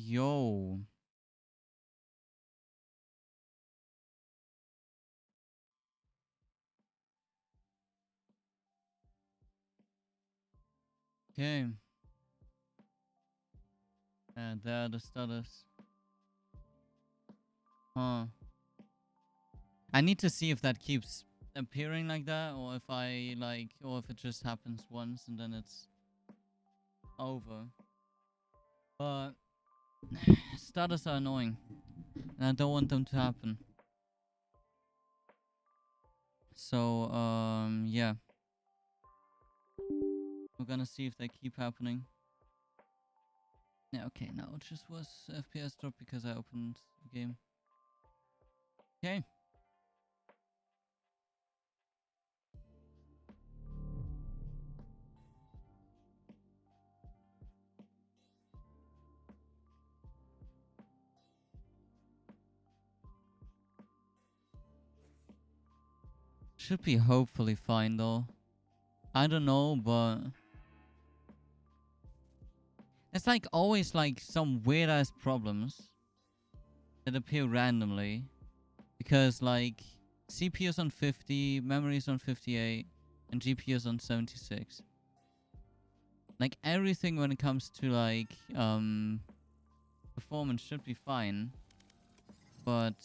Yo. Okay. There are the stutters. Huh. I need to see if that keeps appearing like that, or if or if it just happens once and then it's over. But stutters are annoying, and I don't want them to happen. So, yeah. We're gonna see if they keep happening. Yeah, okay, now it just was FPS drop because I opened the game. Okay. Should be hopefully fine though. I don't know, but it's like always like some weird ass problems that appear randomly because like CPU is on 50, memory is on 58, and GPU is on 76. Like everything when it comes to like performance should be fine, but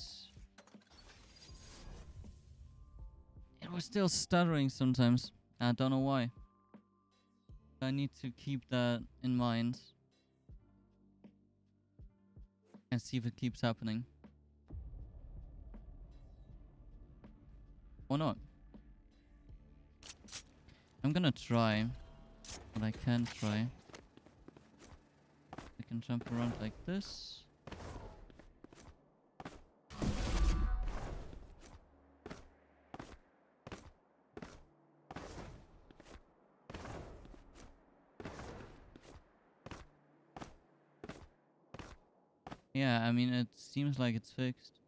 it was still stuttering sometimes. I don't know why. I need to keep that in mind and see if it keeps happening. Or not. I'm gonna try what I can try. I can jump around like this. Yeah, I mean, it seems like it's fixed.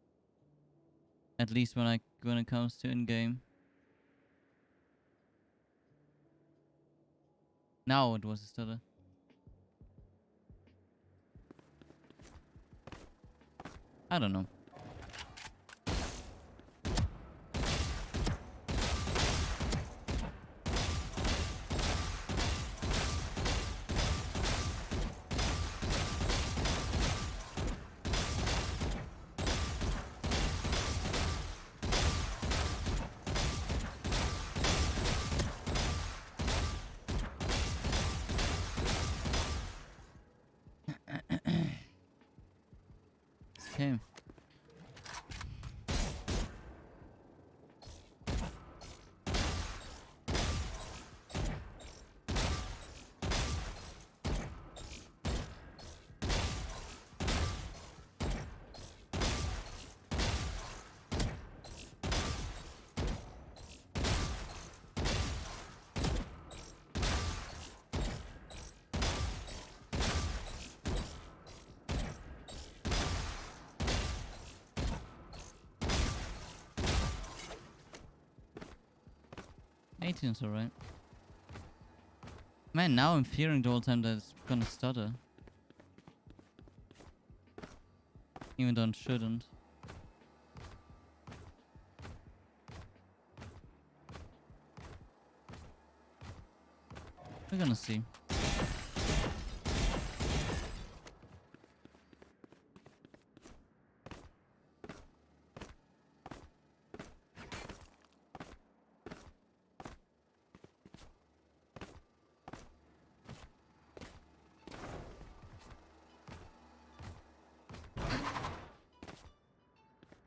At least when it comes to in-game. Now it was a stutter. I don't know. Okay. Eighteen's alright. Man, now I'm fearing the whole time that it's gonna stutter. Even though it shouldn't. We're gonna see.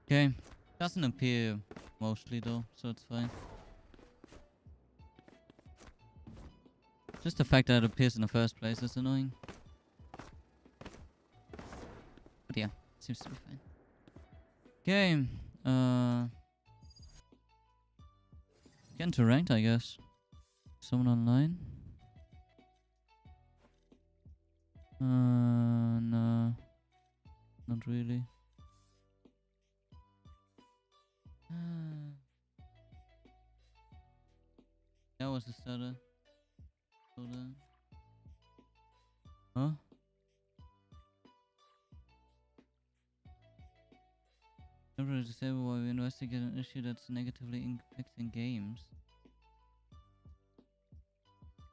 Okay. Doesn't appear mostly though, so it's fine. Just the fact that it appears in the first place is annoying. But yeah, seems to be fine. Okay. Get into ranked, I guess. Someone online? No. Not really. That was the stutter. Huh? Temporary disable while we investigate an issue that's negatively impacting games.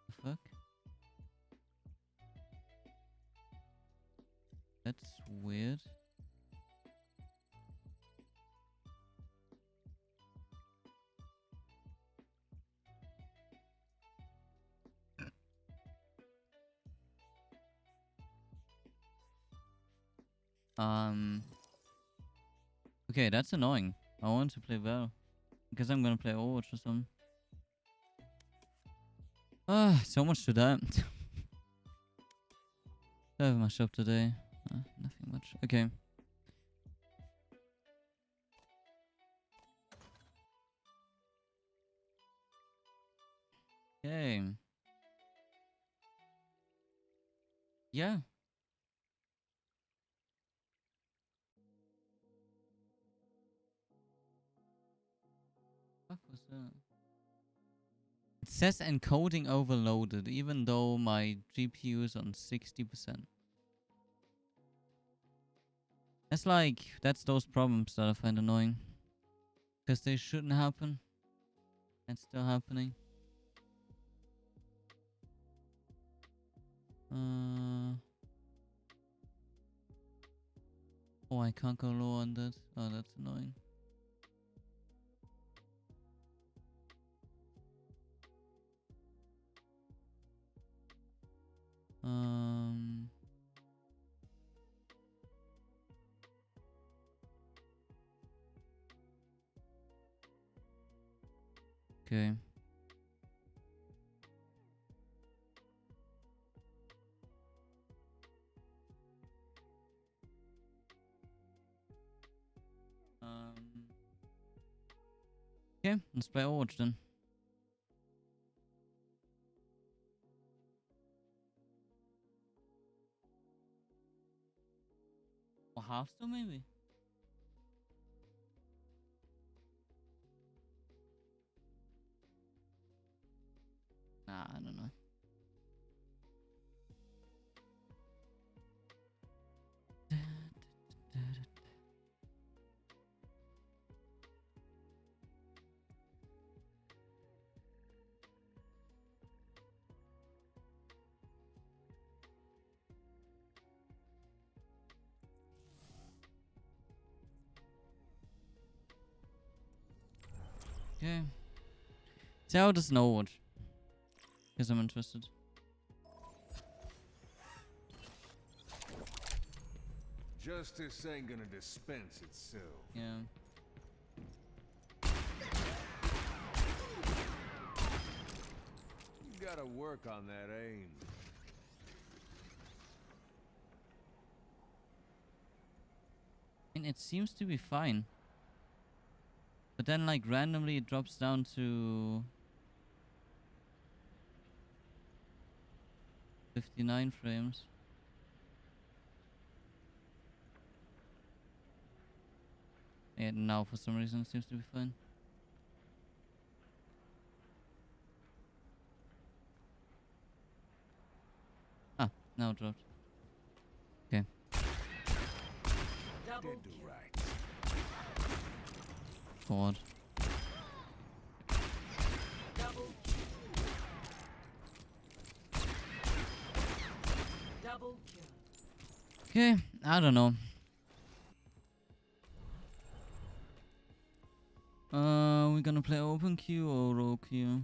The fuck? That's weird. Okay, that's annoying. I want to play well. Because I'm gonna play Overwatch or something. Ah, so much to that. I have my shop today. Nothing much. Okay. Okay. Yeah. What was that? It says encoding overloaded, even though my GPU is on 60%. That's those problems that I find annoying. Because they shouldn't happen. And still happening. Oh, I can't go low on that. Oh, that's annoying. Okay. Okay, let's play Overwatch then. Or Hearthstone maybe? Nah, I don't know. Okay. See how does no Overwatch? Because I'm interested. Justice ain't gonna dispense itself. Yeah. You gotta work on that aim. And it seems to be fine. But then like randomly it drops down to 59 frames. And now for some reason it seems to be fine. Ah, now it dropped. Okay. Did do right. Forward. Double kill. Okay, I don't know. We're gonna play open queue or row queue?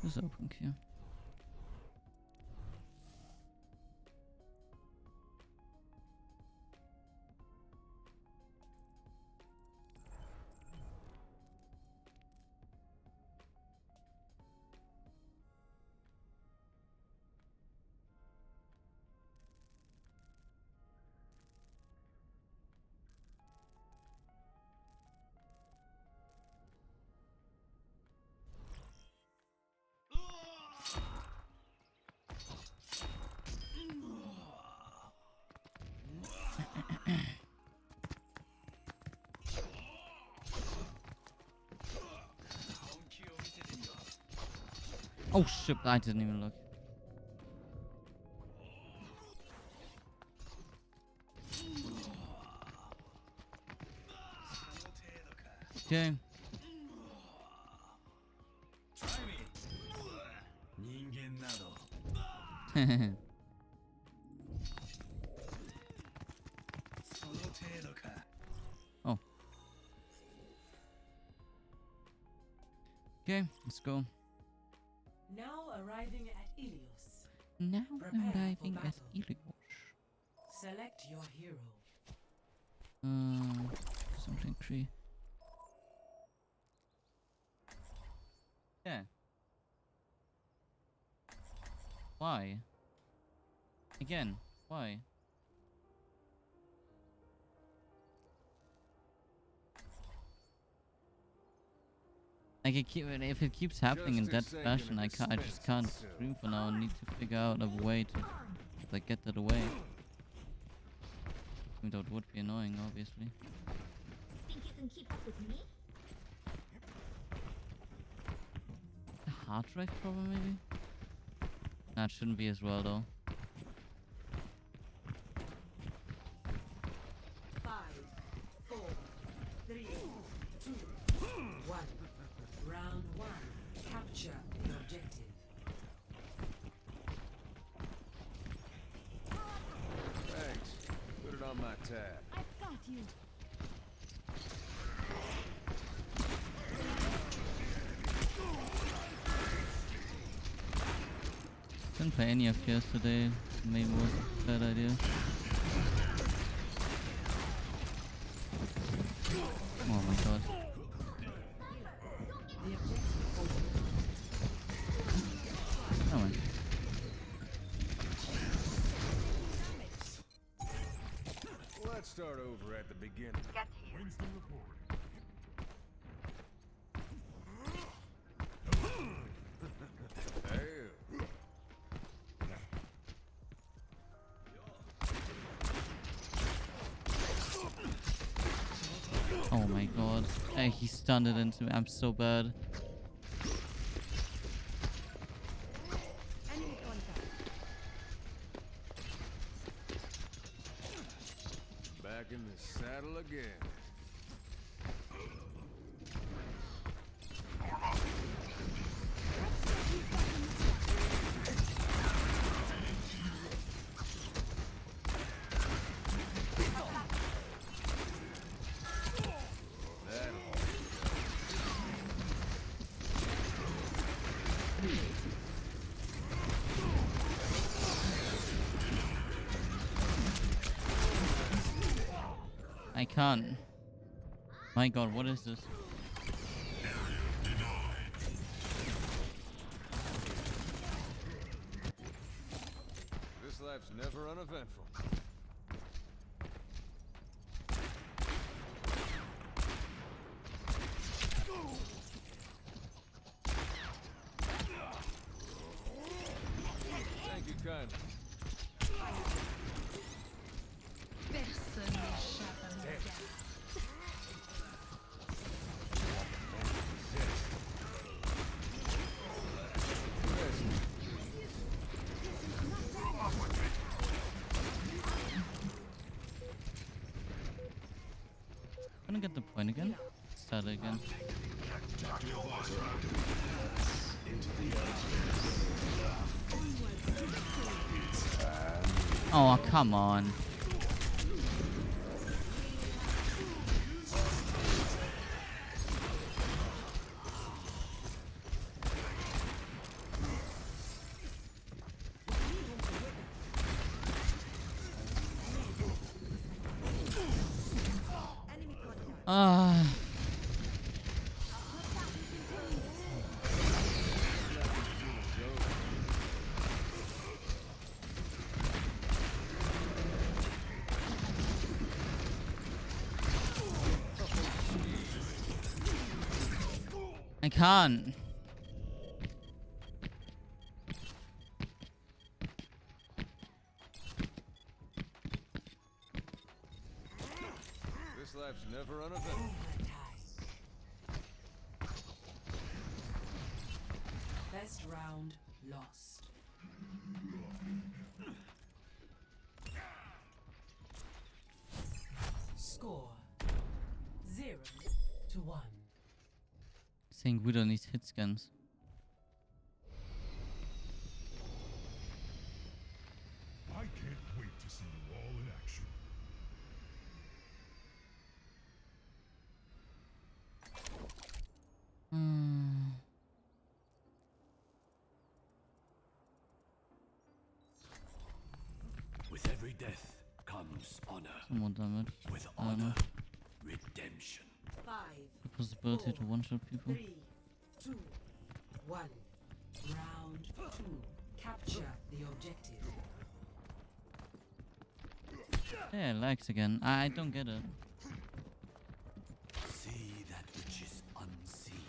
Just open queue. Oh shit, I didn't even look. Okay. Oh. Okay, let's go. Now arriving at Ilios. Now Prepare I'm for diving at battle. Ilios. Select your hero. Something tree. Yeah. Why? Again, why? Like if it keeps happening in that Justice ain't fashion, gonna I just can't dispense itself. stream for now. I need to figure out a way to like get that away. I mean, that would be annoying, obviously. Think you can keep up with me? A hard drive problem, maybe? Nah, it shouldn't be as well, though. 5, 4, 3, 2, 1. Round 1. Capture the objective. Thanks. Put it on my tab. I've got you. Didn't play any FPS today. Maybe was a bad idea. Oh my god. The objective over. Come on. Let's start over at the beginning. Hell. Oh my god. Hey, he stunned it into me. I'm so bad. Enemy contact. Back in the saddle again. I can't. My god, what is this? This life's never uneventful. Thank you kindly. Personne n'échappe à mon regard. Gonna get the point again. Start again. Oh, come on. Enemy contact. Ah. I can't. This life's never uneventful. Best round lost. Score 0-1. think we don't need hit scans. I can't wait to see you all in action. With every death comes honor. Some more damage. With honor, redemption. 5, The possibility to one-shot people. 3, 2, 1. Round 2. Capture the objective. Yeah, lags again. I don't get it. See that which is unseen.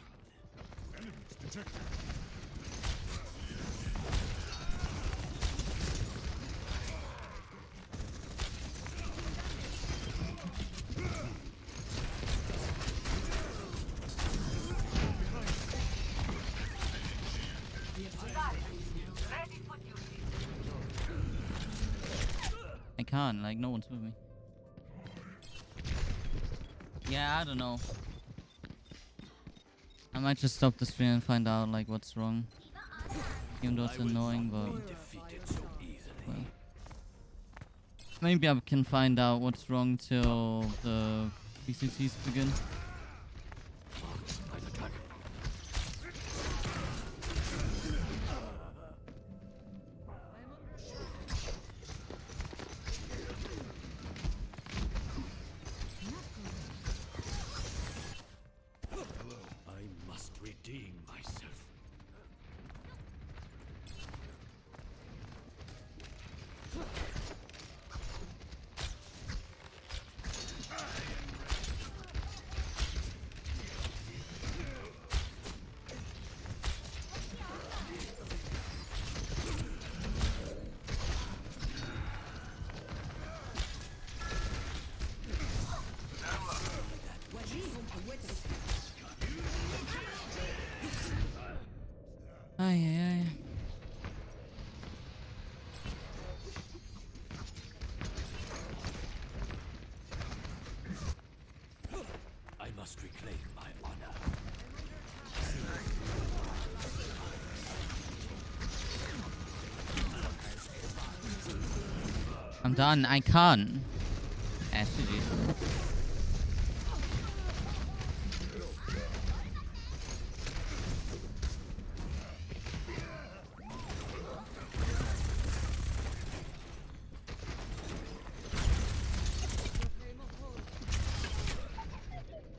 Enemies detected. I can't, like, no one's with me. Yeah, I don't know. I might just stop the stream and find out, like, what's wrong. Even though it's annoying, but... Defeated so easily. well. Maybe I can find out what's wrong till the BCCs begin. I must redeem myself. Ay, ay, ay. I must reclaim my honor. I'm done. I can't. Actually.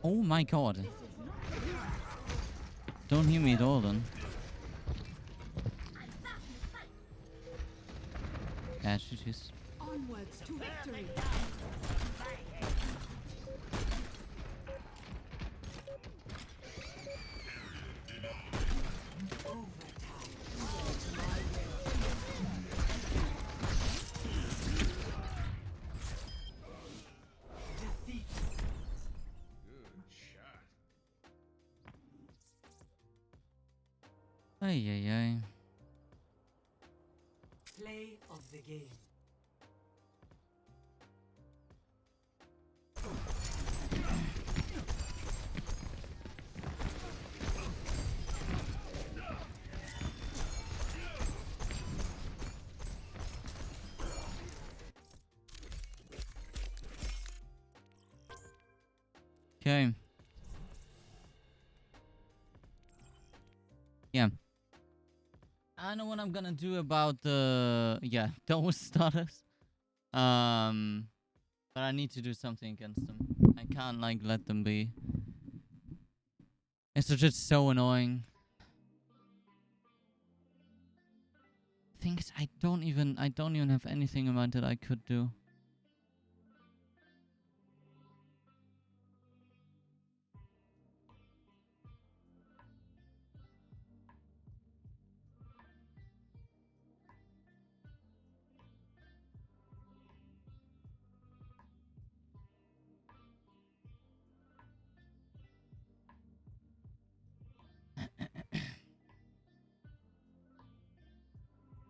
Oh my god. Don't hear me at all then. Ashes. Onwards to victory. Good shot. Ay, ay, ay. Play of the game. Okay. Yeah. I know what I'm gonna do about the those starters. But I need to do something against them. I can't like let them be. It's just so annoying. Things I don't even have anything in mind that I could do.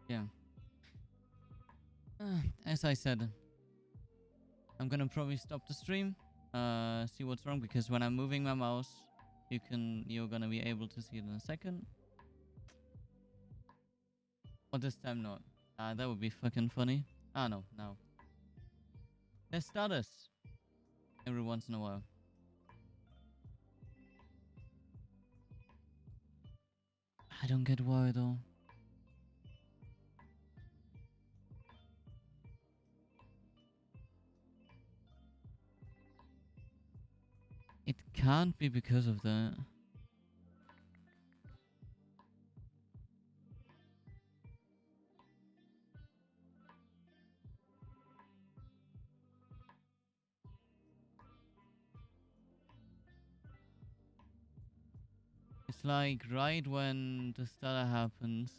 Yeah. As I said, I'm gonna probably stop the stream. See what's wrong, because when I'm moving my mouse, you're gonna be able to see it in a second. Or this time not. That would be fucking funny. No, no. Let's start us every once in a while. I don't get why though. It can't be because of that. It's like right when the stutter happens.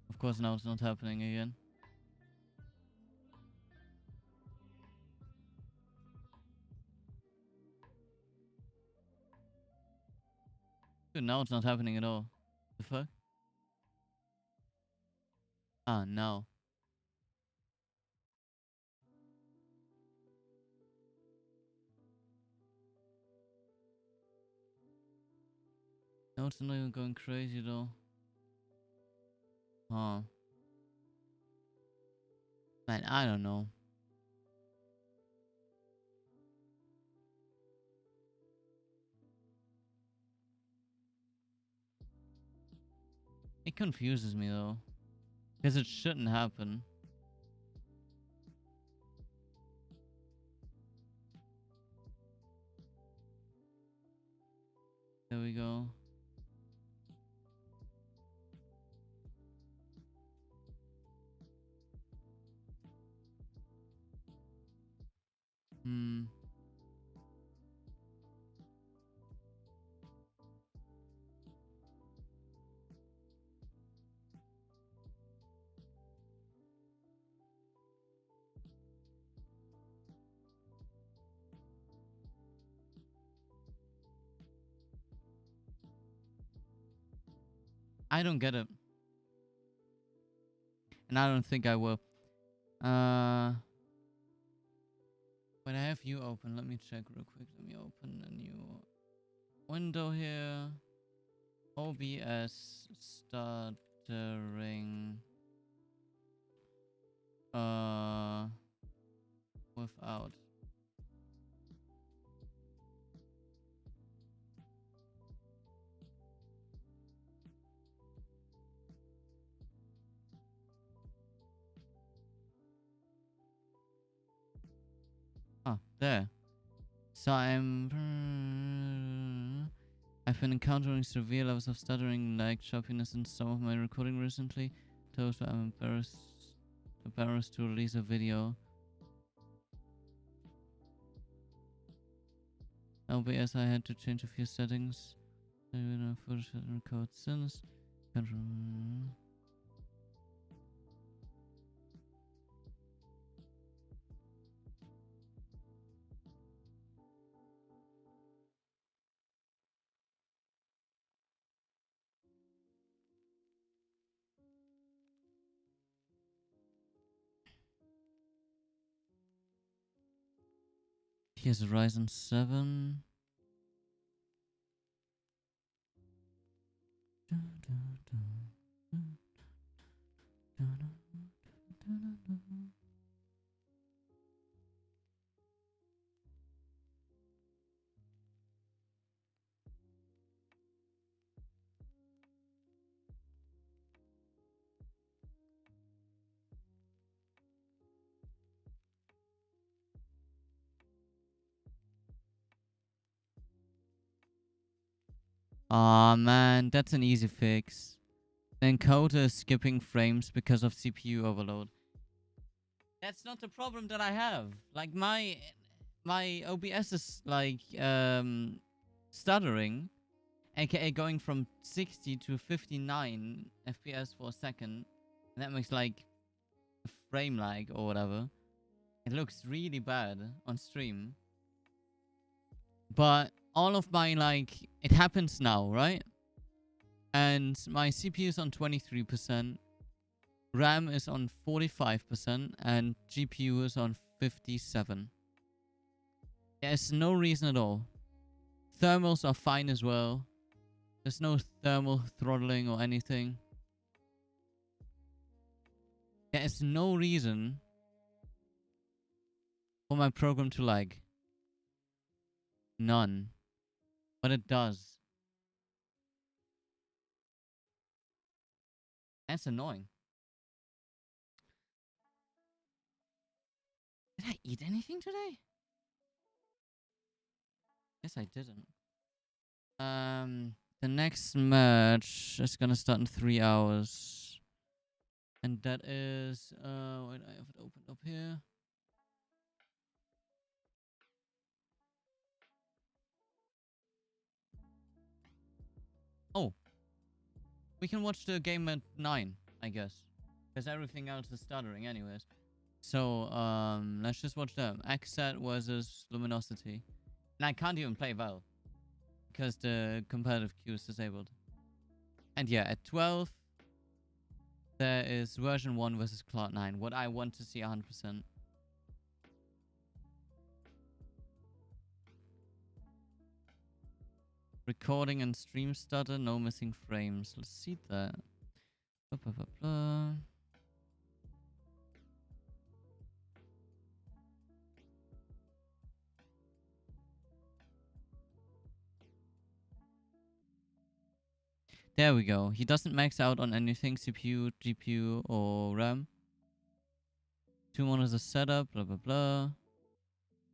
Of course now it's not happening again. Dude, now it's not happening at all. The fuck? No. No, it's not even going crazy though. Huh. Man, I don't know. It confuses me though. Because it shouldn't happen. There we go. I don't get it. And I don't think I will. When I have you open, let me check real quick. Let me open a new window here. OBS stuttering. Without. There. So I've been encountering severe levels of stuttering, like choppiness in some of my recording recently. Those I'm embarrassed to release a video. OBS, I had to change a few settings. I don't have footage and record since. Here's a Ryzen 7. Aw, man, that's an easy fix. The encoder is skipping frames because of CPU overload. That's not the problem that I have. Like my OBS is like stuttering, aka going from 60 to 59 FPS for a second. And that makes like a frame lag or whatever. It looks really bad on stream. But all of my it happens now, right? And my CPU is on 23%. RAM is on 45% and GPU is on 57. There's no reason at all. Thermals are fine as well. There's no thermal throttling or anything. There is no reason for my program to lag. None. But it does. That's annoying. Did I eat anything today? Yes, I didn't. The next match is gonna start in 3 hours. And that is, wait, I have it opened up here. Oh, we can watch the game at 9, I guess. Because everything else is stuttering anyways. So, let's just watch them. Xset versus Luminosity. And I can't even play Val. Because the competitive queue is disabled. And yeah, at 12, there is version 1 versus Cloud9. What I want to see 100%. Recording and stream stutter, no missing frames. Let's see that. Blah, blah, blah, blah. There we go. He doesn't max out on anything, CPU, GPU, or RAM. 2 monitors setup, blah blah blah.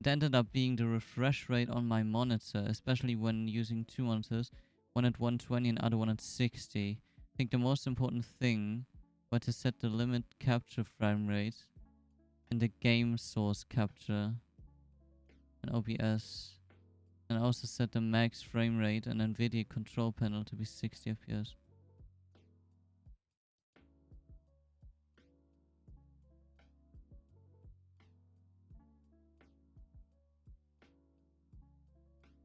It ended up being the refresh rate on my monitor, especially when using 2 monitors, one at 120 and other one at 60. I think the most important thing was to set the limit capture frame rate and the game source capture and OBS. And also set the max frame rate and NVIDIA control panel to be 60 FPS.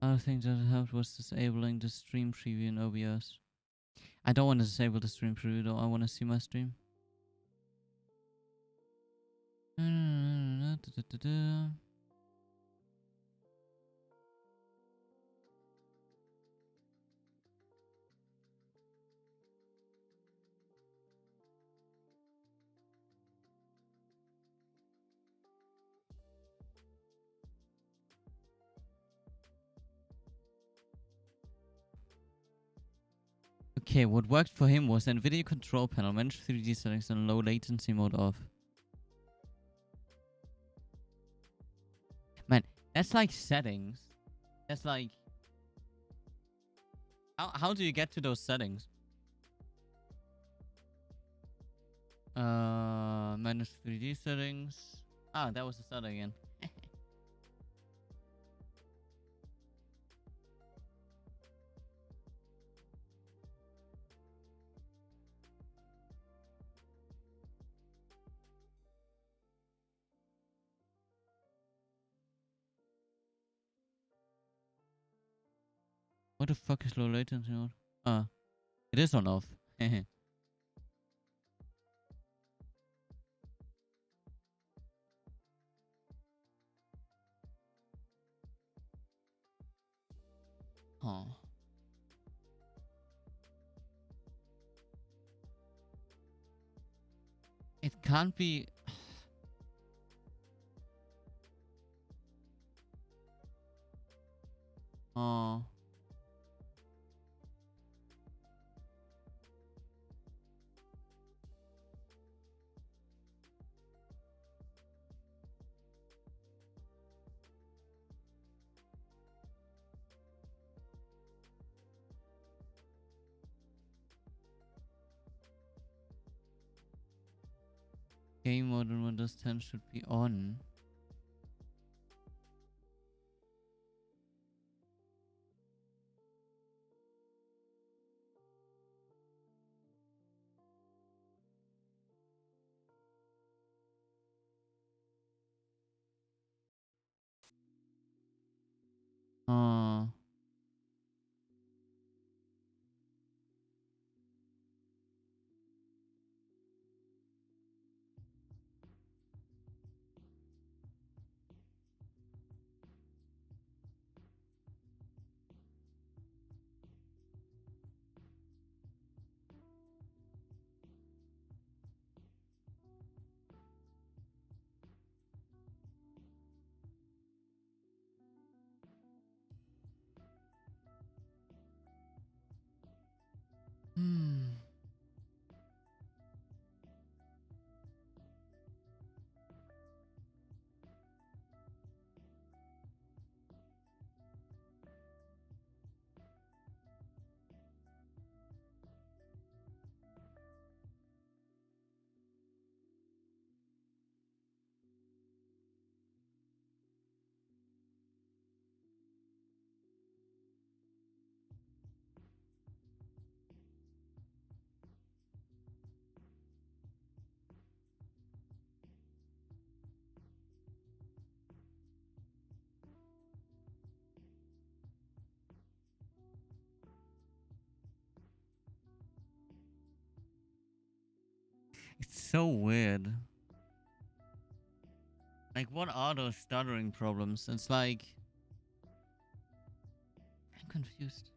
Other thing that helped was disabling the stream preview in OBS. I don't want to disable the stream preview though, I want to see my stream. Okay, what worked for him was NVIDIA control panel, manage 3D settings and low latency mode off. Man, that's like settings. That's like... How do you get to those settings? Manage 3D settings. Ah, that was the start again. What the fuck is low latency mode? Ah, it is on off. Huh. It can't be... Oh. Game mode in Windows 10 should be on. Oh. so weird. Like, what are those stuttering problems? It's like, I'm confused.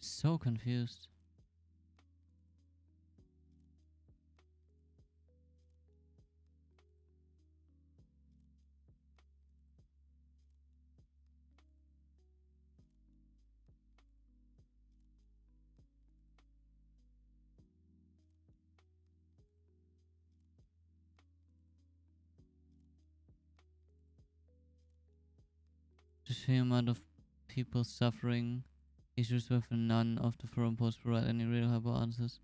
So confused. The sheer amount of people suffering issues with none of the forum posts provide any real helpful answers.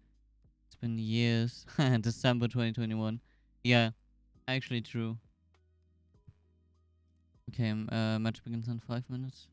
It's been years. December 2021. Yeah, actually true. Okay, match begins in 5 minutes.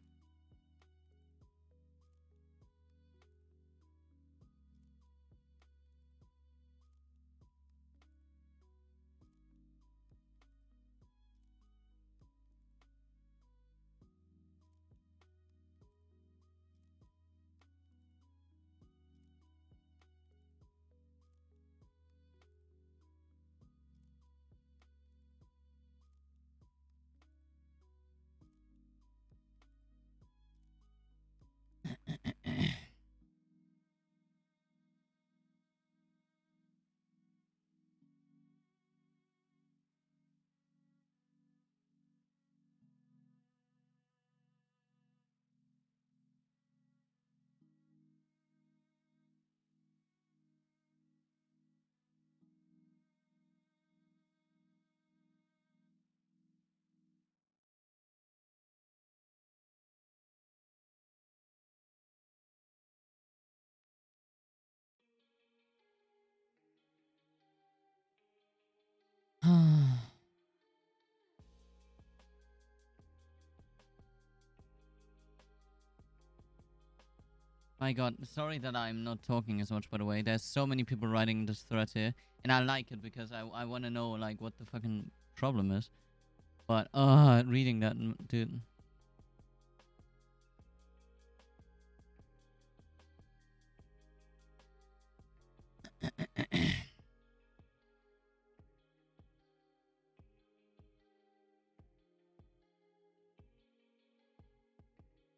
My god, sorry that I'm not talking as much, by the way. There's so many people writing this thread here, and I like it because I want to know, like, what the fucking problem is. But, reading that, dude.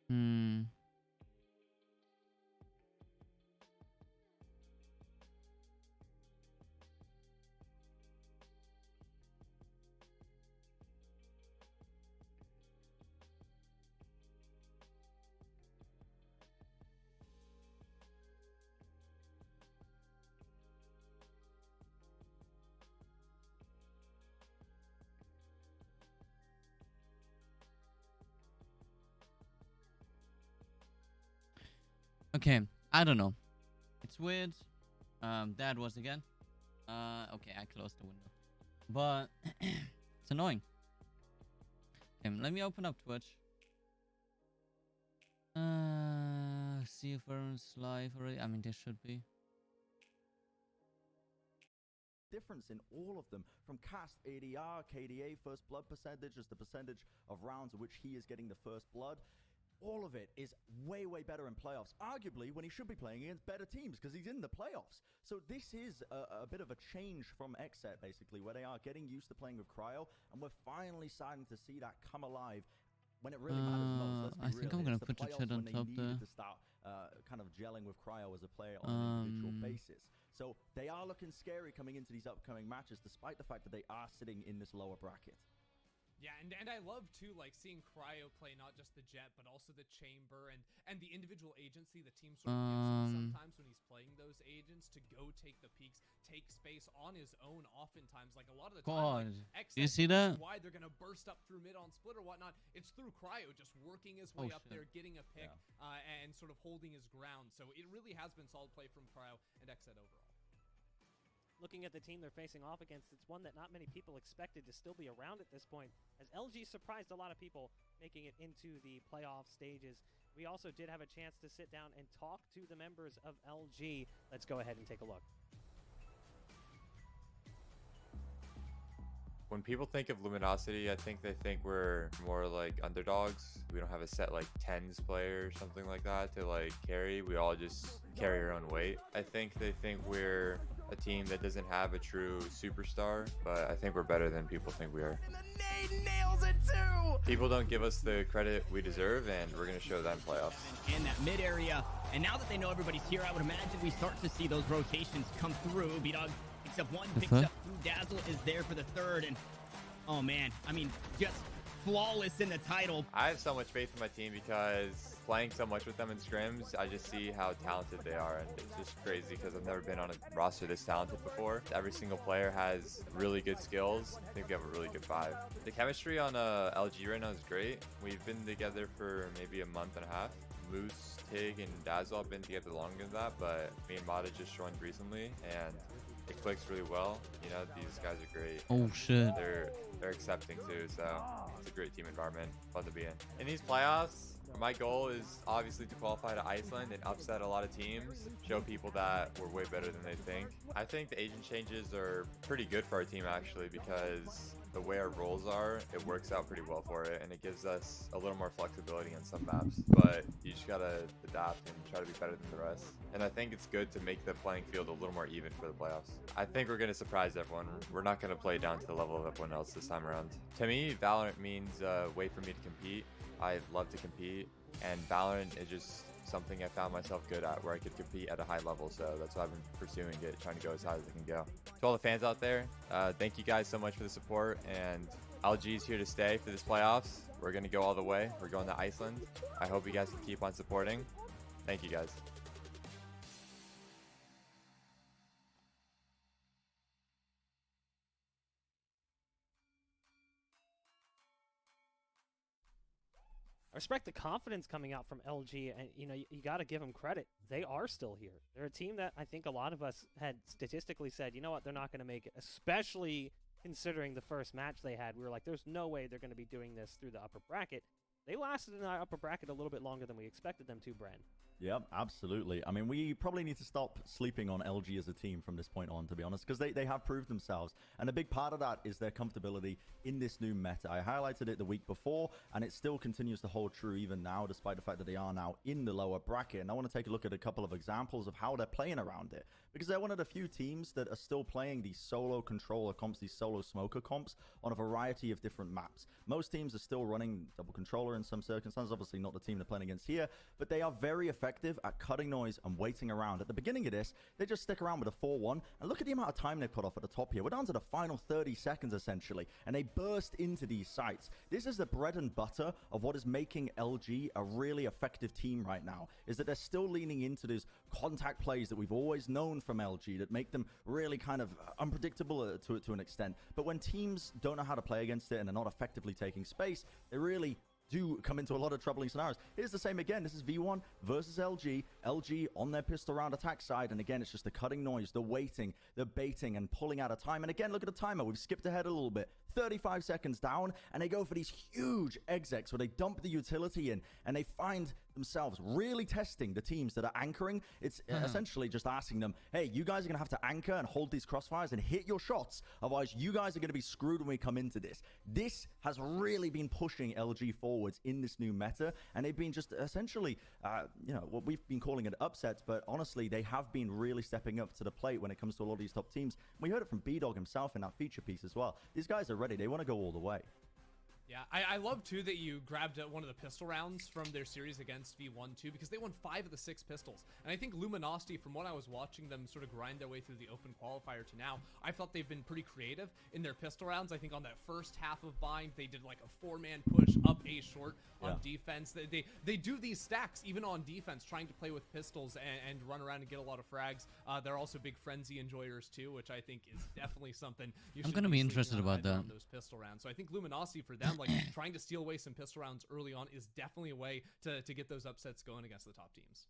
Hmm. Okay, I don't know. It's weird. That was again. Okay, I closed the window. But it's annoying. Okay, let me open up Twitch. See if everyone's live already. I mean, there should be. Difference in all of them, from cast ADR, KDA, first blood percentage, as the percentage of rounds in which he is getting the first blood. All of it is way, way better in playoffs. Arguably, when he should be playing against better teams because he's in the playoffs. So this is a bit of a change from XSET, basically, where they are getting used to playing with Cryo, and we're finally starting to see that come alive when it really matters most. Let's be I think real. I'm gonna It's the put the playoffs chat on when they top needed there. to start kind of gelling with Cryo as a player on an individual basis. So they are looking scary coming into these upcoming matches, despite the fact that they are sitting in this lower bracket. Yeah, and I love too, like, seeing Cryo play not just the Jet, but also the Chamber and the individual agency the team sort of gives him sometimes when he's playing those agents to go take the peaks, take space on his own. Oftentimes, like a lot of the time, like, you see that? why they're gonna burst up through mid on split or whatnot. It's through Cryo just working his way up there, getting a pick, and sort of holding his ground. So it really has been solid play from Cryo and XZ overall. Looking at the team they're facing off against, it's one that not many people expected to still be around at this point, as LG surprised a lot of people making it into the playoff stages. We also did have a chance to sit down and talk to the members of LG. Let's go ahead and take a look. When people think of Luminosity, I think they think we're more like underdogs. We don't have a set like tens player or something like that to like carry. We all just carry our own weight. I think they think we're a team that doesn't have a true superstar, but I think we're better than people think we are. And the nade nails it too! People don't give us the credit we deserve, and we're going to show them playoffs. In that mid area, and now that they know everybody's here, I would imagine we start to see those rotations come through. B-Dog picks up one, picks up two. Dazzle is there for the third, and oh man, I mean, just flawless in the title. I have so much faith in my team because playing so much with them in scrims, I just see how talented they are, and it's just crazy because I've never been on a roster this talented before. Every single player has really good skills. I think we have a really good vibe. The chemistry on LG right now is great. We've been together for maybe a month and a half. Moose, Tig, and Dazzle have been together longer than that, but me and Mata just joined recently, and it clicks really well. You know, these guys are great. Oh shit. They're accepting too, so it's a great team environment, fun to be in. In these playoffs, my goal is obviously to qualify to Iceland and upset a lot of teams, show people that we're way better than they think. I think the agent changes are pretty good for our team actually, because the way our roles are, it works out pretty well for it, and it gives us a little more flexibility on some maps, but you just gotta adapt and try to be better than the rest. And I think it's good to make the playing field a little more even for the playoffs. I think we're gonna surprise everyone. We're not gonna play down to the level of everyone else this time around. To me, Valorant means a way for me to compete. I love to compete, and Valorant is just something I found myself good at, where I could compete at a high level, so that's why I've been pursuing it, trying to go as high as I can go. To all the fans out there, thank you guys so much for the support, and LG is here to stay for this playoffs. We're going to go all the way. We're going to Iceland. I hope you guys can keep on supporting. Thank you guys. I respect the confidence coming out from LG, and you know, you got to give them credit. They are still here. They're a team that I think a lot of us had statistically said, you know what, they're not going to make it, especially considering the first match they had. We were like, there's no way they're going to be doing this through the upper bracket. They lasted in the upper bracket a little bit longer than we expected them to, Bren. Yep, absolutely. I mean, we probably need to stop sleeping on LG as a team from this point on, to be honest, because they have proved themselves. And a big part of that is their comfortability in this new meta. I highlighted it the week before, and it still continues to hold true even now, despite the fact that they are now in the lower bracket. And I want to take a look at a couple of examples of how they're playing around it, because they're one of the few teams that are still playing these solo controller comps, these solo smoker comps on a variety of different maps. Most teams are still running double controller in some circumstances, obviously not the team they're playing against here, but they are very effective at cutting noise and waiting around. At the beginning of this, they just stick around with a 4-1, and look at the amount of time they've cut off at the top here. We're down to the final 30 seconds, essentially, and they burst into these sites. This is the bread and butter of what is making LG a really effective team right now, is that they're still leaning into these contact plays that we've always known from LG that make them really kind of unpredictable to an extent. But when teams don't know how to play against it and are not effectively taking space, they really do come into a lot of troubling scenarios. Here's the same again. This is V1 versus LG. LG on their pistol round attack side. And again, it's just the cutting noise, the waiting, the baiting, and pulling out of time. And again, look at the timer. We've skipped ahead a little bit. 35 seconds down, and they go for these huge execs where they dump the utility in, and they find themselves really testing the teams that are anchoring. It's essentially just asking them, hey, you guys are going to have to anchor and hold these crossfires and hit your shots. Otherwise, you guys are going to be screwed when we come into this. This has really been pushing LG forwards in this new meta, and they've been just essentially, you know, what we've been calling it upsets, but honestly, they have been really stepping up to the plate when it comes to a lot of these top teams. We heard it from B-Dog himself in that feature piece as well. These guys are ready. They want to go all the way. Yeah, I love too that you grabbed one of the pistol rounds from their series against V1 too, because they won 5 of the 6 pistols. And I think Luminosity, from what I was watching them sort of grind their way through the open qualifier to now, I thought they've been pretty creative in their pistol rounds. I think on that first half of Bind, they did like a 4-man push up A short on defense. They do these stacks even on defense, trying to play with pistols and run around and get a lot of frags. They're also big frenzy enjoyers too, which I think is definitely something you should I'm gonna be interested about that. on those pistol rounds. So I think Luminosity for them, like trying to steal away some pistol rounds early on, is definitely a way to get those upsets going against the top teams.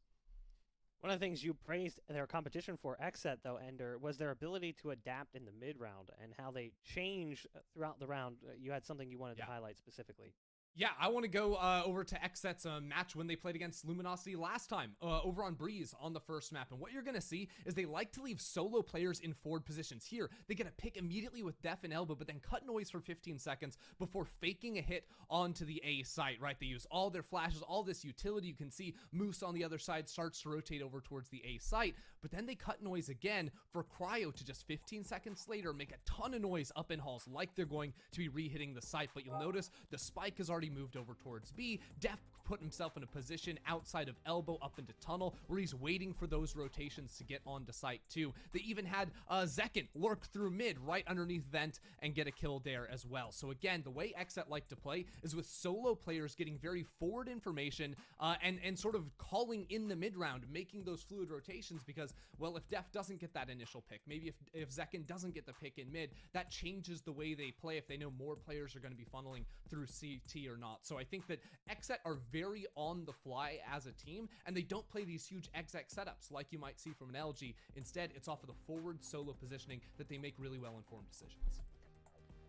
One of the things you praised their competition for Xset, though, Ender, was their ability to adapt in the mid-round and how they changed throughout the round. You had something you wanted to highlight specifically. Yeah, I want to go over to Xset's match when they played against Luminosity last time, over on Breeze on the first map. And what you're going to see is they like to leave solo players in forward positions. Here, they get a pick immediately with Def and Elbow, but then cut noise for 15 seconds before faking a hit onto the A site, right? They use all their flashes, all this utility. You can see Moose on the other side starts to rotate over towards the A site, but then they cut noise again for Cryo to just 15 seconds later make a ton of noise up in halls like they're going to be re-hitting the site. But you'll notice the spike is already moved over towards B. Def put himself in a position outside of Elbow up into tunnel where he's waiting for those rotations to get onto site too. They even had Zekin lurk through mid right underneath vent and get a kill there as well. So again, the way Xset like to play is with solo players getting very forward information and sort of calling in the mid round, making those fluid rotations, because, well, if Def doesn't get that initial pick, maybe if Zekin doesn't get the pick in mid, that changes the way they play if they know more players are going to be funneling through CT or not. So I think that Xset are very on the fly as a team, and they don't play these huge XX setups like you might see from an LG. Instead, it's off of the forward solo positioning that they make really well-informed decisions.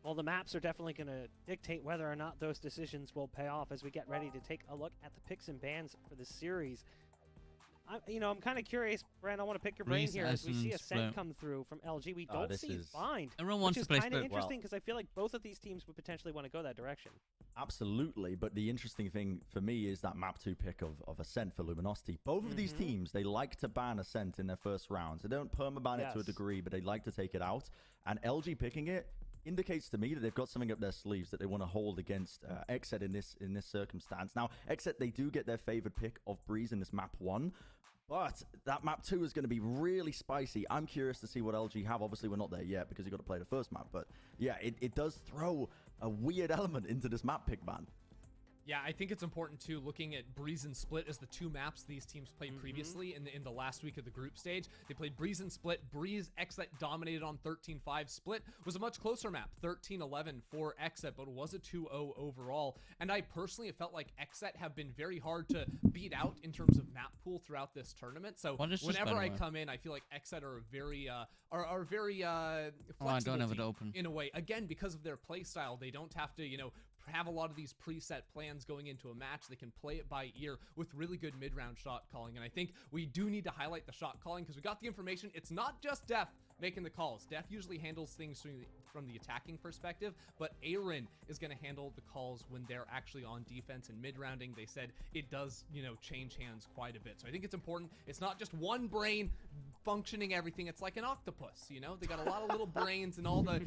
Well, the maps are definitely going to dictate whether or not those decisions will pay off as we get ready to take a look at the picks and bans for the series. I'm kind of curious, Brand. I want to pick your brain here as we see Ascent come through from LG. We don't see Bind, Everyone wants which is to play kind of Split. interesting because I feel like both of these teams would potentially want to go that direction. Absolutely, but the interesting thing for me is that map 2 pick of Ascent for Luminosity. Both of these teams, they like to ban Ascent in their first rounds. They don't permaban it to a degree, but they like to take it out. And LG picking it indicates to me that they've got something up their sleeves that they want to hold against Xset in this circumstance. Now, Xset, they do get their favored pick of Breeze in this map 1. But that map 2 is going to be really spicy. I'm curious to see what LG have. Obviously, we're not there yet because you've got to play the first map. But yeah, it does throw a weird element into this map pick ban. Yeah, I think it's important too, looking at Breeze and Split as the 2 maps these teams played previously in the last week of the group stage. They played Breeze and Split. Breeze, Xset dominated on 13-5. Split was a much closer map, 13-11 for Xset, but it was a 2-0 overall. And I personally have felt like Xset have been very hard to beat out in terms of map pool throughout this tournament. So whenever I come in, I feel like Xset are very flexible team in a way. Again, because of their play style, they don't have to, have a lot of these preset plans going into a match. They can play it by ear with really good mid-round shot calling. And I think we do need to highlight the shot calling because we got the information. It's not just Def making the calls. Def usually handles things from the attacking perspective, but Aaron is going to handle the calls when they're actually on defense and mid-rounding. They said it does, change hands quite a bit. So I think it's important. It's not just one brain functioning everything. It's like an octopus, They got a lot of little brains in all the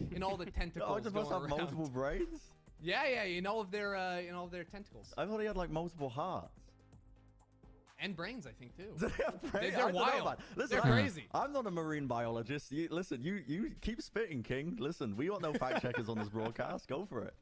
tentacles. Octopus have multiple brains? Yeah, in all of their tentacles. I thought he had like multiple hearts. And brains, I think, too. Do they have brains? They're wild. Listen, they're crazy. I'm not a marine biologist. You keep spitting, King. Listen, we want no fact checkers on this broadcast. Go for it.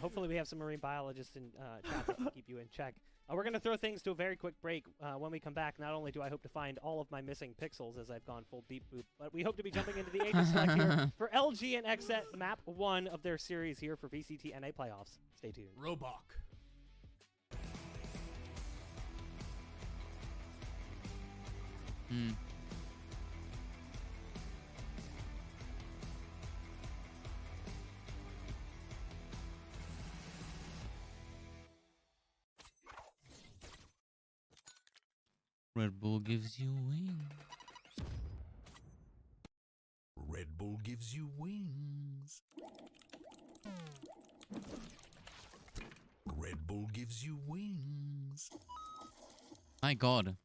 Hopefully we have some marine biologists in chat that can keep you in check. We're going to throw things to a very quick break. When we come back, not only do I hope to find all of my missing pixels as I've gone full deep boot, but we hope to be jumping into the agent select here for LG and Xset map 1 of their series here for VCT NA playoffs. Stay tuned. Robok. Red Bull gives you wings. Red Bull gives you wings. Red Bull gives you wings. My God.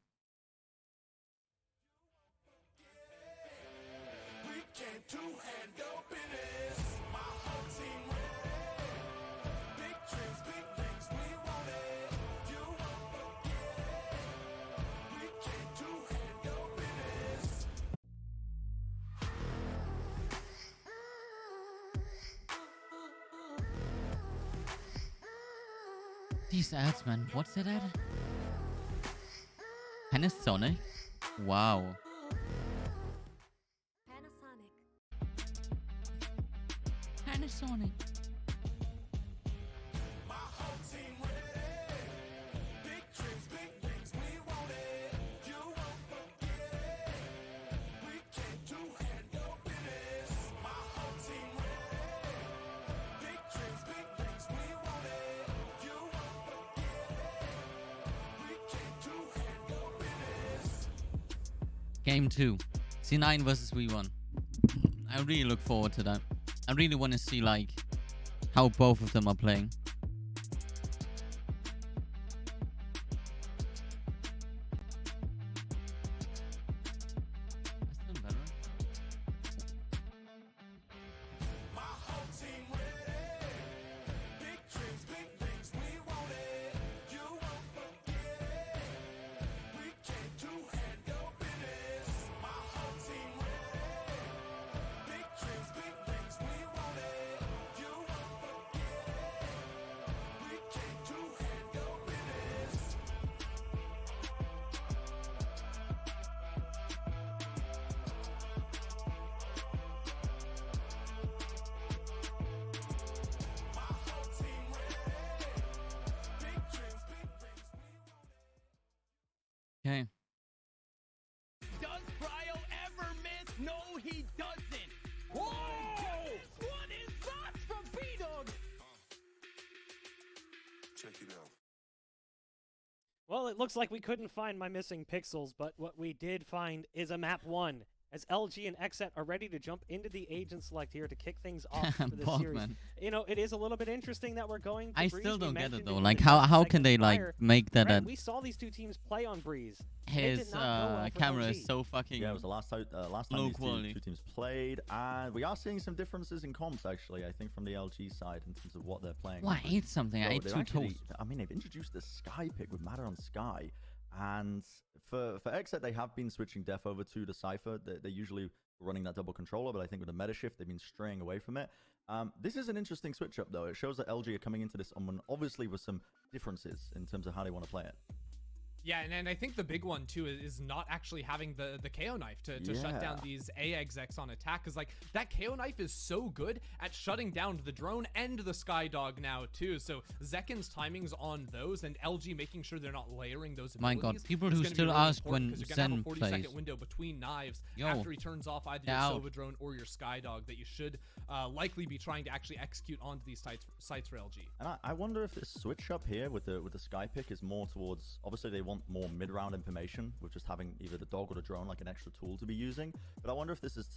These ads, man. What's that ad? Panasonic? Wow. Panasonic. Game 2. C9 versus V1. I really look forward to that. I really want to see like how both of them are playing. Okay. Does Cryo ever miss? No, he doesn't. Whoa! What is that from B-Dog? Check it out. Well, it looks like we couldn't find my missing pixels, but what we did find is a map 1. As LG and Xset are ready to jump into the agent select here to kick things off for this series. Man. You know, it is a little bit interesting that we're going to I Breeze. still We don't get it mentioned though. in Like the how can segment they like prior. make that Brent, we saw these two teams play on Breeze. and it his did not go well for camera LG. is so fucking Yeah, it was the last time low these quality. two teams played, and we are seeing some differences in comps actually. I think from the LG side in terms of what they're playing. Well, I ate something. I So ate they've 2 actually- toast. I mean, they've introduced the Sky pick with Matter on Sky, and for Xset they have been switching Def over to the Cypher. They're usually running that double controller, but I think with the meta shift they've been straying away from it. This is an interesting switch up though. It shows that LG are coming into this obviously with some differences in terms of how they want to play it. Yeah, and I think the big one too is not actually having the KO knife to shut down these AXX on attack, because like that KO knife is so good at shutting down the drone and the Skydog now too. So Zekken's timings on those and LG making sure they're not layering those My God, abilities people is who gonna be still really ask important, when 'cause you're gonna have Zen a 40-second plays. window between knives Yo, after he turns off either your out. Sova drone or your Skydog that you should likely be trying to actually execute onto these sites for LG. And I wonder if this switch up here with the Sky pick is more towards, obviously they want more mid-round information with just having either the dog or the drone like an extra tool to be using. But I wonder if this is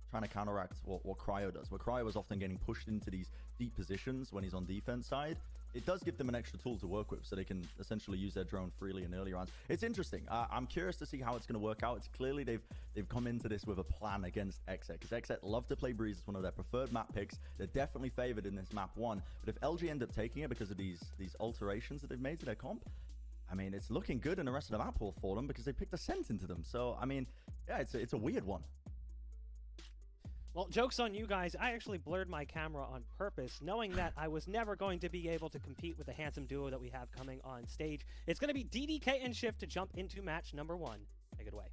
trying to counteract what Cryo does, where Cryo is often getting pushed into these deep positions when he's on defense side. It does give them an extra tool to work with, so they can essentially use their drone freely in early rounds. It's interesting. I'm curious to see how it's going to work out. It's clearly they've come into this with a plan against Xset, because Xset love to play Breeze. It's one of their preferred map picks. They're definitely favored in this map 1. But if LG end up taking it because of these alterations that they've made to their comp, I mean, it's looking good in the rest of the map pool for them because they picked Ascent into them. So, I mean, yeah, it's a weird one. Well, joke's on you guys. I actually blurred my camera on purpose, knowing that I was never going to be able to compete with the handsome duo that we have coming on stage. It's going to be DDK and Shift to jump into match number 1. Take it away.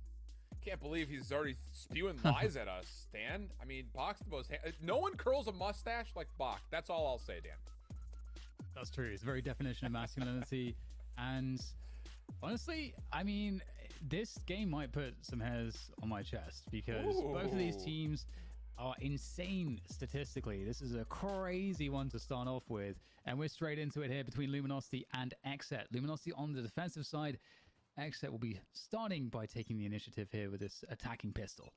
Can't believe he's already spewing lies at us, Stan. I mean, Bach's the most... No one curls a mustache like Bach. That's all I'll say, Dan. That's true. It's the very definition of masculinity. And honestly, I mean, this game might put some hairs on my chest because both of these teams are insane statistically. This is a crazy one to start off with. And we're straight into it here between Luminosity and Xset. Luminosity on the defensive side. Xset will be starting by taking the initiative here with this attacking pistol.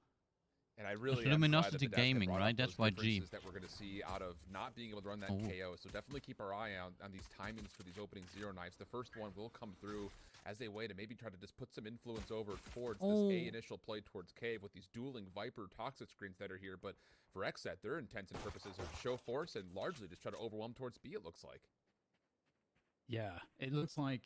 And I really It's Luminosity Gaming, right? That's why G. That we're going to see out of not being able to run that KO. So definitely keep our eye out on these timings for these opening zero knives. The first one will come through as a way to maybe try to just put some influence over towards this A initial play towards Cave with these dueling Viper toxic screens that are here. But for Xset, their intents and purposes are show force and largely just try to overwhelm towards B, it looks like. Yeah, it looks like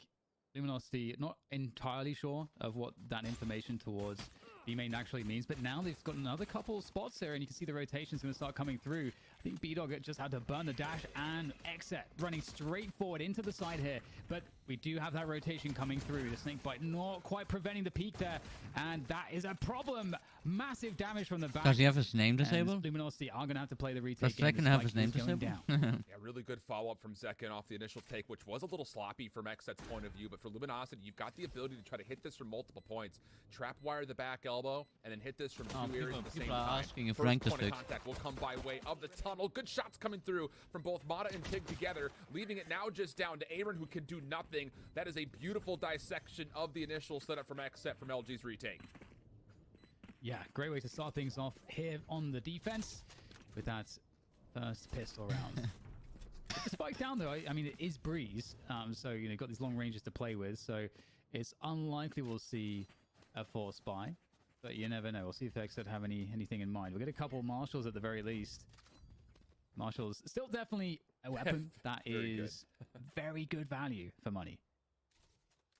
Luminosity, not entirely sure of what that information towards B main actually means. But now they've got another couple of spots there, and you can see the rotation's going to start coming through. I think B-Dog just had to burn the dash, and Xset running straight forward into the side here. But we do have that rotation coming through. The snake bite not quite preventing the peak there, and that is a problem. Massive damage from the back. Does he have his name disabled? Luminosity are going to have to play the retake. Does Zekken have his name disabled? Yeah, really good follow-up from Zekken off the initial take, which was a little sloppy from Xset's point of view, but for Luminosity, you've got the ability to try to hit this from multiple points. Trap wire the back elbow, and then hit this from two areas at the same time. Asking if First rank point of is contact will come by way of the tunnel. Good shots coming through from both Mata and Tig together, leaving it now just down to Aaron, who can do nothing. That is a beautiful dissection of the initial setup from Xset from LG's retake. Yeah, great way to start things off here on the defense with that first pistol round. With the spike down though, I mean, it is Breeze, so you know, got these long ranges to play with, so it's unlikely we'll see a force buy, but you never know. We'll see if Xset have anything in mind. We'll get a couple Marshals at the very least. Marshals still definitely a weapon that is very good value for money.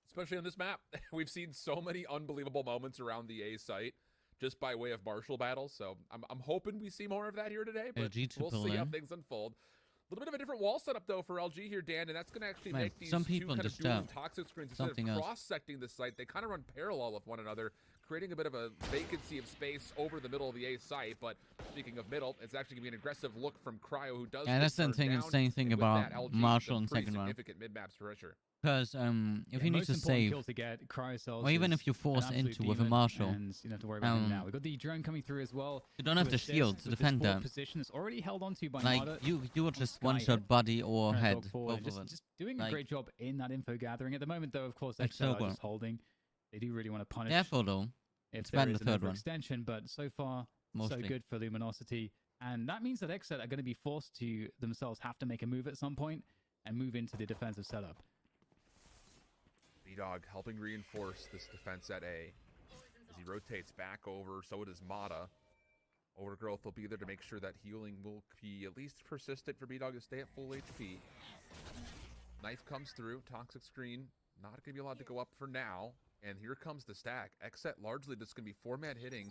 Especially on this map. We've seen so many unbelievable moments around the A site just by way of Marshal battles, so I'm hoping we see more of that here today, but we'll see how things unfold. A little bit of a different wall setup, though, for LG here, Dan, and that's going to actually make these two kind of dual toxic screens. Instead of cross-secting the site, they kind of run parallel with one another, creating a bit of a vacancy of space over the middle of the A site. But speaking of middle, it's actually going to be an aggressive look from Cryo, who does. Yeah, that's the same thing about Marshall in second round. Significant mid-map pressure. Because if you need to save, kill to get, or even if you force into with a Marshal, and you don't have to worry about him now. We've got the drone coming through as well. You don't have the shield to defend that. Position is already held onto by like Mata. you will just one-shot body or head. Just doing a great job in that info gathering. At the moment, though, of course, they're just holding. They do really want to punish. Careful though. If there is an overextension, but so far so good for Luminosity, and that means that Xset are going to be forced to themselves have to make a move at some point and move into the defensive setup. B-Dog helping reinforce this defense at A. As he rotates back over, so does Mata. Overgrowth will be there to make sure that healing will be at least persistent for B-Dog to stay at full HP. Knife comes through, toxic screen, not going to be allowed to go up for now. And here comes the stack. Xset largely just going to be 4-man hitting.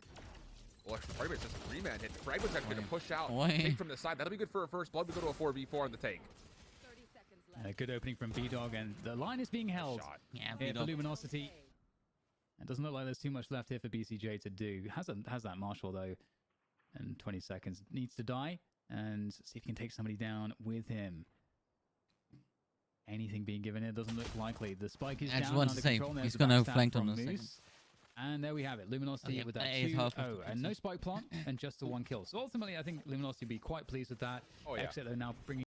Well, actually, probably just a 3-man hit. Fragment's actually going to push out, take from the side. That'll be good for a first blood. We go to a 4v4 on the take. A good opening from B-Dog, and the line is being held here for Luminosity. It doesn't look like there's too much left here for BCJ to do. Has that Marshal, though, and 20 seconds. Needs to die, and see if he can take somebody down with him. Anything being given here doesn't look likely. The spike is down under control. He's going to flank on the second. And there we have it. Luminosity with that 2-0 and no spike plant and just the 1 kill. So ultimately, I think Luminosity will be quite pleased with that. Xset are now bringing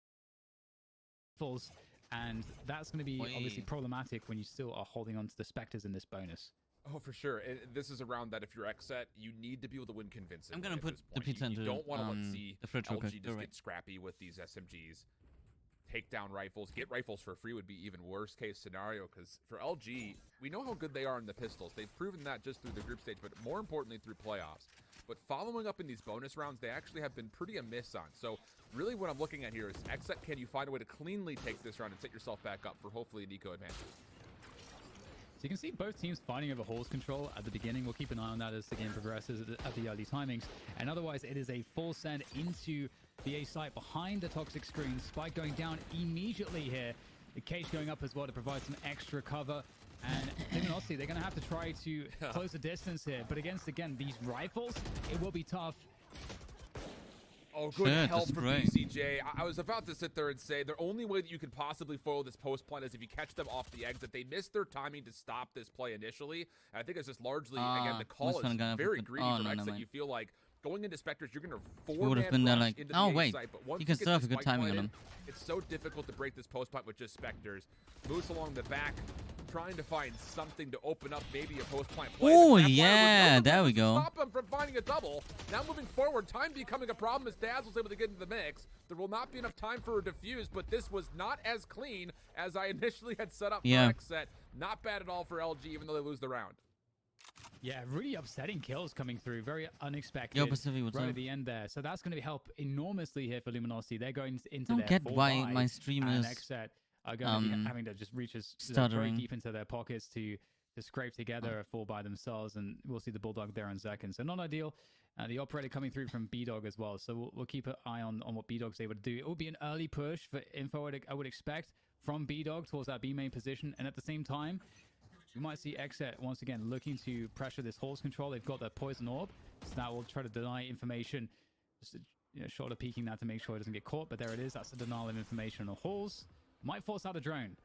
fulls, and that's going to be obviously problematic when you still are holding on to the Spectres in this bonus. Oh, for sure. This is a round that if you're Xset, you need to be able to win convincingly. I'm going to put the pizza into You don't want to see LG just get scrappy with these SMGs. Take down rifles. Get rifles for free would be even worst case scenario, because for LG, we know how good they are in the pistols. They've proven that just through the group stage, but more importantly through playoffs. But following up in these bonus rounds, they actually have been pretty amiss on. So really what I'm looking at here is Xset, can you find a way to cleanly take this round and set yourself back up for hopefully an eco advantage? So you can see both teams fighting over horse control at the beginning. We'll keep an eye on that as the game progresses at the early timings. And otherwise, it is a full send into the A site behind the toxic screen. Spike going down immediately here. The cage going up as well to provide some extra cover. And Luminosity, they're going to have to try to close the distance here. But again, these rifles, it will be tough. Oh, good help from BCJ. I was about to sit there and say the only way that you could possibly foil this post plan is if you catch them off the exit. They missed their timing to stop this play initially. And I think it's just largely, again, the call is very greedy from Xset. You feel like going into Spectres, you're going to 4-man rush into the A site, but once you can still have a good timing on them. It's so difficult to break this post plant with just Spectres. Moves along the back, trying to find something to open up maybe a post plant play. Oh, yeah, there we go. Stop him from finding a double. Now moving forward, time becoming a problem as Dazzle's able to get into the mix. There will not be enough time for a defuse, but this was not as clean as I initially had set up for Xset. Not bad at all for LG, even though they lose the round. Yeah, really upsetting kills coming through. Very unexpected. Yo, Pacific, what's right up? at the end there. So that's going to help enormously here for Luminosity. They're going into Don't their get full why buy, my stream and is Xset are going to be having to just reach very stuttering. deep into their pockets to to scrape together a 4 by themselves, and we'll see the Bulldog there in seconds. So not ideal. The operator coming through from B-Dog as well. So we'll keep an eye on what B-Dog's able to do. It will be an early push for info, I would expect, from B-Dog towards that B main position. And at the same time, we might see Xset once again looking to pressure this Halls control. They've got their Poison Orb, so that will try to deny information. Just short of peeking that to make sure it doesn't get caught. But there it is. That's a denial of information on Halls. Might force out a drone.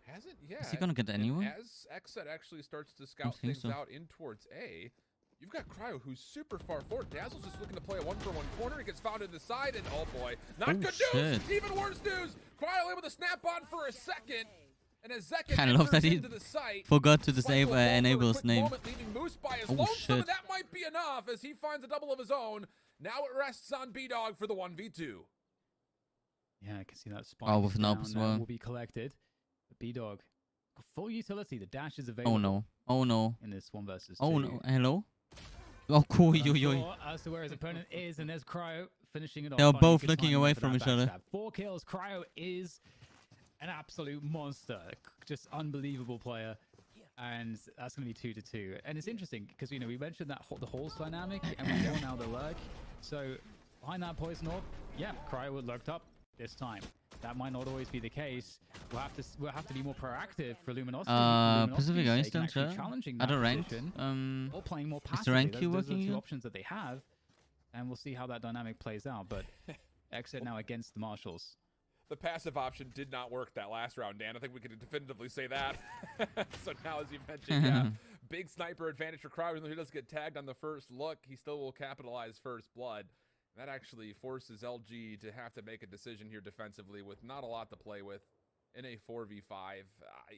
Hasn't yet. Is he gonna get anyone? As Xset actually starts to scout things out in towards A, you've got Cryo, who's super far forward. Dazzle's just looking to play a 1-for-1 corner. He gets found in the side, and oh boy, not good news. Even worse news. Cryo able to snap on for a second, and as Zek I love that he forgot to disable enable his name. Oh shit! That might be enough as he finds a double of his own. Now it rests on B-Dog for the 1v2. Yeah, I can see that spike. With an up as well. Will be collected. B-Dog, full utility. The dash is available. Oh no! Oh no! In this 1 versus 2. Oh no! Hello. Oh cool! As to where his opponent is, and there's Cryo finishing it off. They were both looking away from each other. 4 kills. Cryo is an absolute monster. Just unbelievable player. And that's going to be 2-2. And it's interesting because we mentioned that the Halls dynamic, and we saw now the lurk. So behind that Poison Orb, yeah, Cryo would lurked up this time. That might not always be the case. We'll have to be more proactive for Luminosity. Pacific Instant, challenging at that a rank. position, or playing more Is the passively. rank queue Those are the working? two options that they have, and we'll see how that dynamic plays out. But Xset now against the Marshals. The passive option did not work that last round, Dan. I think we could definitively say that. So now, as you mentioned, yeah, big sniper advantage for Cryo. Even though he doesn't get tagged on the first look, he still will capitalize first blood. That actually forces LG to have to make a decision here defensively with not a lot to play with in a 4v5.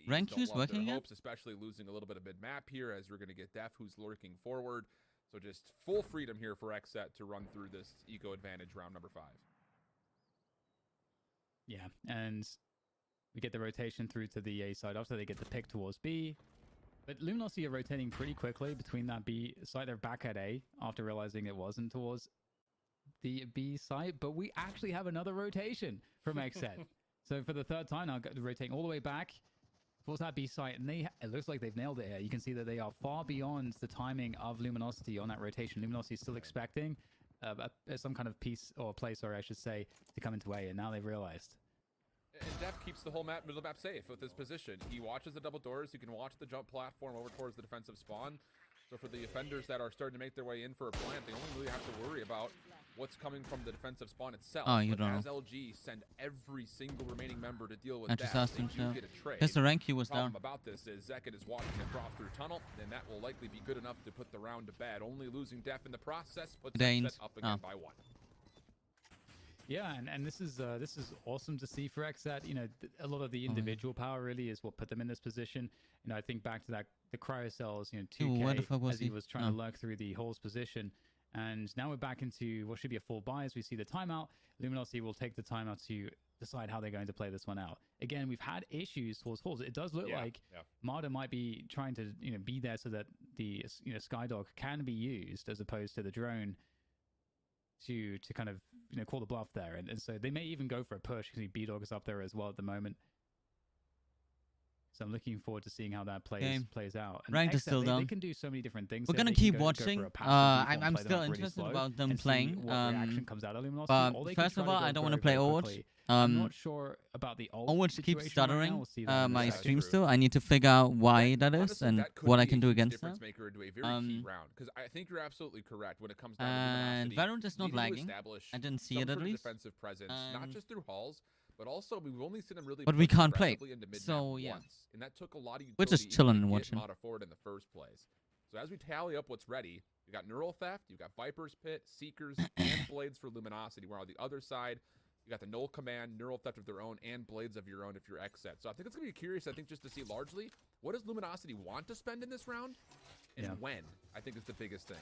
Rank queue's working again? Hopes, especially losing a little bit of mid-map here as we're going to get Def, who's lurking forward. So just full freedom here for Xset to run through this eco advantage round number 5. Yeah, and we get the rotation through to the A side after they get the pick towards B. But Luminosity are rotating pretty quickly between that B side. They're back at A after realizing it wasn't towards the B side. But we actually have another rotation from Xset. So for the 3rd time now, rotating all the way back towards that B site, and it looks like they've nailed it here. You can see that they are far beyond the timing of Luminosity on that rotation. Luminosity is still expecting some kind of piece or place, or I should say, to come into A, and now they've realized. And Def keeps the whole middle map safe with his position. He watches the double doors. You can watch the jump platform over towards the defensive spawn. So for the offenders that are starting to make their way in for a plant, they only really have to worry about what's coming from the defensive spawn itself. Oh, you but don't as know. LG send every single remaining member to deal with I that, just asked they him do so. get a trade. Because the rank queue was The problem down. about this is Zekit is watching it drop through tunnel, and that will likely be good enough to put the round to bed. Only losing Def in the process puts Xset up again by 1. Yeah, and this is awesome to see for Xset. You know, a lot of the individual power really is what put them in this position. You know, I think back to that the cryo cells, 2K as he was trying to lurk through the Halls position. And now we're back into what should be a full buy as we see the timeout. Luminosity will take the timeout to decide how they're going to play this one out. Again, we've had issues towards Halls. It does look like Marder might be trying to be there so that the Skydog can be used as opposed to the drone to kind of call the bluff there, and so they may even go for a push because B-Dog is up there as well at the moment. So I'm looking forward to seeing how that plays out. And Rank is still down. They can do so many different things. We're gonna keep watching. I'm still interested about them playing. Comes out of Luminosity, but first of all, I don't want to play Overwatch. I'm not sure about the Overwatch keeps stuttering right my stream still. I need to figure out why that is. Honestly, and that could what be I can do against difference that. maker into a very key round, because I think you're absolutely correct when it comes down And to Luminosity. Valorant is not needing to lagging. establish I didn't see some it at sort of least. defensive presence, not just through halls, but also we've only seen them really. But we push can't play. aggressively into mid-map So, yeah. once, and that took a lot of We're just utility chilling to and get watching. Mata forward in the first place. So as we tally up what's ready, you got Neural Theft, you got Viper's Pit, Seekers, and Blades for Luminosity. Where on the other side, you got the Null Command, Neural Theft of their own, and Blades of your own if you're Xset. So I think it's going to be curious, just to see largely, what does Luminosity want to spend in this round? And when, I think is the biggest thing.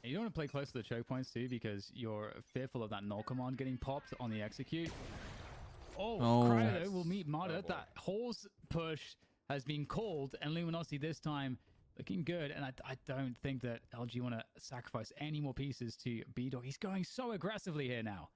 And you don't want to play close to the choke points too, because you're fearful of that null command getting popped on the execute. Cryo will meet Marder. That Halls push has been called, and Luminosity this time looking good. And I don't think that LG want to sacrifice any more pieces to B-Dog. He's going so aggressively here now.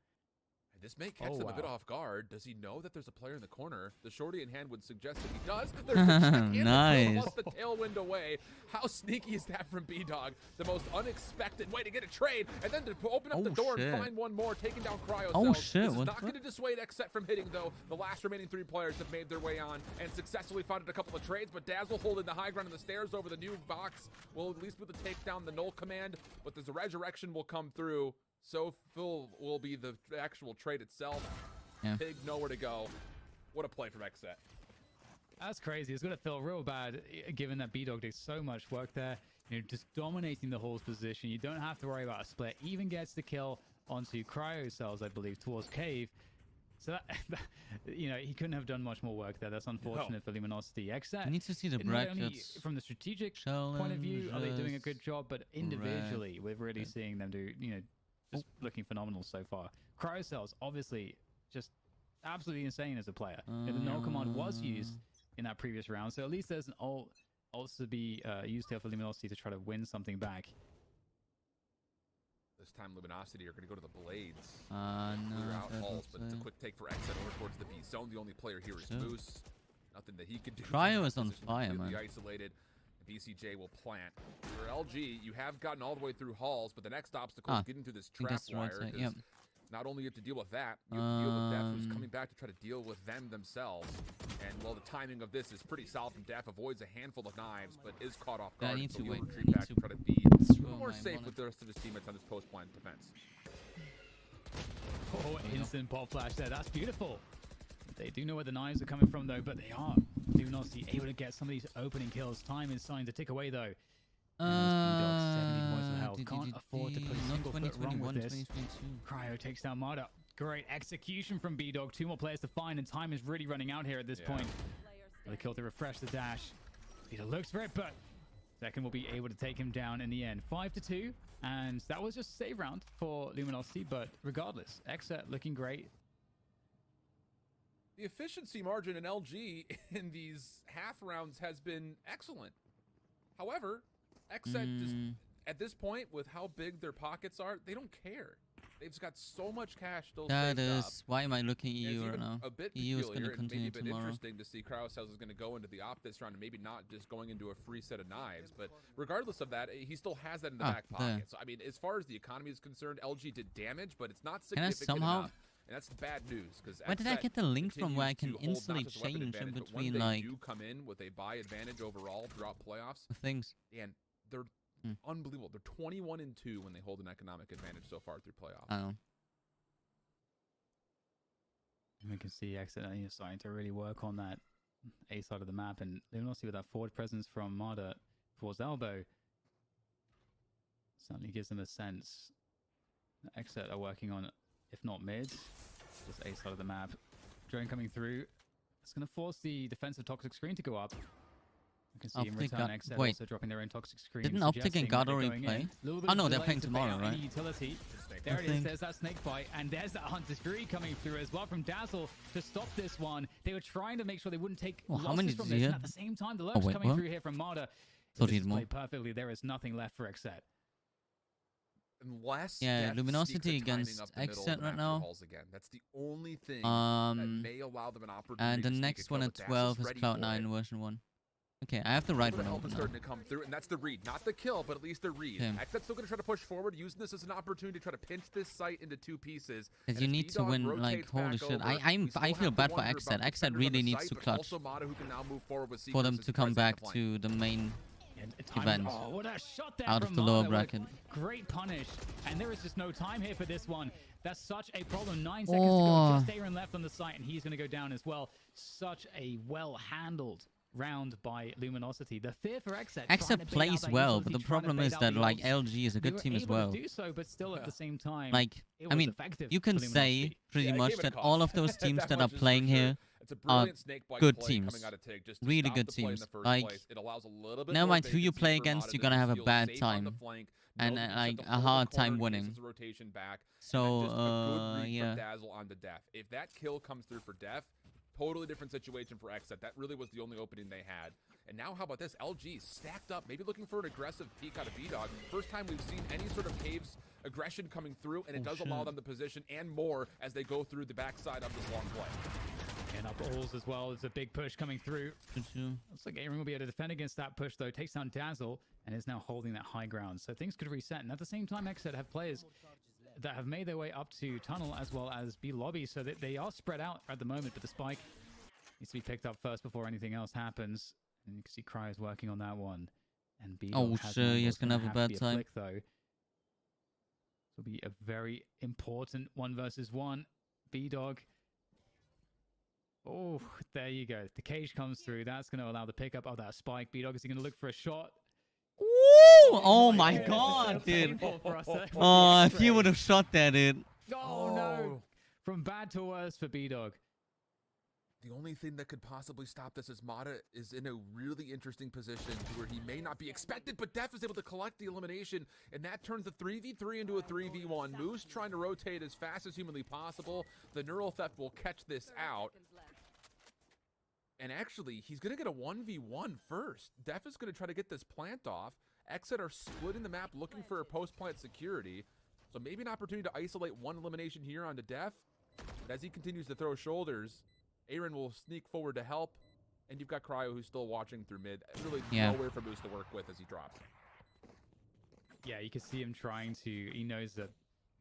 I This may catch Oh, them a bit wow. off guard. Does he know that there's a player in the corner? The shorty in hand would suggest that he does. There's the check and the kill Nice. plus the tailwind away. How sneaky is that from B-Dog? The most unexpected way to get a trade, and then to open up the Oh, door shit. and find one more, taking down Cryo. Oh, shit, This is what not the going to dissuade Xset from hitting, though. The last remaining 3 players have made their way on and successfully funded a couple of trades, but Dazzle holding the high ground on the stairs over the new box will at least be able to take down the null command, but there's a resurrection will come through. So full will be the actual trade itself. Yeah. Pig nowhere to go. What a play from Xset. That's crazy. It's going to feel real bad given that B-Dog did so much work there. You know, just dominating the Hall's position. You don't have to worry about a split. Even gets the kill onto Cryo Cells, I believe, towards Cave. So, you know, he couldn't have done much more work there. That's unfortunate for Luminosity. Xset, I need to see the not only brackets. from the strategic point of view, are they doing a good job? But individually, we're really seeing them do, you know, just looking phenomenal so far. Cryo Cells, obviously, just absolutely insane as a player. The null command was used in that previous round, so at least there's an ult to be used here for Luminosity to try to win something back. This time Luminosity are going to go to the Blades. No, Clear out that Halls, looks but it's a like- quick take for Xset over towards the B zone. The only player here is Sure. Moose. Nothing that he could do. Cryo from that is on position, fire, completely man. Isolated. BCJ will plant. For LG, you have gotten all the way through Halls, but the next obstacle is getting through this I think trap that's the right wire. side, 'Cause yep. Not only you have to deal with that, you have to deal with Def, who's coming back to try to deal with them themselves. And while the timing of this is pretty solid from Def, avoids a handful of knives, but is caught off Yeah, I guard. need So to he'll wait. retreat I need back to to try to be a throw little more my safe bonnet. with the rest of his teammates on this post-plant defense. Oh, instant pop flash there. That's beautiful. They do know where the knives are coming from, though, but they are Luminosity able to get some of these opening kills. Time is starting to tick away, though. B-Dog, 70 points of health. Can't afford to put a single foot wrong with this. Cryo takes down Marta. Great execution from B-Dog. 2 more players to find, and time is really running out here at this point. The kill to refresh the dash. B-Dog looks for it, but second will be able to take him down in the end. 5-2, and that was just a save round for Luminosity, but regardless, Xset looking great. The efficiency margin in LG in these half rounds has been excellent. However, Xset just at this point, with how big their pockets are, they don't care. They've just got so much cash still That saved up. is why am I looking at And it's EU right even now? a bit EU is peculiar going to and maybe continue a bit tomorrow. interesting to see Krauss is going to go into the op this round and maybe not just going into a free set of knives. But regardless of that, he still has that in the back pocket. there. So, I mean, as far as the economy is concerned, LG did damage, but it's not Can I significant somehow- enough. And that's bad news because Where did I get the link from where I can instantly change in But between, when they like, do come in with a buy advantage overall throughout playoffs, things? and they're unbelievable. They're 21-2 when they hold an economic advantage so far through playoffs. I don't know. We can see Xset starting to really work on that A side of the map, and Luminosity with that forward presence from Marta towards elbow certainly gives them a sense that Xset are working on, if not mid, just A side of the map. Drone coming through. It's going to force the defensive toxic screen to go up. You can see in Optic return got- Xset wait. also dropping their own toxic screen. Didn't Optic and suggesting God that they're already going play? in. Little bit Oh of no, they're delay playing to tomorrow, pay out any right? utility. Snake There it Thing. is. There's that snake bite, and there's that Hunter's Fury coming through as well from Dazzle to stop this one. They were trying to make sure they wouldn't take Oh, how losses many from did he this, and hit? at the same time, the Oh, lurk's wait, coming what? through here from Marta. Thought This he is had more. played perfectly. There is nothing left for Xset. Unless Yeah, Def Luminosity sneak the timing against up the middle Xset of right Master now. Halls again. That's the only thing that may allow them an opportunity. And the to sneak a next kill, one at but Dazzle's 12 is ready for Cloud9 it. version 1. Okay, I have the right The one help open is now. starting to come through, and that's the read. Not the kill, but at least the read. Okay. Xset's still going to try to push forward, using this as an opportunity to try to pinch this site into 2 pieces. Because And you as need to B-Dog win, like, rotates holy back shit. over, I we still feel have to bad for wonder Xset. about the Xset defenders on really the needs site, to but clutch also Mata, who can now move forward with for Seekers them as to come present on back the flank. to the main Time- event Oh, what a shot there out from of the lower Marta. What a bracket. Great punish. And there is just no time here for this one. That's such a problem. 9 seconds to Oh. go. Just Aaron left on the site, and he's going to go down as well. Such a well-handled round by Luminosity. The fear for Xset. trying to Xset bait out plays that well, utility, but the trying to problem bait is out that, the like, odds. LG is a They good were team as able well. to do so, but still at the same time, Like, it I was mean, effective you can for say Luminosity. pretty Yeah, it much gave it a that cost. all of those teams That that are much is for playing sure. here It's a are brilliant snake bite good play teams. coming out of Tig just to Really stop good the play in teams. the first Like, place. It allows a little bit no more matter who you vacancy play for against, Mata you're to gonna have a feel bad safe on the time. flank, And, know that you like, set a the whole hard corner time in case winning. there's a rotation back. So, And then just a good read yeah. from Dazzle onto Def. If that kill comes through for Def, totally different situation for Xset. That really was the only opening they had. And now how about this? LG stacked up, maybe looking for an aggressive peek out of B-Dog. First time we've seen any sort of caves aggression coming through, and it Oh, does allow shit. them the position and more as they go through the backside of this long play. And up alls as well. There's a big push coming through. Looks like Aaron will be able to defend against that push, though. Takes down Dazzle and is now holding that high ground. So things could reset. And at the same time, Exet have players that have made their way up to Tunnel as well as B Lobby. So that they are spread out at the moment. But the spike needs to be picked up first before anything else happens. And you can see Cry is working on that one. And B Oh, sure, he's gonna have a bad time. Flick, though. This will be a very important 1v1. B-Dog. Oh, there you go. The cage comes through. That's going to allow the pickup of that spike. B-Dog, is he going to look for a shot? Woo! Oh my god, dude. Oh, if you would have shot that, dude. Oh, no. From bad to worse for B-Dog. The only thing that could possibly stop this is Mata is in a really interesting position where he may not be expected, but Def is able to collect the elimination, and that turns the 3v3 into a 3v1. Moose trying to rotate as fast as humanly possible. The Neural Theft will catch this out. And actually, he's going to get a 1v1 first. Def is going to try to get this plant off. Exit are splitting the map looking for a post-plant security. So maybe an opportunity to isolate one elimination here onto Def. But as he continues to throw shoulders, Aaron will sneak forward to help. And you've got Cryo who's still watching through mid. Really nowhere for Moose to work with as he drops. Yeah, you can see him trying to... He knows that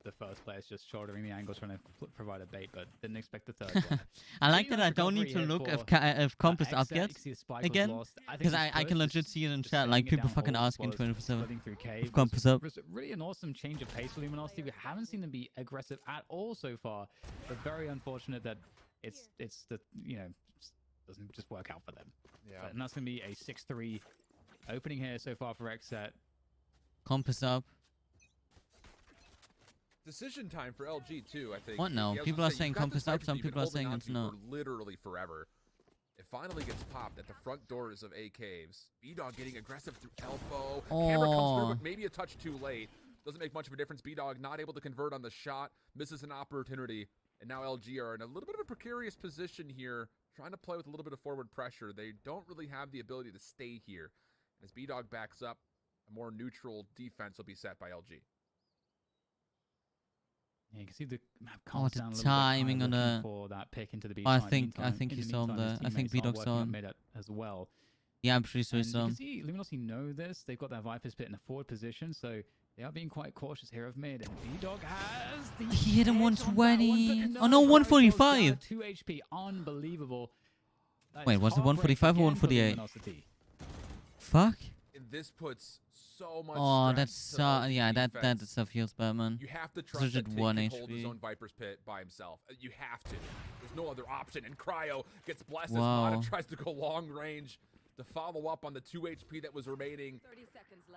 the first player is just shouldering the angle, trying to provide a bait, but didn't expect the third one. I like that I don't need to look if comp is up yet again, because I can legit see it in chat, like people fucking asking 24/7 if comp is up. Really an awesome change of pace for Luminosity. We haven't seen them be aggressive at all so far, but very unfortunate that it's the, you know, doesn't just work out for them. Yeah. And that's going to be a 6-3 opening here so far for Xset. Comp is up. Decision time for LG too, I think. What now? People are saying comp is up, some people are saying it's not. Literally forever. It finally gets popped at the front doors of A Caves. B-Dog getting aggressive through elbow. Camera comes through, but maybe a touch too late. Doesn't make much of a difference. B-Dog not able to convert on the shot. Misses an opportunity. And now LG are in a little bit of a precarious position here, trying to play with a little bit of forward pressure. They don't really have the ability to stay here. As B-Dog backs up, a more neutral defense will be set by LG. Yeah, you can see the map calms down a little timing bit, on the. for that pick into the B I side. think he's on there. I think B-Dog's B-Dog's on mid as well. Yeah, I'm pretty sure And he's you on. can see Luminosity know this. They've got that Viper's Pit in a forward position, so they are being quite cautious here of mid. And B-Dog has the He hit him edge on that 120. one, but Oh no, 145. 2 HP, unbelievable. That Wait, is was it 145 or heartbreak again for 148? Luminosity. Fuck. And this puts so much Oh, stress that's to LG yeah, that defense. stuff feels bad, man. You have to So trust that just Tate 1 can hold his HP. own Viper's Pit by himself. You have to. There's no other option. And Cryo gets blessed Wow. as Mata tries to go long range to follow up on the 2 HP that was remaining.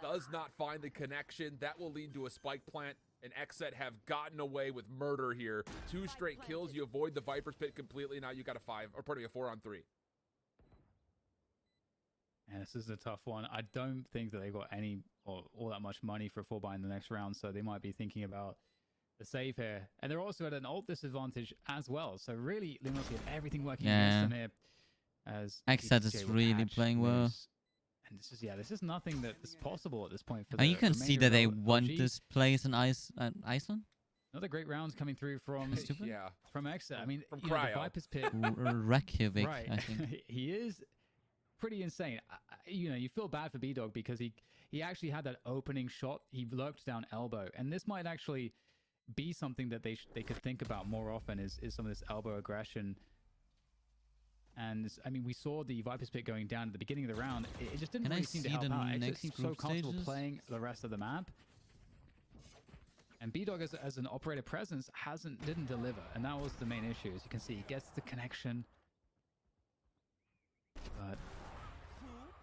Does not find the connection. That will lead to a spike plant. And Xset have gotten away with murder here. 2 straight kills. You avoid the Viper's Pit completely. Now you got a 4-on-3. And this is a tough one. I don't think that they got any or all that much money for a 4-buy in the next round, so they might be thinking about the save here. And they're also at an ult disadvantage as well. So really, Luminosity have everything working against them here. As Xset is really playing well. And this is nothing that is possible at this point. For And you can see that they want LG. this place in Iceland. Another great rounds coming through from from Xset. I mean, from you know, Cryo. the Viper's Pit. Reykjavik, Right. I think. He is pretty insane. You know, you feel bad for B-Dog because he actually had that opening shot. He lurked down elbow, and this might actually be something that they could think about more often. Is some of this elbow aggression. And I mean, we saw the Viper's Pit going down at the beginning of the round. It just didn't Can I really seem to see help the out. It next just seemed so group comfortable stages? playing the rest of the map. And B-Dog as an operator presence didn't deliver, and that was the main issue. As you can see, he gets the connection, but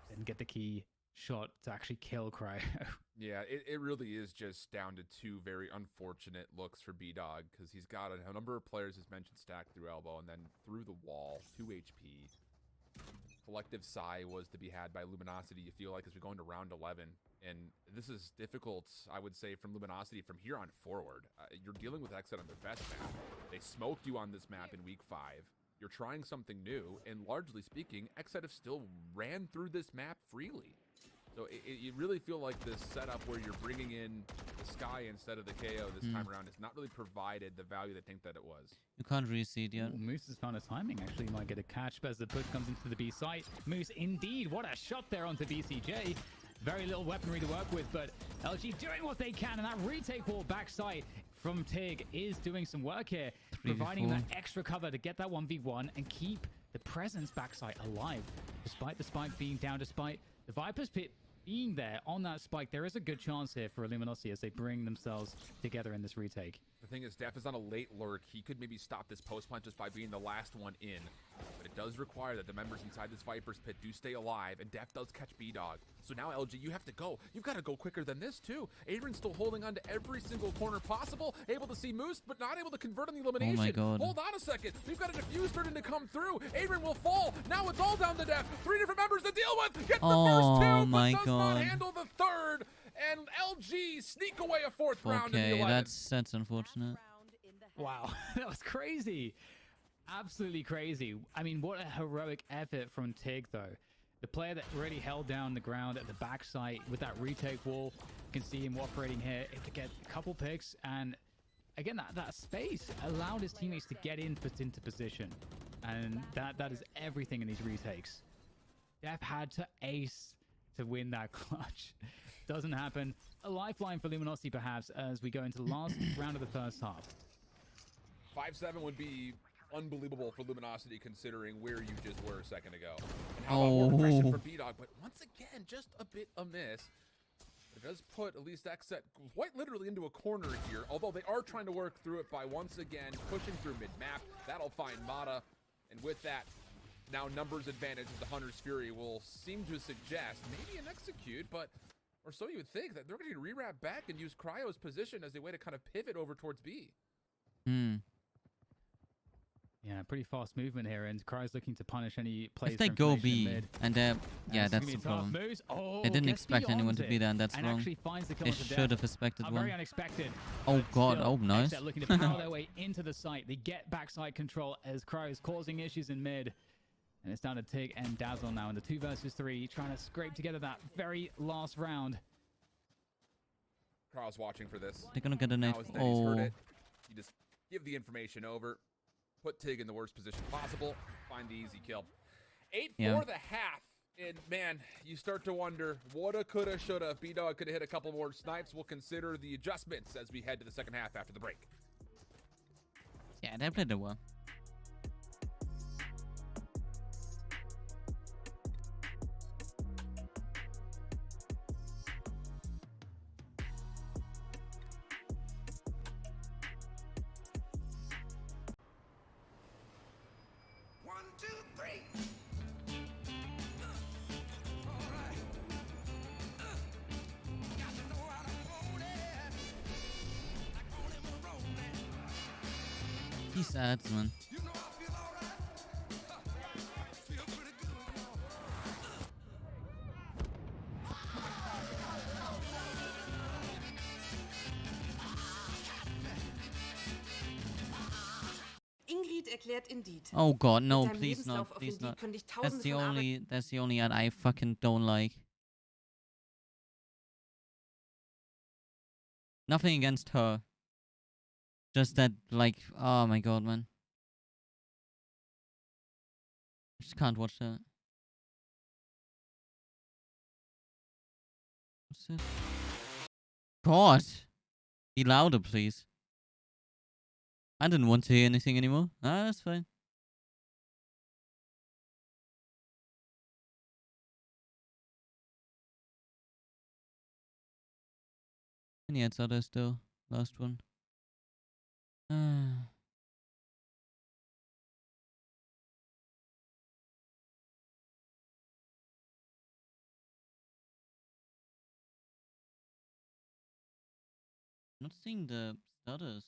didn't get the key shot to actually kill Cryo. Yeah, it really is just down to 2 very unfortunate looks for B-Dog because he's got a number of players, as mentioned, stacked through elbow and then through the wall, 2 HP. Collective Sigh was to be had by Luminosity, you feel like, as we go into round 11. And this is difficult, I would say, from Luminosity from here on forward. You're dealing with Xset on their best map. They smoked you on this map in week 5. You're trying something new, and largely speaking, Xset have still ran through this map freely. So you really feel like this setup where you're bringing in the Sky instead of the KO this time around is not really provided the value they think that it was. You can't reseed yet. Ooh, Moose has found a timing. Actually, he might get a catch, but as the push comes into the B site, Moose indeed, what a shot there onto BCJ. Very little weaponry to work with, but LG doing what they can, and that retake wall backside from Tig is doing some work here, providing that extra cover to get that 1v1 and keep the presence backside alive. Despite the spike being down, despite the Viper's pit being there on that spike, there is a good chance here for Illuminosity as they bring themselves together in this retake. The thing is, Def is on a late lurk. He could maybe stop this post plant just by being the last one in. But it does require that the members inside this Viper's pit do stay alive, and Def does catch B-Dog. So now, LG, you have to go. You've got to go quicker than this, too. Adrian's still holding on to every single corner possible, able to see Moose, but not able to convert on the elimination. Oh my God. Hold on a second. We've got a defuse starting to come through. Adrian will fall. Now it's all down to Def. 3 different members to deal with. Gets the first 2, but does not handle the third. And LG sneak away a 4th round in the 11th. That's unfortunate. Wow, that was crazy. Absolutely crazy. I mean, what a heroic effort from Tig, though. The player that really held down the ground at the backside with that retake wall. You can see him operating here to get a couple picks. And again, that space allowed his teammates to get into position. And that is everything in these retakes. Def had to ace to win that clutch. Doesn't happen. A lifeline for Luminosity, perhaps, as we go into the last round of the first half. 5-7 would be unbelievable for Luminosity considering where you just were a second ago. And how about more aggression from B-Dog, but once again, just a bit amiss. It does put at least Xset quite literally into a corner here, although they are trying to work through it by once again pushing through mid-map. That'll find Mata, and with that, now numbers advantage of the Hunter's Fury will seem to suggest maybe an execute, but or so you would think that they're going to re-wrap back and use Cryo's position as a way to kind of pivot over towards B. Yeah, pretty fast movement here, and Cryo's looking to punish any plays. If they go B, and yeah, that's the problem. They didn't expect anyone to be there, and that's wrong. Actually finds the kill They onto should Def. have expected one. Very unexpected. Oh God! Still, Oh nice. Xset looking to power their way into the site. They get backside control as Cryo is causing issues in mid. And it's down to Tig and Dazzle now in the 2 versus 3, trying to scrape together that very last round. Cryo's watching for this. They're gonna get a nade. Now as Denny's heard it, you just give the information over, put Tig in the worst position possible, find the easy kill. 8-4 the half, and man, you start to wonder, woulda, coulda, shoulda. B-Dog could have hit a couple more snipes. We'll consider the adjustments as we head to the second half after the break. Yeah, they played it well. These ads, man. Ingrid erklärt Indeed. Oh God, no! Mit deinem Please Lebenslauf not! auf Please Indeed not! könnte ich That's Tausende the von only. That's the only ad I fucking don't like. Nothing against her. Just that, like, oh my God, man. I just can't watch that. What's this? God! Be louder, please. I didn't want to hear anything anymore. Ah, that's fine. Any ads are there still? Last one. Not seeing the stutters.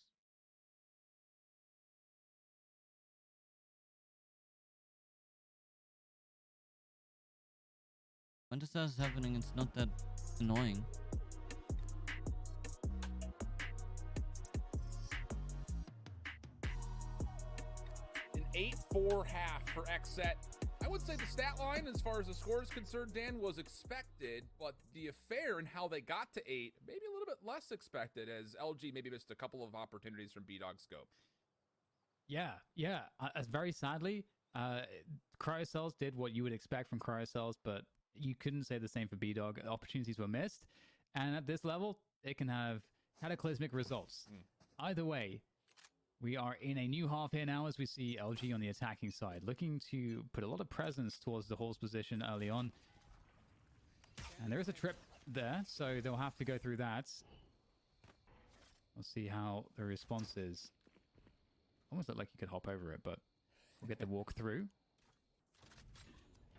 When this is happening, it's not that annoying. An 8-4 half for Xset. I would say the stat line, as far as the score is concerned, Dan, was expected, but the affair and how they got to 8, maybe a little bit less expected, as LG maybe missed a couple of opportunities from B-Dog's scope. Yeah. Very sadly, Cryocells did what you would expect from Cryocells, but you couldn't say the same for B-Dog. Opportunities were missed, and at this level, it can have cataclysmic results. Either way, we are in a new half here now as we see LG on the attacking side, looking to put a lot of presence towards the Hall's position early on. And there is a trip there, so they'll have to go through that. We'll see how the response is. Almost looked like you could hop over it, but we'll get the walk through.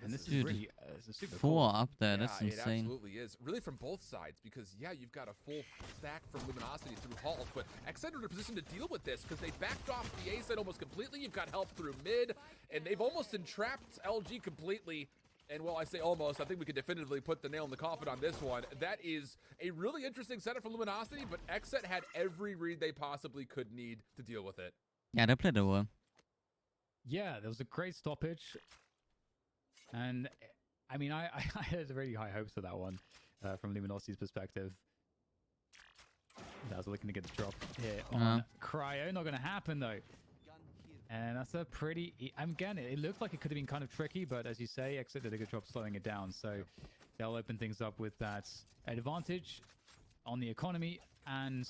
And this is really it's a super 4 cool. up there. Yeah, That's insane. It absolutely is. Really from both sides, because, yeah, you've got a full stack from Luminosity through Halls, but XZ are in a position to deal with this because they backed off the A side almost completely. You've got help through mid, and they've almost entrapped LG completely. And, well, I say almost. I think we could definitively put the nail in the coffin on this one. That is a really interesting setup for Luminosity, but XZ had every read they possibly could need to deal with it. Yeah, they played it well. Yeah, there was a great stoppage. And, I mean, I had really high hopes for that one from Luminosity's perspective. Dazzle looking to get the drop here on Cryo. Not going to happen, though. And that's a pretty... Again, it looked like it could have been kind of tricky, but as you say, Exit did a good job slowing it down. So they'll open things up with that advantage on the economy. And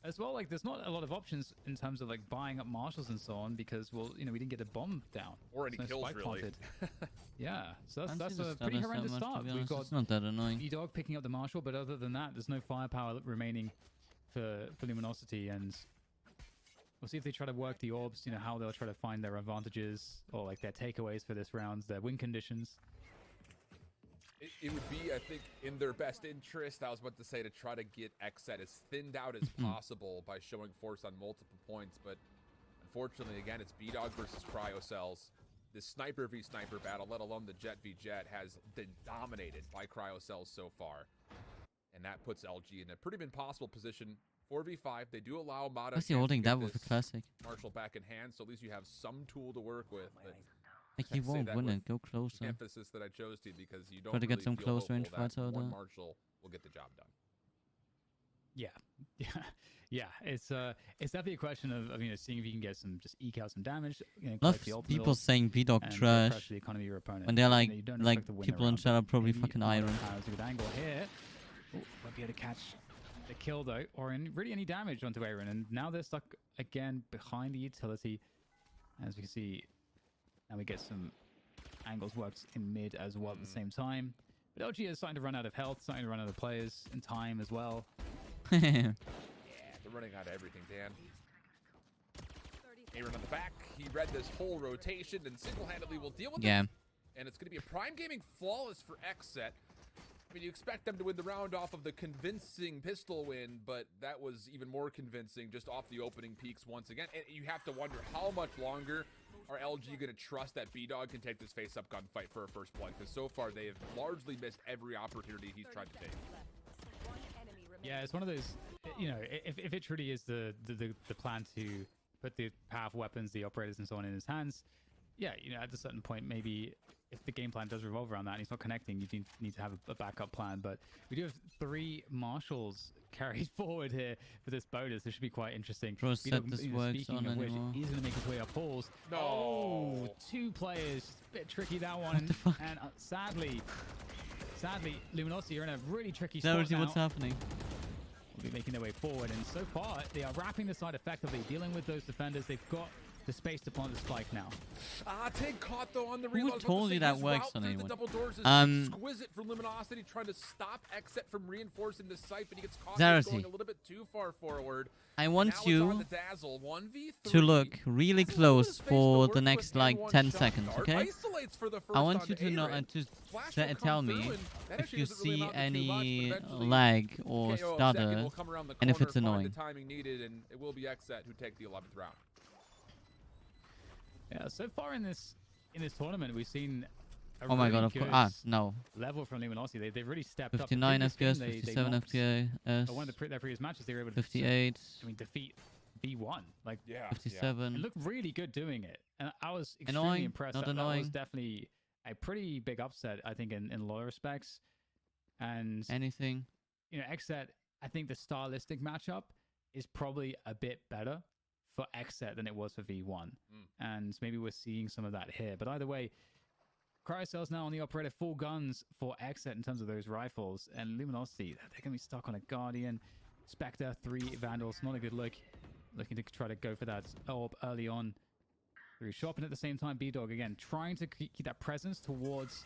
as well, like, there's not a lot of options in terms of, like, buying up marshals and so on because, well, you know, we didn't get a bomb down. Or any kills, really. Yeah, so that's a pretty horrendous start. We've got it's not that annoying. B-Dog picking up the marshal, but other than that, there's no firepower remaining for Luminosity, and we'll see if they try to work the orbs, you know, how they'll try to find their advantages or, like, their takeaways for this round, their win conditions. It would be, I think, in their best interest, I was about to say, to try to get XZ as thinned out as possible by showing force on multiple points, but unfortunately, again, it's B-Dog versus Cryocells. This sniper v sniper battle, let alone the jet v jet, has been dominated by Cryocells so far. And that puts LG in a pretty impossible position. 4v5, they do allow Mata What's he holding that with the classic? Marshall back in hand, so at least you have some tool to work with. But like he won't win it. Go closer. Emphasis that I chose to because you don't try to really get some feel close hopeful range that fights out one there. Marshall will get the job done. Yeah. It's definitely a question of you know, seeing if you can get some, just eke out some damage. You know, Love the people saying B-Dog trash the economy of your opponent. when they're like You don't expect to win people the in round, chat are but probably maybe fucking iron. has a good angle here. Won't be able to catch the kill though, or really any damage onto Aaron. And now they're stuck again behind the utility. As we can see, now we get some angles worked in mid as well at the same time. But LG is starting to run out of health, starting to run out of players and time as well. Yeah, they're running out of everything, Dan. Aaron on the back. He read this whole rotation and single-handedly will deal with it. And it's going to be a Prime Gaming flawless for XZ. I mean, you expect them to win the round off of the convincing pistol win, but that was even more convincing just off the opening peaks once again. And you have to wonder how much longer are LG going to trust that B-Dog can take this face-up gunfight for a first blood? Because so far they have largely missed every opportunity he's tried to take. Yeah, it's one of those, you know, if it truly is the plan to put the powerful weapons, the operators and so on in his hands, yeah, you know, at a certain point, maybe if the game plan does revolve around that and he's not connecting, you need to have a backup plan. But we do have 3 marshals carried forward here for this bonus. This should be quite interesting. Set this works on of which, anymore. he's going to make his way up halls. No. Oh, 2 players. Bit tricky, that one. What the fuck? And sadly, Luminosity are in a really tricky spot now. What's happening? Will be making their way forward, and so far they are wrapping the side effectively, dealing with those defenders. They've got the space to plant the spike now. Tank caught though on the Who reload. told you that works on The anyone? double doors is exquisite for Luminosity, trying to stop XZ from reinforcing the site, but he gets caught going a little bit too far forward. I want now you Dazzle, 1v3. to look really close for the next like 10 seconds, okay? I want you to know to tell me if you see any lag or stutter, and if it's annoying. The timing needed, and it will be XZ who take the 11th round. Yeah, so far in this tournament, we've seen a Oh my really god, of good course. No. level from Luminosity. They've really stepped 59 up. FPS, 57 FPS. One of their previous matches, they were able to 58. defeat V1. Like, 57. It looked really good doing it. And I was Annoying, extremely impressed. not That was annoying. definitely a pretty big upset, I think, in a lot of respects. And Anything. you know, XZ, I think the stylistic matchup is probably a bit better for XZ than it was for V1. And maybe we're seeing some of that here. But either way, Cryocells now on the operator, full guns for XZ in terms of those rifles. And Luminosity, they're going to be stuck on a Guardian. Spectre, 3 Vandals, not a good look. Looking to try to go for that orb early on through shop. And at the same time, B-Dog, again, trying to keep that presence towards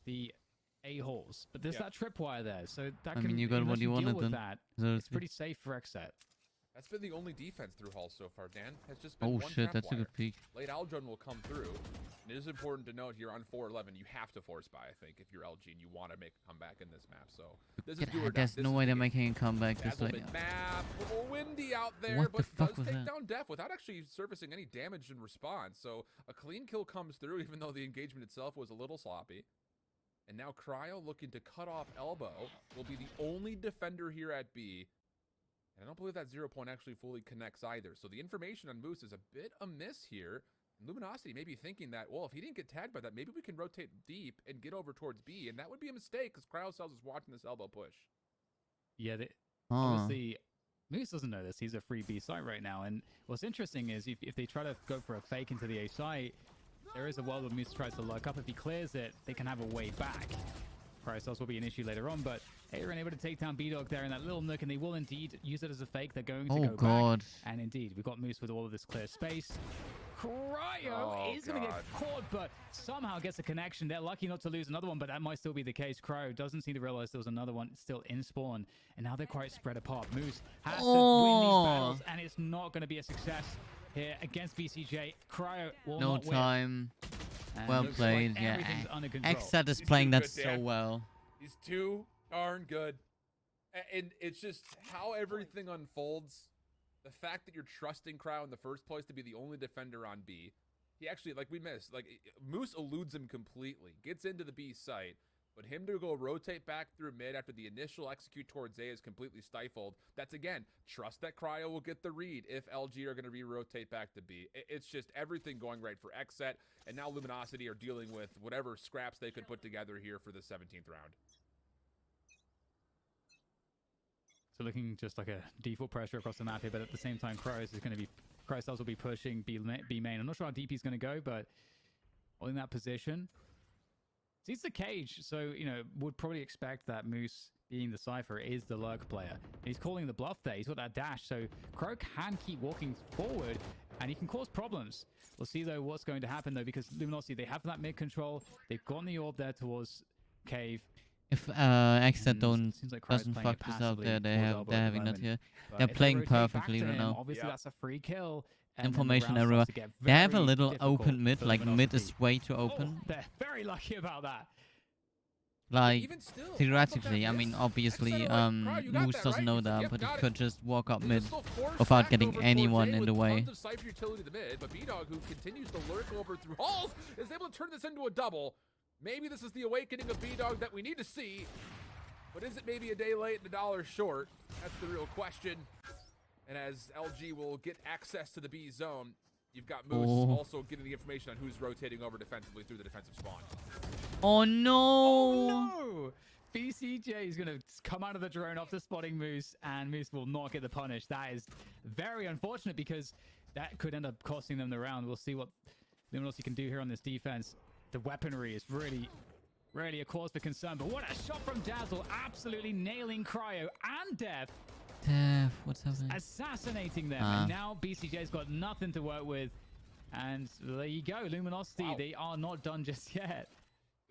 the A-holes. But there's that tripwire there, so that can, you got what you wanted then. That. It's pretty safe for XZ. That's been the only defense through Hall so far, Dan. Has just been Oh one shit, that's a trapwire. good peek. Late Aldrun will come through. And it is important to note here on 411, you have to force buy, I think, if you're LG and you want to make a comeback in this map. So this is do or die. There's no way they're making a comeback this Dazzle late. mid-map, a little windy out there, What but the fuck does was take that? down Def without actually surfacing any damage in response. So a clean kill comes through, even though the engagement itself was a little sloppy. And now Cryo looking to cut off Elbow will be the only defender here at B. And I don't believe that 0 point actually fully connects either. So the information on Moose is a bit amiss here. Luminosity may be thinking that, well, if he didn't get tagged by that, maybe we can rotate deep and get over towards B. And that would be a mistake because Cryocells is watching this Elbow push. Yeah, obviously, Moose doesn't know this. He's a free B site right now. And what's interesting is if they try to go for a fake into the A site, there is a world where Moose tries to lurk up. If he clears it, they can have a way back. Cryocells will be an issue later on, but they're able to take down B-Dog there in that little nook, and they will indeed use it as a fake. They're going to go back. And indeed, we've got Moose with all of this clear space. Cryo is going to get caught, but somehow gets a connection. They're lucky not to lose another one, but that might still be the case. Cryo doesn't seem to realize there was another one still in spawn, and now they're quite spread apart. Moose has to win these battles, and it's not going to be a success here against BCJ. Cryo will No not win. time. And Well looks played. like Yeah. everything's under control. XZ is He's playing too that good, so Dan. well. He's too darn good. And it's just how everything unfolds. The fact that you're trusting Cryo in the first place to be the only defender on B. He actually, like we missed, like Moose eludes him completely. Gets into the B site. But him to go rotate back through mid after the initial execute towards A is completely stifled. That's, again, trust that Cryo will get the read if LG are going to re-rotate back to B. It's just everything going right for XZ. And now Luminosity are dealing with whatever scraps they could put together here for the 17th round. So looking just like a default pressure across the map here, but at the same time, Cryocells will be pushing B main. I'm not sure how deep he's going to go, but holding that position. Sees the cage, so, you know, would probably expect that Moose, being the Cypher, is the lurk player. And he's calling the bluff there. He's got that dash, so Crow can keep walking forward, and he can cause problems. We'll see, though, what's going to happen, though, because Luminosity, they have that mid control. They've gotten the orb there towards Cave. If XZ Seems like Cryo's doesn't playing fuck it this up, passively they're towards Elbow they're at the having that moment. here. But They're if they playing rotate back perfectly to right him, now. Obviously, that's a free kill. And then the Information round everywhere. starts to get They have a very little difficult open mid, for like mid Luminosity. is way too open. Oh, they're very lucky about that. Like, even still, theoretically, I mean, obviously, Moose doesn't know that, but he could just walk up mid without getting anyone in the way. Tons of Cypher utility to mid, but B-Dog, who continues to lurk over through halls, is able to turn this into a double. Maybe this is the awakening of B-Dog that we need to see, but is it maybe a day late and $1 short? That's the real question. And as LG will get access to the B zone, you've got Moose also getting the information on who's rotating over defensively through the defensive spawn. Oh no! Oh no! BCJ is going to come out of the drone after spotting Moose, and Moose will not get the punish. That is very unfortunate because that could end up costing them the round. We'll see what Luminosity can do here on this defense. The weaponry is really a cause for concern, but what a shot from Dazzle, absolutely nailing Cryo and Dev. Dev, what's happening? Assassinating them, and now BCJ's got nothing to work with. And there you go, Luminosity, they are not done just yet.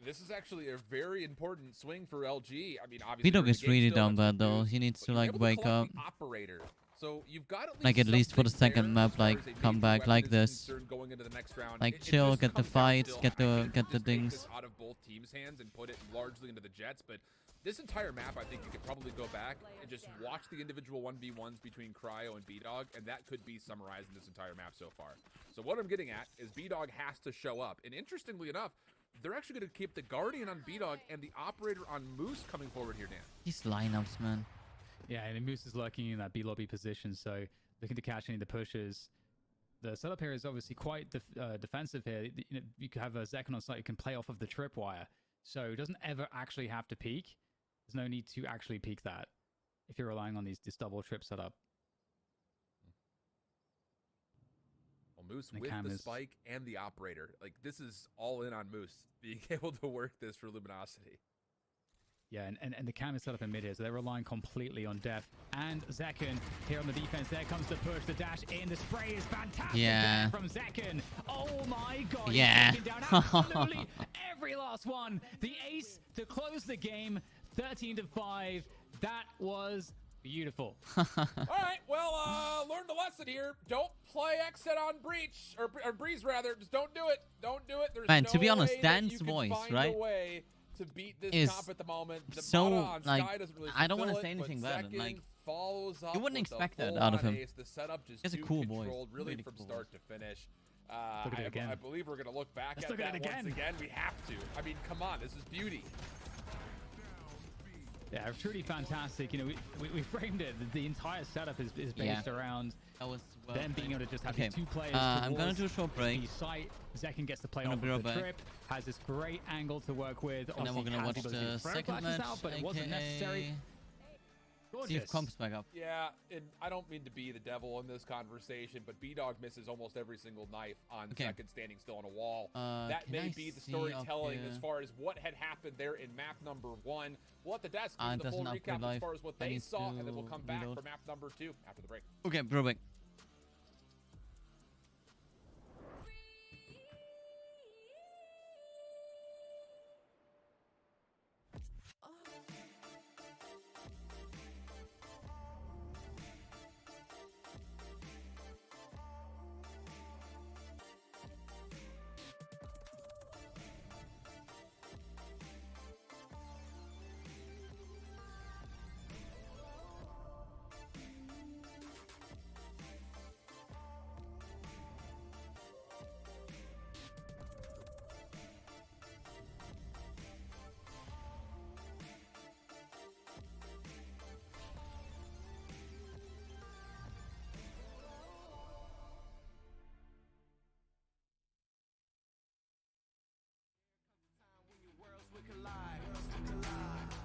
This is actually a very important swing for LG. I mean, obviously, B-Dog is really down bad though. He needs to like wake up. Operator. So you've got At least for the second map, like come back like this. Going into the next round. Like chill, get the fights, get the dings. Out of both teams' hands and put it largely into the Jets, but this entire map, I think you could probably go back and just watch the individual 1v1s between Cryo and B-Dog, and that could be summarizing this entire map so far. So what I'm getting at is B-Dog has to show up, and interestingly enough, they're actually going to keep the Guardian on B-Dog and the Operator on Moose coming forward here, Dan. These lineups, man. Yeah, and Moose is lurking in that B lobby position, so looking to catch any of the pushes. the setup here is obviously quite defensive here. You know, you could have a Zekon on site who can play off of the tripwire, so it doesn't ever actually have to peek. There's no need to actually peek that if you're relying on this double trip setup. Well, Moose with the spike and the operator. Like, this is all in on Moose being able to work this for Luminosity. Yeah, and the cam is set up in mid here, so they're relying completely on Def and Zekon here on the defense. There comes the push, the dash in, the spray is fantastic there from Zekon. Oh my god, he's taking down absolutely every last one. The ace to close the game, 13-5. That was beautiful. All right, well, learned a lesson here. Don't play exit on breach, or breeze rather. Just don't do it. Don't do it. There's Man, no to be honest, way Dan's that you voice, can find right, a way to beat this is comp at the moment. The so, mana on like, Sky doesn't really I don't want to fulfill say it, anything but bad. Second Like, follows up you wouldn't with expect a that out of him. full-on ace. The setup just He's a too cool voice. controlled, really Really from cool start to finish. Look at it again. I believe we're going to look back Let's at look at that it once again. We have to. I mean, come on. This is beauty. Yeah, truly fantastic. You know, we framed it. The entire setup is based around them being able to just have these two players. I'm going to do a short break. The site. Zekon gets to play off of the trip. Has this great angle to work with. And then we're going to watch the second match, out, but it wasn't necessary. See if Comp's back up. Yeah, and I don't mean to be the devil in this conversation, but B-Dog misses almost every single knife on second standing still on a wall. That may be the storytelling as far as what had happened there in map number 1. We'll let the desk give the full recap as far as what they saw, and then we'll come back for map number 2 after the break. Okay, break.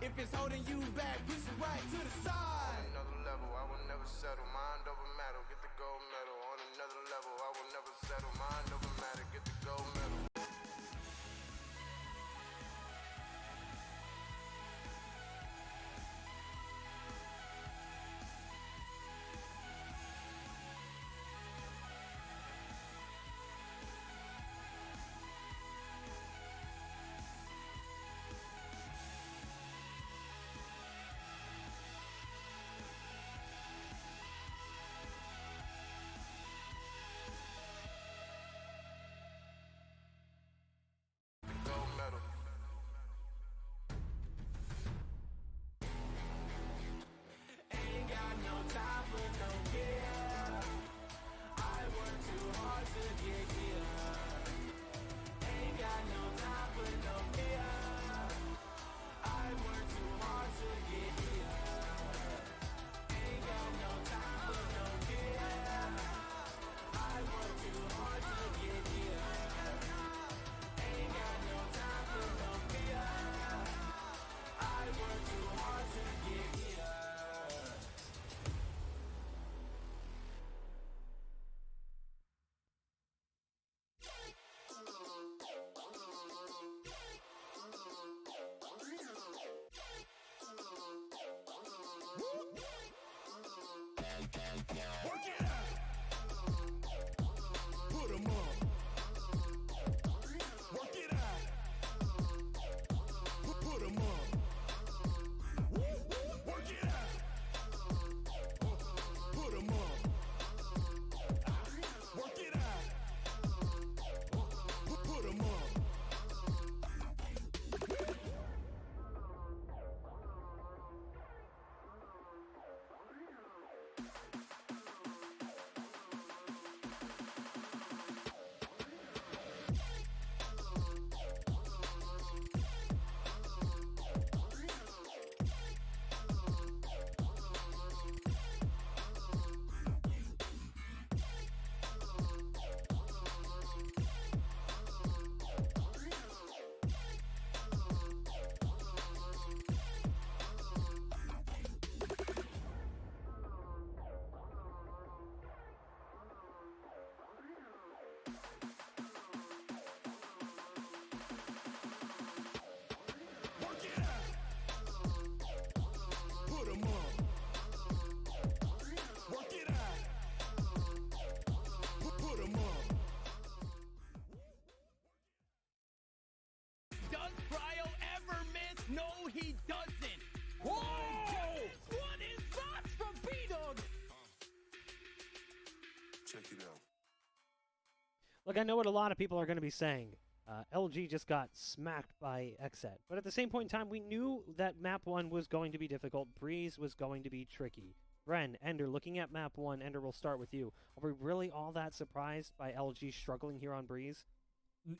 If it's holding you back, push it right to the side. On another level, I will never settle. Mind over matter, get the gold medal. On another level, I will never settle. Mind over matter, get the gold medal. Look, I know what a lot of people are going to be saying. LG just got smacked by Xset. But at the same point in time, we knew that map 1 was going to be difficult. Breeze was going to be tricky. Bren, Ender, looking at map 1, Ender, we'll start with you. Are we really all that surprised by LG struggling here on Breeze?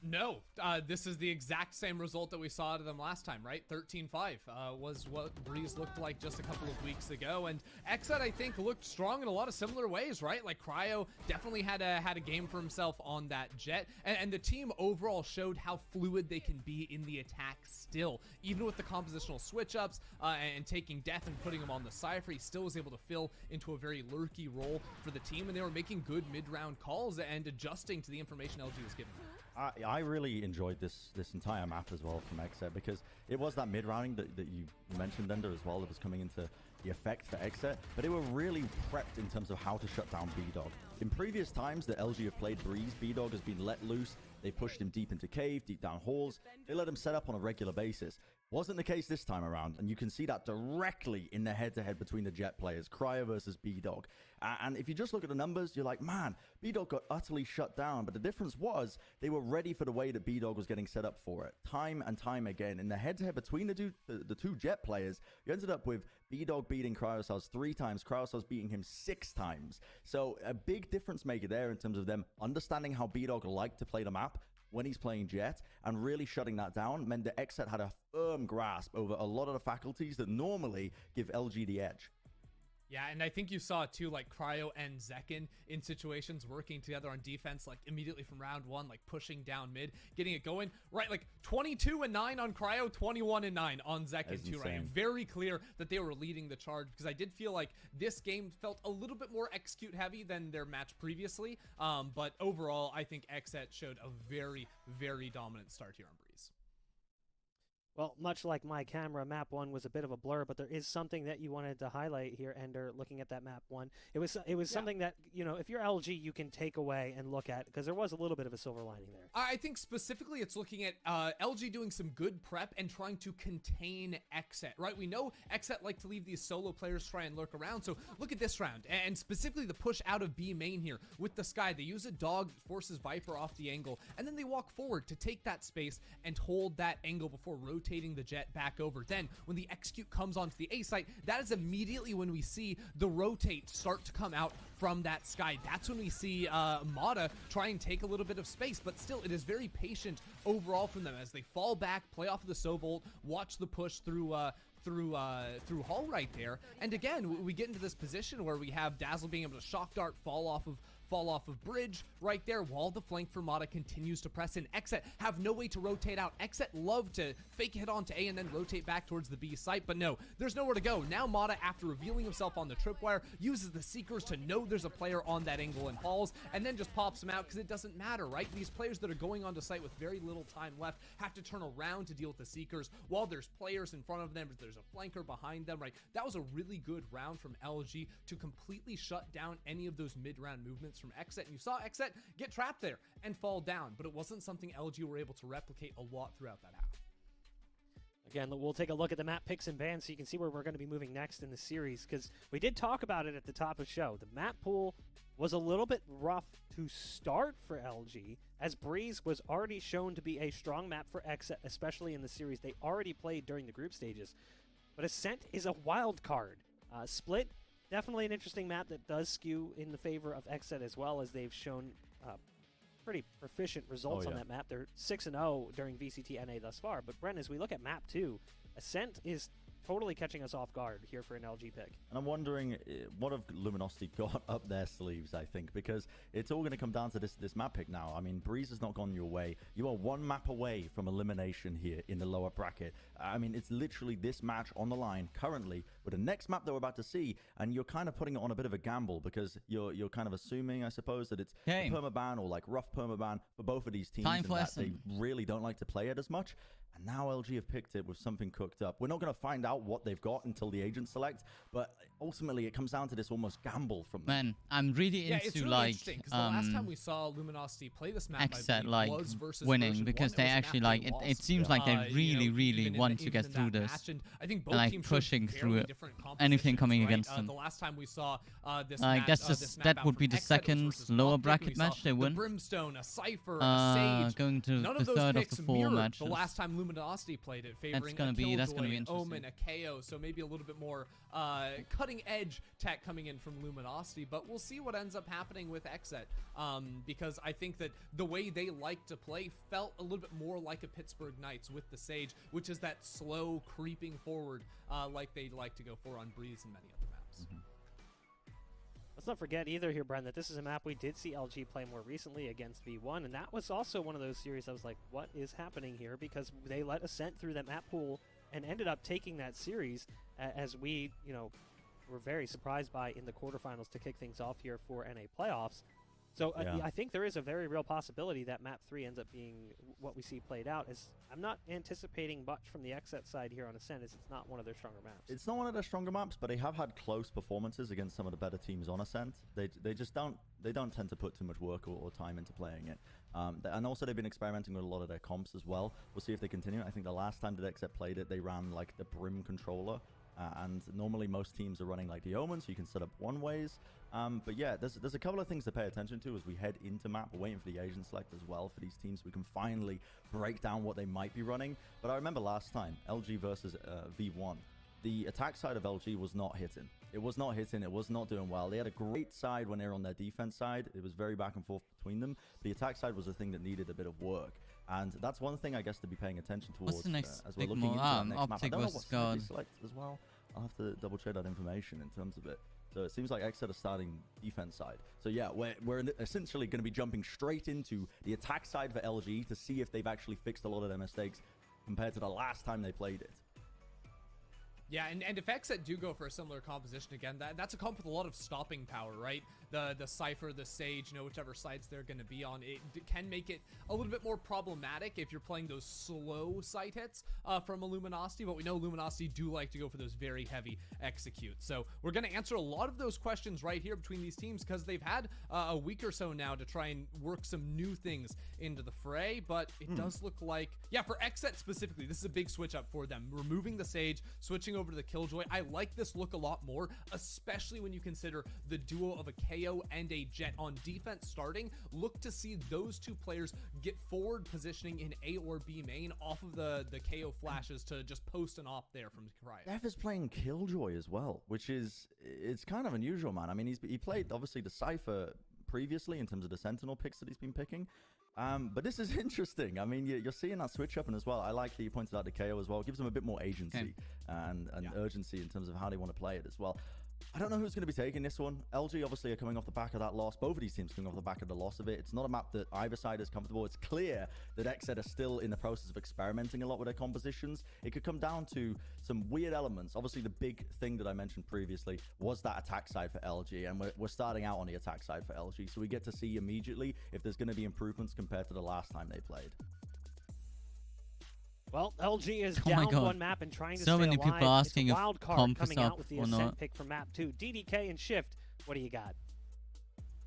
No, this is the exact same result that we saw out of them last time, right? 13-5 was what Breeze looked like just a couple of weeks ago, and Xset, I think, looked strong in a lot of similar ways, right? Like Cryo definitely had a game for himself on that Jet, and the team overall showed how fluid they can be in the attack still. Even with the compositional switch-ups and taking Death and putting him on the Cypher, he still was able to fill into a very lurky role for the team, and they were making good mid-round calls and adjusting to the information LG was giving them. I really enjoyed this entire map as well from Xset, because it was that mid-rounding that you mentioned, Ender, as well, that was coming into the effect for Xset, but they were really prepped in terms of how to shut down B-Dog. In previous times that LG have played Breeze, B-Dog has been let loose. They pushed him deep into cave, deep down halls. They let him set up on a regular basis. Wasn't the case this time around, and you can see that directly in the head-to-head between the Jet players, Cryo versus B-Dog. And if you just look at the numbers, you're like, man, B-Dog got utterly shut down, but the difference was they were ready for the way that B-Dog was getting set up for it, time and time again. In the head-to-head between the two Jet players, you ended up with B-Dog beating Cryosauce 3 times, Cryosauce beating him 6 times. So a big difference maker there in terms of them understanding how B-Dog liked to play the map when he's playing Jet, and really shutting that down meant that Xset had a firm grasp over a lot of the faculties that normally give LG the edge. Yeah, and I think you saw it too, like Cryo and Zekin in situations working together on defense, like immediately from round 1, like pushing down mid, getting it going. Right, like 22-9 on Cryo, 21-9 on Zekin too, right? Very clear that they were leading the charge, because I did feel like this game felt a little bit more execute heavy than their match previously. But overall, I think Xset showed a very, very dominant start here on Breeze. Well, much like my camera, map 1 was a bit of a blur, but there is something that you wanted to highlight here, Ender, looking at that map 1. It was something that, you know, if you're LG, you can take away and look at, because there was a little bit of a silver lining there. I think specifically it's looking at LG doing some good prep and trying to contain Xset, right? We know Xset like to leave these solo players try and lurk around, so look at this round, and specifically the push out of B main here with the Sky. They use a dog, forces Viper off the angle, and then they walk forward to take that space and hold that angle before rotating the Jet back over. Then when the execute comes onto the A site, that is immediately when we see the rotate start to come out from that Sky. That's when we see Mata try and take a little bit of space, but still it is very patient overall from them as they fall back, play off of the Sovolt, watch the push through Hull right there. And again, we get into this position where we have Dazzle being able to shock dart, fall off of bridge right there while the flank for Mata continues to press in. Xset have no way to rotate out. Xset love to fake hit onto A and then rotate back towards the B site, but no, there's nowhere to go. Now Mata, after revealing himself on the tripwire, uses the Seekers to know there's a player on that angle in halls, and then just pops him out because it doesn't matter, right? These players that are going onto site with very little time left have to turn around to deal with the Seekers while there's players in front of them, there's a flanker behind them, right? That was a really good round from LG to completely shut down any of those mid-round movements from Xset, and you saw Xset get trapped there and fall down, but it wasn't something LG were able to replicate a lot throughout that half. Again, we'll take a look at the map picks and bans so you can see where we're going to be moving next in the series, because we did talk about it at the top of the show. The map pool was a little bit rough to start for LG, as Breeze was already shown to be a strong map for Xset, especially in the series they already played during the group stages. But Ascent is a wild card. Split, definitely an interesting map that does skew in the favor of Xset, as well as they've shown pretty proficient results on that map. They're 6-0 during VCT NA thus far. But Brent, as we look at map 2, Ascent is totally catching us off guard here for an LG pick. And I'm wondering, what have Luminosity got up their sleeves, I think, because it's all going to come down to this map pick now. I mean, Breeze has not gone your way. You are one map away from elimination here in the lower bracket. I mean, it's literally this match on the line currently with the next map that we're about to see, and you're kind of putting it on a bit of a gamble because you're kind of assuming, I suppose, that it's a permaban or like rough permaban for both of these teams, and that they really don't like to play it as much. And now LG have picked it with something cooked up. We're not going to find out what they've got until the agent select, but ultimately it comes down to this almost gamble from them. Man, I'm really it's into really like interesting, 'cause the last time we saw Luminosity play this map, Xset believe, like was versus winning version because 1. they It was a actually map like they it. It lost. seems like they really, really even in want to even get in through that this. match, and I think both And like teams showed pushing through fairly it. different Anything compositions, coming right? against them. The last time we saw this Like match, that's this just map that out would from be the Xset, it was second versus lower Optic, bracket we saw match they the win. Brimstone, a Cypher, a Sage. Going to None the of those third of picks the 4 mirrored matches. the last time Luminosity played it, favoring gonna a be Killjoy, interesting. Omen, a KO, so maybe a little bit more cutting edge tech coming in from Luminosity, but we'll see what ends up happening with Xset, because I think that the way they like to play felt a little bit more like a Pittsburgh Knights with the Sage, which is that slow creeping forward like they like to go for on Breeze and many other maps. Let's not forget either here, Bren, that this is a map we did see LG play more recently against V1, and that was also one of those series I was like, what is happening here? Because they let Ascent through that map pool and ended up taking that series as we, were very surprised by in the quarterfinals to kick things off here for NA playoffs. So I think there is a very real possibility that map 3 ends up being what we see played out. I'm not anticipating much from the Xset side here on Ascent, as it's not one of their stronger maps. It's not one of their stronger maps, but they have had close performances against some of the better teams on Ascent. They just don't tend to put too much work or time into playing it. And also they've been experimenting with a lot of their comps as well. We'll see if they continue. I think the last time that Xset played it, they ran like the Brim controller. And normally most teams are running like the Omen, so you can set up one ways. But yeah, there's a couple of things to pay attention to as we head into map. We're waiting for the agent select as well for these teams. We can finally break down what they might be running. But I remember last time, LG versus V1, the attack side of LG was not hitting. It was not hitting. It was not doing well. They had a great side when they were on their defense side. It was very back and forth between them. The attack side was the thing that needed a bit of work. And that's one thing I guess to be paying attention towards. What's the next as we're looking into that next map. I Optic don't know versus what side God. they select as well. I'll have to double check that information in terms of it. So it seems like Xset are starting defense side. So yeah, we're essentially going to be jumping straight into the attack side for LG to see if they've actually fixed a lot of their mistakes compared to the last time they played it. Yeah, and if Xset do go for a similar composition again, that's a comp with a lot of stopping power, right? The Cypher, the Sage, whichever sides they're going to be on, it can make it a little bit more problematic if you're playing those slow site hits from a Luminosity, but we know Luminosity do like to go for those very heavy executes. So we're going to answer a lot of those questions right here between these teams because they've had a week or so now to try and work some new things into the fray, but it does look like, yeah, for Xset specifically, this is a big switch up for them. Removing the Sage, switching over to the Killjoy. I like this look a lot more, especially when you consider the duo of a KO and a Jet on defense starting. Look to see those two players get forward positioning in A or B main off of the KO flashes to just post an op there from Cryo. Def is playing Killjoy as well, which it's kind of unusual, man. I mean, he played obviously the Cypher previously in terms of the Sentinel picks that he's been picking. But this is interesting. I mean, you're seeing that switch up, and as well, I like that you pointed out the KO as well. It gives them a bit more agency and urgency in terms of how they want to play it as well. I don't know who's going to be taking this one. LG obviously are coming off the back of that loss. Both of these teams coming off the back of the loss of it. It's not a map that either side is comfortable. It's clear that Xset are still in the process of experimenting a lot with their compositions. It could come down to some weird elements. Obviously, the big thing that I mentioned previously was that attack side for LG, and we're starting out on the attack side for LG, so we get to see immediately if there's going to be improvements compared to the last time they played. Well, LG is down one map and trying to stay many alive. people asking it's a if wild card comp is coming up out with the or Ascent not. pick from map 2. DDK and Shift, what do you got?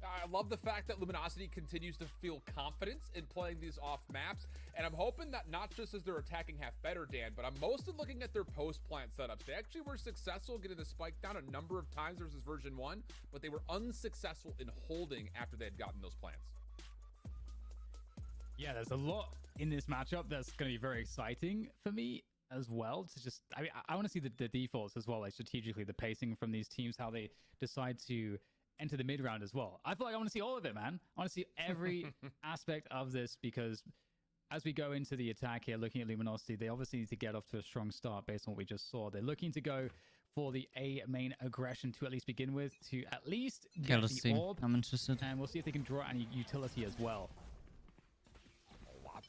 I love the fact that Luminosity continues to feel confidence in playing these off maps, and I'm hoping that not just as they're attacking half better, Dan, but I'm mostly looking at their post-plant setups. They actually were successful getting the spike down a number of times versus version 1, but they were unsuccessful in holding after they had gotten those plants. Yeah, there's a lot in this matchup that's going to be very exciting for me as well. To just, I mean, I want to see the defaults as well, like strategically the pacing from these teams, how they decide to enter the mid round as well. I feel like I want to see all of it, man. I want to see every aspect of this because as we go into the attack here, looking at Luminosity, they obviously need to get off to a strong start based on what we just saw. They're looking to go for the A main aggression to at least begin with, to at least get the orb. I'm interested. And we'll see if they can draw any utility as well.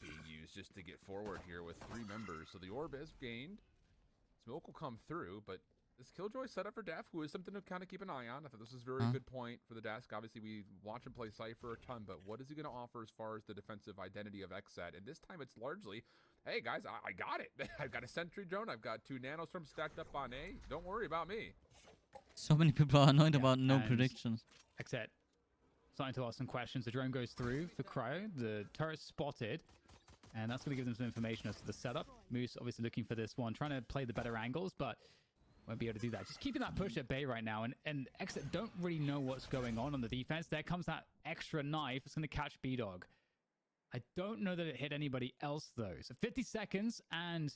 Being used just to get forward here with 3 members. So the orb is gained. Smoke will come through, but This Killjoy setup for Def, who is something to kind of keep an eye on. I thought this was a very good point for the desk. Obviously, we watch him play Cypher a ton, but what is he going to offer as far as the defensive identity of XSET? And this time it's largely, hey, guys, I got it. I've got a Sentry drone. I've got 2 Nanostorms stacked up on A. Don't worry about me. So many people are annoyed about no predictions. XSET starting to ask some questions. The drone goes through for Cryo. The turret's spotted. And that's going to give them some information as to the setup. Moose obviously looking for this one, trying to play the better angles, but won't be able to do that. Just keeping that push at bay right now. And XSET don't really know what's going on the defense. There comes that extra knife. It's going to catch B-Dog. I don't know that it hit anybody else, though. So 50 seconds, and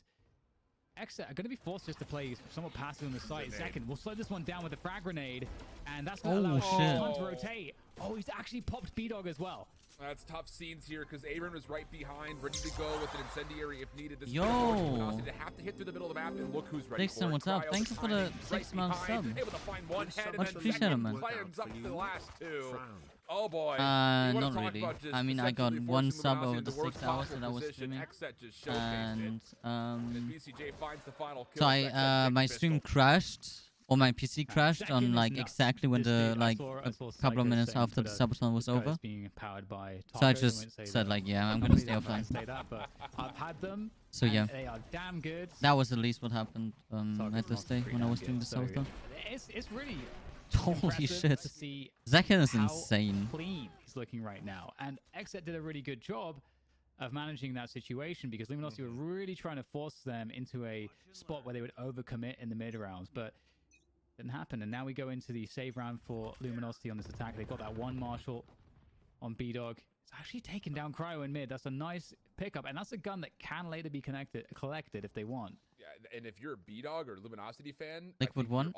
XSET are going to be forced just to play somewhat passive on the site. Second, we'll slow this one down with a frag grenade, and that's going to allow time to rotate. Oh, he's actually popped B-Dog as well. That's tough scenes here because Aaron was right behind, ready to go with an incendiary if needed. This Yo! to have to hit through the middle of the map, and look who's ready Dixon, for it. what's up? Cryo Thank you for the right 6-month sub. Able to find one head Much and then appreciated, second man. plans up the last 2. Oh boy. Not really. I mean, I got 1 sub over the 6 hours that I was streaming. And BCJ finds the final kill. so I my stream crashed, or my PC crashed on like exactly when the like a couple of minutes after the subathon was over. So I just said like, yeah, I'm gonna stay offline. I've had them. So yeah, they are damn good. that was at least what happened at this day when I was doing the subathon. It's really Holy shit, to see Zakin is how insane. clean he's looking right now, and XSET did a really good job of managing that situation because Luminosity were really trying to force them into a spot where they would overcommit in the mid rounds, but didn't happen. And now we go into the save round for Luminosity on this attack. They've got that 1 Marshal on B-Dog. It's actually taken down Cryo in mid. That's a nice pickup, and that's a gun that can later be collected if they want. Yeah, and if you're a B-Dog or Luminosity fan, Liquid one.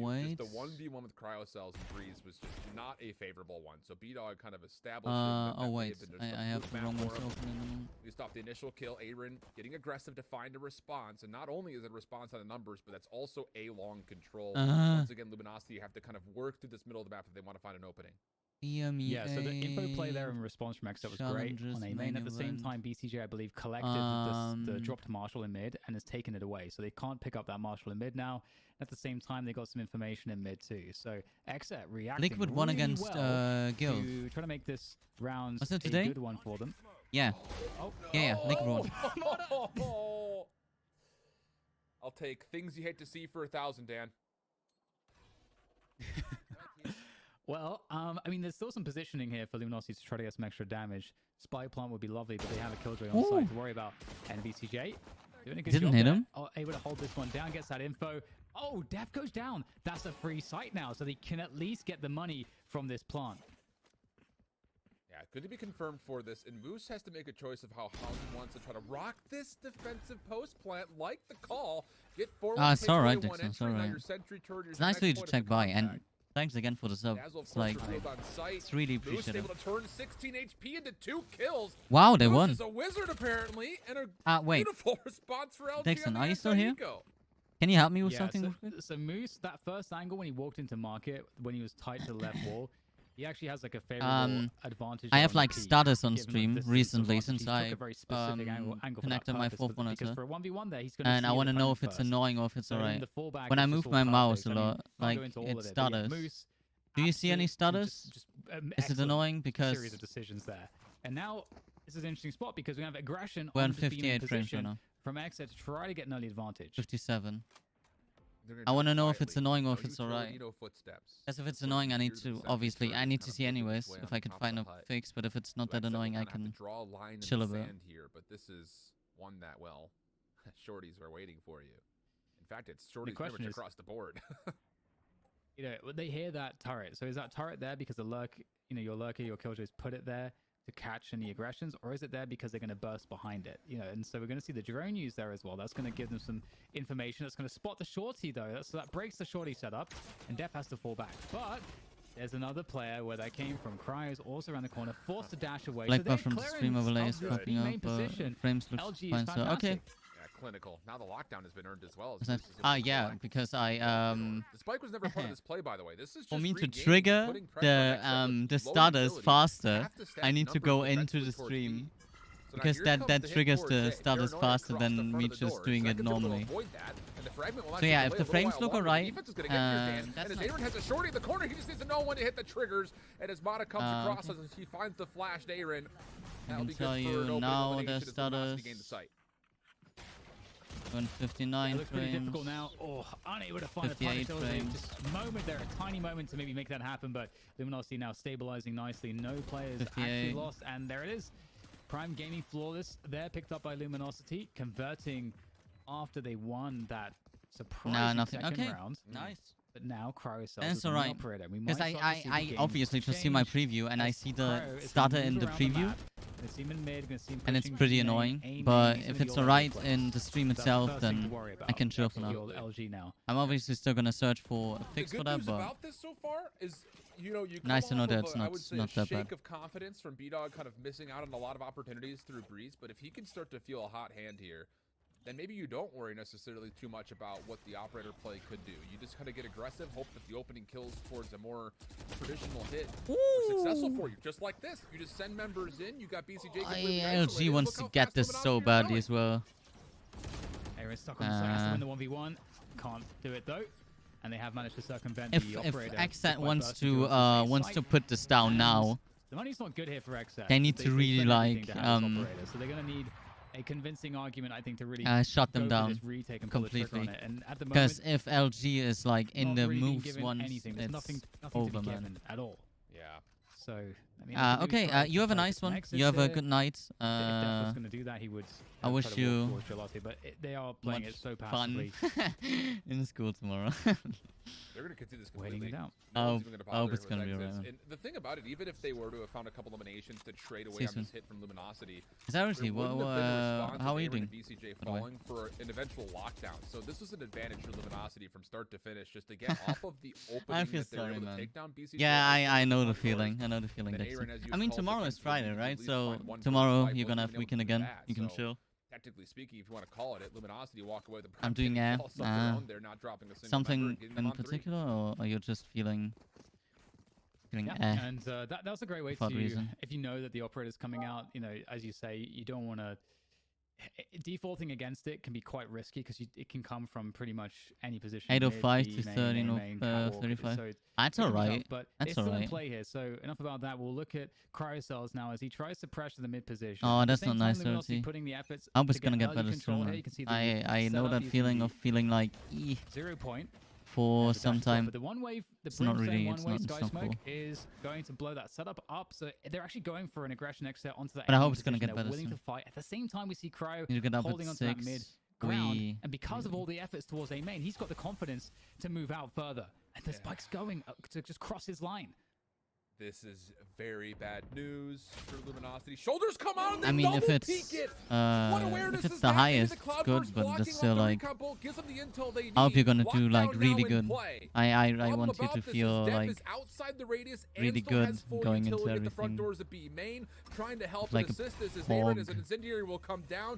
Wait. Just the 1v1 with Cryo Cells and Breeze was just not a favorable one. So B-Dog kind of established. Oh wait, I have the wrong ones open in the moment. We stopped the initial kill. Aaron getting aggressive to find a response, and not only is it a response on the numbers, but that's also a long control. Once again, Luminosity have to kind of work through this middle of the map if they want to find an opening. Yeah, so the info play there in response from XSET was great on A main. At the same time, BCJ, I believe, collected the dropped Marshal in mid and has taken it away. So they can't pick up that Marshal in mid now. At the same time, they got some information in mid too. So XSET reacting Liquid won really against well Guild. to try to make this round Was it a today? good one for them. Yeah. Oh. Yeah, Liquid won. I'll take things you hate to see for 1,000, Dan. Well, I mean, there's still some positioning here for Luminosity to try to get some extra damage. Spy plant would be lovely, but they have a Killjoy on site to worry about. And BCJ doing a good Didn't job hit there. him. Oh, able to hold this one down, gets that info. Oh, Def goes down. That's a free site now, so they can at least get the money from this plant. Yeah, good to be confirmed for this. And Moose has to make a choice of how he wants to try to rock this defensive post plant, like the call. Get forward. It's alright, Dixon. It's alright. It's nice for you to check by, and thanks again for the sub. It's like, it's really appreciated. Able to turn 16 HP into 2 kills. Wow, they Moose won. is a wizard apparently, and a wait. beautiful response for LG. Dixon, on are the you still here? anti-eco. Can you help me with something? So Moose, that first angle when he walked into market, when he was tight to the left wall, he actually has like a favorable advantage. I have on like P, status on given that stream this is recently advantage. since He I took a very specific angle for connected that my purpose, fourth because monitor. for a 1v1 there, he's going to And I want to know if it's annoying or if it's alright. When I move my mouse a lot, like it stutters. Do you see any stutters? Is it annoying? Because series of decisions there. And now this is an interesting spot because we have aggression we're on on the B main 58 frames right position now. from XSET to try to get an early advantage. 57. I want to know if it's annoying or if it's alright. Because if it's annoying, I need to, obviously, I need to see anyways if I can find a fix, but if it's not that annoying, I can chill a bit. Here, but this is one that, well, shorties are waiting for you. In fact, it's shorties pretty much across the board. You know, they hear that turret. So is that turret there because the lurk, you know, your lurker, your killjoys put it there to catch any aggressions, or is it there because they're going to burst behind it? You know, and so we're going to see the drone used there as well. That's going to give them some information. That's going to spot the shorty though. So that breaks the shorty setup, and Def has to fall back. But there's another player where that came from. Cryo's also around the corner, forced to dash away. Like so from the stream overlay is popping up, frames looks LG fine. So okay. Clinical. Now the lockdown has been earned as well. Yeah, because I The spike was never part of this play, by the way. This is just for me to regaining, trigger putting pressure on the XSET with low starters utility. faster, Have to stack I need to numbers go into defensively the towards stream. B. So now Because here comes that the hit triggers towards the A. starters Paranoia faster across the than front me of the just door. doing So it that could be able to normally. avoid that, and the fragment will So actually yeah, delay if a the little frames while look longer. The alright, defense is gonna get here, Dan. that's And as nice. Aaron has a shorty in the corner, he just needs to know when to hit the triggers. And as Mata comes across okay. as he finds the flash to Aaron, I that'll can be tell good for an you open now elimination the as Luminosity status. gain the site. 159 It looks pretty frames. difficult now. Oh, unable to find a 58 punish. There was a frames. just moment there, a tiny moment to maybe make that happen, but Luminosity now stabilizing nicely. No players actually 58. lost, and there it is. Prime Gaming flawless there, picked up by Luminosity, converting after they won that surprising nothing. second Okay, round. nice. But now Cryo sells That's as the main alright. operator. We Because might start to see the I game obviously just see my change preview and I as see the Cryo is gonna starter move in the around preview. map. Gonna see him in mid, gonna see him And it's pushing pretty B main, annoying. A main, But he's if gonna be it's all over alright the place. in the stream That's the itself, first thing to then worry I about can chill for for now. the old LG now. I'm obviously still gonna search for a The fix for good that, news but about this so far is, you know, you come nice to know off that of it's a, I not- would say not a that shake bad. of confidence from B-Dog kind of missing out on a lot of opportunities through Breeze, but if he can start to feel a hot hand here, then maybe you don't worry necessarily too much about what the operator play could do. You just kind of get aggressive, hope that the opening kills towards a more traditional hit are successful for you. Just like this. You just send members in, you got BCJ completely LG isolated. wants Look to how get fast this Luminosity so are badly going. as well. Aaron stuck on the side, has to win the 1v1. Can't do it though. And they have managed to circumvent If the operator. XSET despite wants bursting to through onto wants site. to put this down And now, the money's not good here for XSET. they need to really spent everything like to have this operator, so they're gonna need a convincing argument, I think, to really shut them go for down this retake and pull the trigger on completely. it. And at the Because moment, if LG is like in not the really being moves given once, anything. There's it's nothing over, to be man. given at all. Yeah. So, I mean, I think Okay, Cryo you have a should try nice to one. next. You have a It's, good night. if Def was going to do that, he would. I try wish to walk you towards Gelati, but they are playing it so fun passively. in school tomorrow. They're going to continue this Waiting completely. it out. I No one's even gonna hope bother it's with gonna be exits. alright. And the thing about it, even if they were to have found a couple eliminations to trade away See you on soon. this hit from Luminosity, Is that really? there wouldn't have been a response How of are you Aaron doing? and BCJ by the way? falling for an eventual lockdown. So this was an advantage for Luminosity from start to finish, just to get off of the I opening feel that they were sorry, able man. to take down BCJ. Yeah, I know the front doors. feeling. I know the feeling. Then Dixon. Aaron, as you I mean, called the tomorrow is Kings, Friday, needed to right? at least So find one tomorrow fight, you're gonna have wasn't able weekend to do again. that. You can So, chill. technically speaking, if you want to call it, Luminosity walk away with the I'm prime doing getting false of their own. They're not dropping a single member something and getting them in on three. particular, or are you just feeling Yeah, and that was a great way for that to, reason. if you know that the operator's coming out, you know, as you say, you don't want to. Defaulting against it can be quite risky because it can come from pretty much any position. 805 mid, to B main, 30 A no, main, catwalk, 35. so That's it can be alright. tough, but That's it's still in alright. play here. So enough about that. We'll look at Cryocells now as he tries to pressure the mid position. Oh, At the that's same not time, nice, Luminosity Dorothy. putting the efforts I hope it's to get gonna get early better control soon. here. Man. You can see the I know setup that using feeling the of feeling like 0 point. for There's a some dash as well, time. But the one wave, the It's not Brimstone really. one It's way not. Sky It's not Smoke cool. is going to blow that setup up. So they're actually going for an aggression exit onto that. But I enemy hope it's gonna position. get They're better willing soon. to fight. At the same time, we see Cryo Need to get up holding at onto that 6. mid ground, We and because of all the efforts towards A main, he's got the confidence to move out further. And the spike's going to just cross his line. This is very bad news for Luminosity. Shoulders come out and they I mean, if double it's peek it. if it's the highest, good, but that's still like. I hope I you're gonna do like really good. I want you to feel like really good going into at the front everything. doors of B main, trying to help Like and a assist this as Aaron as hog, an incendiary will come down. The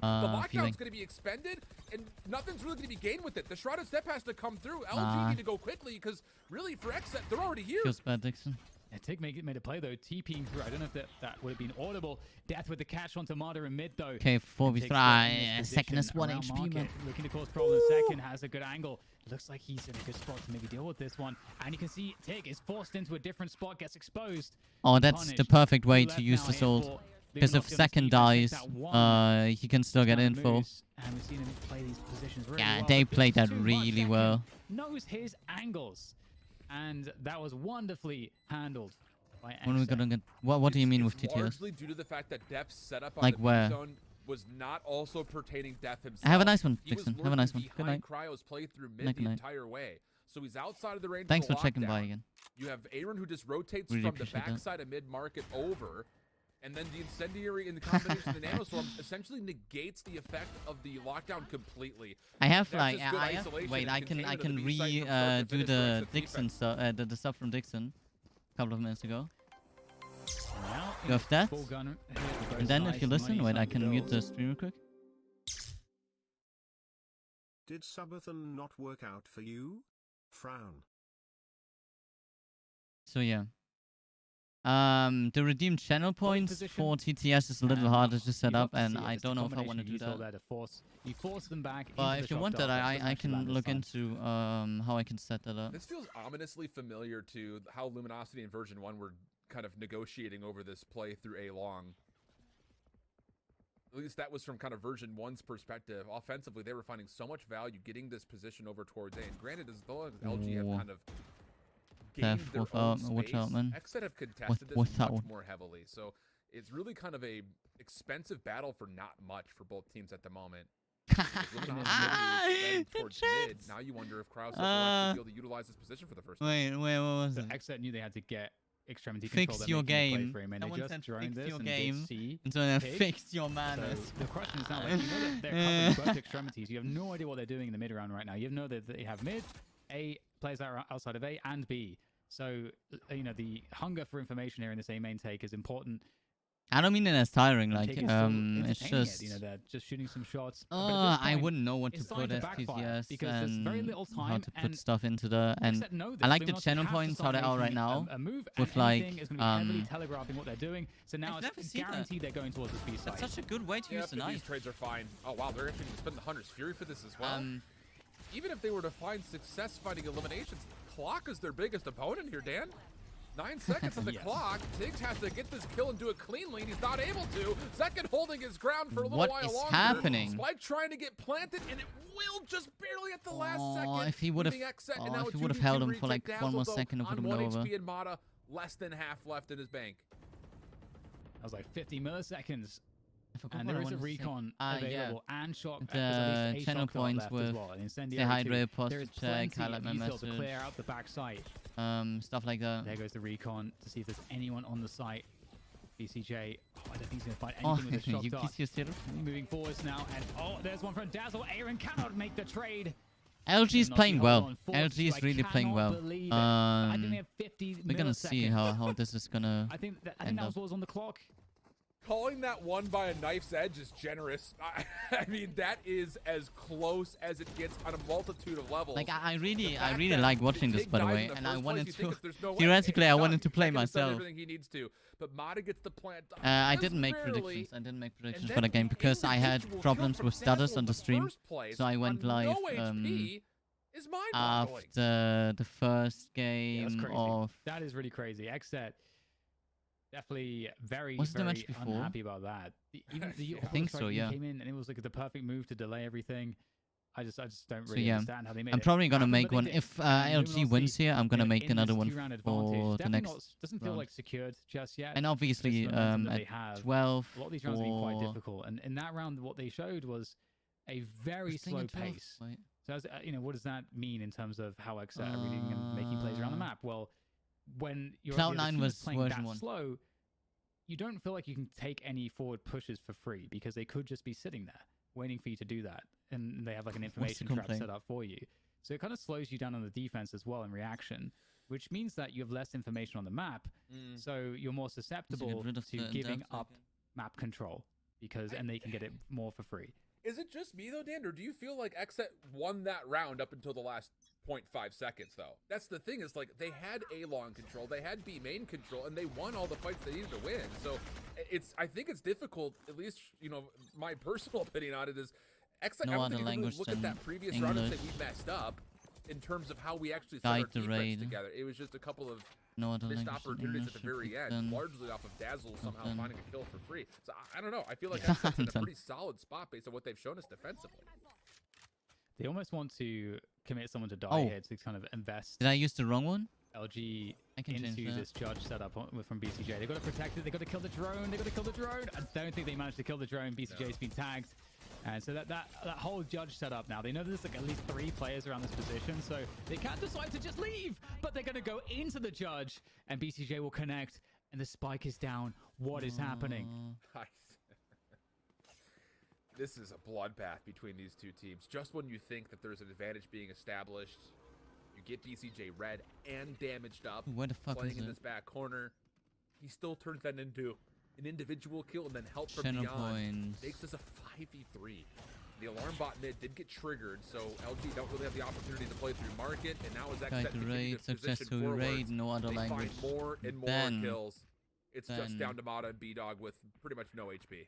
feeling. lockdown's going to be expended, and nothing's really going to be gained with it. The Shrouded Step has to come through. LG Nah. need to go quickly because really for XSET, they're already here. Feels bad, Dixon. Yeah, Tick made a play though, TPing through. I don't know if that would have been audible. Death with the catch onto Marder in mid though. Okay, 4v3. Second is is 1 HP, man. Looking to cause problems. Second has a good angle. Looks like he's in a good spot to maybe deal with this one. And you can see Tick is forced into a different spot, gets exposed. Oh, that's punished. the perfect way Two to left use now the here sword. for Because if Luminosity on second Steve. dies, Check that one. he can still get Down the info. moves, and we've seen him play these positions really Yeah, well, they but this played is that too much. really Second well. knows his angles. And that was wonderfully handled by When are we XSET. gonna get? What do you mean with It's TTS? largely due to the fact that Def's setup on Like the where? zone was not also pertaining Def himself. Have a nice one, He was Dixon. Have a nice lurking one. Good behind night. Cryo's playthrough mid Night, the good night. entire way. So he's outside of the range Thanks of the for checking by lockdown. again. You have Aaron who just rotates Really from the appreciate that. backside of mid-market over. And then the incendiary in the combination of the nanoswarm essentially negates the effect of the lockdown completely. I have That's like just good I have, isolation wait and I can containment of the do B site from start to the finish for XSET Dixon defense. stuff the stuff from Dixon a couple of minutes ago. Now You have that, full gun here for both and then if sides. you listen, Money's wait I on the can mute goals. the stream real quick. Did subathon not work out for you? Frown. So yeah, The redeemed channel points for TTS is a little harder to set up, and I don't know if I want to do that. You force them back. But if you want that, I can look into how I can set that up. This feels ominously familiar to how Luminosity and Version 1 were kind of negotiating over this play through A long. At least that was from kind of Version 1's perspective. Offensively, they were finding so much value getting this position over towards A. And granted, as though LG have kind of gained their own space, Xset have contested this much more heavily. So it's really kind of a expensive battle for not much for both teams at the moment. Towards mid. Now you wonder if Krause will actually be able to utilize this position for the first time. Wait, what was it? Xset knew they had to get extremity control. Fix your game. Someone said fix your game. And so then fix your manners. So the question is now, like, you know that they're covering both extremities. You have no idea what they're doing in the mid round right now. You know that they have mid, A, players that are outside of A, and B. So, you know, the hunger for information here in this A main take is important. I don't mean it as tiring, like, it's just... You know, they're just shooting some shots. I wouldn't know what to put as TTS because there's very little time how to put stuff into the... And I like the channel points, how they are right now, with, like, is going to be heavily telegraphing what they're doing. So now it's guaranteed they're going towards the B side. That's such a good way to use the knife. These trades are fine. Oh, wow, they're actually going to spend the Hunter's Fury for this as well. Even if they were to find success fighting eliminations, Clock is their biggest opponent here, Dan. 9 seconds on the clock. Tiggs has to get this kill and do it cleanly, and he's not able to. Second holding his ground for a little while longer. What is happening? Spike trying to get planted, and it will just barely at the last second. If he would have held him for like 1 more second, it would have been over. HP and Mata, less than half left in his bank. That was like 50 milliseconds. And there is a recon available and shock. The channel points with the Hydra posture check, highlight my message. To clear out the back site. Stuff like that. There goes the recon to see if there's anyone on the site. BCJ, I don't think he's going to find anything with the shock dart. Moving forwards now, and there's one from Dazzle. Aaron cannot make the trade. LG is playing well. LG is really playing well. I think they have 50 we're going to see how this is going to I think that was what was on the clock. Calling that one by a knife's edge is generous. I mean, that is as close as it gets on a multitude of levels. Like, I really like watching this, by the way, and I wanted to. Theoretically, I wanted to play myself. Everything he needs to, but Mata gets the plant. I didn't make predictions. I didn't make predictions for the game because I had problems with stutters on the stream, so I went live after the first game of. That is really crazy. Xset. Definitely very unhappy about that. Even the I think so, yeah. Came in and it was like the perfect move to delay everything. I just don't really understand how they made it. I'm probably gonna make one if LG wins here. I'm gonna make another one for the next. Doesn't feel like secured just yet. And obviously, at 12. A lot of these rounds have been quite difficult. And in that round, what they showed was a very slow pace. So, you know, what does that mean in terms of how Xset are reading and making plays around the map? Well, when you're Cloud9 was playing that version 1. slow, you don't feel like you can take any forward pushes for free because they could just be sitting there waiting for you to do that, and they have like an information trap set up for you. So it kind of slows you down on the defense as well in reaction, which means that you have less information on the map, so you're more susceptible to giving up map control and they can get it more for free. Is it just me though, Dan, or do you feel like Xset won that round up until the last 0.5 seconds though? That's the thing, is like they had A long control, they had B main control, and they won all the fights they needed to win. So I think it's difficult, at least, you know, my personal opinion on it is Xset, I don't think you can really look at that previous round and say we messed up in terms of how we actually set our defense together. It was just a couple of missed opportunities at the very end, largely off of Dazzle somehow finding a kill for free. So I don't know. I feel like Xset's in a pretty solid spot based on what they've shown us defensively. They almost want to commit someone to die here to kind of invest. Did I use the wrong one? LG into this judge setup from BCJ. They've got to protect it. They've got to kill the drone. They've got to kill the drone. I don't think they managed to kill the drone. BCJ's been tagged. And so that whole judge setup now, they know there's like at least 3 players around this position, so they can't decide to just leave, but they're going to go into the judge, and BCJ will connect, and the spike is down. What is happening? This is a bloodbath between these two teams. Just when you think that there's an advantage being established, you get BCJ red and damaged up. Where the fuck playing is in this back corner. He still turns that into an individual kill and then help from beyond. Makes this a 5v3. The alarm bot mid did get triggered, so LG don't really have the opportunity to play through market, and now as Xset continues to position forward, no other they language. find more and more kills. It's just down to Mata and B-Dog with pretty much no HP.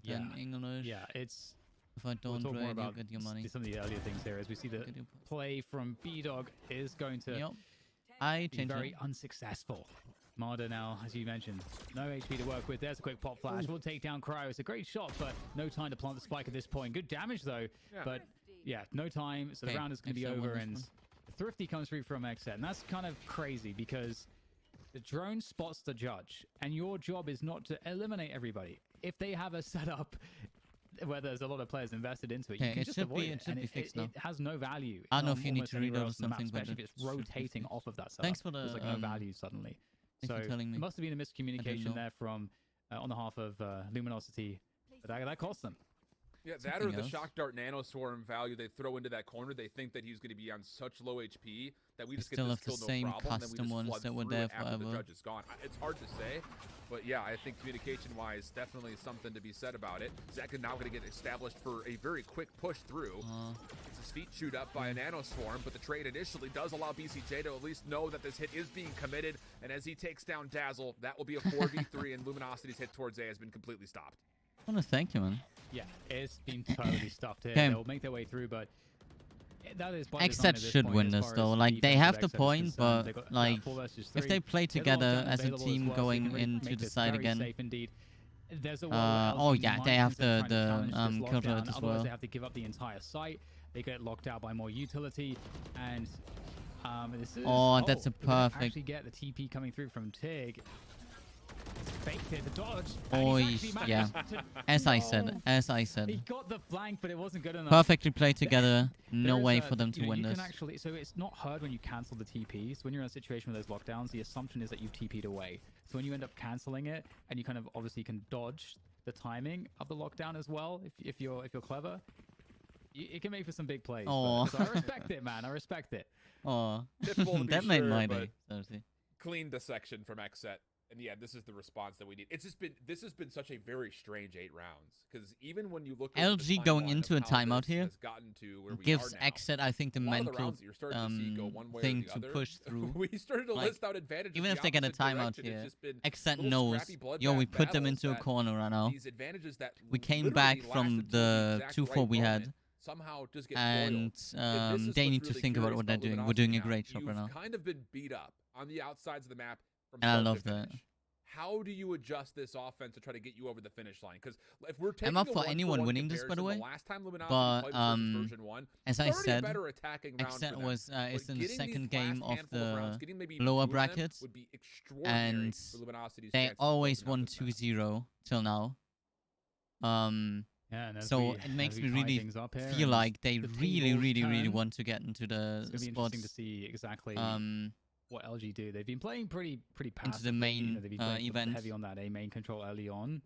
Then English. Yeah, it's... If I don't we'll raid, about you get your money. some of the earlier things here as we see the play from B-Dog is going to be very unsuccessful. Marder now, as you mentioned, no HP to work with. There's a quick pop flash. We'll take down Cryo. It's a great shot, but no time to plant the spike at this point. Good damage, though. Yeah. But, yeah, no time. So the round is going to be over, and Thrifty comes through from Xset. And that's kind of crazy because the drone spots the judge, and your job is not to eliminate everybody. If they have a setup where there's a lot of players invested into it, you can just avoid it. And it has no value. I don't know if you need to read out something, but especially if it's rotating off of that setup. Thanks for the... There's like no value suddenly. So it must have been a miscommunication there from on the half of Luminosity. That cost them. Yeah, that or the Shock Dart Nano Swarm value they throw into that corner. They think that he's going to be on such low HP that we just get this kill no problem. And then we just flood through it after the judge is gone. It's hard to say, but yeah, I think communication-wise, definitely something to be said about it. Zek is now going to get established for a very quick push through. It's his feet chewed up by a Nano Swarm, but the trade initially does allow BCJ to at least know that this hit is being committed, and as he takes down Dazzle, that will be a 4v3, and Luminosity's hit towards A has been completely stopped. I want to thank you, man. Yeah, it's been totally stuffed here. They'll make their way through, but that is Xset should win this though. Like they have the point, but like if they play together as a team going into the side again. Oh yeah, they have the kill turret as well. They have to give up the entire site. They get locked out by more utility, and this is that's a perfect. Actually get the TP coming through from Tig. Faked it, the dodge. Yeah. As I said. He got the flank, but it wasn't good enough. Perfectly played together. No way for them to win this. So it's not heard when you cancel the TPs. When you're in a situation with those lockdowns, the assumption is that you've TP'd away. So when you end up canceling it, and you kind of obviously can dodge the timing of the lockdown as well, if you're clever, it can make for some big plays. So I respect it, man. I respect it. That made my day. Clean the section from Xset. And yeah, this is the response that we need. This has been such a very strange 8 rounds because even when you look at LG going into a timeout here gives now, Xset, I think, the mental thing to push through. We started to list out advantages. Even if they get a timeout here, Xset knows, we put them into a corner right now. We came back from the 2-4 we had. Somehow just get and they need to think about what they're doing. We're doing a great job right now. You've kind of been beat up on the outsides of the map. And I love that. How do you adjust this offense to try to get you over the finish line? Because if we're taking I'm up for anyone winning this, by the way. But as I said, Xset was is in the second game of the lower brackets, and they always won 2-0 till now. So it makes me really feel like they really want to get into the spots. It's interesting to see exactly what LG do. They've been playing pretty passive. Into the main they've been playing event. Heavy on that A main control early on.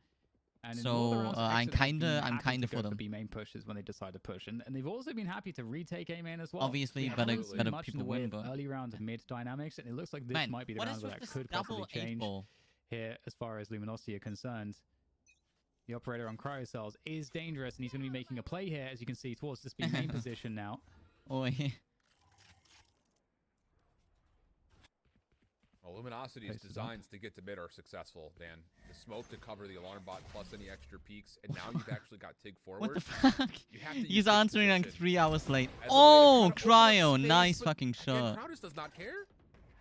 And so I'm kinda for them. B main pushes when they decide to push, and they've also been happy to retake A main as well. Obviously, better people win. But early round mid dynamics, and it looks like this might be the round where that could possibly change here as far as Luminosity are concerned. The operator on Cryocells is dangerous, and he's going to be making a play here, as you can see, towards this B main position now. Luminosity's designs to get to mid are successful, Dan. The smoke to cover the alarm bot plus any extra peaks, and now you've actually got Tig forward. What the fuck? He's answering like 3 hours late. Oh, Cryo! Nice fucking shot. Cryo just does not care.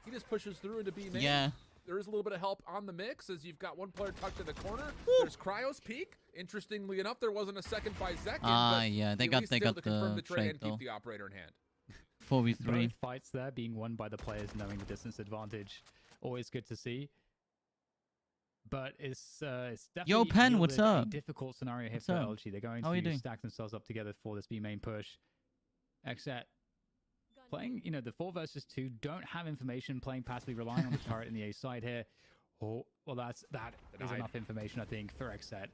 He just pushes through into B main. Yeah. There is a little bit of help on the mix as you've got one player tucked in the corner. There's Cryo's peak. Interestingly enough, there wasn't a second by Zek. Yeah, they got the trade and though. Keep the operator in hand. 4v3. Both fights there being won by the players knowing the distance advantage. Always good to see. But it's definitely Yo, Pen, what's up? A difficult scenario here for LG. They're going to stack themselves up together for this B main push. Xset playing, the 4 versus 2, don't have information, playing passively, relying on the turret in the A side here. Oh, well, that is enough information, I think, for Xset.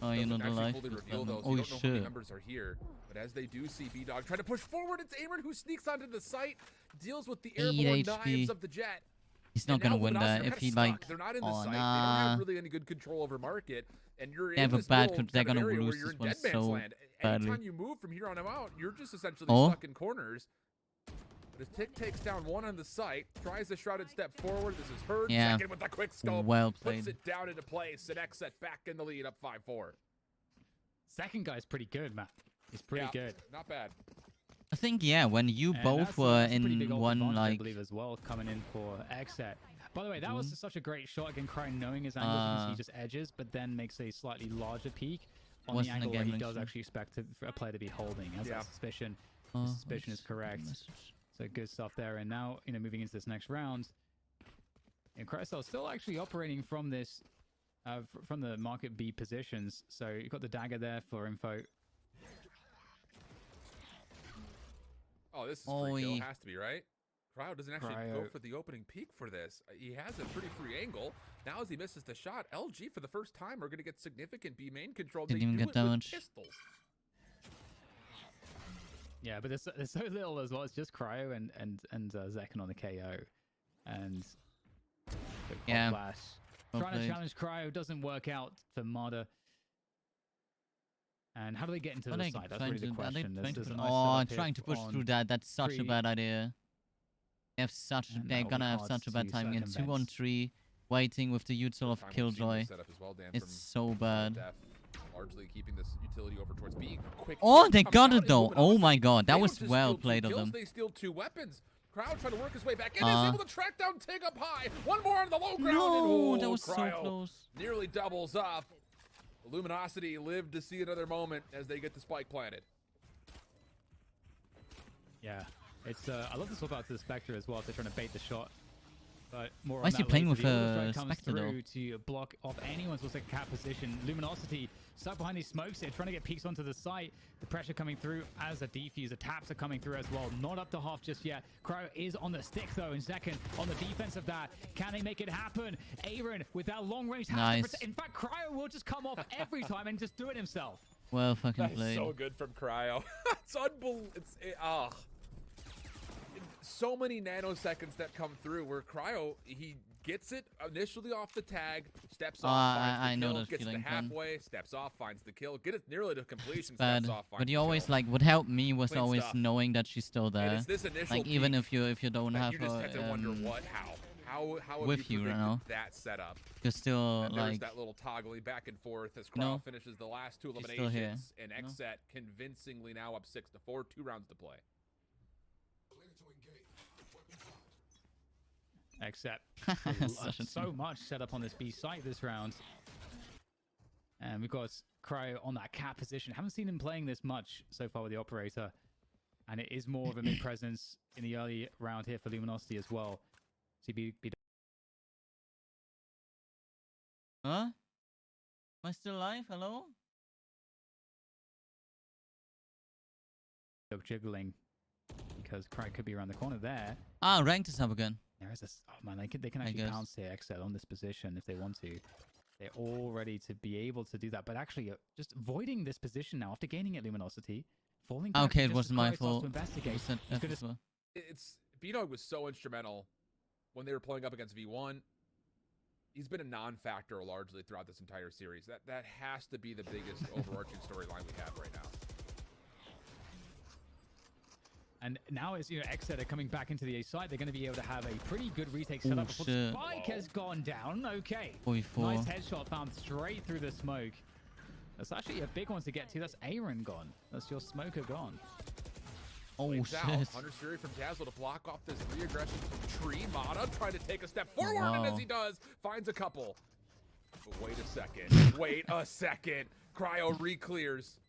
Oh, you know the life. Oh, shit. Numbers are here, but as they do see B-Dog try to push forward, it's Amern who sneaks onto the site, deals with the airborne knives of the jet. He's not gonna win that if he like. They're not in the site. They don't have really any good control over market, and you're they in have this a bad. They're gonna lose this one so land. badly. Anytime you move from here on out, you're just essentially stuck in corners. But his tick takes down one on the site, tries a shrouded step forward. This is Herd. Yeah. Second with the quick scope. Well played. Puts it down into place. And Xset back in the lead, up 5-4. Second guy's pretty good, Matt. He's pretty good. Not bad. I think, yeah, when you And both were that's a pretty big in ult one, advantage, I like... believe, as well, coming in for Xset. By the way, that was such a great shot. Again, Cry knowing his angle, you can see just edges, but then makes a slightly larger peek on the Wasn't angle where again he does mentioned. actually expect a player to be holding. Has that suspicion. His suspicion is correct. So good stuff there. And now, you know, moving into this next round, and Crystal still actually operating from this, from the market B positions. So you've got the dagger there for info. Oh, this is free kill. Has to be, right? Cryo doesn't actually go for the opening peak for this. He has a pretty free angle. Now as he misses the shot, LG for the first time are going to get significant B main control. Didn't they even do get it damage. with pistols. Yeah, but there's so little as well. It's just Cryo and Zekken on the KO. And yeah, flash. Trying to challenge Cryo doesn't work out for Marder. And how do they get into the side? That's really the question. Trying to push through that. That's such a bad idea. They're gonna have such a bad timing. And 2-on-3, waiting with the util of Killjoy. It's so bad. Largely keeping this utility over towards B. Quick They got it though. Oh my god, that was well played of them. They steal 2 weapons. Crowd trying to work his way back in. Is able to track down Tig up high. One more on the low ground. No, that was so close. Nearly doubles up. Luminosity lived to see another moment as they get the spike planted. Yeah, it's I love to swap out to the Spectre as well if they're trying to bait the shot. But more why is he playing with a Spectre though? To block off anyone's second cap position. Luminosity stuck behind these smokes here, trying to get peeks onto the site. The pressure coming through as a defuser. Taps are coming through as well. Not up to half just yet. Cryo is on the stick though in second on the defense of that. Can they make it happen? Aaron with that long range. Nice. In fact, Cryo will just come off every time and just do it himself. Well fucking played. So good from Cryo. It's unbelievable. So many nanoseconds that come through where Cryo, he gets it initially off the tag, steps off, finds the kill, gets to halfway, steps off, finds the kill, get it nearly to completion, steps off, finds but you the always kill. like what helped me was Clean always stuff. knowing that she's still there. It's this initial like even if you don't have you just have to wonder how with you right now. that setup. You're still And there's like that little toggly back and forth as Cryo finishes the last 2 eliminations, and Xset convincingly now up 6-4, 2 rounds to play. Except so much set up on this B site this round. And we've got Cryo on that cap position. Haven't seen him playing this much so far with the operator. And it is more of a mid presence in the early round here for Luminosity as well. CB. Huh? Am I still alive? Hello? Jiggling. Because Cryo could be around the corner there. Ranked is up again. There is this. Oh man, they can actually pounce here, Excel on this position if they want to. They're all ready to be able to do that, but actually just voiding this position now after gaining it Luminosity, falling back. Okay, it wasn't my fault. To investigate. It's B-Dog was so instrumental when they were playing up against V1. He's been a non-factor largely throughout this entire series. That has to be the biggest overarching storyline we have right now. And now as Xset are coming back into the A side, they're going to be able to have a pretty good retake setup. Spike has gone down. Okay. Nice headshot found straight through the smoke. That's actually a big one to get to. That's Aaron gone. That's your smoker gone. Oh shit. Hunter's Fury from Dazzle to block off this re-aggression from Tree. Mata trying to take a step forward, and as he does, finds a couple. But wait a second. Wait a second. Cryo re-clears.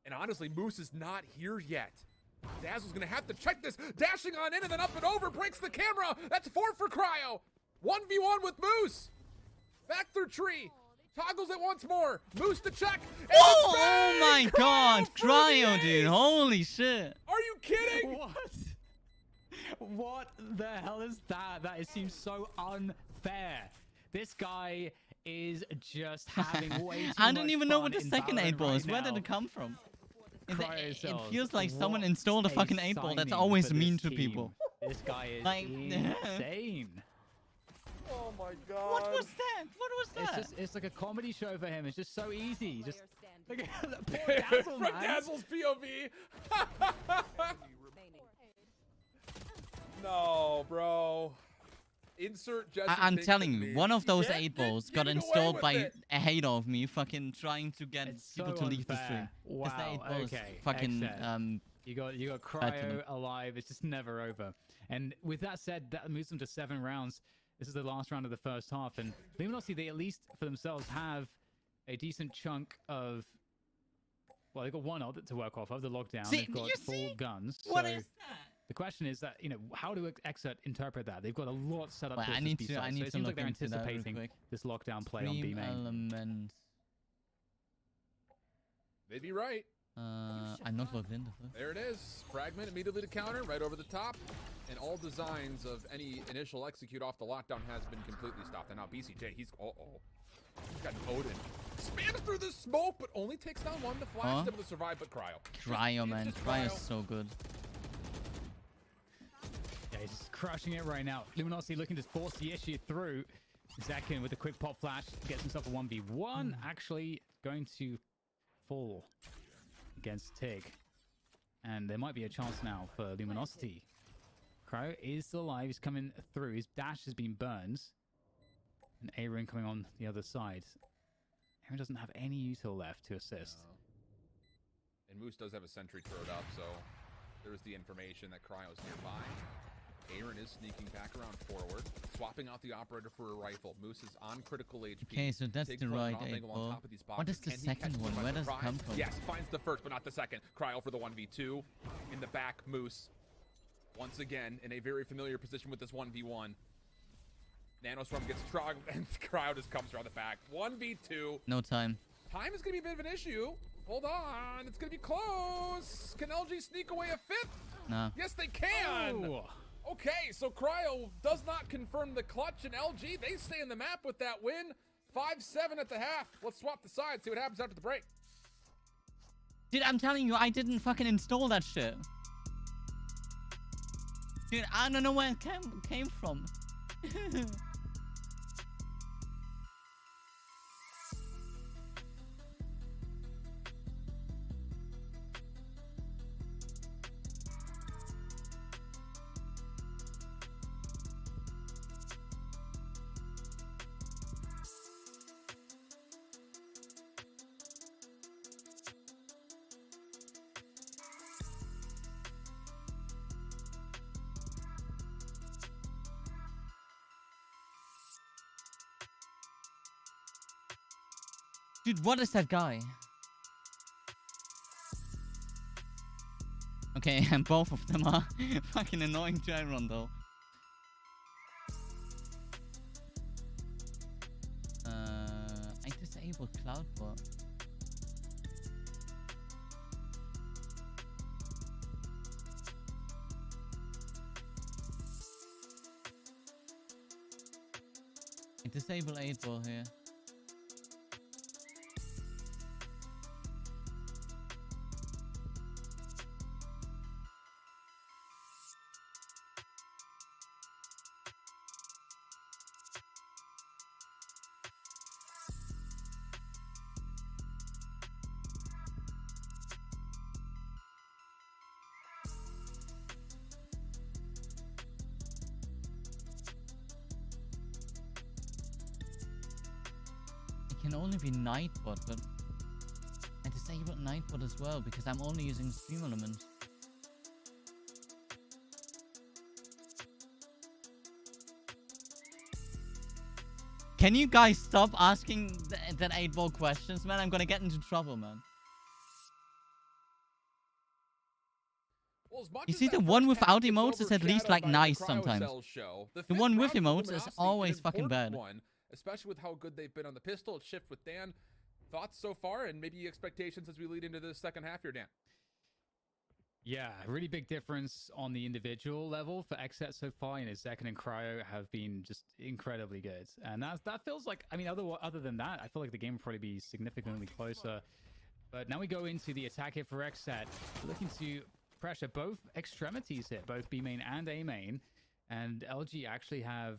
And honestly, Moose is not here yet. Dazzle's gonna have to check this, dashing on in and then up and over, breaks the camera. That's 4 for Cryo. 1v1 with Moose. Back through Tree. Toggles it once more. Moose to check. Oh my god, Cryo, dude. Holy shit. Are you kidding? What the hell is that? That seems so unfair. This guy is just having way too much I don't even know what the fun second in 8-ball is. Valorant Where right did now. it come from? It Cryo feels like someone what installed a fucking a 8-ball. That's signing always for mean this to team. people. This guy is Like, insane. Oh my god. What was that? What was that? It's like a comedy show for him. It's just so easy. Just look at that poor Dazzle, From man. Dazzle's POV. No, bro. Insert Jesse. I'm telling you, one of those Get- 8 balls get got away installed with by it. a hater of me, fucking trying to get It's people so to leave the stream. unfair. Because the 8 Wow, balls okay, fucking excellent. You got bad to them. Cryo alive. It's just never over. And with that said, that moves them to 7 rounds. This is the last round of the first half, and Luminosity, they at least for themselves have a decent chunk of. Well, they've got one odd to work off of the lockdown. See, They've got you full see? guns. What so is that? the question is that, you know, how do Exert interpret that? They've got a lot set up. Well, towards I this need B to. side, I so need it to seems like look they're into that real anticipating quick. this lockdown play on B Stream main. elements. They'd be right. I'm not logged in. There it is. Fragment immediately to counter, right over the top. And all designs of any initial execute off the lockdown has been completely stopped. And now BCJ, he's he's got an Odin. Spams through the smoke, but only takes down one. The Flash is able to survive, but Cryo. Cryo, man. Cryo is so good. Yeah, he's just crushing it right now. Luminosity looking to force the issue through. Zekin with a quick pop flash gets himself a 1v1. Actually going to fall against Tig. And there might be a chance now for Luminosity. Cryo is still alive. He's coming through. His dash has been burned. And Aaron coming on the other side. Aaron doesn't have any util left to assist. No. And Moose does have a sentry turret up, so there's the information that Cryo's nearby. Aaron is sneaking back around forward, swapping out the operator for a rifle. Moose is on critical HP. Okay, so that's Tig the throwing right an off 8 angle on ball. top of these What is boxes. the Can he second catch one? by Where does it surprise? come from? Yes, finds the first, but not the second. Cryo for the 1v2. In the back, Moose. Once again, in a very familiar position with this 1v1. Nanoswarm gets trucked, and Cryo just comes around the back. 1v2. No time. Time is going to be a bit of an issue. Hold on. It's going to be close. Can LG sneak away a 5th? No. Yes, they can. Oh. Okay, so Cryo does not confirm the clutch, and LG, they stay in the map with that win. 5-7 at the half. Let's swap the sides, see what happens after the break. Dude, I'm telling you, I didn't fucking install that shit. Dude, I don't know where it came from. Dude, what is that guy? Okay, and both of them are fucking annoying to everyone though. I disabled Cloudbot. I disable 8-ball here. Can only be Nightbot, but I disabled Nightbot as well because I'm only using Stream Elements. Can you guys stop asking that 8-ball questions, man? I'm gonna get into trouble, man. Well, as much You as see, that the one first half without gets emotes is at least overshadowed like by the nice Cryo sometimes. Cells show, The fifth one with round for emotes is Luminosity, always an fucking important bad. One, especially with how good they've been on the pistol. It's shift with Dan. Thoughts so far, and maybe expectations as we lead into the second half here, Dan? Yeah, really big difference on the individual level for Xset so far. You know, Zekin and Cryo have been just incredibly good, and that feels like, I mean, other than that, I feel like the game will probably be significantly closer. But now we go into the attack here for Xset, looking to pressure both extremities here, both B main and A main, and LG actually have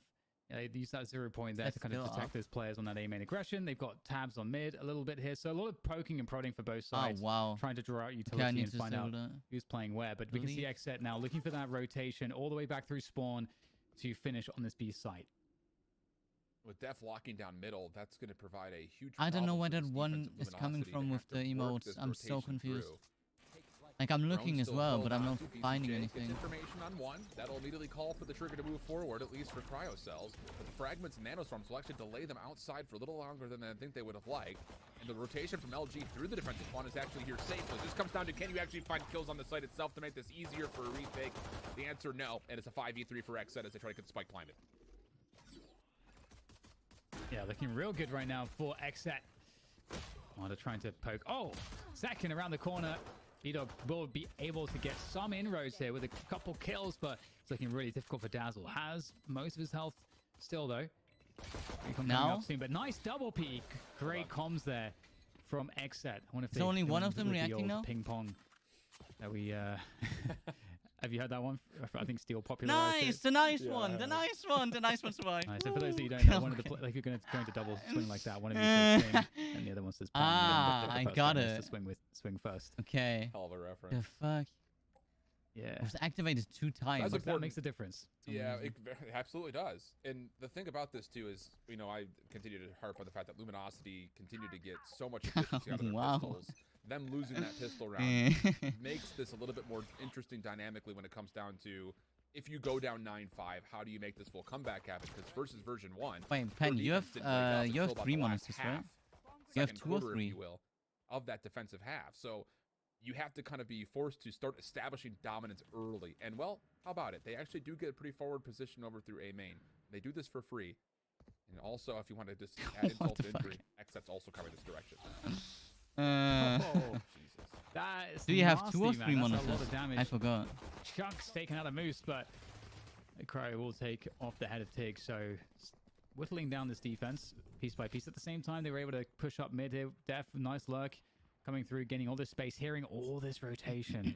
They use that 0 point there That's to kind of still detect up. those players on that A main aggression. They've got tabs on mid a little bit here. So a lot of poking and prodding for both sides. Oh, wow. Trying to draw out Okay, I utility need and to find out disable that. who's playing where. But we can see Delete. Xset now looking for that rotation all the way back through spawn to finish on this B site. With Def locking down middle, that's going to provide a huge I don't know problem where for that this one defensive is coming luminosity to from with have the to work emotes. this I'm so rotation confused. through. Like, I'm Drone's looking as still well, held but I'm on not to. finding BCJ anything. Gets information on one. That'll immediately call for the trigger to move forward, at least for cryo cells. But the fragments and nanostorms will actually delay them outside for a little longer than I think they would have liked. And the rotation from LG through the defensive spawn is actually here safely. This comes down to, can you actually find kills on the site itself to make this easier for a retake? The answer, no. And it's a 5v3 for Xset as they try to get spike climb it. Yeah, looking real good right now for Xset. Wanda trying to poke. Oh, second around the corner. B-Dog will be able to get some inroads here with a couple kills, but it's looking really difficult for Dazzle. Has most of his health still, though. Now? Soon, but nice double peek. Great comms there from Xset. I wonder if Is only one of them with the reacting old now? ping pong that we... Have you heard that one? I think Steel popularized it. Nice, the nice one, the nice one, the nice one survived. Nice. So for those of you who don't know, one of the if you're going to double swing like that, one of you says swing, and the other one says pong. I got it. it. Swing first. Okay. Hell of a reference. The fuck? Yeah. It was activated 2 times. That's That makes a difference. Yeah, it absolutely does. And the thing about this too is, you know, I continue to harp on the fact that Luminosity continue to get so much efficiency out of their Wow. pistols. Them losing that pistol round makes this a little bit more interesting dynamically when it comes down to, if you go down 9-5, how do you make this full comeback happen? Because versus version 1, Wait, Pen, you have 3 monsters, right? You have 2 or 3. if you will, of that defensive half. So you have to kind of be forced to start establishing dominance early. And well, how about it? They actually do get a pretty forward position over through A main. They do this for free. And also, if you want to just add insult to injury, Xset's also coming this direction. Oh, Jesus. That is Do you have 2 or nasty, 3 man. That's a lot monsters? of damage. I forgot. Chunks taken out of Moose, but Cryo will take off the head of Tig. So whittling down this defense piece by piece. At the same time, they were able to push up mid here. Def, nice lurk coming through, getting all this space, hearing all this rotation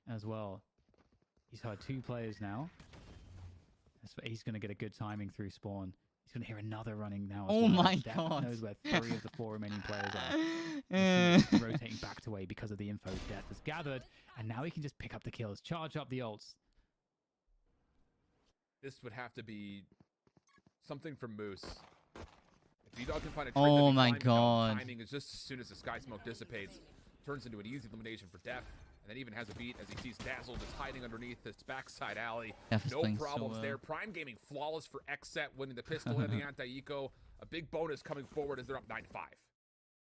as well. He's had 2 players now. He's going to get a good timing through spawn. He's going to hear another running now. Oh my God. Def knows where 3 of the 4 remaining players are. He's rotating back to A because of the info Def has gathered. And now he can just pick up the kills, charge up the ults. This would have to be something from Moose. If B-Dog can find a trick Oh that my climbing, God. timing is just as soon as the sky smoke dissipates, turns into an easy elimination for Def. And then even has a beat as he sees Dazzle just hiding underneath this backside alley. Def is No playing so problems well. there. Prime Gaming flawless for Xset, winning the pistol and the anti-eco. A big bonus coming forward as they're up 9-5.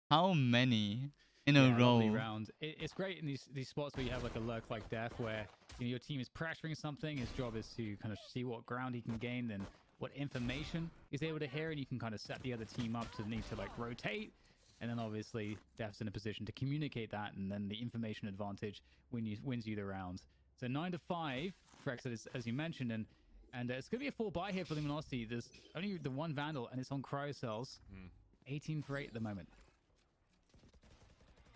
How many in a Lovely row? round. It's great in these spots where you have like a lurk like Def, where your team is pressuring something. His job is to kind of see what ground he can gain, then what information he's able to hear, and you can kind of set the other team up to need to like rotate. And then obviously Def's in a position to communicate that, and then the information advantage wins you the round. So 9-5 for Xset, as you mentioned, and it's going to be a full buy here for Luminosity. There's only the 1 Vandal, and it's on cryo cells. 18 for 8 at the moment.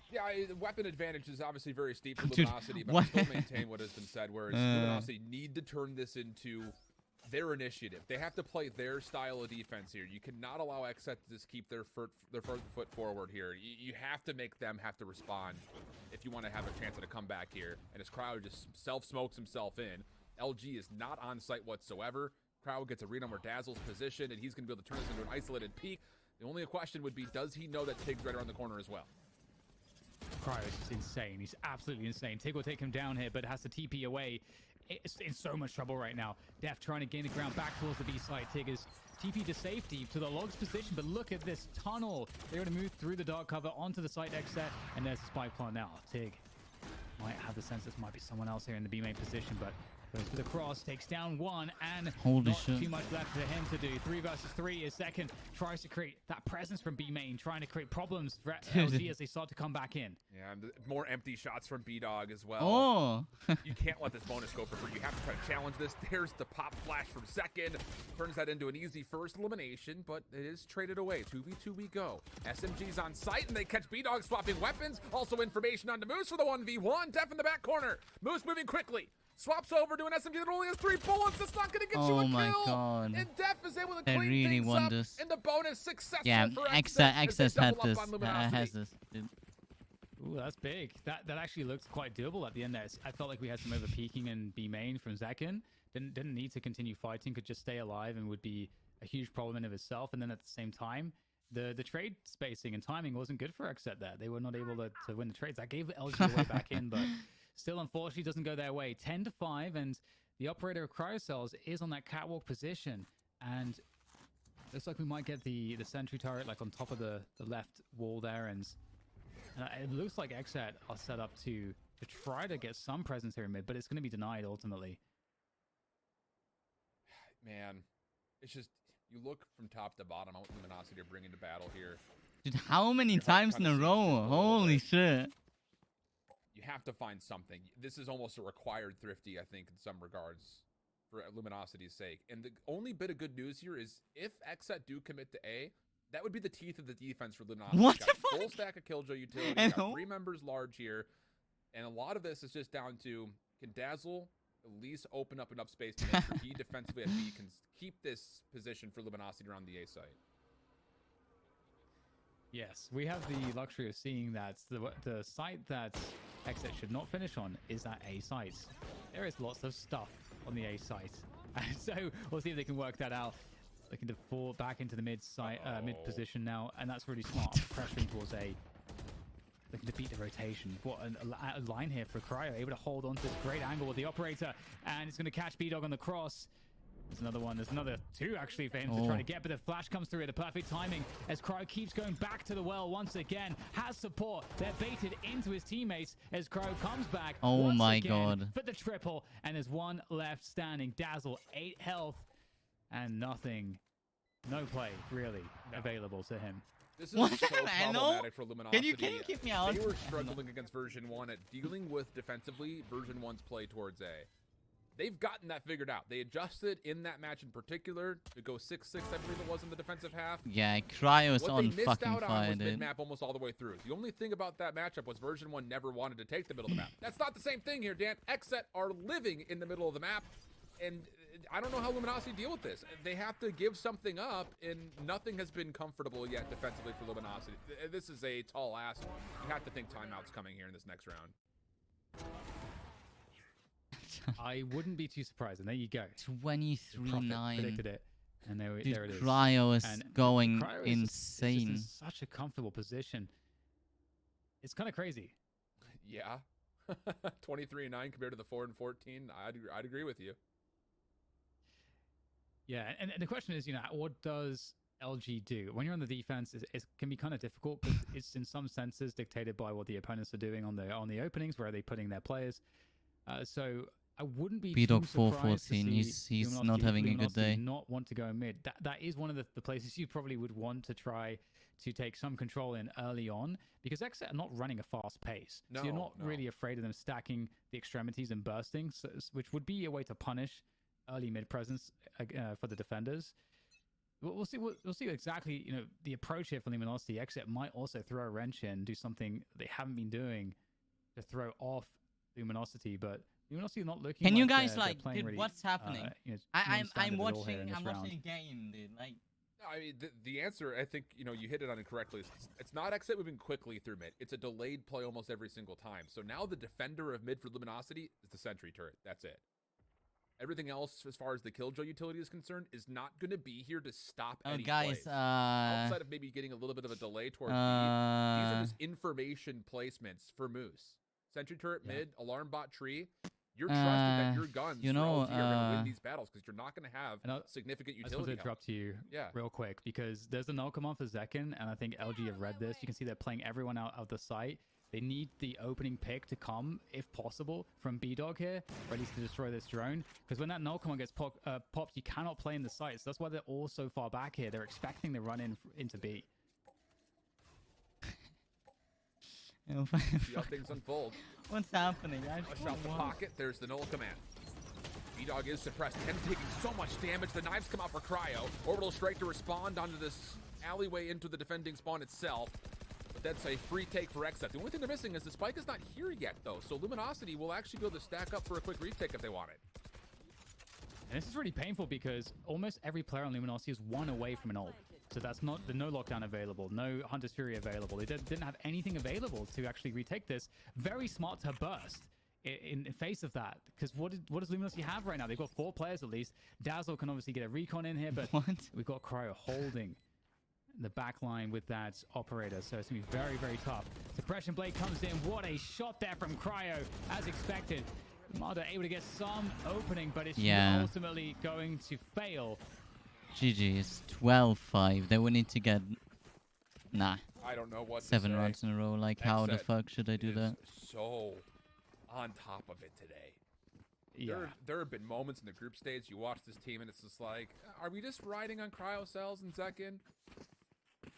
Yeah, the weapon advantage is obviously very steep for Dude, Luminosity, but what? I still maintain what has been said, whereas Luminosity need to turn this into their initiative. They have to play their style of defense here. You cannot allow Xset to just keep their foot forward here. You have to make them have to respond if you want to have a chance at a comeback here. And as Crowd just self-smokes himself in, LG is not on site whatsoever. Crowd gets a read on where Dazzle's position, and he's going to be able to turn this into an isolated peak. The only question would be, does he know that Tig's right around the corner as well? Cryo is just insane. He's absolutely insane. Tig will take him down here, but has to TP away. It's in so much trouble right now. Def trying to gain the ground back towards the B side. Tig is TP to safety to the logs position, but look at this tunnel. They're going to move through the dark cover onto the site Xset, and there's the spike plant now. Tig might have the sense this might be someone else here in the B main position, but goes for the cross, takes down 1, and Holy not shit. too much left for him to do. 3 versus 3 is second. Tries to create that presence from B main, trying to create problems for LG as they start to come back in. Yeah, and more empty shots from B-Dog as well. Oh. You can't let this bonus go for free. You have to try to challenge this. There's the pop flash from second. Turns that into an easy first elimination, but it is traded away. 2v2 we go. SMG's on site, and they catch B-Dog swapping weapons. Also information on the Moose for the 1v1. Def in the back corner. Moose moving quickly. Swaps over to an SMG that only has 3 bullets. That's not going to get you a Oh kill. my god. And Def is able to That clean really things won up. this. And the bonus successful Yeah, for Access had double up this. on Luminosity. Has this. Dude. Ooh, that's big. That actually looked quite doable at the end there. I felt like we had some over peeking and B main from Zekin. Didn't need to continue fighting. Could just stay alive and would be a huge problem in of itself. And then at the same time, the trade spacing and timing wasn't good for Xset there. They were not able to win the trades. That gave LG the way back in, but still, unfortunately, doesn't go their way. 10-5, and the operator of Cryocells is on that catwalk position. And looks like we might get the sentry turret like on top of the left wall there. And it looks like Xset are set up to try to get some presence here in mid, but it's going to be denied ultimately. Man, it's just, you look from top to bottom at what Luminosity are bringing to battle here. Dude, how many times in a row? Holy shit. You have to find something. This is almost a required Thrifty, I think, in some regards, for Luminosity's sake. And the only bit of good news here is if Xset do commit to A, that would be the teeth of the defense for Luminosity. What got the a full fuck? stack of Killjoy utility. Got 3 members large here. And a lot of this is just down to, can Dazzle at least open up enough space to make sure he defensively at B can keep this position for Luminosity around the A site? Yes, we have the luxury of seeing that the site that Xset should not finish on is that A site. There is lots of stuff on the A site. And so we'll see if they can work that out. Looking to fall back into the mid position now, and that's really smart. Pressuring towards A. Looking to beat the rotation. What a line here for Cryo. Able to hold on to this great angle with the operator. And it's going to catch B-Dog on the cross. There's another one. There's another 2 actually for him to try to get. But the flash comes through at the perfect timing as Cryo keeps going back to the well once again. Has support. They're baited into his teammates as Cryo comes back. Oh my god. For the triple. And there's 1 left standing. Dazzle, 8 health. And nothing. No play, really, available to him. This is so problematic for Luminosity. Can you keep me out? They were struggling against version 1 at dealing with defensively version 1's play towards A. They've gotten that figured out. They adjusted in that match in particular to go 6-6, I believe it was in the defensive half. Yeah, Cryo's what on they missed fucking out on fire, was dude. mid-map almost all the way through. The only thing about that matchup was version 1 never wanted to take the middle of the map. That's not the same thing here, Dan. Xset are living in the middle of the map, and I don't know how Luminosity deal with this. They have to give something up, and nothing has been comfortable yet defensively for Luminosity. This is a tall ask. You have to think timeout's coming here in this next round. I wouldn't be too surprised. And there you go. 23-9. Predicted it. And there it is. Cryo is And going Cryo insane. Is just in such a comfortable position. It's kind of crazy. Yeah. 23-9 compared to the 4-14. I'd agree with you. Yeah, and the question is, what does LG do? When you're on the defense, it can be kind of difficult because it's in some senses dictated by what the opponents are doing on the openings, where are they putting their players. So I wouldn't be too surprised to see he's not having a good day. Not want to go mid. That is one of the places you probably would want to try to take some control in early on, because Xset are not running a fast pace. So you're not really afraid of them stacking the extremities and bursting, which would be a way to punish early mid presence for the defenders. We'll see. We'll see exactly. The approach here for Luminosity. Xset might also throw a wrench in, do something they haven't been doing to throw off Luminosity, but Luminosity not looking. Can like you guys they're playing dude? really, what's happening? I'm watching. I'm watching a game, dude. Like. I mean, the answer, I think, you hit it on it correctly. It's not Xset moving quickly through mid. It's a delayed play almost every single time. So now the defender of mid for Luminosity is the sentry turret. That's it. Everything else, as far as the Killjoy utility is concerned, is not going to be here to stop any guys, plays. Outside of maybe getting a little bit of a delay towards B, these are just information placements for Moose. Sentry turret mid, alarm bot tree. You're trusting that your guns are going to win these battles because you're not going to have significant utility. I just want to interrupt you real quick because there's a null command for Zekin, and I think LG have read this. You can see they're playing everyone out of the site. They need the opening pick to come, if possible, from B-Dog here, ready to destroy this drone. Because when that null command gets popped, you cannot play in the site. So that's why they're all so far back here. They're expecting the run into B. See how things unfold. What's happening? Flush out the pocket. There's the null command. B-Dog is suppressed. 10 taking so much damage. The knives come out for Cryo. Orbital strike to respond onto this alleyway into the defending spawn itself. But That's a free take for Xset. The only thing they're missing is the spike is not here yet, though. So Luminosity will actually be able to stack up for a quick retake if they want it. And this is really painful because almost every player on Luminosity is one away from an ult. So that's not the no lockdown available, no Hunter's Fury available. They didn't have anything available to actually retake this. Very smart to burst in face of that. Because what does Luminosity have right now? They've got 4 players at least. Dazzle can obviously get a recon in here, but we've got Cryo holding the back line with that operator. So it's going to be very, very tough. Suppression Blade comes in. What a shot there from Cryo, as expected. Marder able to get some opening, but it's ultimately going to fail. GG, it's 12-5. They will need to get... Nah. I don't know what 7 rounds in a row. Like, how the fuck should I do that? So on top of it today. Yeah. There have been moments in the group stage you watch this team and it's just like, are we just riding on cryo cells and Zekin?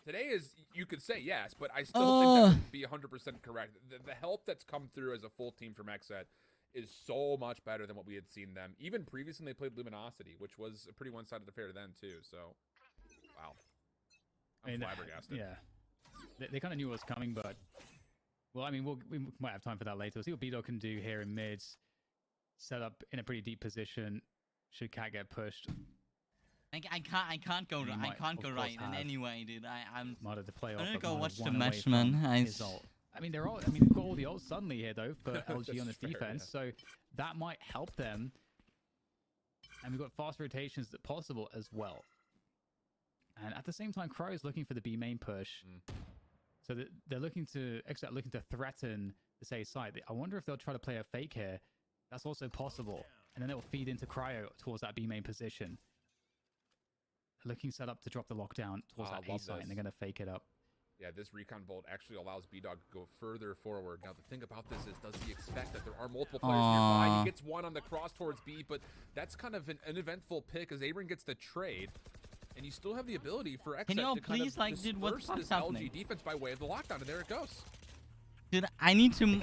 Today is, you could say yes, but I still think that would be 100% correct. The help that's come through as a full team from Xset is so much better than what we had seen them. Even previously they played Luminosity, which was a pretty one-sided affair then too. So, wow. I'm flabbergasted. Yeah. They kind of knew what was coming, but... Well, I mean, we might have time for that later. We'll see what B-Dog can do here in mids. Set up in a pretty deep position. Should Cat get pushed. I can't go right in any way, dude. I'm gonna go watch the match, man. I mean, they've got all the ults suddenly here though for LG on this defense, so that might help them. And we've got fast rotations that possible as well. And at the same time, Crow is looking for the B main push. So they're looking to threaten the safe side. I wonder if they'll try to play a fake here. That's also possible. And then it will feed into Cryo towards that B main position. Looking set up to drop the lockdown towards that A site, and they're going to fake it up. Yeah, this recon bolt actually allows B-Dog to go further forward. Now, the thing about this is, does he expect that there are multiple players nearby? He gets one on the cross towards B, but that's kind of an uneventful pick as Abram gets the trade. And you still have the ability for Xset to kind of disperse this LG defense by way of the lockdown, and there it goes. Dude, I need to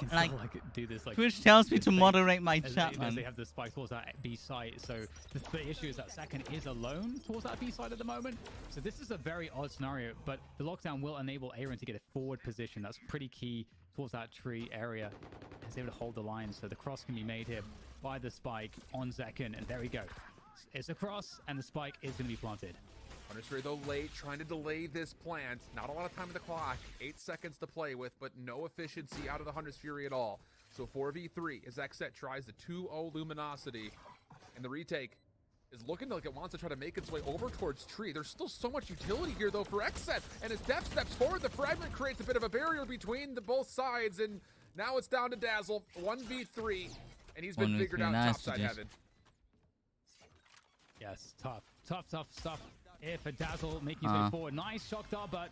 do this. Twitch tells me to moderate my chat, man. They have the spike towards that B site, so the issue is that Second is alone towards that B site at the moment. So this is a very odd scenario, but the lockdown will enable Aaron to get a forward position. That's pretty key towards that tree area. He's able to hold the line, so the cross can be made here by the spike on Zekin, and there we go. It's a cross, and the spike is going to be planted. Hunter's though late, trying to delay this plant. Not a lot of time on the clock. 8 seconds to play with, but no efficiency out of the Hunter's Fury at all. So 4v3 as Xset tries the 2-0 Luminosity. And the retake is looking like it wants to try to make its way over towards tree. There's still so much utility here though for Xset. And as Depth steps forward, the fragment creates a bit of a barrier between the both sides. And now it's down to Dazzle. 1v3. And he's been figured out topside heaven. Yes, tough stuff. If a Dazzle making his way forward. Nice shock dart, but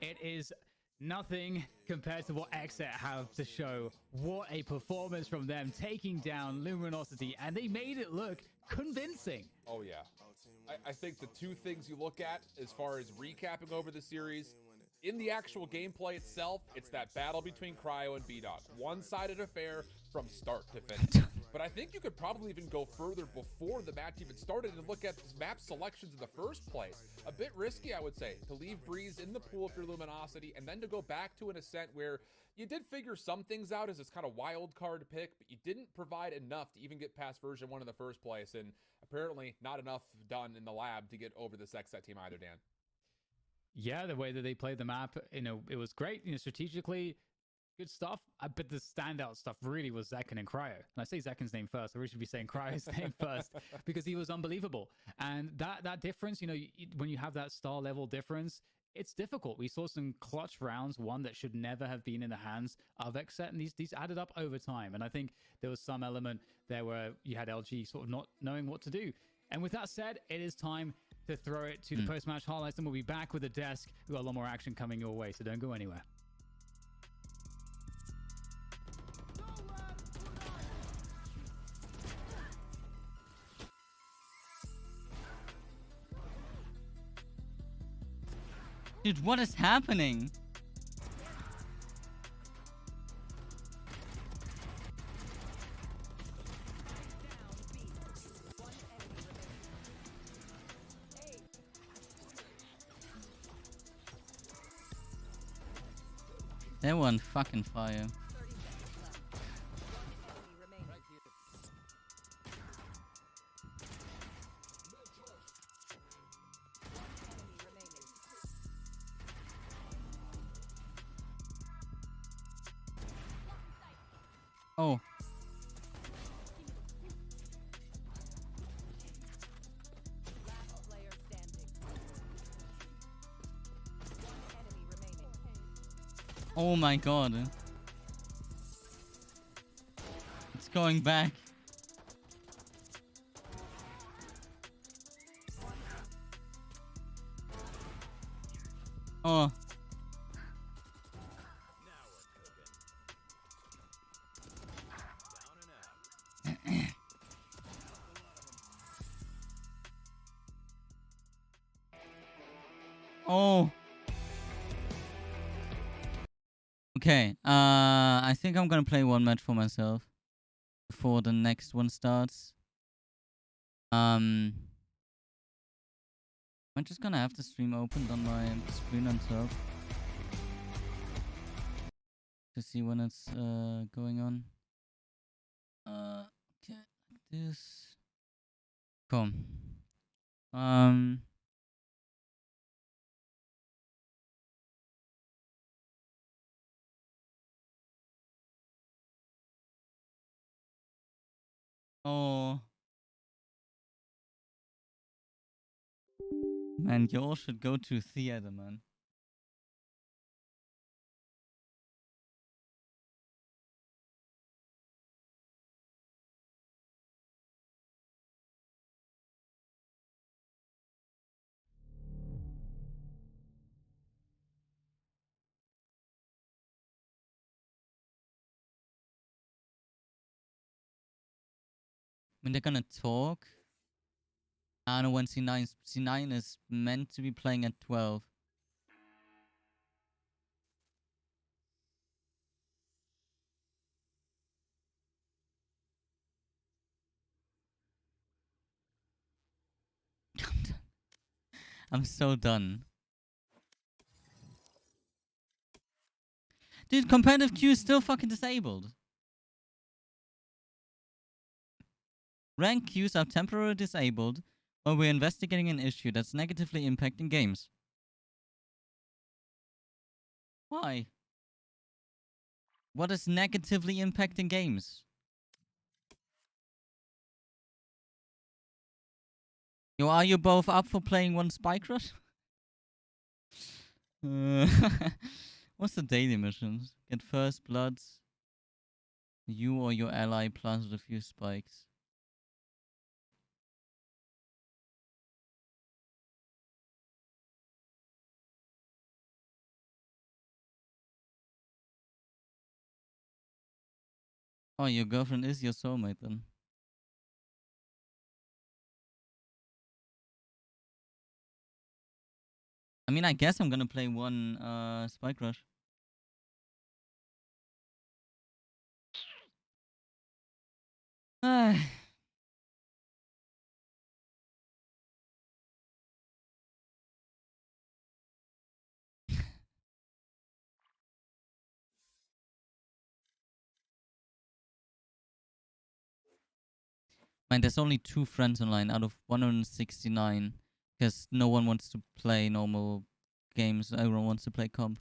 it is nothing compared to what Xset have to show. What a performance from them, taking down Luminosity, and they made it look convincing. Oh, yeah. I think the two things you look at as far as recapping over the series, in the actual gameplay itself, it's that battle between Cryo and B-Dog. One-sided affair from start to finish. But I think you could probably even go further before the match even started and look at map selections in the first place. A bit risky, I would say, to leave Breeze in the pool for Luminosity and then to go back to an Ascent where you did figure some things out as this kind of wild card pick, but you didn't provide enough to even get past version 1 in the first place. And apparently not enough done in the lab to get over this Xset team either, Dan. Yeah, the way that they played the map, it was great. Strategically, good stuff. But the standout stuff really was Zekin and Cryo. And I say Zekin's name first. I really should be saying Cryo's name first because he was unbelievable. And that difference, when you have that star level difference, it's difficult. We saw some clutch rounds, one that should never have been in the hands of Xset, and these added up over time. And I think there was some element there where you had LG sort of not knowing what to do. And with that said, it is time to throw it to the post-match highlights, and we'll be back with the desk. We've got a lot more action coming your way, so don't go anywhere. Dude, what is happening? They were on fucking fire. Oh. Oh my god. It's going back. Oh. Oh. Okay. I think I'm gonna play one match for myself before the next one starts. I'm just gonna have the stream opened on my screen on top to see when it's going on. Okay, like this. Cool. Oh. Man, you all should go to theater, man. When they're gonna talk. I don't know when C9 is meant to be playing at 12. I'm so done. Dude, competitive queue is still fucking disabled. Rank queues are temporarily disabled, or we're investigating an issue that's negatively impacting games. Why? What is negatively impacting games? Yo, are you both up for playing one Spike Rush? What's the daily missions? Get first bloods. You or your ally planted a few spikes. Oh, your girlfriend is your soulmate then. I mean, I guess I'm gonna play one Spike Rush. Man, there's only 2 friends online out of 169 because no one wants to play normal games. Everyone wants to play comp.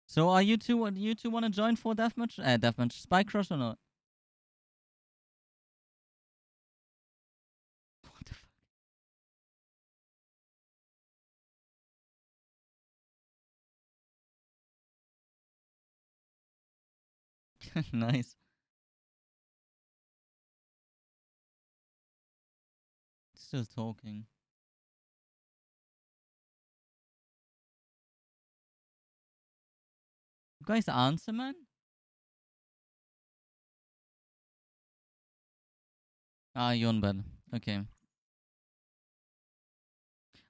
So are you two want to join for deathmatch? Deathmatch Spike Rush or not? What the fuck? Nice. Still talking. You guys answer, man? Ah, you're on bed. Okay.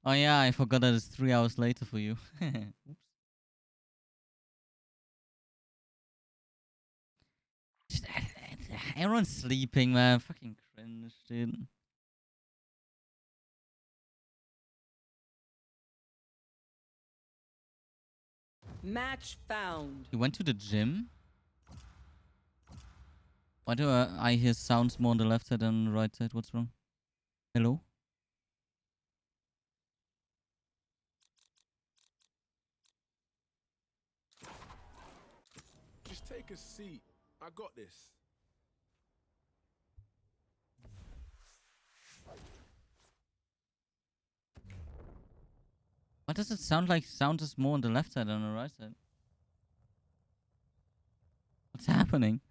Oh yeah, I forgot that it's 3 hours later for you. Oops. Everyone's sleeping, man. Fucking cringe, dude. Match found. You went to the gym? Why do I hear sounds more on the left side than on the right side? What's wrong? Hello? Just take a seat. I got this. Why does it sound like sound is more on the left side than on the right side? What's happening?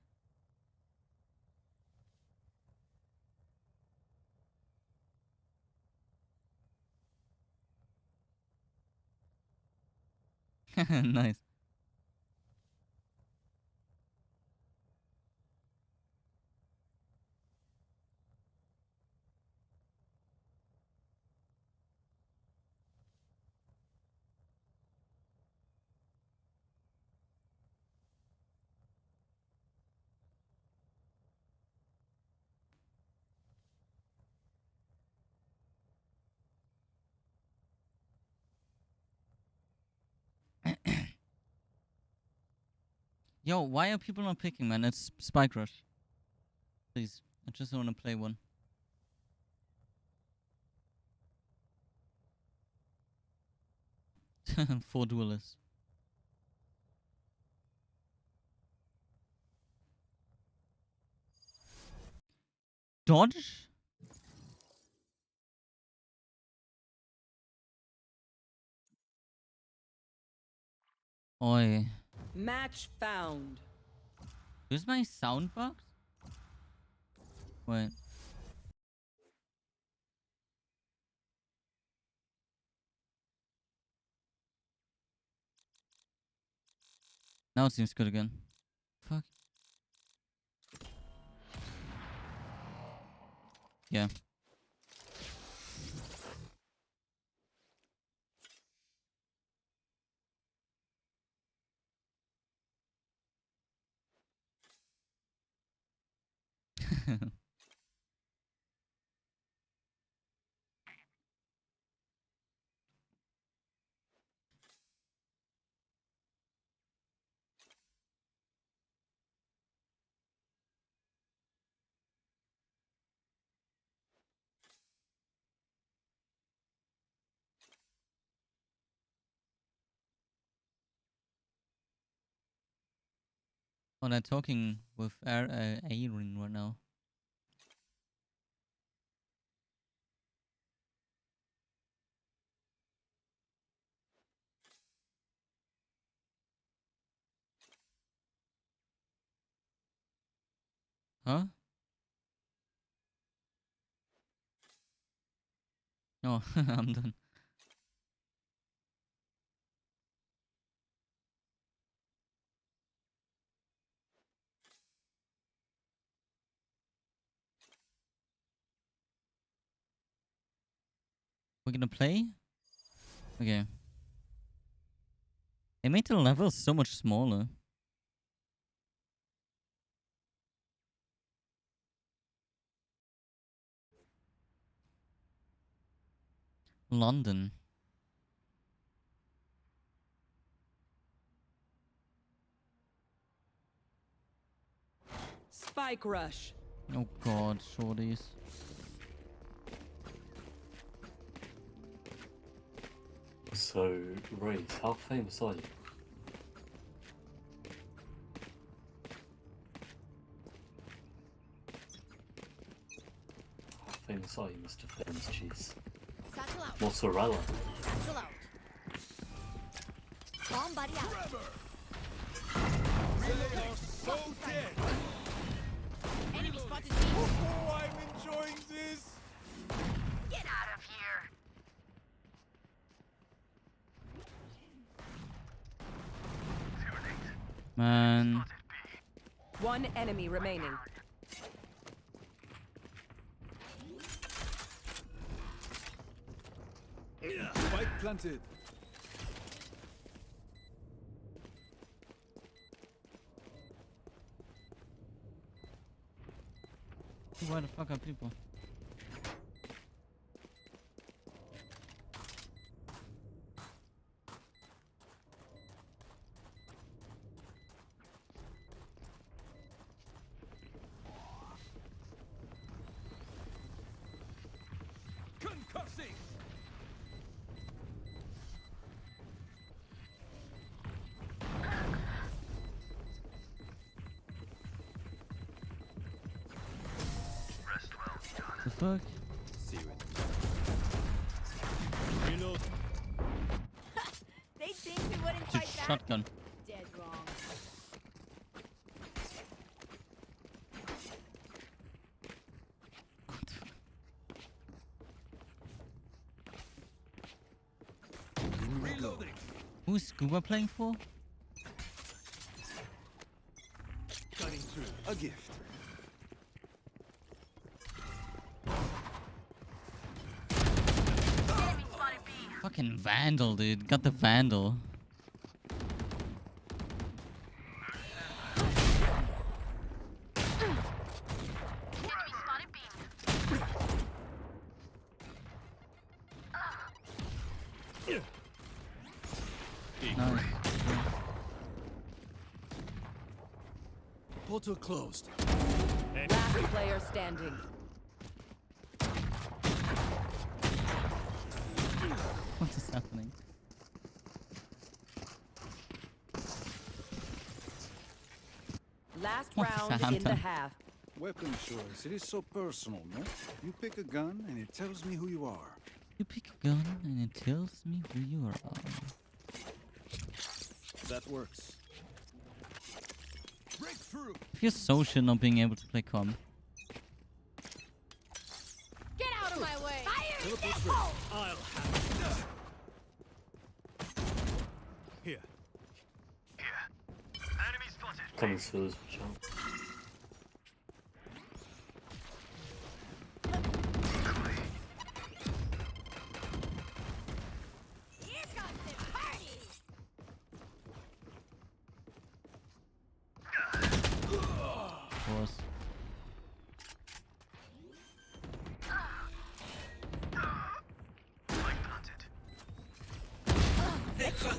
Nice. Yo, why are people not picking, man? It's Spike Rush. Please, I just want to play one. Four duelists. Dodge? Oi. Match found. Where's my sound box? Wait. Now it seems good again. Fuck. Yeah. Oh, they're talking with Aaron right now. Huh? Oh, I'm done. We're gonna play? Okay. They made the levels so much smaller. London. Spike rush. Oh god, shorties. So, Reese, how famous are you? How famous are you, Mr. Famous Cheese? Mozzarella. Satchel out. Bomb buddy out. They are so dead. Enemy spotted. Oh, I'm enjoying this. Get out of here. Man. One enemy remaining. Spike planted. Where the fuck are people? Concussing! The fuck? See you Reload. They think we wouldn't It's a fight back? shotgun. Dead wrong. Reloading! Who's Scuba playing for? Cutting through. A gift. Fucking Vandal, dude. Got the Vandal. Nice. Portal closed. Last player standing. What is happening? Last What is round in the happening? half. Weapon choice, it is so personal, no? You pick a gun and it tells me who you are. You pick a gun and it tells me who you are. That works. Breakthrough! I feel so shit not being able to play com. Get out of my way! Fire in Teleport's the ready. hole! I'll have it. Here. Coming soon, jump. Here comes the party! Of course.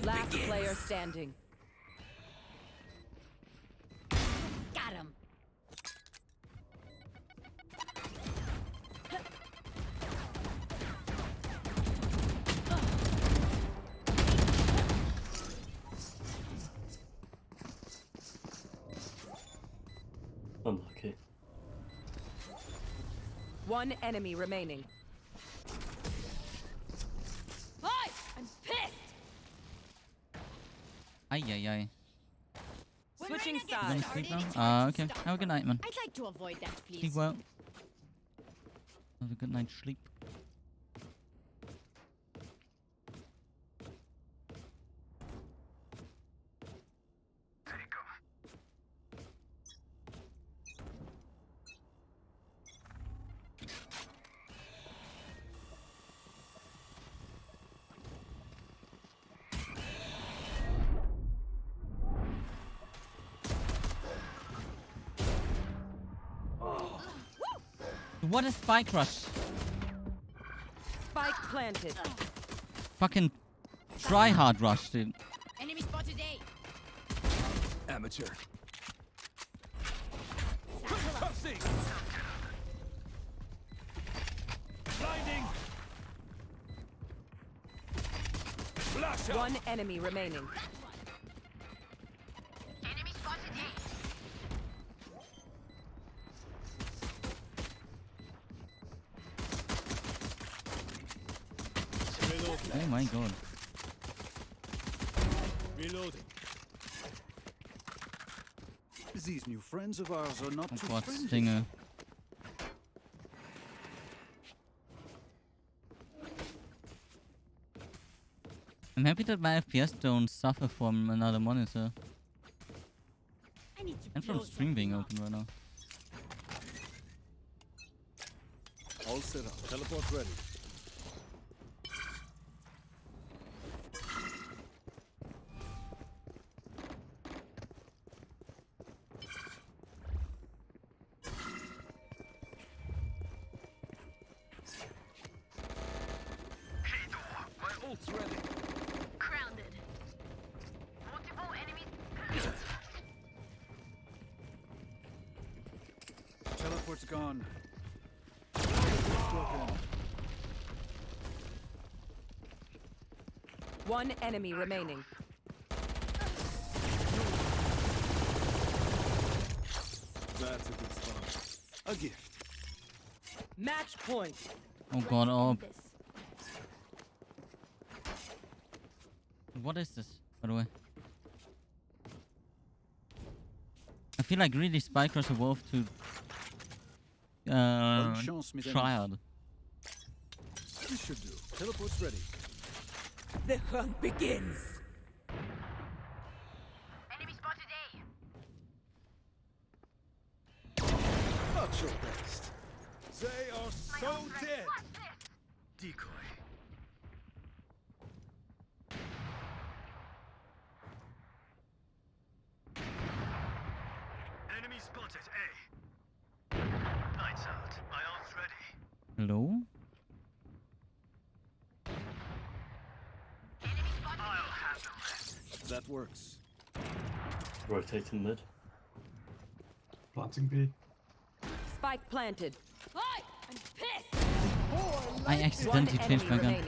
Last player standing. Got him! Unlucky. One enemy remaining. Boy, I'm pissed! Ay ay ay. Switching When Reyna You sides. gets gonna sleep started, now? it's Ah, hard to okay. stop Have a good her. night, man. I'd like to avoid that, Sleep please. well. Have a good night's sleep. What is spike rush? Spike planted. Fucking try hard rush, dude. Enemy spotted A. Amateur. Concussing! Blinding! Flash out! One enemy remaining. Enemy spotted A. Oh my god. Reloading. These new friends of ours are not Oh too god, friendly. Stinger. I'm happy that my FPS don't suffer from another monitor. I need to And from blow stream being something open right now. All set up. Teleport's ready. Teleport's gone. One enemy remaining. That's a good spot. A gift. Match point. Oh god, oh. What is this, by the way? I feel like really Spike Rush evolved to Triad. This should do. Teleport's ready. The hunt begins. Enemy spotted A. Not your best. They are so dead. Decoy. Enemy spotted A. Lights out. My ult's ready. Hello? I'll handle it. That works. Rotating mid. Planting B. Spike planted. Hi! I'm pissed! I accidentally changed my gun. Here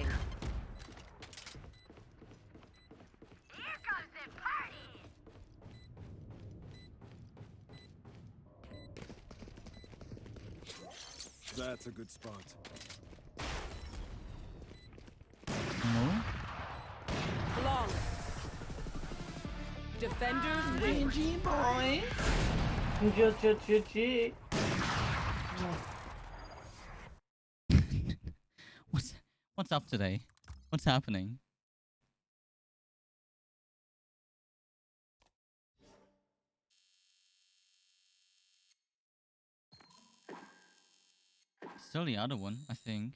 comes the party! That's a good spot. No? Flawless. Defenders win. GG, boys. GG. What's up today? What's happening? Still the other one, I think.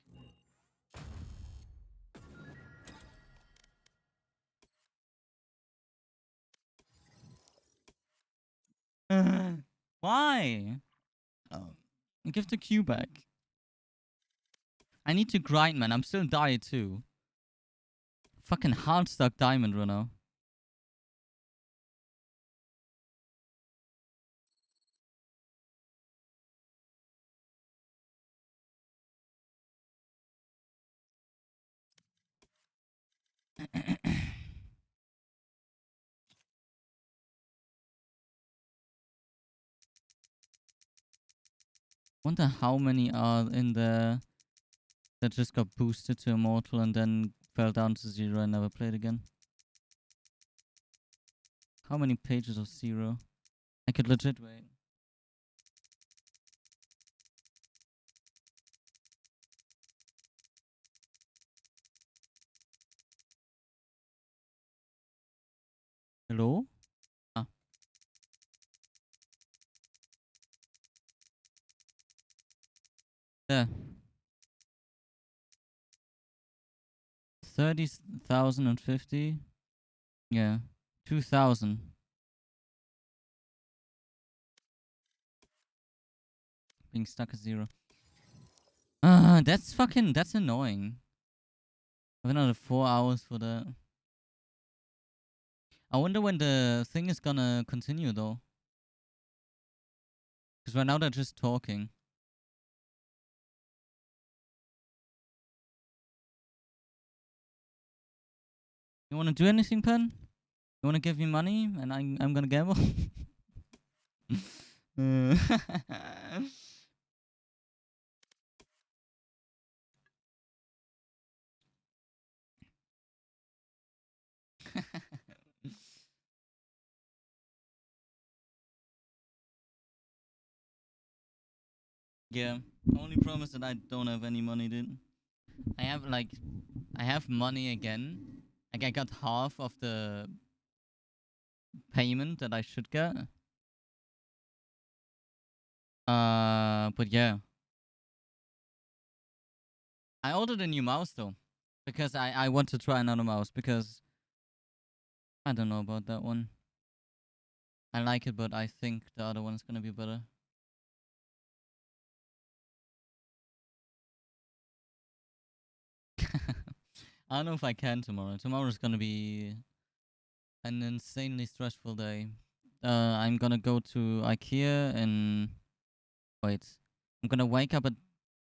Why? Give the Q back. I need to grind, man. I'm still died too. Fucking hard stuck diamond runner. Wonder how many are in there that just got boosted to immortal and then fell down to 0 and never played again. How many pages of 0? I could legit wait. Hello? Ah. There. 30,050. Yeah. 2,000. Being stuck at 0. That's annoying. I have another 4 hours for that. I wonder when the thing is gonna continue though. Because right now they're just talking. You wanna do anything, Pen? You wanna give me money and I'm gonna gamble? Yeah. Only promise that I don't have any money, dude. I have money again. Like I got half of the payment that I should get. But yeah. I ordered a new mouse though. Because I want to try another mouse because I don't know about that one. I like it, but I think the other one's gonna be better. I don't know if I can tomorrow. Tomorrow's gonna be an insanely stressful day. I'm gonna go to IKEA in Wait. I'm gonna wake up at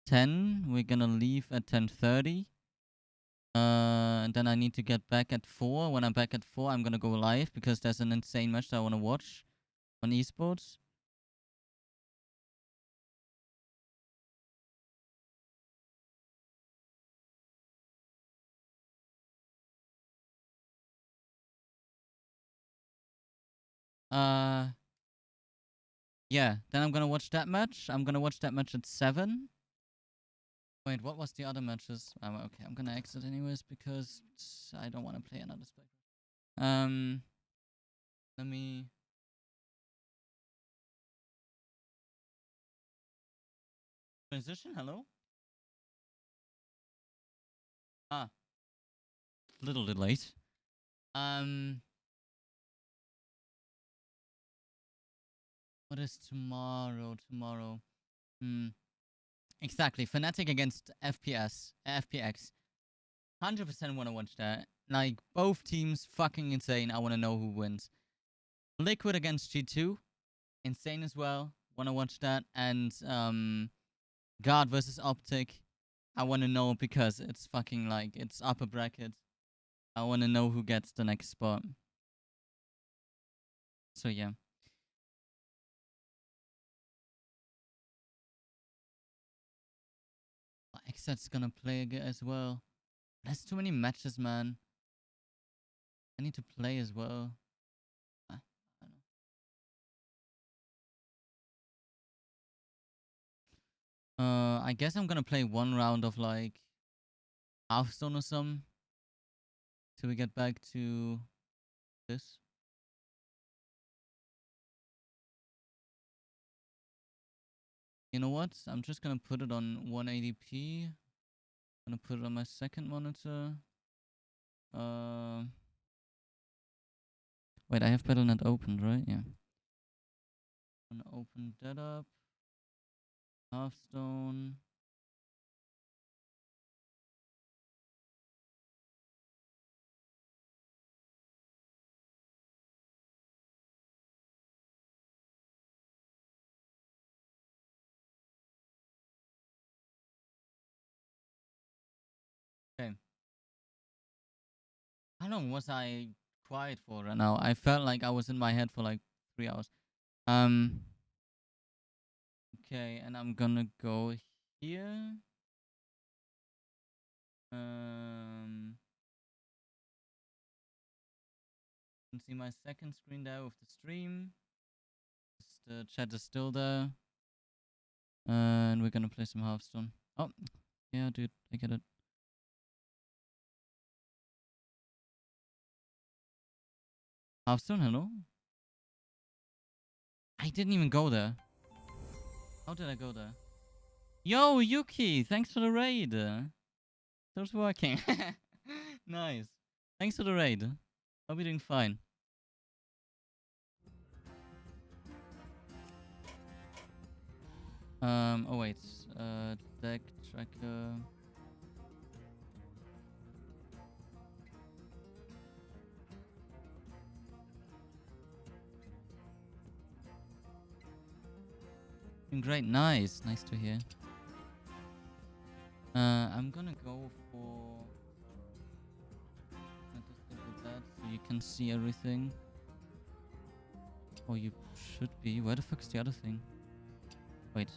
10. We're gonna leave at 10:30. And then I need to get back at 4. When I'm back at 4, I'm gonna go live because there's an insane match that I wanna watch on esports. Yeah, then I'm gonna watch that match. I'm gonna watch that match at 7. Wait, what was the other matches? Okay, I'm gonna exit anyways because I don't want to play another spec. Let me. Transition, hello? Ah, little delayed. What is tomorrow? Exactly. Fnatic against FPX. 100% want to watch that. Like, both teams fucking insane. I want to know who wins. Liquid against G2. Insane as well. Want to watch that. And, Guard versus Optic. I want to know because it's fucking like, it's upper bracket. I want to know who gets the next spot. So, yeah. Xset's gonna play as well. There's too many matches, man. I need to play as well. I don't know. I guess I'm gonna play one round of like Hearthstone or some till we get back to this. You know what? I'm just gonna put it on 180p. Gonna put it on my second monitor. Wait, I have Battle.net opened, right? Yeah. I'm gonna open that up. Hearthstone. Okay. How long was I quiet for right now? I felt like I was in my head for like 3 hours. Okay, and I'm gonna go here. You can see my second screen there with the stream. The chat is still there. And we're gonna play some Hearthstone. Oh, yeah, dude, I get it. Hearthstone, hello? I didn't even go there. How did I go there? Yo, Yuki, thanks for the raid. It's working. Nice. Thanks for the raid. Hope you're doing fine. Oh wait. Deck tracker. Great, nice to hear. I'm gonna go for that so you can see everything. Oh, you should be. Where the fuck is the other thing? Wait.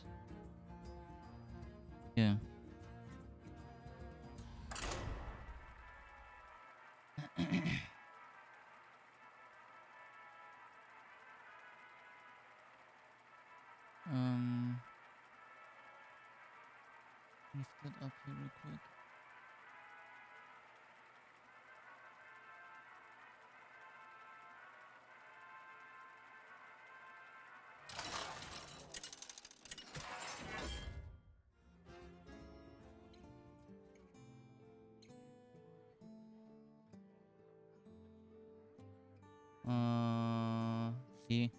Yeah. Lift that up here real quick. See.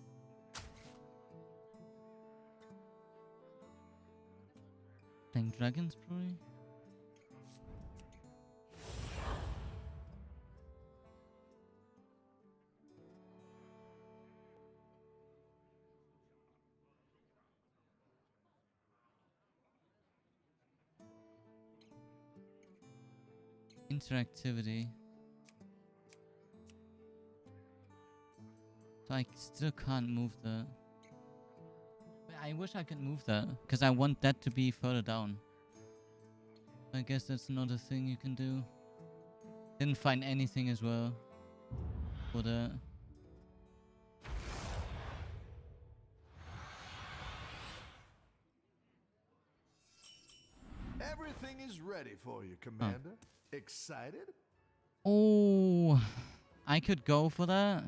Playing dragons, probably. Interactivity. So I still can't move the... I wish I could move that, because I want that to be further down. I guess that's another thing you can do. Didn't find anything as well for that. Everything is ready for you, Commander. Excited? Oh, I could go for that.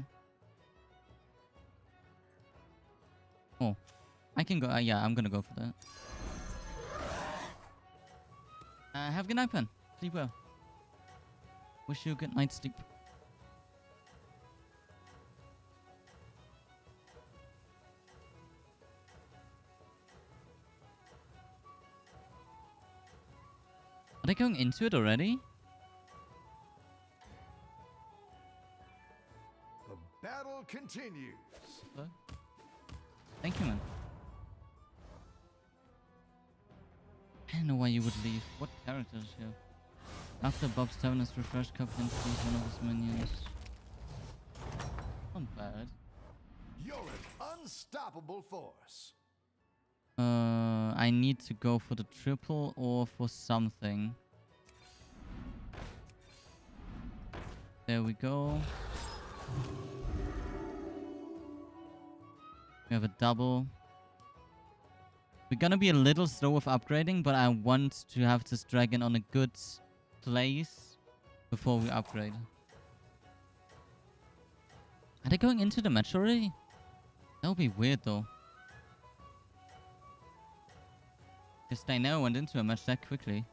Oh, I can go. Yeah, I'm gonna go for that. Have a good night, Pen. Sleep well. Wish you a good night's sleep. Are they going into it already? The battle continues. Thank you, man. I don't know why you would leave. What characters here? After Bob's Tavern is refreshed, Captain kills one of his minions. Not bad. You're an unstoppable force. I need to go for the triple or for something. There we go. We have a double. We're gonna be a little slow with upgrading, but I want to have this dragon on a good place before we upgrade. Are they going into the match already? That would be weird though. Because they never went into a match that quickly.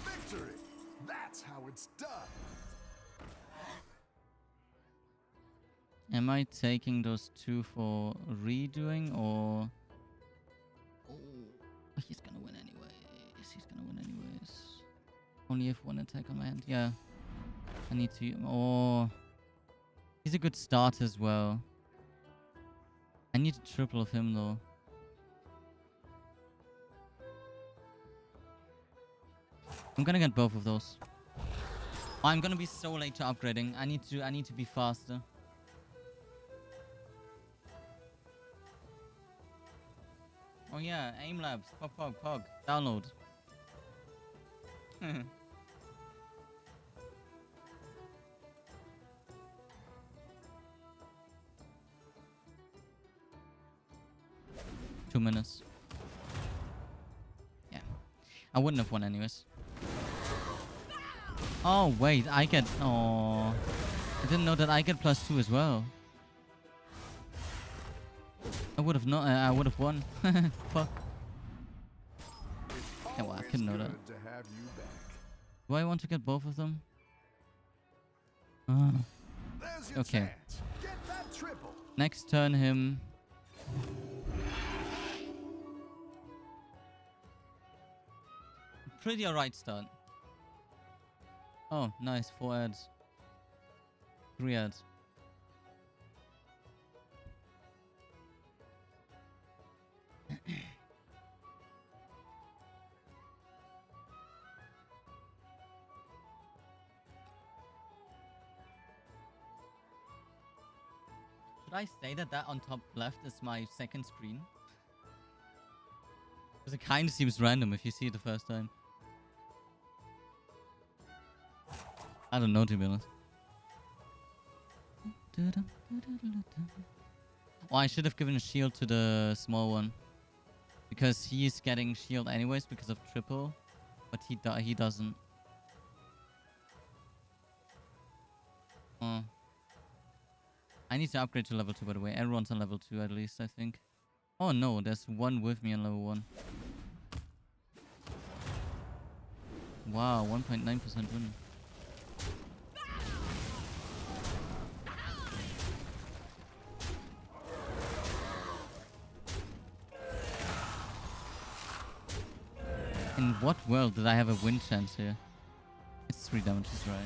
Victory! That's how it's done. Am I taking those two for redoing or... Oh, he's gonna win anyways. He's gonna win anyways. Only if one attack on my hand. Yeah. I need to... Oh. He's a good start as well. I need a triple of him though. I'm gonna get both of those. Oh, I'm gonna be so late to upgrading. I need to be faster. Oh yeah, aim labs. Pog. Download. 2 minutes. Yeah. I wouldn't have won anyways. Oh, wait. I get... Oh. I didn't know that I get +2 as well. I would have not... I would have won. Fuck. Yeah, well, I couldn't know that. Do I want to get both of them? Okay. Next turn him... Pretty alright start. Oh, nice. 4 ads. 3 ads. Should I say that on top left is my second screen? Because it kind of seems random if you see it the first time. I don't know, to be honest. Oh, I should have given a shield to the small one. Because he's getting shield anyways because of triple. But he doesn't. Oh. I need to upgrade to level 2, by the way. Everyone's on level 2 at least, I think. Oh no, there's one with me on level 1. Wow, 1.9% win. In what world did I have a win chance here? It's 3 damages, right?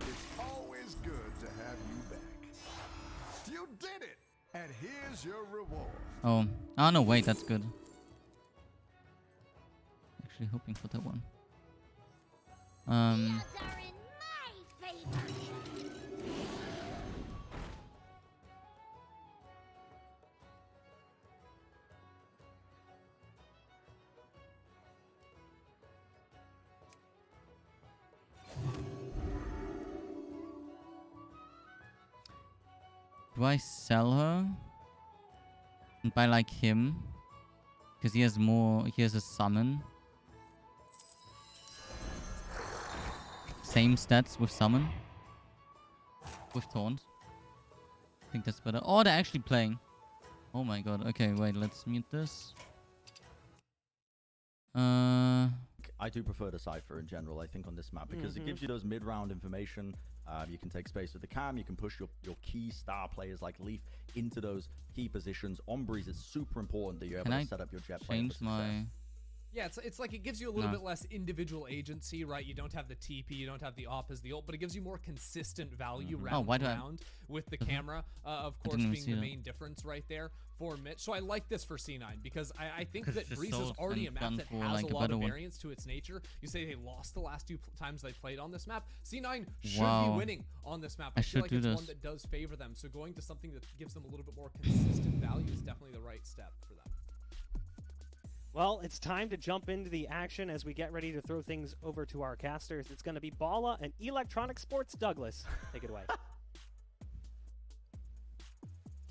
It's always good to have you back. You did it! And here's your reward. Oh. Oh, no, wait, that's good. Actually hoping for that one. Do I sell her? And buy like him? Because he has more, he has a summon. Same stats with summon. With taunt. I think that's better. Oh, they're actually playing. Oh my god. Okay, wait, let's mute this. I do prefer the Cypher in general, I think, on this map, because it gives you those mid-round information. You can take space with the cam, you can push your key star players like Leaf into those key positions. On Breeze, it's super important that you're able to set up your jet player for success. Yeah, it's like it gives you a little bit less individual agency, right? You don't have the TP, you don't have the op as the ult, but it gives you more consistent value round to round with the camera, of course, being the main difference right there for Mitch. So I like this for C9 because I think that Breeze is already a map that has a lot of variance to its nature. You say they lost the last 2 times they played on this map. C9 should be winning on this map. I feel like it's one that does favor them. So going to something that gives them a little bit more consistent value is definitely the right step for them. Well, it's time to jump into the action as we get ready to throw things over to our casters. It's going to be Bala and Electronic Sports Douglas. Take it away.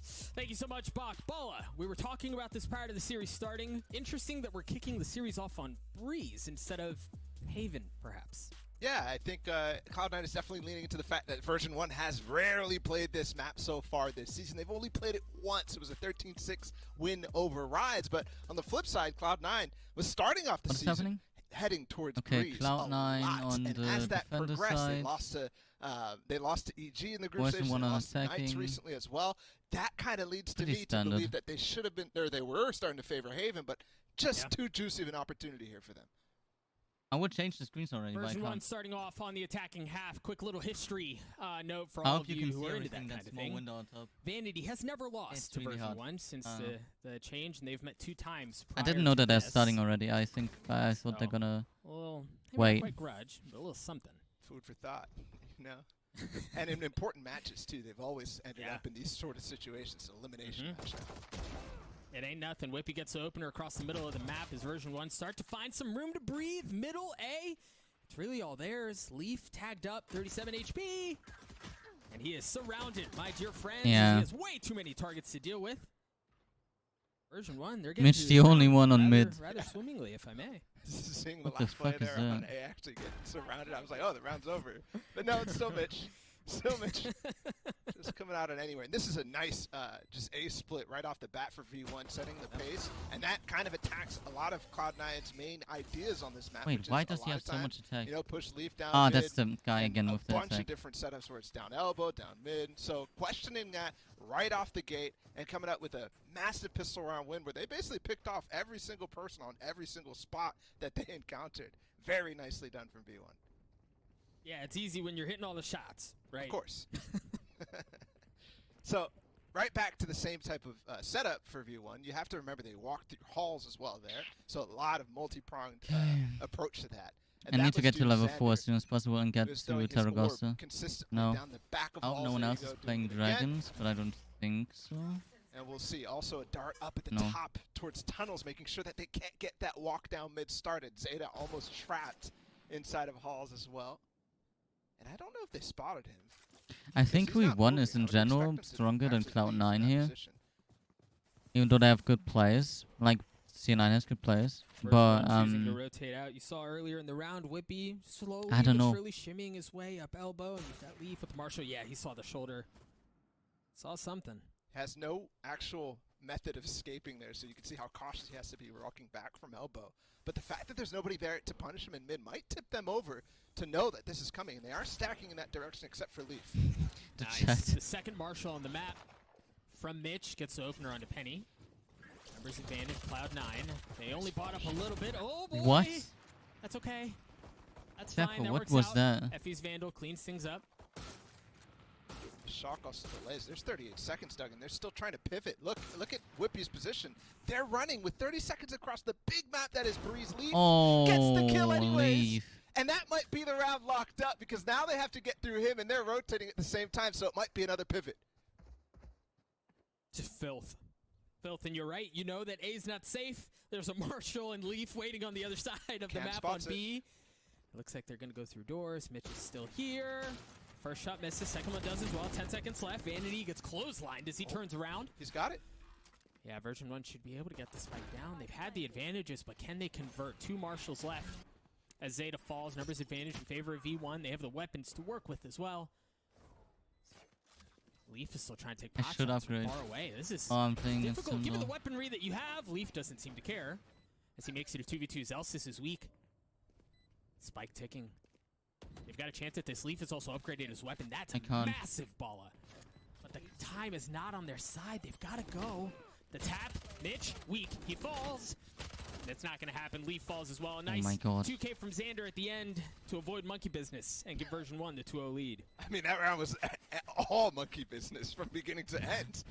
Thank you so much, Bach. Bala, we were talking about this prior to the series starting. Interesting that we're kicking the series off on Breeze instead of Haven, perhaps. Yeah, I think Cloud9 is definitely leaning into the fact that version 1 has rarely played this map so far this season. They've only played it once. It was a 13-6 win over Rides. But on the flip side, Cloud9 was starting off the season heading towards Breeze Cloud9 on and the as that defender progressed, side. They lost to EG in the group stage. They lost to Knights recently as well. That kind of leads to me to believe that they should have been, or they were starting to favor Haven, but just too juicy of an opportunity here for them. I would change the screens already. Version 1 starting off on the attacking half. Quick little history note for all of you who are into that kind of thing. Vanity has never lost to version 1 since the change, and they've met 2 times prior. I didn't know that they're starting already. I thought they're gonna wait. Quite grudge, but a little something. Food for thought, you know. And in important matches too, they've always ended up in these sort of situations, elimination matches. It ain't nothing. Whippy gets the opener across the middle of the map as version 1 start to find some room to breathe. Middle A. It's really all theirs. Leaf tagged up, 37 HP. And he is surrounded, my dear friends. Yeah. He has way too many targets to deal with. Version 1, they're getting Mitch, the only one on mid. Rather swimmingly, if I may. Seeing the last play there on A actually get surrounded, I was like, oh, the round's over. But no, it's still Mitch. Still Mitch. Just coming out on anywhere. And this is a nice just A split right off the bat for V1, setting the pace. And that kind of attacks a lot of Cloud9's main ideas on this map. Wait, why does he have so much attack? You know, push Leaf down Ah, mid, that's the guy again with the attack. a bunch of different setups where it's down elbow, down mid. So questioning that right off the gate and coming out with a massive pistol round win where they basically picked off every single person on every single spot that they encountered. Very nicely done from V1. Yeah, it's easy when you're hitting all the shots, right? Of course. So, right back to the same type of setup for V1. You have to remember they walked through halls as well there. So a lot of multi-pronged approach to that. I need to get to level 4 as soon as possible and get to Terragosta. No. I hope no one else is playing Dragons, but I don't think so. And we'll see. Also a dart up at the top towards tunnels, making sure that they can't get that walk down mid started. Zeta almost trapped inside of halls as well. And I don't know if they spotted him. I think V1 is in general stronger than Cloud9 here. Even though they have good players, like C9 has good players. But choosing to rotate out. You saw earlier in the round, Whippy slowly I don't know. surely shimmying his way up elbow, and you've got Leaf with Marshall. Yeah, he saw the shoulder. Saw something. Has no actual method of escaping there, so you can see how cautious he has to be walking back from elbow. But the fact that there's nobody there to punish him in mid might tip them over to know that this is coming. And they are stacking in that direction except for Leaf. Nice. The second Marshall on the map from Mitch gets the opener onto Penny. Numbers advantage, Cloud9. They only bought up a little bit. Oh boy! What? That's okay. That's Except fine. for That what works was out. that? Effie's Vandal cleans things up. Shock also delays. There's 38 seconds, Doug, and they're still trying to pivot. Look at Whippy's position. They're running with 30 seconds across the big map that is Breeze. Leaf gets the kill anyways. Leaf. And that might be the round locked up because now they have to get through him and they're rotating at the same time, so it might be another pivot. Just filth. Filth, and you're right. You know that A's not safe. There's a Marshall and Leaf waiting on the other side of the map on B. It looks like they're going to go through doors. Mitch is still here. First shot misses. Second one does as well. 10 seconds left. Vanity gets clotheslined as he turns around. He's got it. Yeah, version 1 should be able to get the spike down. They've had the advantages, but can they convert? 2 Marshalls left. As Zeta falls, numbers advantage in favor of V1. They have the weapons to work with as well. Leaf is still trying to take pot shots from far away. This is difficult. Given the weaponry that you have, Leaf doesn't seem to care. As he makes it a 2v2, Zelsis is weak. Spike ticking. They've got a chance at this. Leaf is also upgraded his weapon. That's a massive balla. But the time is not on their side. They've got to go. The tap, Mitch, weak. He falls. That's not going to happen. Leaf falls as well. A nice 2K from Xander at the end to avoid monkey business and give version 1 the 2-0 lead. I mean, that round was all monkey business from beginning to end.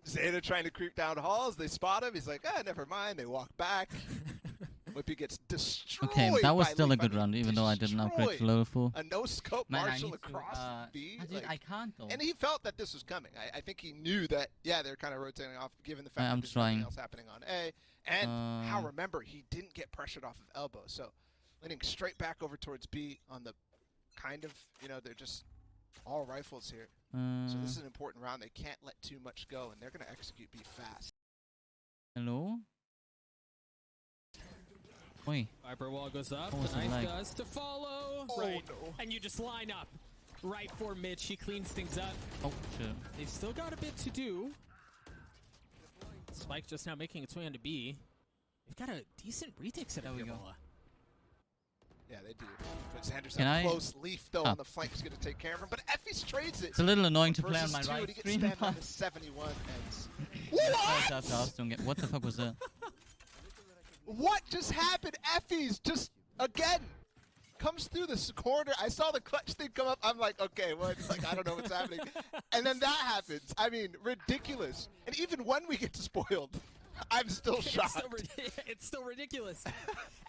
Xander trying to creep down halls. They spot him. He's like, never mind. They walk back. Whippy gets destroyed. Okay, that was by still Leaf. a good round, even though I didn't upgrade to level 4. A no-scope Marshall across B. I can't though. And he felt that this was coming. I think he knew that, yeah, they're kind of rotating off, given the fact that there's nothing else happening on A. And how, remember, he didn't get pressured off of elbow. So, leaning straight back over towards B on the kind of, they're just all rifles here. So this is an important round. They can't let too much go, and they're going to execute B fast. Hello? Oi. Viper wall goes up. The knife does to follow. Right. No. And you just line up right for Mitch. He cleans things up. Oh, shit. They've still got a bit to do. Spike just now making its way onto B. They've got a decent retake setup here, Mola. Yeah, they do. But Xander's a close. Leaf, though, on the flank is going to take care of him. But Effie's trades it. It's a little annoying to play on my right screen. He gets 71 ends. What the fuck was that? What just happened? Effie's just, again, comes through this corner. I saw the clutch thing come up. I'm like, okay, what? Like, I don't know what's happening. And then that happens. I mean, ridiculous. And even when we get spoiled, I'm still shocked. It's still ridiculous.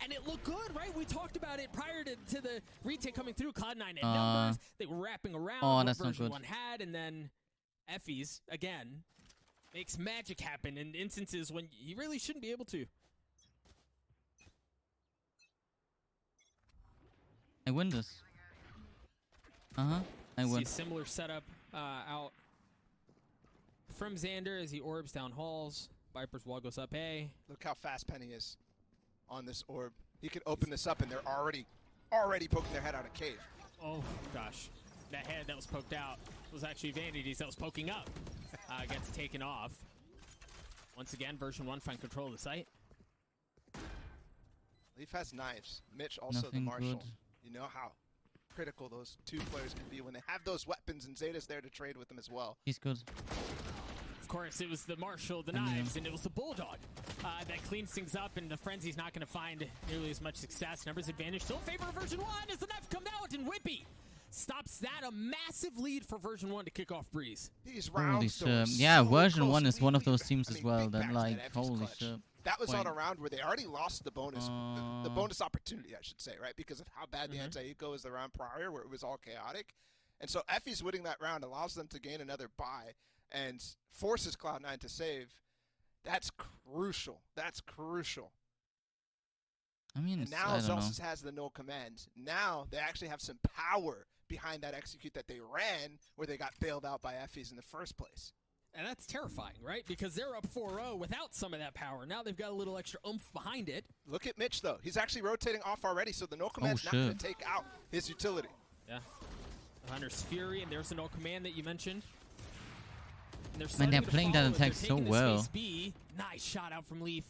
And it looked good, right? We talked about it prior to the retake coming through. Cloud9 and numbers. They were wrapping around what version 1 had. And then Effie's, again, makes magic happen in instances when you really shouldn't be able to. I win this. I win. See a similar setup out from Xander as he orbs down halls. Viper's wall goes up A. Look how fast Penny is on this orb. He could open this up and they're already poking their head out of cave. Oh gosh, that head that was poked out was actually Vanity's that was poking up. Gets taken off. Once again, version 1 find control of the site. Leaf has knives. Mitch also the Marshall. You know how critical those two players can be when they have those weapons, and Zeta's there to trade with them as well. He's good. Of course, it was the Marshall, the knives, and it was the Bulldog that cleans things up, and the Frenzy's not going to find nearly as much success. Numbers advantage still in favor of version 1 as the knife comes out, and Whippy stops that. A massive lead for version 1 to kick off Breeze. These rounds yeah, version 1 is one of those teams as well that, like, holy shit. That was on a round where they already lost the bonus, the bonus opportunity, I should say, right? Because of how bad the anti-eco was the round prior, where it was all chaotic. And so Effie's winning that round allows them to gain another bye and forces Cloud9 to save. That's crucial. That's crucial. I mean, and now Zelsis has the no command. Now they actually have some power behind that execute that they ran, where they got bailed out by Effie's in the first place. And that's terrifying, right? Because they're up 4-0 without some of that power. Now they've got a little extra oomph behind it. Look at Mitch, though. He's actually rotating off already, so the no command's not going to take out his utility. Yeah. The Hunter's Fury, and there's the no command that you mentioned. Man, they're playing that attack so well. Nice shot out from Leaf.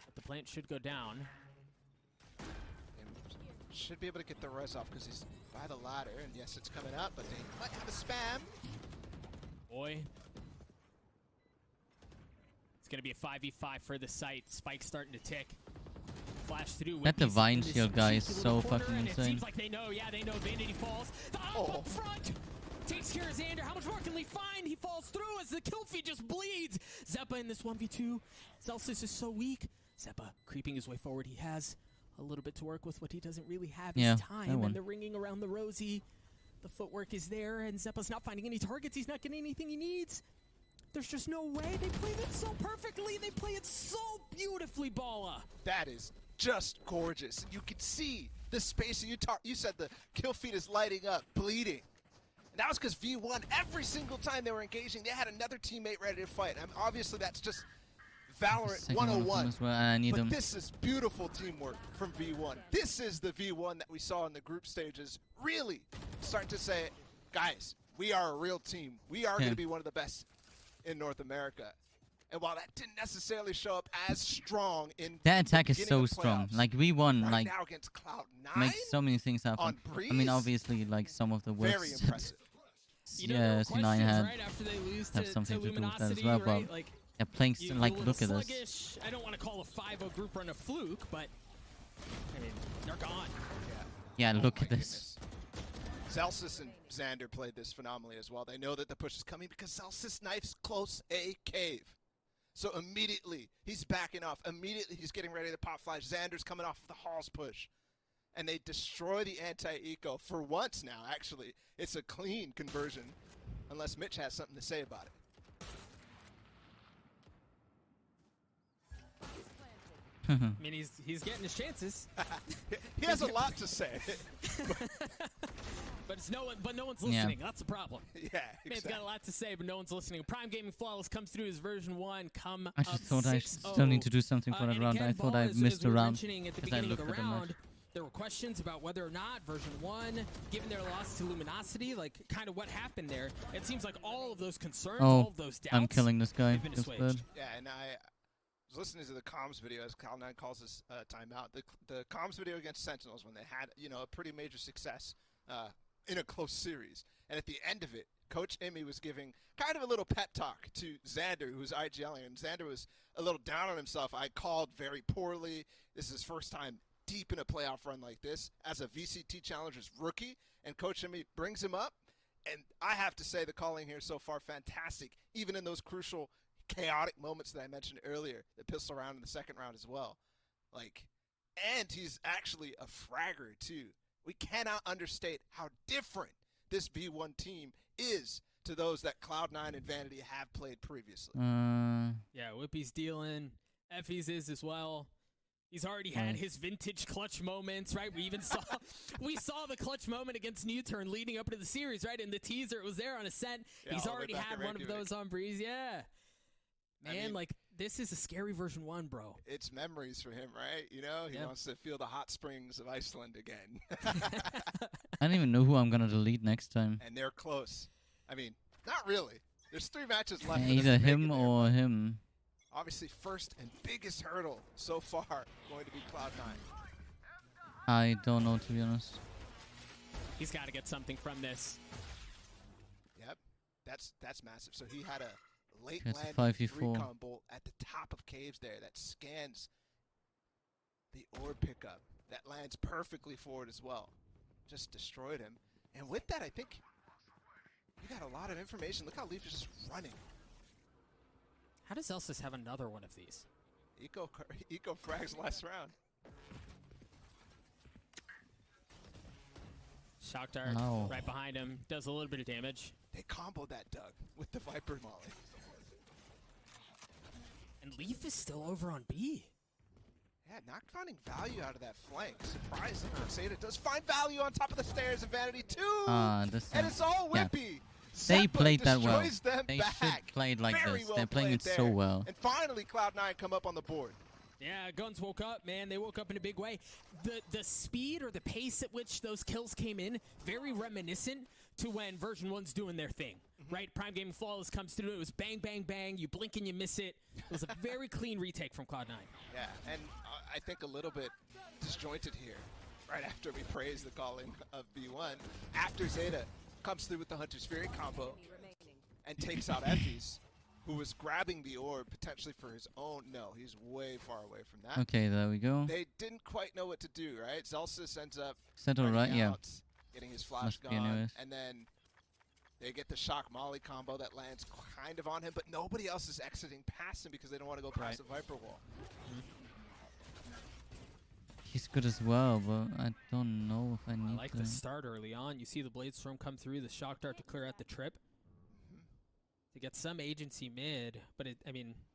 But the plant should go down. Should be able to get the res off because he's by the ladder. And yes, it's coming up, but they might have a spam. Boy. It's going to be a 5v5 for the site. Spike starting to tick. Flash through. That Whippy's divine in this shield guy is cheeky so little corner, fucking and insane. It seems like they know. Yeah, they know. Vanity falls. The up front takes care of Xander. How much more can Lee find? He falls through as the kill feed just bleeds. Zeppa in this 1v2. Celsius is so weak. Zeppa creeping his way forward. He has a little bit to work with. What he doesn't really have is time. And the ringing around the Rosie. The footwork is there, and Zeppa's not finding any targets. He's not getting anything he needs. There's just no way. They played it so perfectly. They play it so beautifully, Balla. That is just gorgeous. You can see the space. You said the kill feed is lighting up, bleeding. And that was because V1, every single time they were engaging, they had another teammate ready to fight. And obviously, that's just Valorant 101. As well, and I need but them. this is beautiful teamwork from V1. This is the V1 that we saw in the group stages. Really start to say, guys, we are a real team. We are going to be one of the best in North America. And while that didn't necessarily show up as strong in that attack the is so of strong. playoffs, Like we won, right like now against Cloud9 makes so many things happen. on I Breeze, mean, obviously, like some of the worst. very impressive. You know, there were C9 questions, had right, after they lose have to something to do with that as Luminosity, well. right? But Like, yeah, playing you like feel a look at little this. sluggish. I don't want to call a 5-0 group run a fluke, but I mean, they're gone. Yeah, look at this. Celsius and Xander played this phenomenally as well. They know that the push is coming because Celsius knifes close a cave. So immediately, he's backing off. Immediately, he's getting ready to pop flash. Xander's coming off the Halls push. And they destroy the anti-eco. For once now, actually, it's a clean conversion. Unless Mitch has something to say about it. I mean, he's getting his chances. He has a lot to say. But it's no one's listening. That's the problem. Yeah, exactly. Man's got a lot to say, but no one's listening. Prime Gaming Flawless comes through as version 1. I just thought I still need to do something for that round. I thought I missed a round At the because I beginning of looked the at the match. round, there were questions about whether or not version 1, given their loss to Luminosity, like kind of what happened there. It seems like all of those concerns, all of those doubts, I'm killing this guy. have been assuaged. Yeah, and I was listening to the comms video as Cloud9 calls this timeout. The comms video against Sentinels when they had, a pretty major success in a close series. And at the end of it, Coach Emmy was giving kind of a little pep talk to Xander, who was IGLing, and Xander was a little down on himself. I called very poorly. This is his first time deep in a playoff run like this as a VCT Challengers rookie, and Coach Emmy brings him up. And I have to say the calling here so far, fantastic, even in those crucial chaotic moments that I mentioned earlier, the pistol round in the second round as well. And he's actually a fragger too. We cannot understate how different this V1 team is to those that Cloud9 and Vanity have played previously. Yeah, Whippy's dealing. Effie's is as well. He's already had his vintage clutch moments, right? We even saw the clutch moment against Newturn leading up to the series, right? In the teaser, it was there on Ascent. Yeah, He's all the way already back had at one of Reykjavik. those on Breeze, yeah. Man, I mean, this is a scary version 1, bro. It's memories for him, right? He wants to feel the hot springs of Iceland again. I don't even know who I'm gonna delete next time. And they're close. I mean, not really. There's 3 matches left. for Either them to make him it there, or but him. Obviously, first and biggest hurdle so far going to be Cloud9. I don't know, to be honest. He's got to get something from this. Yep, that's massive. So he had a late It's a landing 5v4. recon bolt at the top of caves there that scans the orb pickup. That lands perfectly forward as well. Just destroyed him. And with that, I think you got a lot of information. Look how Leaf is just running. How does Elsis have another one of these? Eco frags last round. Shock dart Wow. right behind him. Does a little bit of damage. They comboed that Doug with the Viper Molly. And Leaf is still over on B. Yeah, not finding value out of that flank. Surprising. Zeta does find value on top of the stairs of Vanity too. And it's all yeah. Whippy. They Zeppa played that well. destroys them They back. should play it like Very this. well They're playing it played so there. well. And finally, Cloud9 come up on the board. Yeah, Guns woke up, man. They woke up in a big way. The speed or the pace at which those kills came in, very reminiscent to when version 1's doing their thing, right? Prime Gaming Flawless comes through. It was bang, bang, bang. You blink and you miss it. It was a very clean retake from Cloud9. Yeah, and I think a little bit disjointed here. Right after we praise the calling of B1, after Zeta comes through with the Hunter's Fury combo and takes out Effie's, who was grabbing the orb potentially for his own. No, he's way far away from that. Okay, there we go. They didn't quite know what to do, right? Zelsis ends up Settle right, yeah. getting his flash Must be gone, anyways. and then they get the shock molly combo that lands kind of on him, but nobody else is exiting past him because they don't want to go past the Viper wall. He's good as well, but I don't know if I need I like to. the start early on. You see the Blade Storm come through, the Shock Dart to clear out the trip. To get some agency mid, but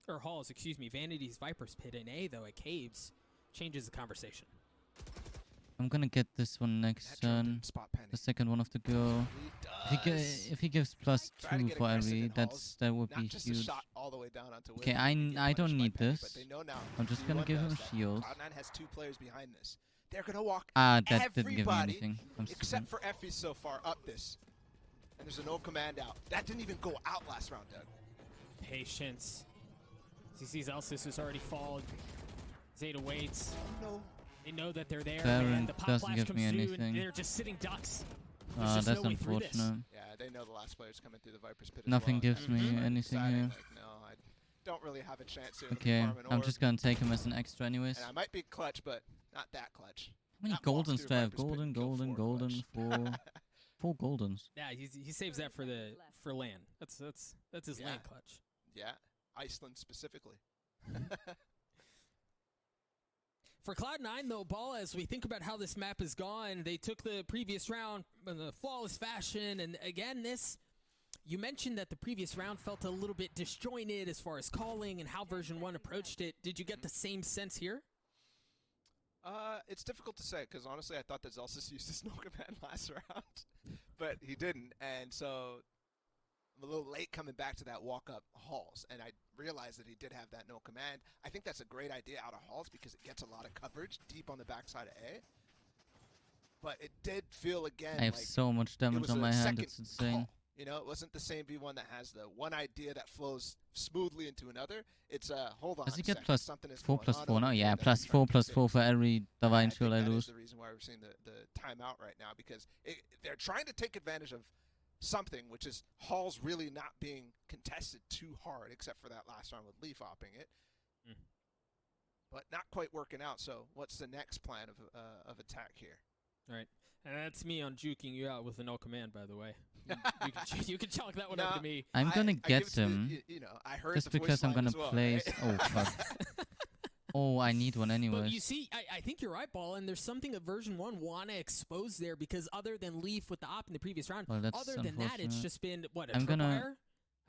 or Halls, excuse me, Vanity's Viper's Pit in A, though, at Caves, changes the conversation. I'm gonna get this one next turn. The second one of the go. If he gives +2 for every, that would be huge. Okay, I don't need this. I'm just gonna give him shield. Cloud9 has 2 players behind this. They're gonna walk That didn't give me everybody anything. I'm except for Effie so far up this. And there's a no command out. That didn't even go out last round, Doug. Patience. He sees Elsis has already fallen. Zeta waits. No. They know that they're there. Baron Man. The pop doesn't flash give comes me through anything. and they're just sitting ducks. There's just That's no way through this. unfortunate. Yeah, they know the last player's coming through the Viper's Pit. Nothing as well. gives me anything Deciding, here. like, no, I don't really have a chance here. Okay, I'm just gonna take him as an extra anyways. And I might be clutch, but not that clutch. How many goldens do I have? Golden, 4 goldens. Yeah, he saves that for land. That's his land clutch. Yeah, Iceland specifically. For Cloud9, though, Ball, as we think about how this map has gone, they took the previous round in a flawless fashion, and again, you mentioned that the previous round felt a little bit disjointed as far as calling and how version 1 approached it. Did you get the same sense here? It's difficult to say, because honestly, I thought that Zelsis used his no command last round, but he didn't, and so I'm a little late coming back to that walk-up Halls, and I realized that he did have that no command. I think that's a great idea out of Halls because it gets a lot of coverage deep on the backside of A. But it did feel again I have like so much damage on my hand, it's insane. Call. You know, it wasn't the same V1 that has the one idea that flows smoothly into another. It's hold on. Does he get something is +4/+4 now? Yeah, +4/+4 for every divine shield I lose. That's the reason why we're seeing the timeout right now, because they're trying to take advantage of something, which is Halls really not being contested too hard, except for that last round with Leaf opping it. But not quite working out. So what's the next plan of attack here? Right. And that's me on juking you out with a no command, by the way. You can chalk that one up to me. I'm gonna get him. I heard just the because I'm voice line gonna as well, place. right? Oh fuck. Oh, I need one anyways. But you see, I think you're right, Ball, and there's something that version 1 want to expose there, because other than Leaf with the op in the previous round, Well, that's other than that, it's unfortunate. just been, what, a I'm gonna- tripwire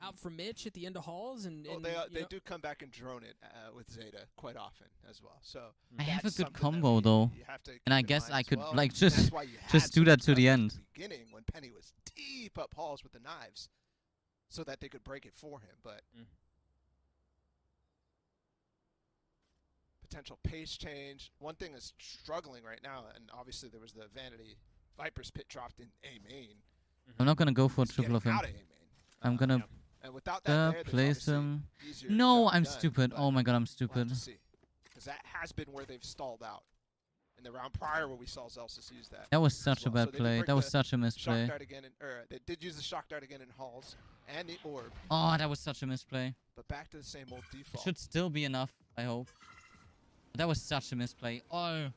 out from Mitch at the end of Halls? And They do come back and drone it with Zeta quite often as well. So I have a that's good something that combo though, you have to and I keep in guess mind I as could well. like And that's just why you had do some that to the coverage end. at the beginning when Penny was deep up Halls with the knives, so that they could break it for him. But potential pace change. One thing is struggling right now, and obviously there was the Vanity Viper's Pit dropped in A main. I'm not gonna go for a triple of him. Out of A main. I'm gonna And without that there, place him. easier No, job I'm done, stupid. but Oh my god, I'm stupid. because that has been where they've stalled out. In the round prior, where we saw Zelsis use that. That was as such a well. bad So they did play. break That was the such a misplay. Shock dart again, they did use the shock dart again in Halls and the orb. Oh, that was such a misplay. But back to the same old It default. should still be enough, I hope. But that was such a misplay. Oh.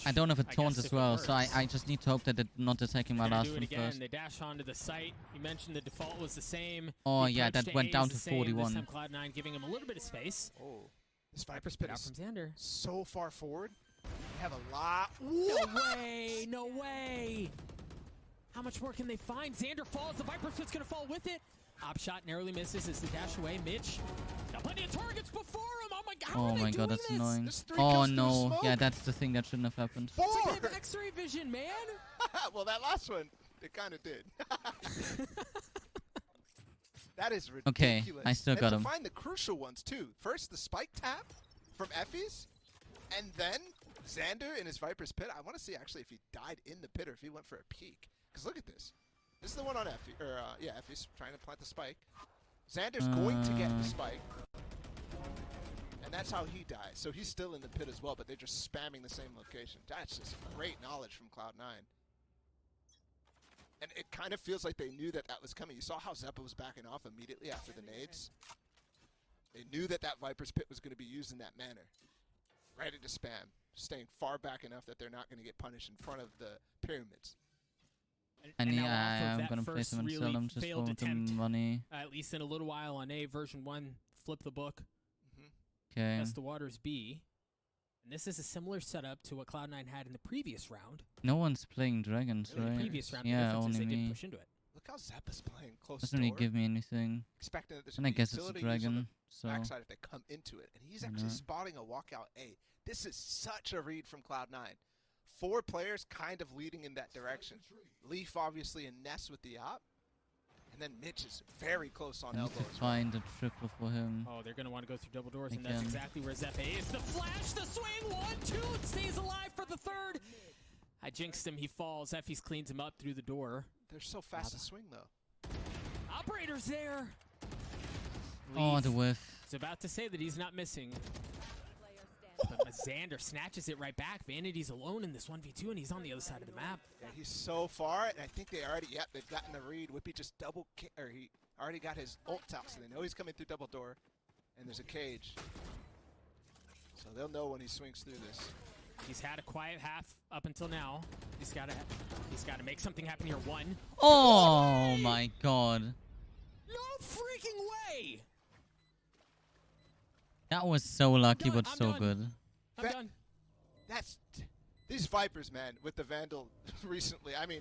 I don't have a taunt as well, so I just need to hope that they're not attacking my last do it one again. first. They dash onto the site. You mentioned the default was the same. Oh, The yeah, approach that went A down is to the same. 41. This time Cloud9 giving him a little bit of space. Oh, this Viper's Pit Out is from Xander. so far forward. They have a lot. No way! No way! How much more can they find? Xander falls. The Viper's Pit's going to fall with it. Op shot narrowly misses as they dash away. Mitch got plenty of targets before him. Oh my god! How Oh are they my god, doing that's this? annoying. There's 3 Oh kills through no. smoke. Yeah, that's the thing that shouldn't have happened. It's like they have X-ray vision, man. Well, that last one, it kind of did. That is ridiculous. Okay, I still and got to him. find the crucial ones too. First, the spike tap from Effie's, and then Xander in his Viper's Pit. I want to see actually if he died in the pit or if he went for a peek. Because look at this. This is the one on Effie. Effie's trying to plant the spike. Xander's going to get the spike. And that's how he dies. So he's still in the pit as well, but they're just spamming the same location. That's just great knowledge from Cloud9. And it kind of feels like they knew that that was coming. You saw how Zeppa was backing off immediately after the nades. They knew that that Viper's Pit was going to be used in that manner. Ready to spam. Staying far back enough that they're not going to get punished in front of the pyramids. And now yeah, off of I'm gonna that place first them and really sell them just failed for the attempt, money. at least in a little while on A, version 1, flip the book. Okay. Test the waters B. And this is a similar setup to what Cloud9 had in the previous round. No one's playing dragons, In right? the previous round, Yeah, the difference is only they me. didn't push into it. Look how Zeppa's playing close Doesn't really door. give me anything. Expecting that there's And I gonna be guess it's a utility use on dragon, the so backside if they come into it. And he's why actually not? spotting a walkout A. This is such a read from Cloud9. 4 players kind of leading in that direction. Leaf obviously and Ness with the op. And then Mitch is very close on I need elbow. to find a triple for him. Oh, they're going to want to go through double doors, and that's Again. exactly where Zeppa is. The flash, the swing, 1-2, and stays alive for the third. I jinxed him, he falls. Effie's cleans him up through the door. They're so fast to swing though. Operator's there. Oh, Leaf the whiff. is about to say that he's not missing. But Xander snatches it right back. Vanity's alone in this 1v2, and he's on the other side of the map. Yeah, he's so far, and I think they already, they've gotten the read. Whippy just he already got his ult out, so they know he's coming through double door, and there's a cage. So they'll know when he swings through this. He's had a quiet half up until now. He's got to make something happen here. 1. Oh my god. No freaking way! That was so lucky, but so good. I'm done. These Vipers, man, with the Vandal recently. I mean,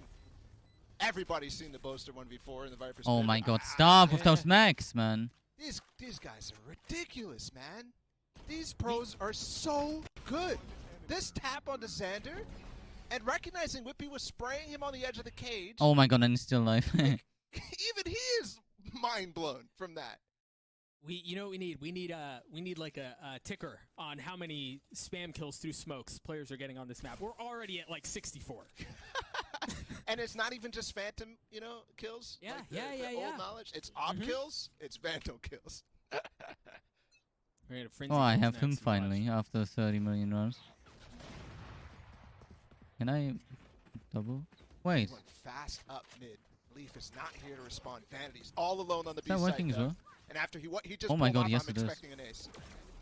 everybody's seen the Boaster 1v4 in the Vipers. Oh pit. my god, stop with those mechs, man. These guys are ridiculous, man. These pros are so good. This tap onto Xander, and recognizing Whippy was spraying him on the edge of the cage. Oh my god, and he's still alive. Even he is mind blown from that. You know what we need? We need like a ticker on how many spam kills through smokes players are getting on this map. We're already at like 64. And it's not even just phantom, kills. Yeah, like the old knowledge. It's op kills. It's Vandal kills. Oh, I have him finally after 30 million rounds. Can I double? Wait. He's going fast up mid. Leaf is not here to respond. Vanity's all alone on the B Is that side. working as well? And after he just Oh my pulled god, off, yes I'm it is. expecting an ace.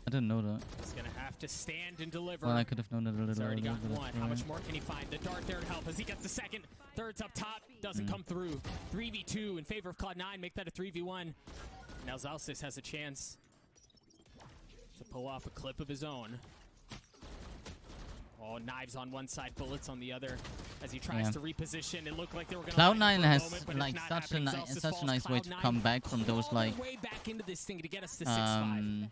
I didn't know that. He's gonna have to stand and deliver. Well, I could have known it a little He's already earlier, gotten but one. it's How much fine. more can he find? The dart there to help as he gets the second. Third's up top. Doesn't come through. 3v2 in favor of Cloud9. Make that a 3v1. Now Zalsis has a chance to pull off a clip of his own. Oh, knives on one side, bullets on the other. As he tries to reposition, it looked like they were going to Cloud9 has like such a nice way to come back from those like way back into this thing to get us to 6-5.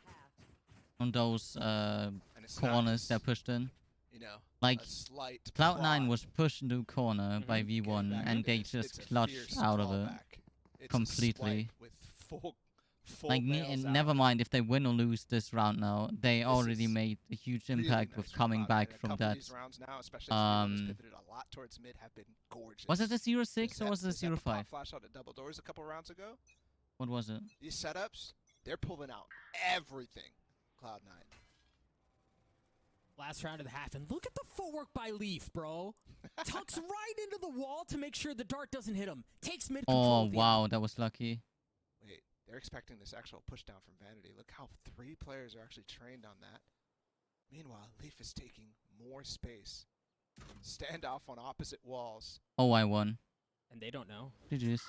on those corners they're pushed in. Like a slight Cloud9 was pushed into a corner by V1 and they just clutched out of it completely. With full Like nails out. never mind if they win or lose this round now, they already made a huge impact with coming back from that. These rounds now, especially as the pivoted a lot towards mid, have been gorgeous. Was it a 0-6 or was it a Zeppa 0-5? pop flash out at double doors a couple rounds ago. What was it? These setups, they're pulling out everything. Cloud9. Last round of the half, and look at the footwork by Leaf, bro. Tucks right into the wall to make sure the dart doesn't hit him. Takes mid control. Oh wow, that was lucky. Wait, they're expecting this actual pushdown from Vanity. Look how 3 players are actually trained on that. Meanwhile, Leaf is taking more space. Standoff on opposite walls. Oh, I won. And they don't know. GG's.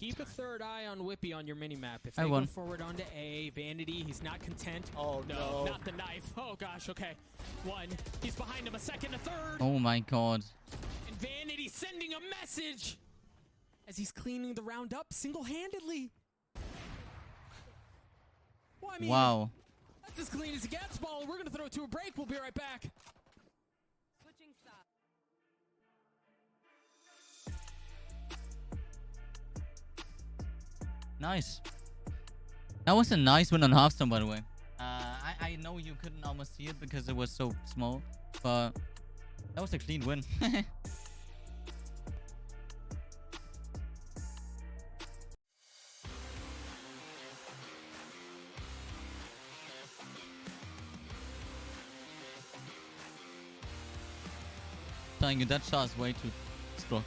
Keep a third eye on Whippy on your minimap. If I they won. go forward onto A, Vanity, he's not content. Oh, no. Not the knife. Oh, gosh, okay. 1. He's behind him. A second, a third. Oh my god. And Vanity sending a message as he's cleaning the round up single-handedly. Well, I mean, Wow. that's as clean as it gets, Ball. We're going to throw it to a break. We'll be right back. Switching sides. Nice. That was a nice win on Hearthstone, by the way. I know you couldn't almost see it because it was so small, but that was a clean win. telling you, that shot is way too strong.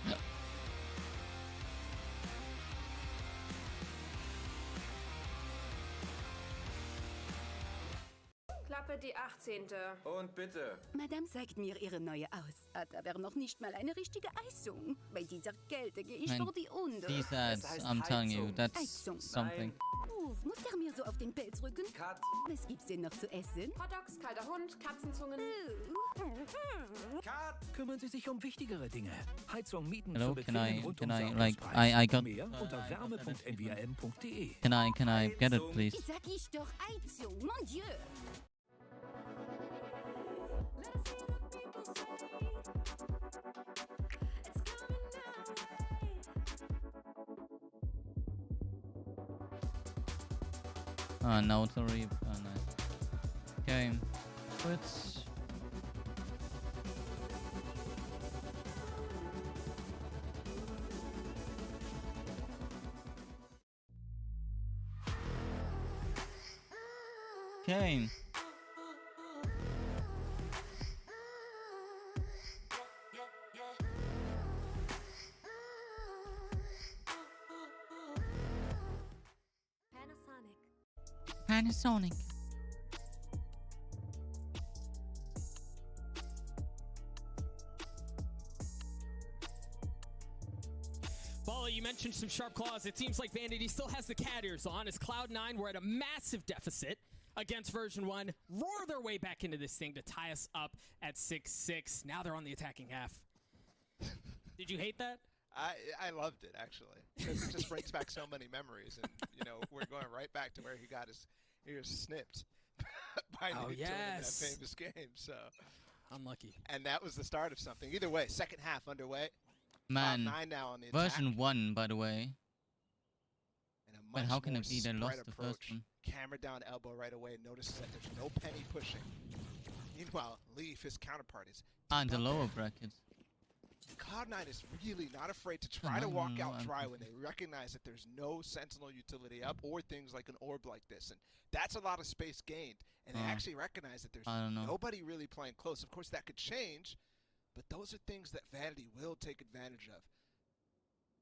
Klappe die 18. Und bitte. Madame zeigt mir ihre neue aus. Hat aber noch nicht mal eine richtige Eisung. Bei dieser Kälte gehe ich Man, vor die Hunde. these ads, I'm telling you, that's Heizung. something. Muss der mir so auf den Pelz rücken? Was gibt's denn noch zu essen? Hotdogs, kalter Hund, Katzenzungen. Kümmern Sie sich um wichtigere Dinge. Heizung, Mieten Hello, zu can bequemen I, Rundumsorgungspreisen. like, I got, Mehr unter wärme.nwm.de. can I get it, please? Sag ich doch Heizung, mon Dieu. No, it's a reap. Oh, nice. Okay, let's. Okay. Panasonic. Bala, you mentioned some sharp claws. It seems like Vanity still has the cat ears on. As Cloud9 were at a massive deficit against version 1, roar their way back into this thing to tie us up at 6-6. Now they're on the attacking half. Did you hate that? I loved it, actually. Because it just brings back so many memories. And, you know, we're going right back to where he got his ears snipped by Nintendo in that famous game. So unlucky. And that was the start of something. Either way, second half underway. Man, Top 9 now on the version attack. 1, by the way. And a But much how can more it be they lost spread the approach. first one? Camera down elbow right away. Notices that there's no penny pushing. Meanwhile, Leaf, his counterpart, is Ah, in the up lower there. brackets. Cloud9 is really not afraid to try to walk out dry when they recognize that there's no sentinel utility up or things like an orb like this. And that's a lot of space gained. And they actually recognize that there's I don't know. nobody really playing close. Of course, that could change, but those are things that Vanity will take advantage of.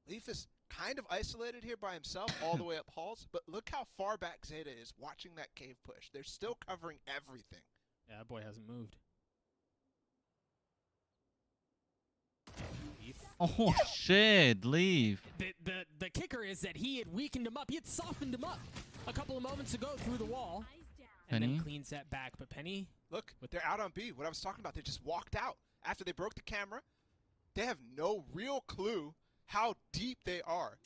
Leaf is kind of isolated here by himself all the way up halls, but look how far back Zeta is watching that cave push. They're still covering everything. Yeah, that boy hasn't moved. Oh shit, leave. The kicker is that he had weakened him up. He had softened him up a couple of moments ago through the wall. And Penny? then cleans that back. But Penny... Look, they're out on B. What I was talking about, they just walked out. After they broke the camera, they have no real clue how deep they are.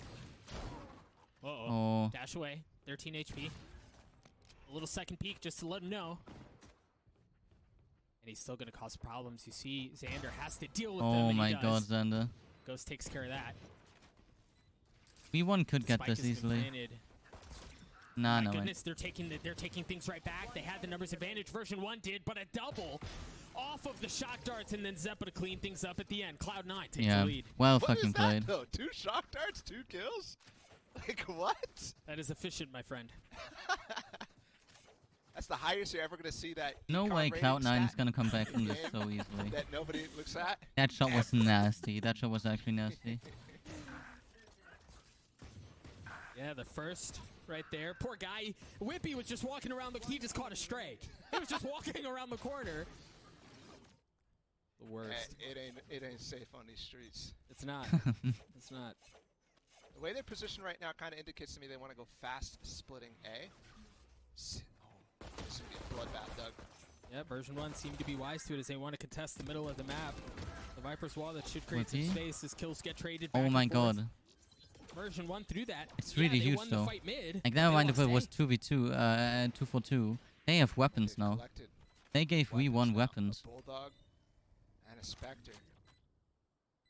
Uh-oh. Oh. Dash away. 13 HP. A little second peek just to let him know. And he's still going to cause problems. You see, Xander has to deal with them. Oh and my he god, does. Xander. Ghost takes care of that. V1 could get Spike this has been easily. planted. Nah, My no way. goodness, they're taking things right back. They had the numbers advantage. Version 1 did, but a double off of the shock darts, and then Zeppa to clean things up at the end. Cloud9 takes Yeah, the lead. well What fucking is that, played. though? 2 shock darts, 2 kills? Like, what? That is efficient, my friend. That's the highest you're ever going to see that. No econ way rating Cloud9 is stat gonna come back from in this game so easily. That nobody looks at. That shot was nasty. That shot was actually nasty. Yeah, the first right there. Poor guy. Whippy was just walking around. He just caught a stray. He was just walking around the corner. The worst. It ain't safe on these streets. It's not. It's not. The way they're positioned right now kind of indicates to me they want to go fast splitting A. Oh, this would be a bloodbath, Doug. Yeah, version 1 seemed to be wise to it as they want to contest the middle of the map. The Viper's Wall that should create some Whippy? space as kills get traded back Oh my and forth. god. Version 1 through that. It's really they huge won though. The fight mid, Like they never mind if it lost was A. 2v2, 2-4-2. They have weapons now. Collected They gave V1 weapons. A Bulldog and a Spectre.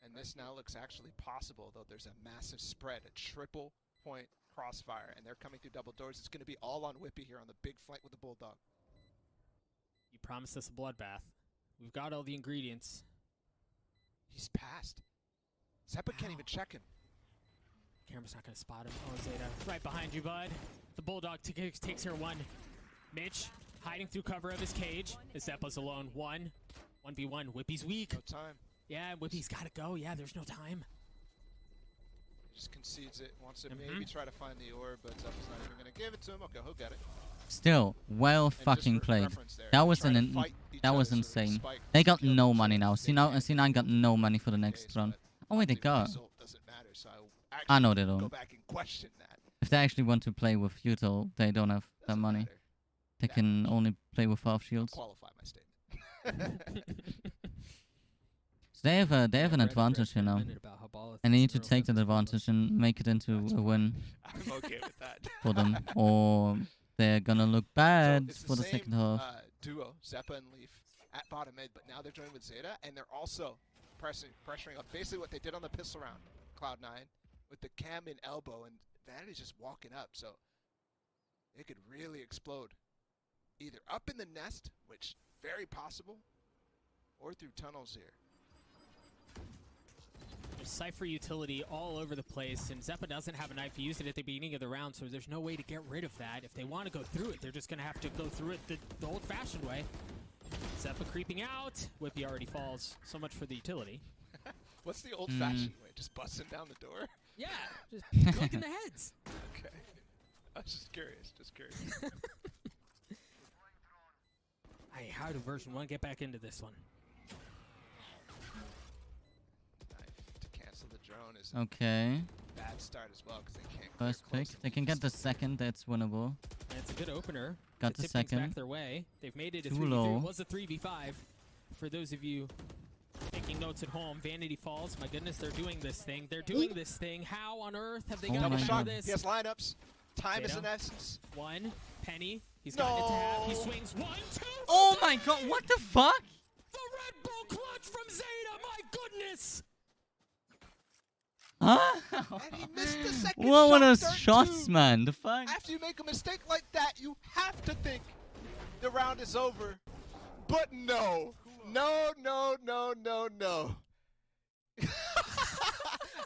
And this now looks actually possible, though there's a massive spread, a triple point crossfire, and they're coming through double doors. It's going to be all on Whippy here on the big flank with the Bulldog. You promised us a bloodbath. We've got all the ingredients. He's passed. Zeppa can't even check him. Camera's not going to spot him. Oh, Zeta. Right behind you, bud. The Bulldog takes here 1. Mitch hiding through cover of his cage. Zeppa's alone. 1v1. Whippy's weak. No time. Yeah, Whippy's got to go. Yeah, there's no time. Just concedes it. Wants to maybe try to find the orb, but Zeppa's not even going to give it to him. Okay, he'll get it. Still, well fucking played. That was that was insane. They got no money now. C9 got no money for the next run. Oh wait, they got. I know they don't. Go back and question that. If they actually want to play with Futile, they don't have that money. They can only play with half shields. Qualify my statement. So they have an advantage here now, and they need to take that advantage and make it into a win. I'm okay with that. For them, or they're gonna look bad for the second half. Duo, Zeppa and Leaf, at bottom mid, but now they're joining with Zeta, and they're also pressuring up basically what they did on the pistol round, Cloud9, with the cam in elbow, and Vanity's just walking up, so it could really explode. Either up in the nest, which very possible, or through tunnels here. There's Cypher utility all over the place, and Zeppa doesn't have a knife. He used it at the beginning of the round, so there's no way to get rid of that. If they want to go through it, they're just going to have to go through it the old-fashioned way. Zeppa creeping out. Whippy already falls. So much for the utility. What's the old-fashioned way? Just busting down the door? Yeah, just cooking the heads. Okay. I was just curious, Hey, how did version 1 get back into this one? To cancel the drone is Okay. a bad start as well because they can't First pick. They can get the second. That's winnable. And it's a good opener. Got to the tip things second. back their way. They've made it a Too 3v3. low. It was a 3v5. For those of you taking notes at home, Vanity Falls. My goodness, they're doing this thing. They're doing this thing. How on earth have they Oh gotten my into God. this? He has lineups. Time is Zeta. an essence. One. Penny. He's gotten it to half. He swings 1, 2. Oh my God! What the fuck? The Red Bull clutch from Zeta. My goodness. Huh? And he missed the second What were shot, those dirt shots, two. man? The fuck? After you make a mistake like that, you have to think the round is over. But no. No.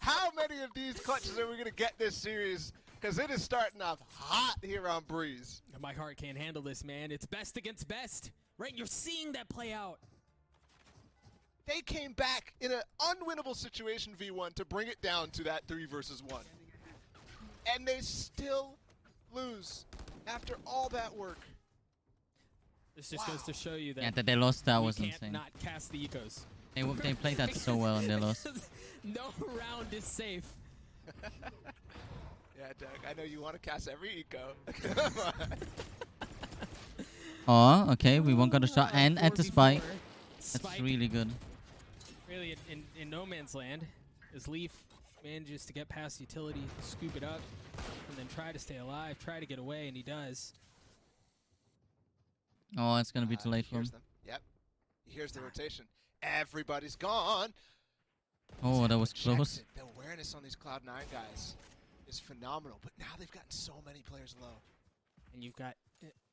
How many of these clutches are we going to get this series? Because it is starting off hot here on Breeze. My heart can't handle this, man. It's best against best. Right? You're seeing that play out. They came back in an unwinnable situation, V1, to bring it down to that 3 versus 1. And they still lose after all that work. This just goes to show you that. Yeah, that they lost. That was can't insane. not cast the ecos. They played that so well and they lost. No round is safe. Yeah, Doug, I know you want to cast every eco. Come on. Oh, okay. We won't got a shot and at the spike. That's Spike. really good. Really, in no man's land, as Leaf manages to get past utility, scoop it up, and then try to stay alive, try to get away, and he does. Oh, it's gonna be too late for him. Here's them. Yep. Here's the rotation. Everybody's gone. Oh, that was close. The awareness on these Cloud9 guys is phenomenal, but now they've gotten so many players low. And you've got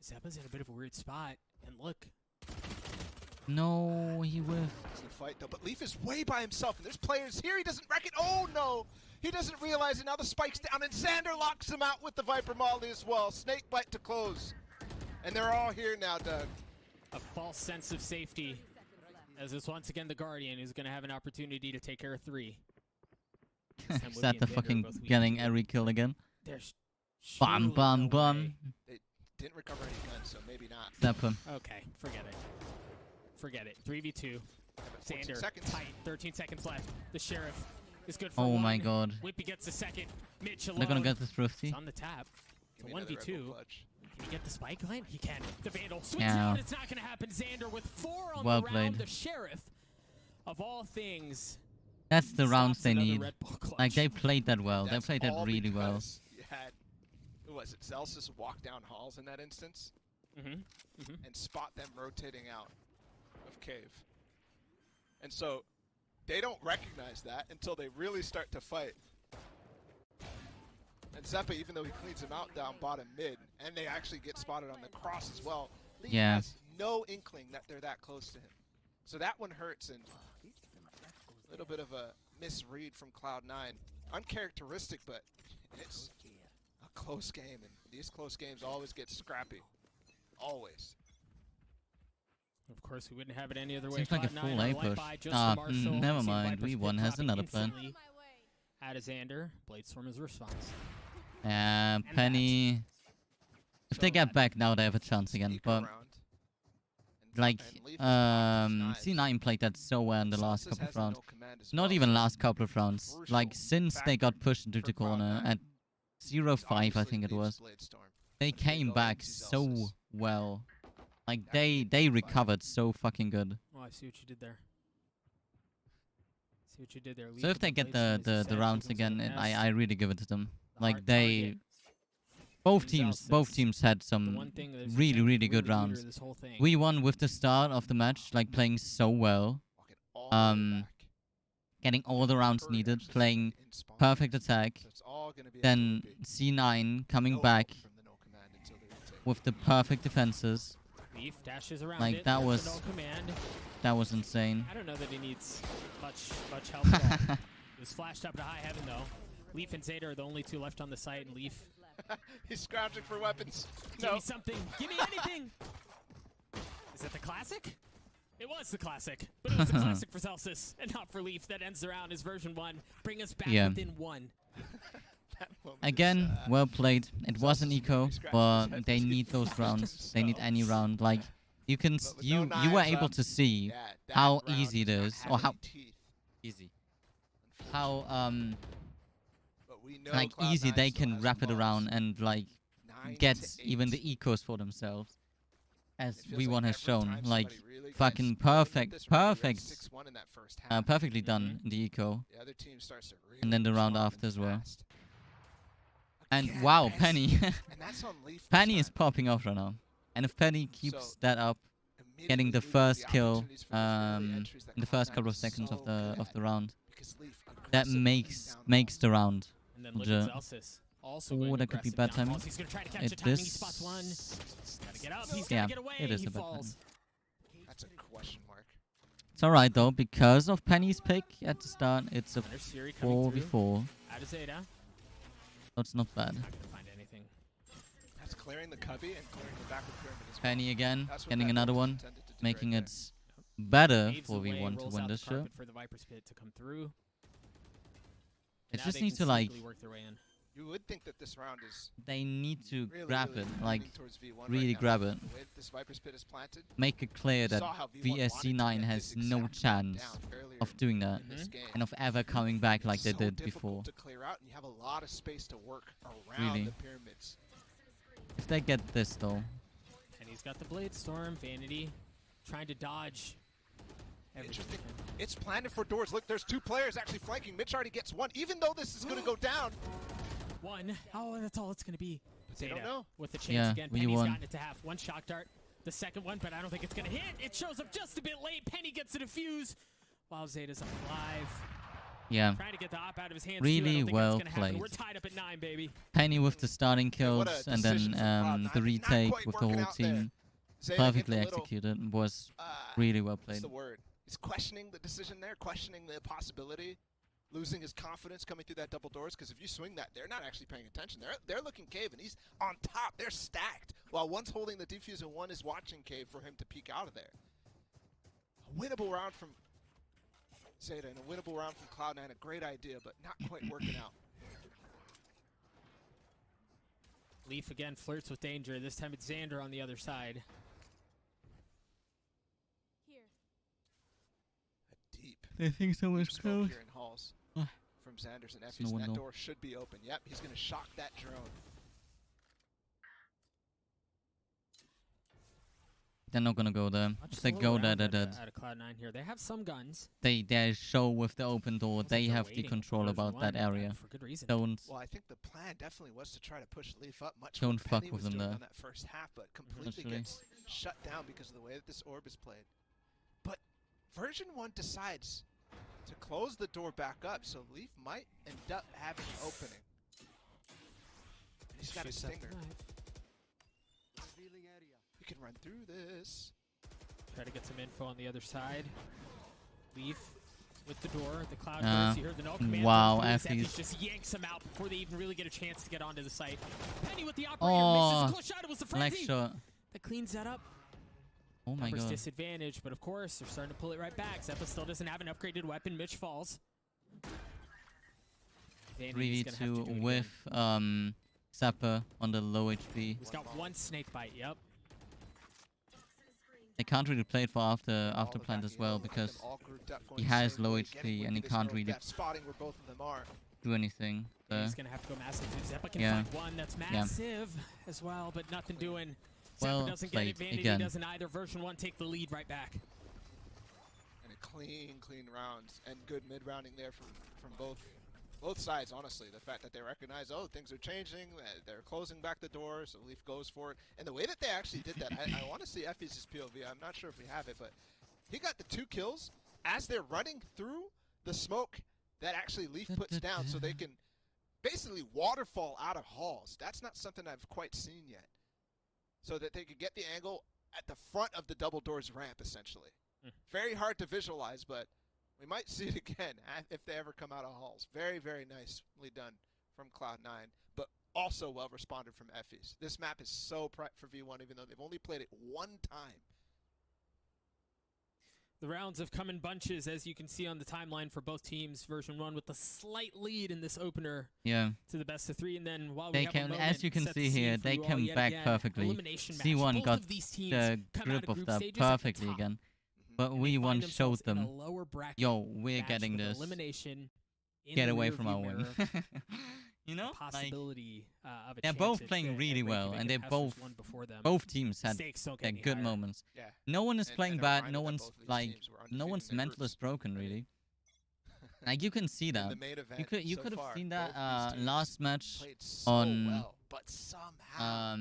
Zeppa's in a bit of a weird spot, and look. No, he whiffed. It's the fight though, but Leaf is way by himself, and there's players here. He doesn't reckon. Oh no! He doesn't realize it. Now the spike's down, and Xander locks him out with the Viper Molly as well. Snake bite to close. And they're all here now, Doug. A false sense of safety, as it's once again the Guardian who's going to have an opportunity to take care of 3. Is that the fucking getting every kill again? There's Bum, bum, bum. They didn't recover any guns, so maybe not. Step him. Okay, forget it. Forget it. 3v2. 14 Xander, seconds. tight. 13 seconds left. The Sheriff is good for Oh 1. my God. Whippy gets the second. Mitch alone. They're gonna get the thrifty. It's on the tap. It's a 1v2. Can he get the spike lane? He can. The Vandal swings Yeah. out. It's not going to happen. Xander with 4 on Well the round. played. The Sheriff, of all things. That's the rounds they another need. Red Bull clutch. Like they played that well. That's they played that all really well. because You had, who was it? Celsius walk down halls in that instance, and spot them rotating out of cave. And so they don't recognize that until they really start to fight. And Zeppa, even though he cleans him out down bottom mid, and they actually get spotted on the cross as well, Lee Yeah. has no inkling that they're that close to him. So that one hurts, and a little bit of a misread from Cloud9. Uncharacteristic, but it's a close game, and these close games always get scrappy. Always. Of course, we wouldn't have it any other way. Seems like a Cloud9 full on A the light push. by, just Ah, the Marshall. never See mind. Viper's V1 Pit has dropping another plan. instantly At a Xander. Bladestorm is response. Penny. If they get back now, they have a chance again. But like, C9 played that so well in the last couple of rounds. Not even last couple of rounds. Like, since they got pushed into the corner at 0-5, I think it was. They came back so well. Like, they recovered so fucking good. Oh, I see what you did there. See what you did there. So if they get the rounds again, I really give it to them. Like, they... Both teams had some really good rounds. We won with the start of the match, like playing so well. Getting all the rounds needed, playing perfect attack. Then C9 coming back with the perfect defenses. Leaf dashes around like it. that There's was the no command. that was insane. I don't know that he needs much help at all. It was flashed up to high heaven though. Leaf and Zeta are the only two left on the site, and Leaf. He's scrounging for weapons. Give me something. Give me anything. Is that the classic? It was the classic, but it was the classic for Celsius and not for Leaf. That ends the round as version 1. Bring us back within 1. Again, well played. It was an eco, but they need those rounds. They need any round. Like you can, you were able to see how easy it is, or how easy, how like easy they can wrap it around and like get even the ecos for themselves, as V1 has shown. Like fucking perfectly done in the eco, and then the round after as well. And wow, Penny. Penny is popping off right now. And if Penny keeps that up, getting the first kill in the first couple of seconds of the round, that makes the round. And then look at Celsius. Also Oh, that could be bad timing. He's gonna try to catch the timing. He spots one. Gotta get up. He's gotta get away. It is he a bad falls. That's a question mark. It's alright though, because of Penny's pick at the start, it's a 4v4. Out of Zeta. That's not bad. Not gonna find anything. That's clearing the cubby and clearing the back of the pyramid as well. Penny again, That's what getting that another was one, intended to do making right it better Waves for away, V1 to rolls win out this the show. carpet for the Viper's Pit to come through. It Now just they needs can to like, sneakily work their way in. You would think that this round is they need to really, grab really it, moving like towards V1 really right now. grab it. The way that this Viper's Pit is planted, Make it clear that saw how V1 wanted to VSC9 get has this no exact chance down earlier of doing that in this game. and of ever coming back like they So did difficult before. to clear out, and you have a lot of space to work around Really. the pyramids. If they get this though, And he's got the Blade Storm. Vanity trying to dodge. Interesting. It's planted for doors. Look, there's two players actually flanking. Mitch already gets one, even though this is going to go down. One. Oh, that's all it's going to be. They don't Zeta know. with the chance Yeah, again. we Penny's won. gotten it to half. One shock dart. The second one, but I don't think it's going to hit. It shows up just a bit late. Penny gets to defuse while Zeta's alive. yeah, Trying to get the op out of his hands. too. I don't really think well that's gonna happen. played. We're tied up at 9, baby. Penny with the starting kills what a and then decision from the Cloud9. retake Not quite with the working whole out there. team. Zeta Perfectly getting a little, executed, was really well What's played. the word? He's questioning the decision there, questioning the possibility, losing his confidence coming through that double doors. Because if you swing that, they're not actually paying attention. They're looking cave, and he's on top. They're stacked. While one's holding the defuse and one is watching cave for him to peek out of there. A winnable round from Zeta and a winnable round from Cloud9. A great idea, but not quite working out. Leaf again flirts with danger. This time it's Xander on the other side. Deep. They think someone's smoke close. here in halls Ah. from Xanders and no Effie's. one That though. door should be open. Yep, he's going to shock that drone. They're not gonna go there. If they go there, they're dead. Out of Cloud9 here. They have some guns. They show with the open door. Looks like They they're have the waiting control for about that version one, area. for good reason. Don't Well, I think the plan definitely was to try to push Leaf up much Don't what fuck Penny with was them doing there. on that first half, but completely Literally. gets shut down because of the way that this orb is played. But version 1 decides to close the door back up, so Leaf might end up having an opening. And he's got a Shoots up stinger. the knife. He can run through this. Try to get some info on the other side. Leaf with the door. The cloud Uh, burst. You heard the no command. wow, from Effie's Effie's- just yanks him out before they even really get a chance to get onto the site. Penny with the operator Oh, misses. Close shot. It was the leg frenzy. shot. That cleans that up. Oh my Numbers god. disadvantage, but of course, they're starting to pull it right back. Zeppa still doesn't have an upgraded weapon. Mitch falls. Vanity's gonna have to do 3v2 it with again. Zappa on the low HP. He's got one snake bite, yep. They can't really play it for after plant as well because he has low HP and he can't really spotting where both of them are. do anything. So. He's gonna have to go massive. Zeppa can Yeah. find one that's massive as well, but nothing doing. Well Zeppa doesn't get played it. Vanity again. doesn't either. Version 1 take the lead right back. And a clean rounds and good mid-rounding there from both sides, honestly. The fact that they recognize, oh, things are changing, they're closing back the door, so Leaf goes for it. And the way that they actually did that, I want to see Effie's POV. I'm not sure if we have it, but he got the 2 kills as they're running through the smoke that actually Leaf puts down so they can basically waterfall out of halls. That's not something I've quite seen yet. So that they could get the angle at the front of the double doors ramp, essentially. Very hard to visualize, but we might see it again if they ever come out of halls. Very, very nicely done from Cloud9, but also well responded from Effie's. This map is so prepped for V1, even though they've only played it 1 time. The rounds have come in bunches, as you can see on the timeline for both teams. Version 1 with a slight lead in this opener. Yeah. To the best of 3, and then while They we have can, a moment, as you can set the see scene here, for they you all come yet back again. perfectly. Elimination match. C1 Both got of these teams the come out grip of of group that stages at the perfectly top, again. But and we they find once themselves showed in a them, lower bracket yo, we're match getting with this. elimination in Get the away from rearview our win. mirror. You know, possibility of a they're chance both at playing at really well, Reykjavik and they and Hustlers both won before them. both teams had Stakes don't get their any good higher. moments. Yeah. No one is And playing a bad. reminder No that one's both of these like teams were no undefeated one's in their mental groups. is broken really. Like you can see that. the main event You so could have far, seen both that of these teams last match played so on well, but somehow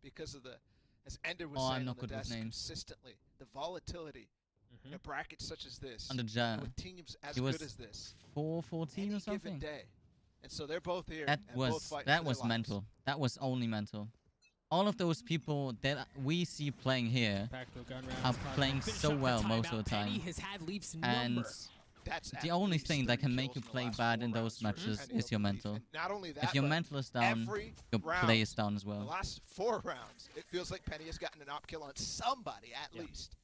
because of the, as Ender was oh, I'm saying not on the good with desk names. consistently, the volatility in a bracket such as this, on the Jet. with teams as It was good as this, 4-14 any or something. given day. And so they're both here. That and both was fighting that for their was lives. mental. That was only mental. All of those people that we see playing here Practical gun rounds, are Cloud9 playing finish so up the well most timeout. of the time. Penny has had Leaf's And number. That's the at only least thing that 30 can make you kills in the play last bad 4 in those rounds for matches Penny is your over Leaf. mental. And not only that, If your but mental is down, every your round, play is down as the well. last 4 rounds, it feels like Penny has gotten an op kill on somebody at least.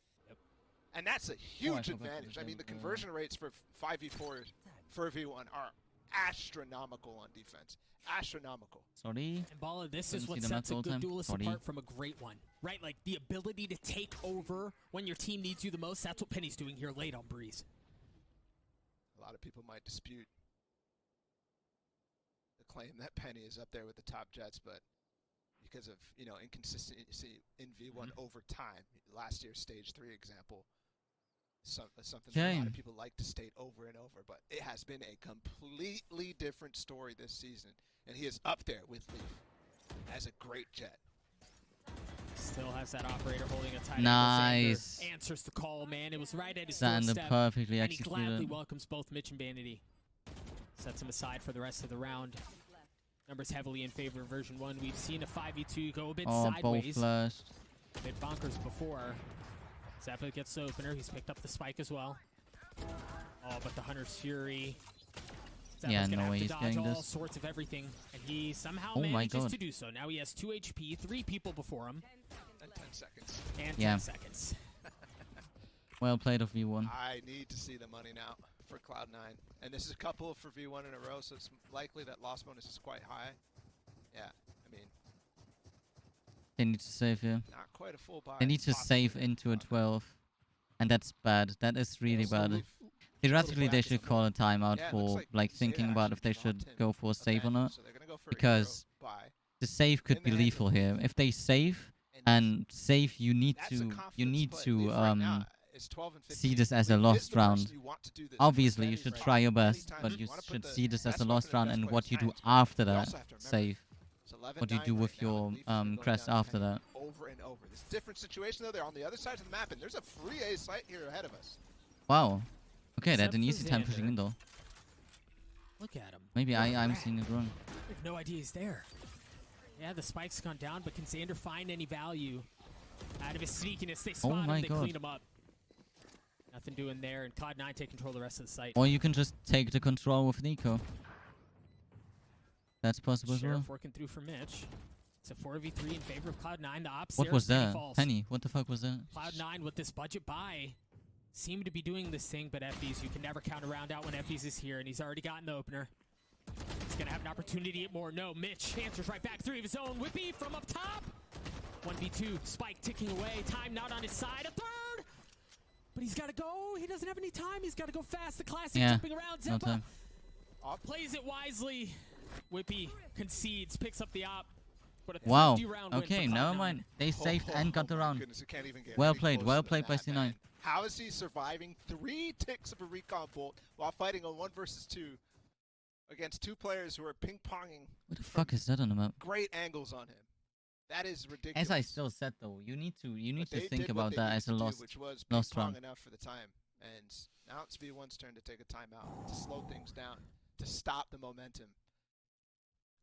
And that's a huge forgot to advantage. I say, mean, the conversion rates for 5v4 for V1 are astronomical on defense. Astronomical. Sorry. And Bala, this is Couldn't what see the sets a map the good whole time. duelist Sorry. apart from a great one. Right? Like the ability to take over when your team needs you the most. That's what Penny's doing here late on Breeze. A lot of people might dispute the claim that Penny is up there with the top Jets, but because of, you know, inconsistency in V1 over time, last year's Stage 3 example, something that a lot of people like to state over and over, but it has been a completely different story this season, and he is up there with Leaf as a great Jet. Still has that operator holding a tight Nice. angle. Answers the call, man. It was right at his Sander doorstep. perfectly And he gladly executed. welcomes both Mitch and Vanity. Sets him aside for the rest of the round. Numbers heavily in favor of version 1. We've seen a 5v2 go a bit Oh, both sideways. flashed. Bit bonkers before. Zappa gets the opener. He's picked up the spike as well. Oh, but the Hunter's Fury. Zappa's Yeah, gonna no have way to he's dodge getting all this. sorts of everything, and he somehow Oh my manages God. to do so. Now he has 2 HP, 3 people before him, And 10 seconds. and Yeah. 10 seconds. Well played of V1. I need to see the money now for Cloud9. And this is a couple for V1 in a row, so it's likely that loss bonus is quite high. Yeah, I mean, They need to save here. not quite a full buy. They need to save into a 12. And that's bad. That is really bad. Theoretically, they should call a timeout Yeah, it looks for like thinking Zeta about if they actually should dropped him. go for a save or not. So they're gonna go for a Because hero buy. the save could be lethal here. If they save and save, you need That's a to confidence play. Leaf right now is 12 and 15. see this as a Leaf lost is the person round. you want to do this Obviously, for. you Penny's should right try your now. best, Anytime but you wanna put should the see this as best a lost weapon in round the and best what player's you do hands. after You that also have to remember, save. it's 11-9 What you do right with now, your and Leaf has been going crest down to after Penny that. over and over. This different situation though. They're on the other side of the map, and there's a free A site here ahead of us. Wow. Okay, Except that's an for easy time Xander. pushing in though. Look at him. Maybe I'm seeing it wrong. I have no idea he's there. Yeah, the spike's gone down, but can Xander find any value out of his sneakiness? They spot him, my they God. clean him up. Nothing doing there, and Cloud9 take control of the rest of the site. Or you can just take the control with Nico. That's possible as Sheriff well. working through for Mitch. It's a 4v3 in favor of Cloud9. The ops What there, was Penny that? falls. Penny, what the fuck was that? Cloud9 with this budget buy seem to be doing this thing, but Effie's, you can never count a round out when Effie's is here, and he's already gotten the opener. He's going to have an opportunity at more. No, Mitch answers right back, 3 of his own. Whippy from up top. 1v2, Spike ticking away. Time not on his side. A third! But he's got to go. He doesn't have any time. He's got to go fast. The classic jumping around. No Zeppa time. plays it wisely. Whippy concedes, picks up the op. But a Wow. 50-round win Okay, for never Cloud9. mind. They saved and got the round. Goodness, it can't even get Well any played. closer Well than played by that, C9. man. How is he surviving 3 ticks of a recon bolt while fighting a 1 versus 2 against 2 players who are ping-ponging What the fuck is that on the map? great angles on him? That is ridiculous. As I still said though, you need to But they think did what about they that needed as a to do, lost which was lost ping-pong round. enough for the time. And now it's V1's turn to take a timeout, to slow things down, to stop the momentum.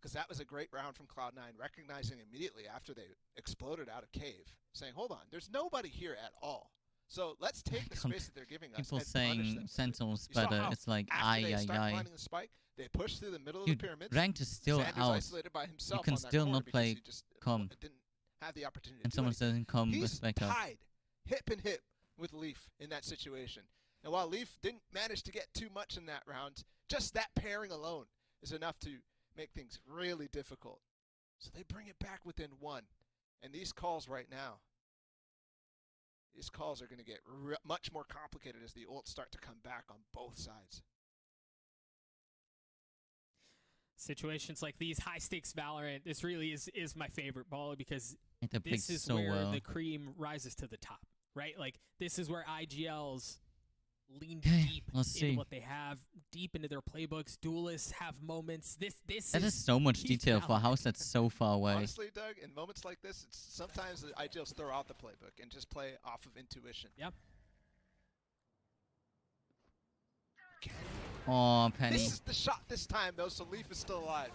Because that was a great round from Cloud9, recognizing immediately after they exploded out of cave, saying, hold on, there's nobody here at all. So let's take the space that they're giving us People and punish saying them. Sentinel's You saw better. how It's like after they start aye. finding the spike, they push through the middle Dude, of the pyramid. ranked is still Xander's out. isolated by himself You can on that still corner not because play he just com. didn't have the opportunity And to do someone anything. doesn't come He's with backup. tied hip and hip with Leaf in that situation. And while Leaf didn't manage to get too much in that round, just that pairing alone is enough to make things really difficult. So they bring it back within 1. And these calls right now, these calls are going to get much more complicated as the ults start to come back on both sides. Situations like these, high stakes Valorant, this really is my favorite ball because They played this is so where well. the cream rises to the top, right? Like this is where IGLs lean Okay, deep let's into see. what they have, deep into their playbooks. Duelists have moments. This That is is so much peak detail for a Valorant. house that's so far away. Honestly, Doug, in moments like this, it's sometimes I just throw out the playbook and just play off of intuition. Yep. Oh, Penny. This is the shot this time, though, so Leaf is still alive.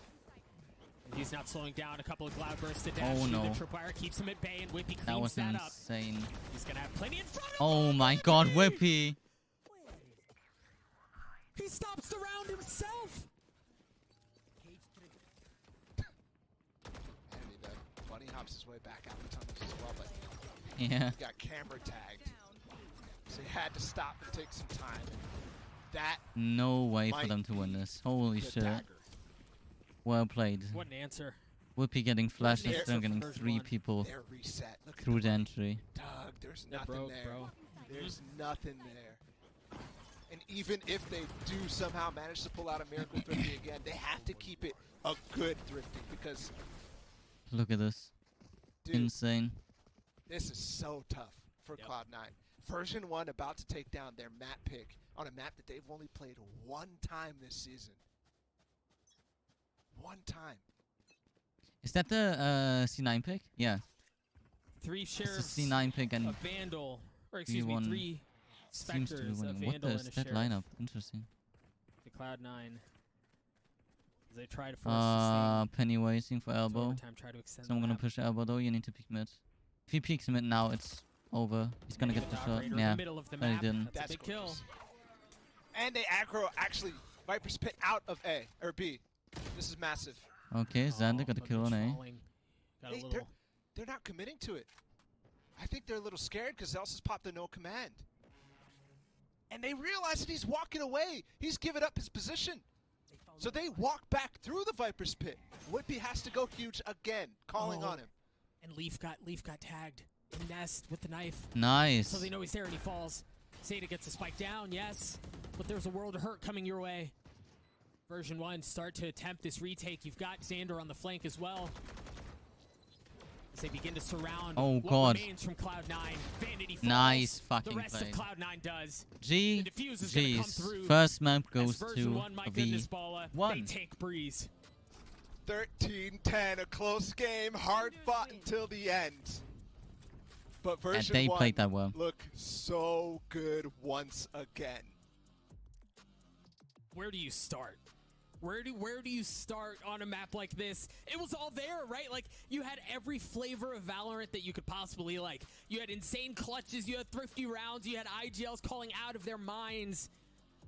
He's not slowing down. A couple of cloud bursts to dash Oh, through no. the tripwire, keeps him at bay, and Whippy That cleans was that up. insane. He's gonna have plenty in front of him. Oh my god, Whippy! He stops the round himself. Andy, Doug, Bunny hops his way back out the tunnels as well, but Yeah. he got camera tagged. So he had to stop and take some time. And that No way for might them to win be this. Holy the shit. dagger. Well played. What an answer. Whippy getting flashed and Their- still getting first 3 one. people Their reset. Look at through the entry. Doug, there's They're nothing broke, there. bro. There's nothing there. And even if they do somehow manage to pull out a miracle thrifty again, they have to keep it a good thrifty because Look at this. Dude. Insane. this is so tough for Cloud9. Version 1 about to take down their map pick on a map that they've only played 1 time this season. 1 time. Is that the C9 pick? Yeah. 3 It's sheriffs, a C9 pick and a Vandal, or excuse me, V1 3 seems to be Spectres, a winning. What Vandal the and a stat Sheriff. lineup? Interesting. The Cloud9. As they try to force Penny waiting for elbow. overtime, try to extend So I'm the gonna map. push elbow though. You need to peek mid. If he peeks mid now, it's over. He's gonna get the shot. Operator in Yeah. the middle of the But he map. didn't. That's a big kill. And they aggro actually Viper's Pit out of A or B. This is massive. Okay, Xander got a but kill on Mitch A. falling. Got a Hey, little. they're not committing to it. I think they're a little scared because Elsa's popped the no command. And they realize that he's walking away. He's given up his position. So they walk back through the Viper's Pit. Whippy has to go huge again, calling on him. And Leaf got tagged in nest with the knife. Nice. So they know he's there and he falls. Zeta gets a spike down, yes. But there's a world of hurt coming your way. Version 1, start to attempt this retake. You've got Xander on the flank as well. As they begin to surround Oh, what God. remains from Cloud9. Vanity falls. Nice The fucking rest play. of Cloud9 does. G. The defuse is gonna come G's. through. First map As goes version to 1, my a goodness, V. Balla, they 1. take Breeze. 13-10, a close game, hard fought until the end. But version they 1 played that well. look so good once again. Where do you start? Where do you start on a map like this? It was all there, right? Like, you had every flavor of Valorant that you could possibly like. You had insane clutches, you had thrifty rounds, you had IGLs calling out of their minds.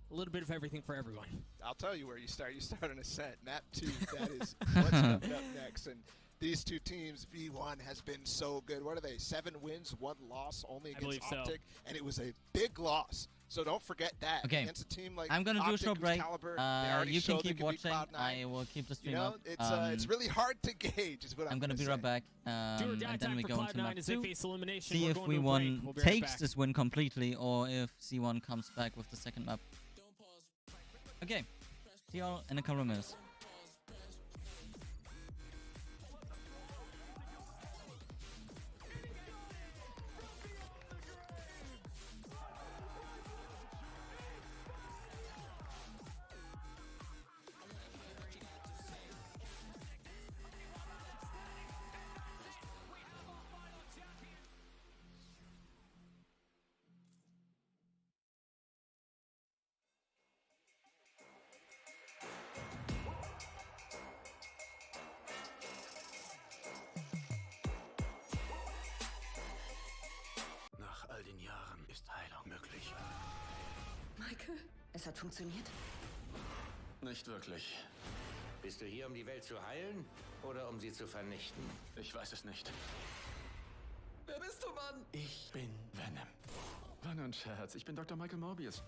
A little bit of everything for everyone. I'll tell you where you start. You start on Ascent, map 2. That is what's coming up next. And these two teams, V1 has been so good. What are they? 7 wins, 1 loss, only I believe against so. Optic, and it was a big loss. So don't forget that. Okay. Against a team like I'm gonna do a Optic, short whose break. caliber, they already You can showed they keep can beat watching. Cloud9. I will keep the stream You know, up. it's really hard to gauge. Is what I'm gonna be say. right back. Do or And die then time we for go into Cloud9 map as they 2. face elimination. See We're if going to a break. V1 We'll be right takes back. this win completely, or if C1 comes back with the second map. Okay. See y'all in a couple of minutes. Nach all den Jahren ist Heilung möglich. Michael, es hat funktioniert. Nicht wirklich. Bist du hier, um die Welt zu heilen oder um sie zu vernichten? Ich weiß es nicht. Wer bist du, Mann? Ich bin Venom. War nur ein Scherz. Ich bin Dr. Michael Morbius.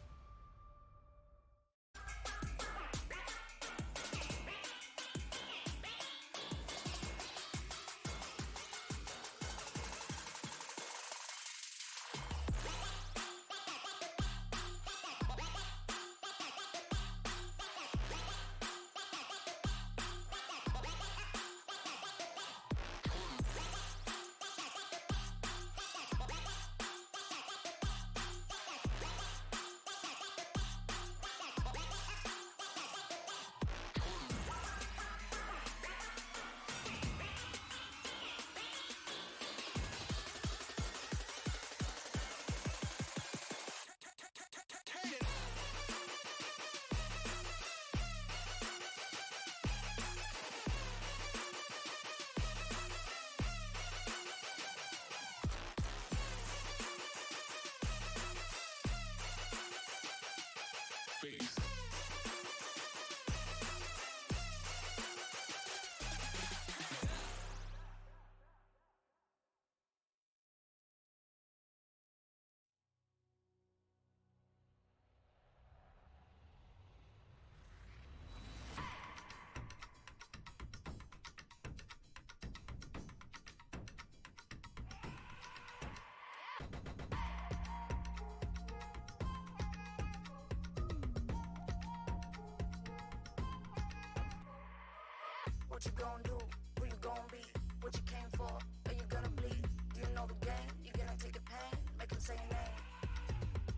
What you gonna do? Who you gonna be? What you came for? Are you gonna bleed? Do you know the game? You gonna take the pain? Make them say your name.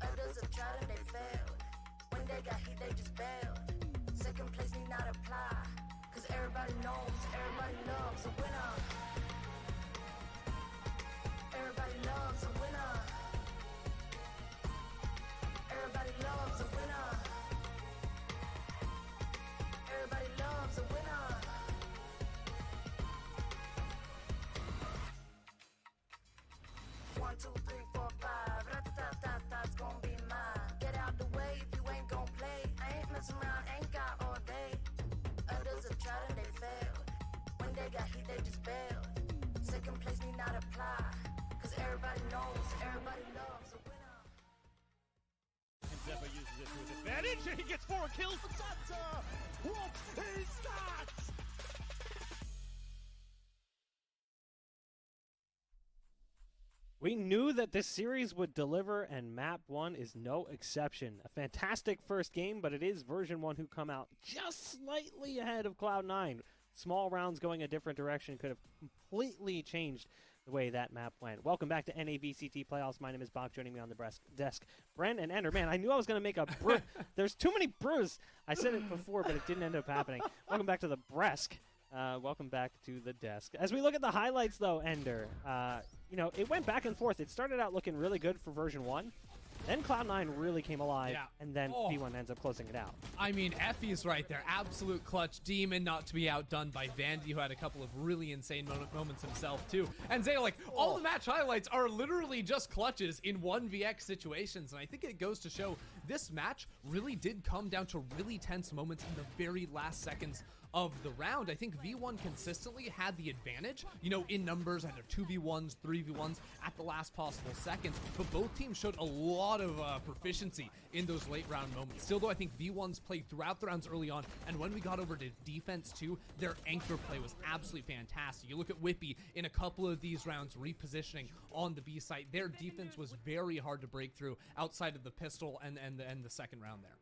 Others have tried and they failed. When they got heat, they just bailed. Second place need not apply. Cause everybody knows, everybody loves a winner. Everybody loves a winner. Everybody loves a winner. Everybody loves a winner. 1, 2, 3, 4, 5. Rat-ta-ta-ta-ta's gonna be mine. Get out the way if you ain't gon' play. I ain't messing around, ain't got all day. Others have tried and they failed. When they got heat, they just bailed. Second place need not apply. Cause everybody knows, everybody loves a winner. And Zephyr uses it to his advantage, and he gets 4 kills. What is that? We knew that this series would deliver, and Map 1 is no exception. A fantastic first game, but it is version 1 who come out just slightly ahead of Cloud9. Small rounds going a different direction could have completely changed the way that map went. Welcome back to NAVCT Playoffs. My name is Bach. Joining me on the desk, Brent and Ender. Man, I knew I was going to make a brew. There's too many brews. I said it before, but it didn't end up happening. Welcome back to the Bresk. Welcome back to the desk. As we look at the highlights, though, Ender, you know, it went back and forth. It started out looking really good for version 1. Then Cloud9 really came alive, and then V1 ends up closing it out. I mean, Effie's right there. Absolute clutch demon, not to be outdone by Vandy, who had a couple of really insane moments himself, too. And Zay, like, all the match highlights are literally just clutches in 1vx situations. And I think it goes to show this match really did come down to really tense moments in the very last seconds of the round, I think V1 consistently had the advantage, you know, in numbers, either 2v1s, 3v1s at the last possible seconds, but both teams showed a lot of proficiency in those late round moments. Still though, I think V1's played throughout the rounds early on, and when we got over to defense too, their anchor play was absolutely fantastic. You look at Whippy in a couple of these rounds repositioning on the B site, their defense was very hard to break through outside of the pistol and the second round there.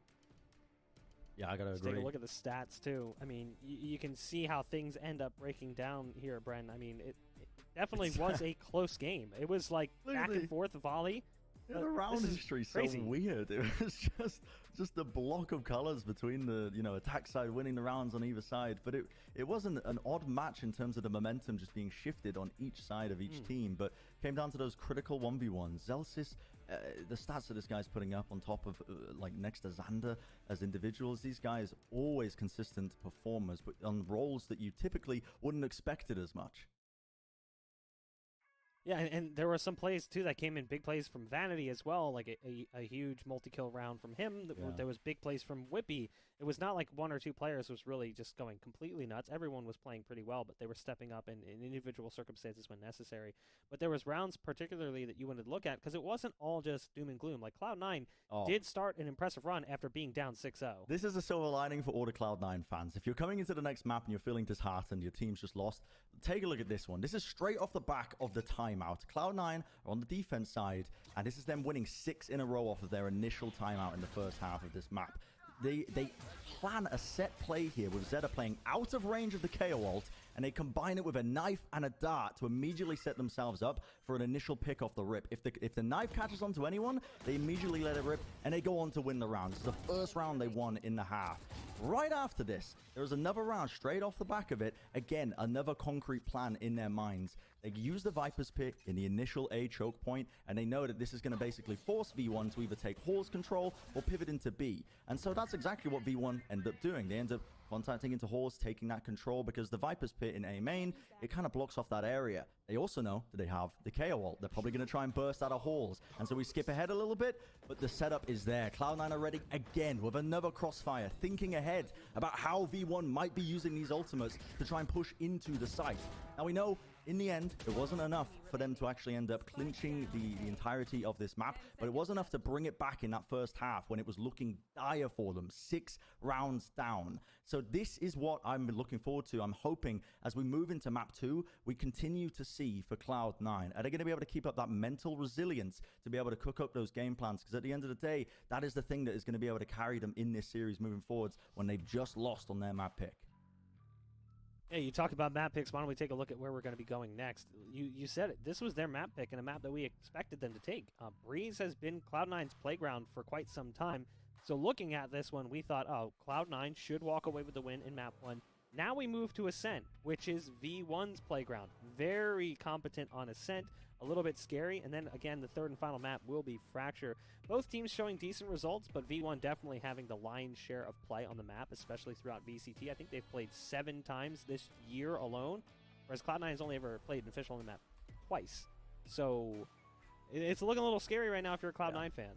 Yeah, I gotta Just agree. take a look at the stats too. I mean, you can see how things end up breaking down here, Bren. I mean, it definitely was a close game. It was like back and forth volley. Yeah, the round history is so weird. It was just a block of colors between the attack side winning the rounds on either side. But it wasn't an odd match in terms of the momentum just being shifted on each side of each team. But came down to those critical 1v1s. Zelsis, the stats that this guy's putting up on top of like next to Xander as individuals, these guys always consistent performers, but on roles that you typically wouldn't expect it as much. Yeah, and there were some plays too that came in, big plays from Vanity as well, like a huge multi-kill round from him. There was big plays from Whippy. It was not like one or two players was really just going completely nuts. Everyone was playing pretty well, but they were stepping up in individual circumstances when necessary. But there was rounds particularly that you wanted to look at because it wasn't all just doom and gloom. Like Cloud9 did start an impressive run after being down 6-0. This is a silver lining for all the Cloud9 fans. If you're coming into the next map and you're feeling disheartened, your team's just lost, take a look at this one. This is straight off the back of the timeout. Cloud9 are on the defense side, and this is them winning 6 in a row off of their initial timeout in the first half of this map. They plan a set play here with Zeta playing out of range of the KO ult, and they combine it with a knife and a dart to immediately set themselves up for an initial pick off the rip. If the knife catches onto anyone, they immediately let it rip, and they go on to win the round. This is the first round they won in the half. Right after this, there was another round straight off the back of it. Again, another concrete plan in their minds. They use the Viper's Pit in the initial A choke point, and they know that this is going to basically force V1 to either take Hall's control or pivot into B. And so that's exactly what V1 ended up doing. They end up contacting into Halls, taking that control, because the Viper's Pit in A main, it kind of blocks off that area. They also know that they have the KO ult. They're probably going to try and burst out of Halls. And so we skip ahead a little bit, but the setup is there. Cloud9 are ready again with another crossfire, thinking ahead about how V1 might be using these ultimates to try and push into the site. Now we know in the end, it wasn't enough for them to actually end up clinching the entirety of this map, but it was enough to bring it back in that first half when it was looking dire for them, 6 rounds down. So this is what I'm looking forward to. I'm hoping as we move into map 2, we continue to see for Cloud9. Are they going to be able to keep up that mental resilience to be able to cook up those game plans? Because at the end of the day, that is the thing that is going to be able to carry them in this series moving forwards when they've just lost on their map pick. Hey, you talk about map picks. Why don't we take a look at where we're going to be going next? You said it. This was their map pick and a map that we expected them to take. Breeze has been Cloud9's playground for quite some time. So looking at this one, we thought, oh, Cloud9 should walk away with the win in map 1. Now we move to Ascent, which is V1's playground. Very competent on Ascent, a little bit scary. And then again, the third and final map will be Fracture. Both teams showing decent results, but V1 definitely having the lion's share of play on the map, especially throughout VCT. I think they've played 7 times this year alone, whereas Cloud9 has only ever played an official on the map twice. So it's looking a little scary right now if you're a Cloud9 fan.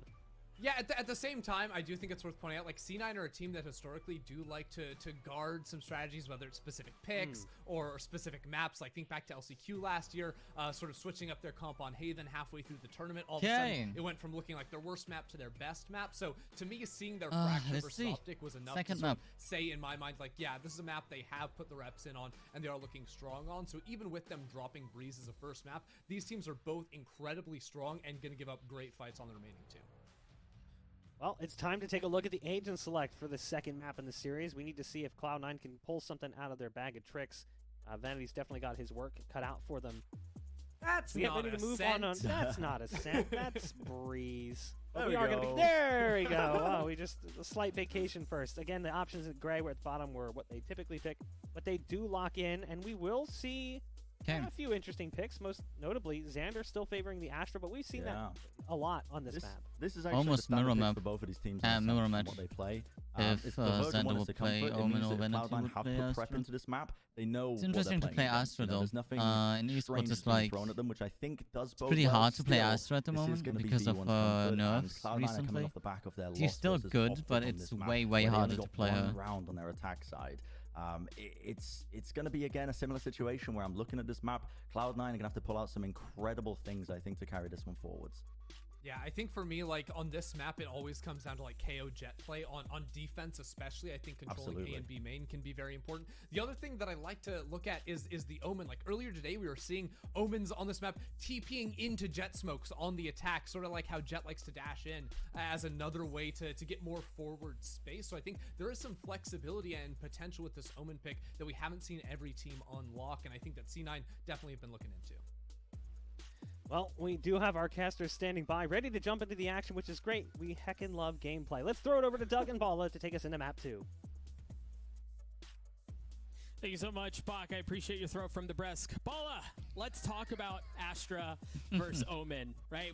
Yeah, at the same time, I do think it's worth pointing out, like, C9 are a team that historically do like to guard some strategies, whether it's specific picks or specific maps. Like, think back to LCQ last year, sort of switching up their comp on Haven halfway through the tournament. All of a sudden, it went from looking like their worst map to their best map. So, to me, seeing their Fracture versus Optic was enough to sort of say, in my mind, like, yeah, this is a map they have put the reps in on, and they are looking strong on. So, even with them dropping Breeze as a first map, these teams are both incredibly strong and going to give up great fights on the remaining 2. Well, it's time to take a look at the agent select for the second map in the series. We need to see if Cloud9 can pull something out of their bag of tricks. Vanity's definitely got his work cut out for them. That's we not ready a to move scent. on. That's not a scent. That's Breeze. There we we are going to go. be. There we go. Oh, we just a slight vacation first. Again, the options in gray were at the bottom were what they typically pick, but they do lock in, and we will see a few interesting picks. Most notably, Xander still favoring the Astra, but we've seen that a lot on this map. This is actually almost the mirror standard map. pick for both of these teams. Mirror match. What they play. If the Virgin Xander one is would to play comfort, it Omen means or that if Vanity Cloud9 would have play put prep Astra. into this map, they know It's interesting what to they're play playing Astra against. though. There's nothing In esports, strange it's being like thrown at them, which I think does bode pretty well. hard to play Still, Astra at the this is moment gonna be because of V1's comfort, and nerfs Cloud9 are coming recently. off the back of their She's loss still versus good, Optic but on it's this map, way where they harder only to got play one her. round on their attack side. It's going to be, again, a similar situation where I'm looking at this map. Cloud9 are going to have to pull out some incredible things, I think, to carry this one forwards. Yeah, I think for me, like, on this map, it always comes down to, like, KO jet play. On defense especially, I think controlling Absolutely. A and B main can be very important. The other thing that I like to look at is the Omen. Like, earlier today, we were seeing Omens on this map TPing into jet smokes on the attack, sort of like how Jet likes to dash in as another way to get more forward space. So I think there is some flexibility and potential with this Omen pick that we haven't seen every team unlock, and I think that C9 definitely have been looking into. Well, we do have our casters standing by, ready to jump into the action, which is great. We heckin' love gameplay. Let's throw it over to Doug and Bala to take us into map 2. Thank you so much, Bach. I appreciate your throw from the breast. Bala, let's talk about Astra versus Omen, right?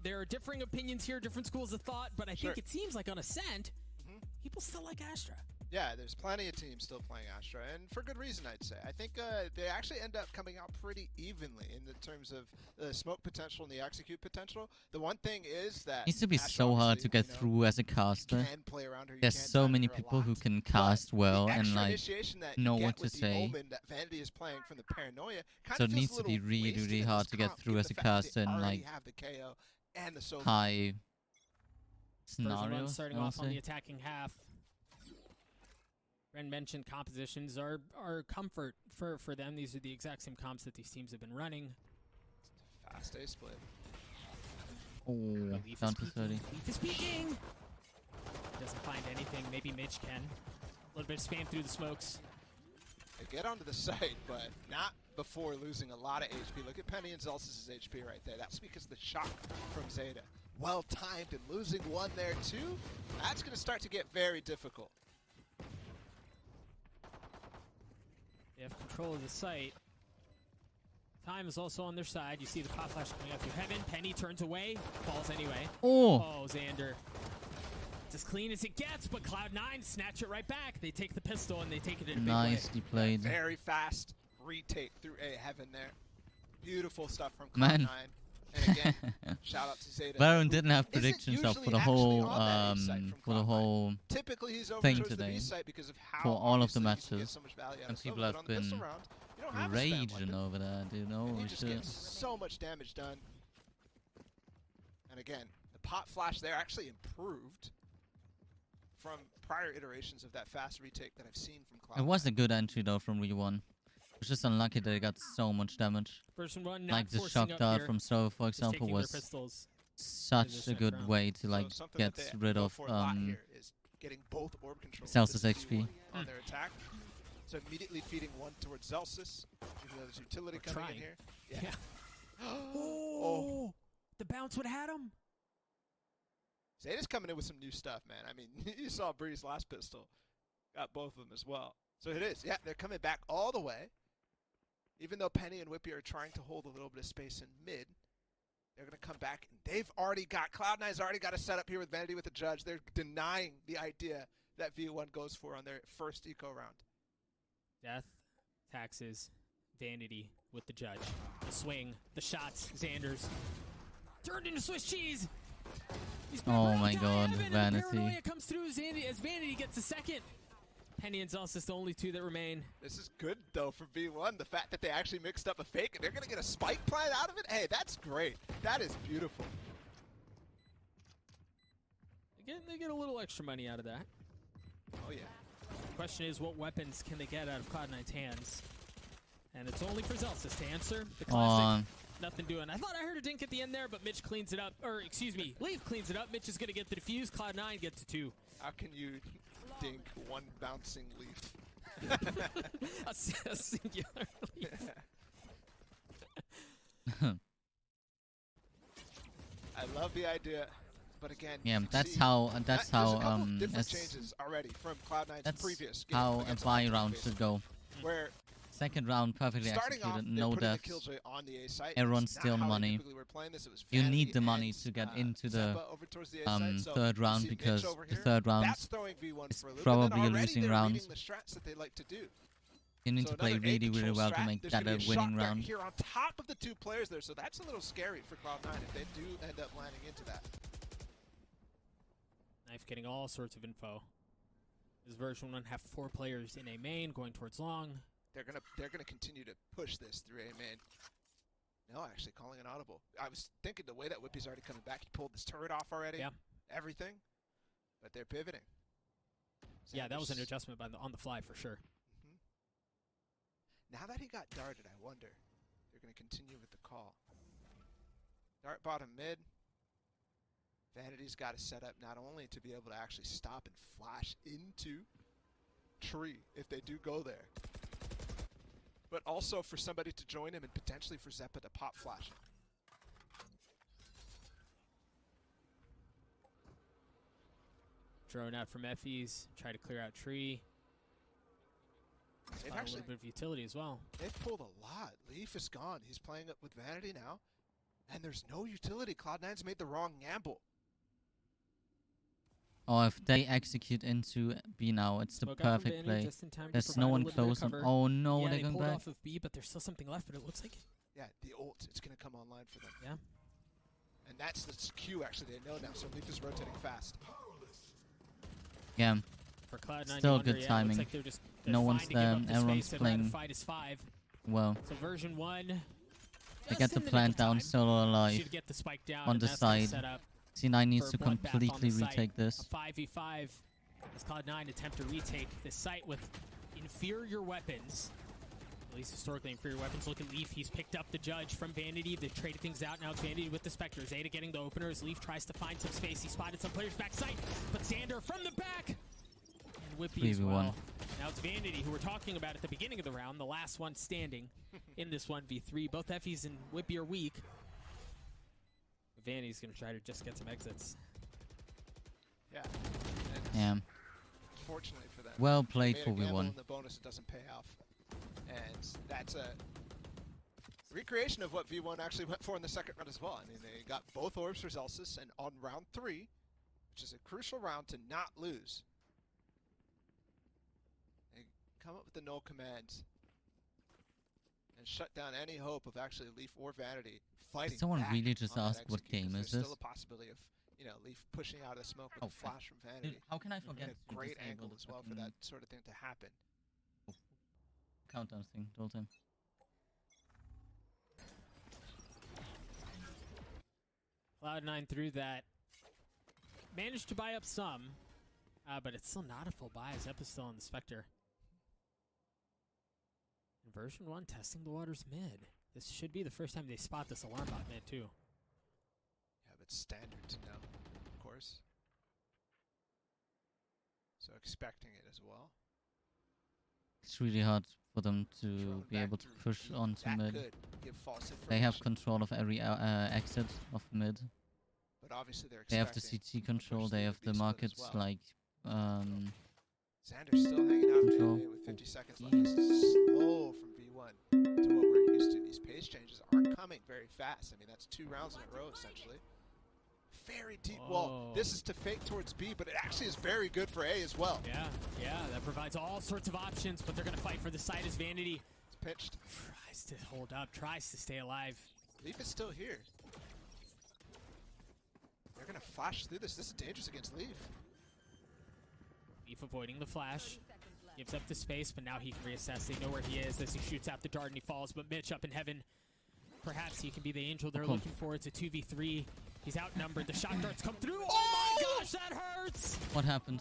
There are differing opinions here, different schools of thought, but I think it seems like on Ascent, people still like Astra. Yeah, there's plenty of teams still playing Astra, and for good reason, I'd say. I think they actually end up coming out pretty evenly in the terms of the smoke potential and the execute potential. The one thing is that It needs to be Astra so hard to get through as a caster. can play around her, you There's can so time many her a people lot, who can cast well the and extra like initiation that know you what get to with the say. Omen that Vanity is playing from the Paranoia kind So of it feels needs a to be little really, wasted really in hard this to get comp, through given as the a fact that caster they in already like have the KO and the solo. high Version 1 scenarios. starting I would off on the say. attacking half. Ren mentioned compositions are comfort for them. These are the exact same comps that these teams have been running. Fast A split. Oh, Leaf down is to peeking. 30. Leaf is peeking. Doesn't find anything. Maybe Mitch can. A little bit of spam through the smokes. They get onto the site, but not before losing a lot of HP. Look at Penny and Zelsis' HP right there. That's because of the shock from Zeta. Well timed, and losing one there too, that's going to start to get very difficult. They have control of the site. Time is also on their side. You see the pop flash coming out through heaven. Penny turns away, falls anyway. Oh, Xander. It's as clean as it gets, but Cloud9 snatch it right back. They take the pistol and they take it in a big way. nicely played. Very fast retake through A heaven there. Beautiful stuff from Man. Cloud9. And again, shout out to Zeta. Baron who didn't have isn't predictions up usually for the actually whole on that A site from for the Cloud9. whole Typically, he's over thing towards the today B site because of how for all of the obviously you can get matches, so much value out and of people solo, but have on the pistol been round, you don't have a spam raging weapon. over that, dude. And Holy you just shit! get so much damage done. And again, the pop flash there actually improved from prior iterations of that fast retake that I've seen from Cloud9. It was a good entry though from Re1. It was just unlucky that it got so much damage. Version 1 not Like the forcing shock up dart here, from Sova, for just example, taking their was pistols such this a next good round. way to like something get that they rid go of for a lot here is getting both orb controls Celsius with this HP. B1 on their attack. So immediately feeding one towards Zelsis. Even though there's utility We're coming in trying. here. Yeah. Oh, the bounce would have had him. Zeta's coming in with some new stuff, man. I mean, you saw Bree's last pistol. Got both of them as well. So it is. Yeah, they're coming back all the way. Even though Penny and Whippy are trying to hold a little bit of space in mid, they're going to come back. And they've already got, Cloud9's already got a setup here with Vanity with the judge. They're denying the idea that V1 goes for on their first eco round. Death, taxes, Vanity with the judge. The swing, the shots, Xander's. Turned into Swiss cheese. He's been Oh right my to god, heaven, and Vanity. Paranoia comes through as Vanity gets a second. Penny and Zelsis the only two that remain. This is good, though, for V1. The fact that they actually mixed up a fake and they're going to get a spike plan out of it, hey, that's great. That is beautiful. They get a little extra money out of that. Oh, yeah. The question is, what weapons can they get out of Cloud9's hands? And it's only for Zelsis to answer. The classic, nothing doing. I thought I heard a dink at the end there, but Mitch cleans it up. Or, excuse me, Leaf cleans it up. Mitch is going to get the defuse. Cloud9 gets to 2. How can you dink one bouncing leaf? a singular leaf. I love the idea, but again, yeah, you that's see how there's a couple different changes already from Cloud9's that's previous game how a against buy Optic, round basically, should go. Where Second round perfectly starting off, executed, they're no putting the deaths. killjoy on the A site. Everyone's That's still not how they money. typically were playing this. It was You Vanity need the money and, to get into the Zemba over towards the A site. So third you round see Mitch because over the here. third round That's throwing V1 is for a loop, and then probably a already losing they're round. reading the strats that they like to do. You need So to play another A really, really control well to strat. make There's that gonna a be winning shock dart round. here on top of the 2 players there, so that's a little scary for Cloud9 if they do end up landing into that. Knife getting all sorts of info. Does version 1 have 4 players in A main going towards long? They're gonna continue to push this through A main. No, actually calling an audible. I was thinking the way that Whippy's already coming back, he pulled this turret off already. Yeah. Everything. But they're pivoting. Yeah, that was an Sanders- adjustment on the fly for sure. Now that he got darted, I wonder if they're going to continue with the call. Dart bottom mid. Vanity's got to set up not only to be able to actually stop and flash into tree if they do go there, but also for somebody to join him and potentially for Zeppa to pop flash. Drone out from Effie's, try to clear out tree. They've Spot a actually little bit of utility as well. They've pulled a lot. Leaf is gone. He's playing up with Vanity now. And there's no utility. Cloud9's made the wrong gamble. Oh, if they execute into B now, it's the Smoke out from perfect Vanity play. just in time to There's provide no a one little bit of close. On, cover. oh no, Yeah, they're they going pulled back. off of B, but there's still something left, but it looks like... Yeah, the ult. It's going to come online for them. Yeah. And that's the cue, actually. They know now. So Leaf is rotating fast. Yeah. For Cloud9, Still you wonder, good yeah, timing. looks like they're just, they're No fine one's to give there. up the Everyone's space. They'd rather playing fight as 5. well. So version 1... They just get the in nick plant of down, time. still alive. Should get the spike down, On and the that's gonna side. set up C9 needs for to a bloodbath on completely the site. retake this. A 5v5 as Cloud9 attempt to retake this site with inferior weapons. At least historically inferior weapons. Look at Leaf. He's picked up the judge from Vanity. They've traded things out. Now it's Vanity with the Spectre. Zeta getting the openers. Leaf tries to find some space. He spotted some players backside. But Xander from the back. And Whippy as 3v1. well. Now it's Vanity, who we're talking about at the beginning of the round. The last one standing in this 1v3. Both Effies and Whippy are weak. Vanity's going to try to just get some exits. Yeah. Yeah. Fortunately for them. Well played They made for a gamble V1. and the bonus doesn't pay off. And that's a recreation of what V1 actually went for in the second round as well. I mean, they got both orbs for Zelsis, and on round 3, which is a crucial round to not lose, they come up with the null commands and shut down any hope of actually Leaf or Vanity fighting. Someone back really just on that asked what execute, game 'cause is there's this? still a possibility of, you know, Leaf pushing out of the smoke with Oh, a flash from Vanity. Dude, how can I forget And to a great disable angle the as well for fucking that sort of thing to happen. countdown thing the whole time? Cloud9 through that. Managed to buy up some, but it's still not a full buy as Epa's still on the Spectre. And version 1 testing the waters mid. This should be the first time they spot this alarm bot mid too. Yeah, but standard to know, of course. So expecting it as well. It's really hard for them to Controlling be back able to through push B. onto That mid. could give false They have information. control of every exit of mid. But obviously they're They have the expecting CT control. They have the markets like Xander's still hanging out control. with 50 seconds left. This is slow from V1 to what we're used to. These pace changes aren't coming very fast. I mean, that's 2 rounds in a row, essentially. Very deep wall. This is to fake towards B, but it actually is very good for A as well. Yeah, that provides all sorts of options, but they're going to fight for the side as Vanity. It's pitched. Tries to hold up, tries to stay alive. Leaf is still here. They're going to flash through this. This is dangerous against Leaf. Leaf avoiding the flash. Gives up the space, but now he can reassess. They know where he is as he shoots out the dart and he falls, but Mitch up in heaven. Perhaps he can be the angel they're looking for. It's a 2v3. He's outnumbered. The shot darts come through. Oh my gosh, that hurts! What happened?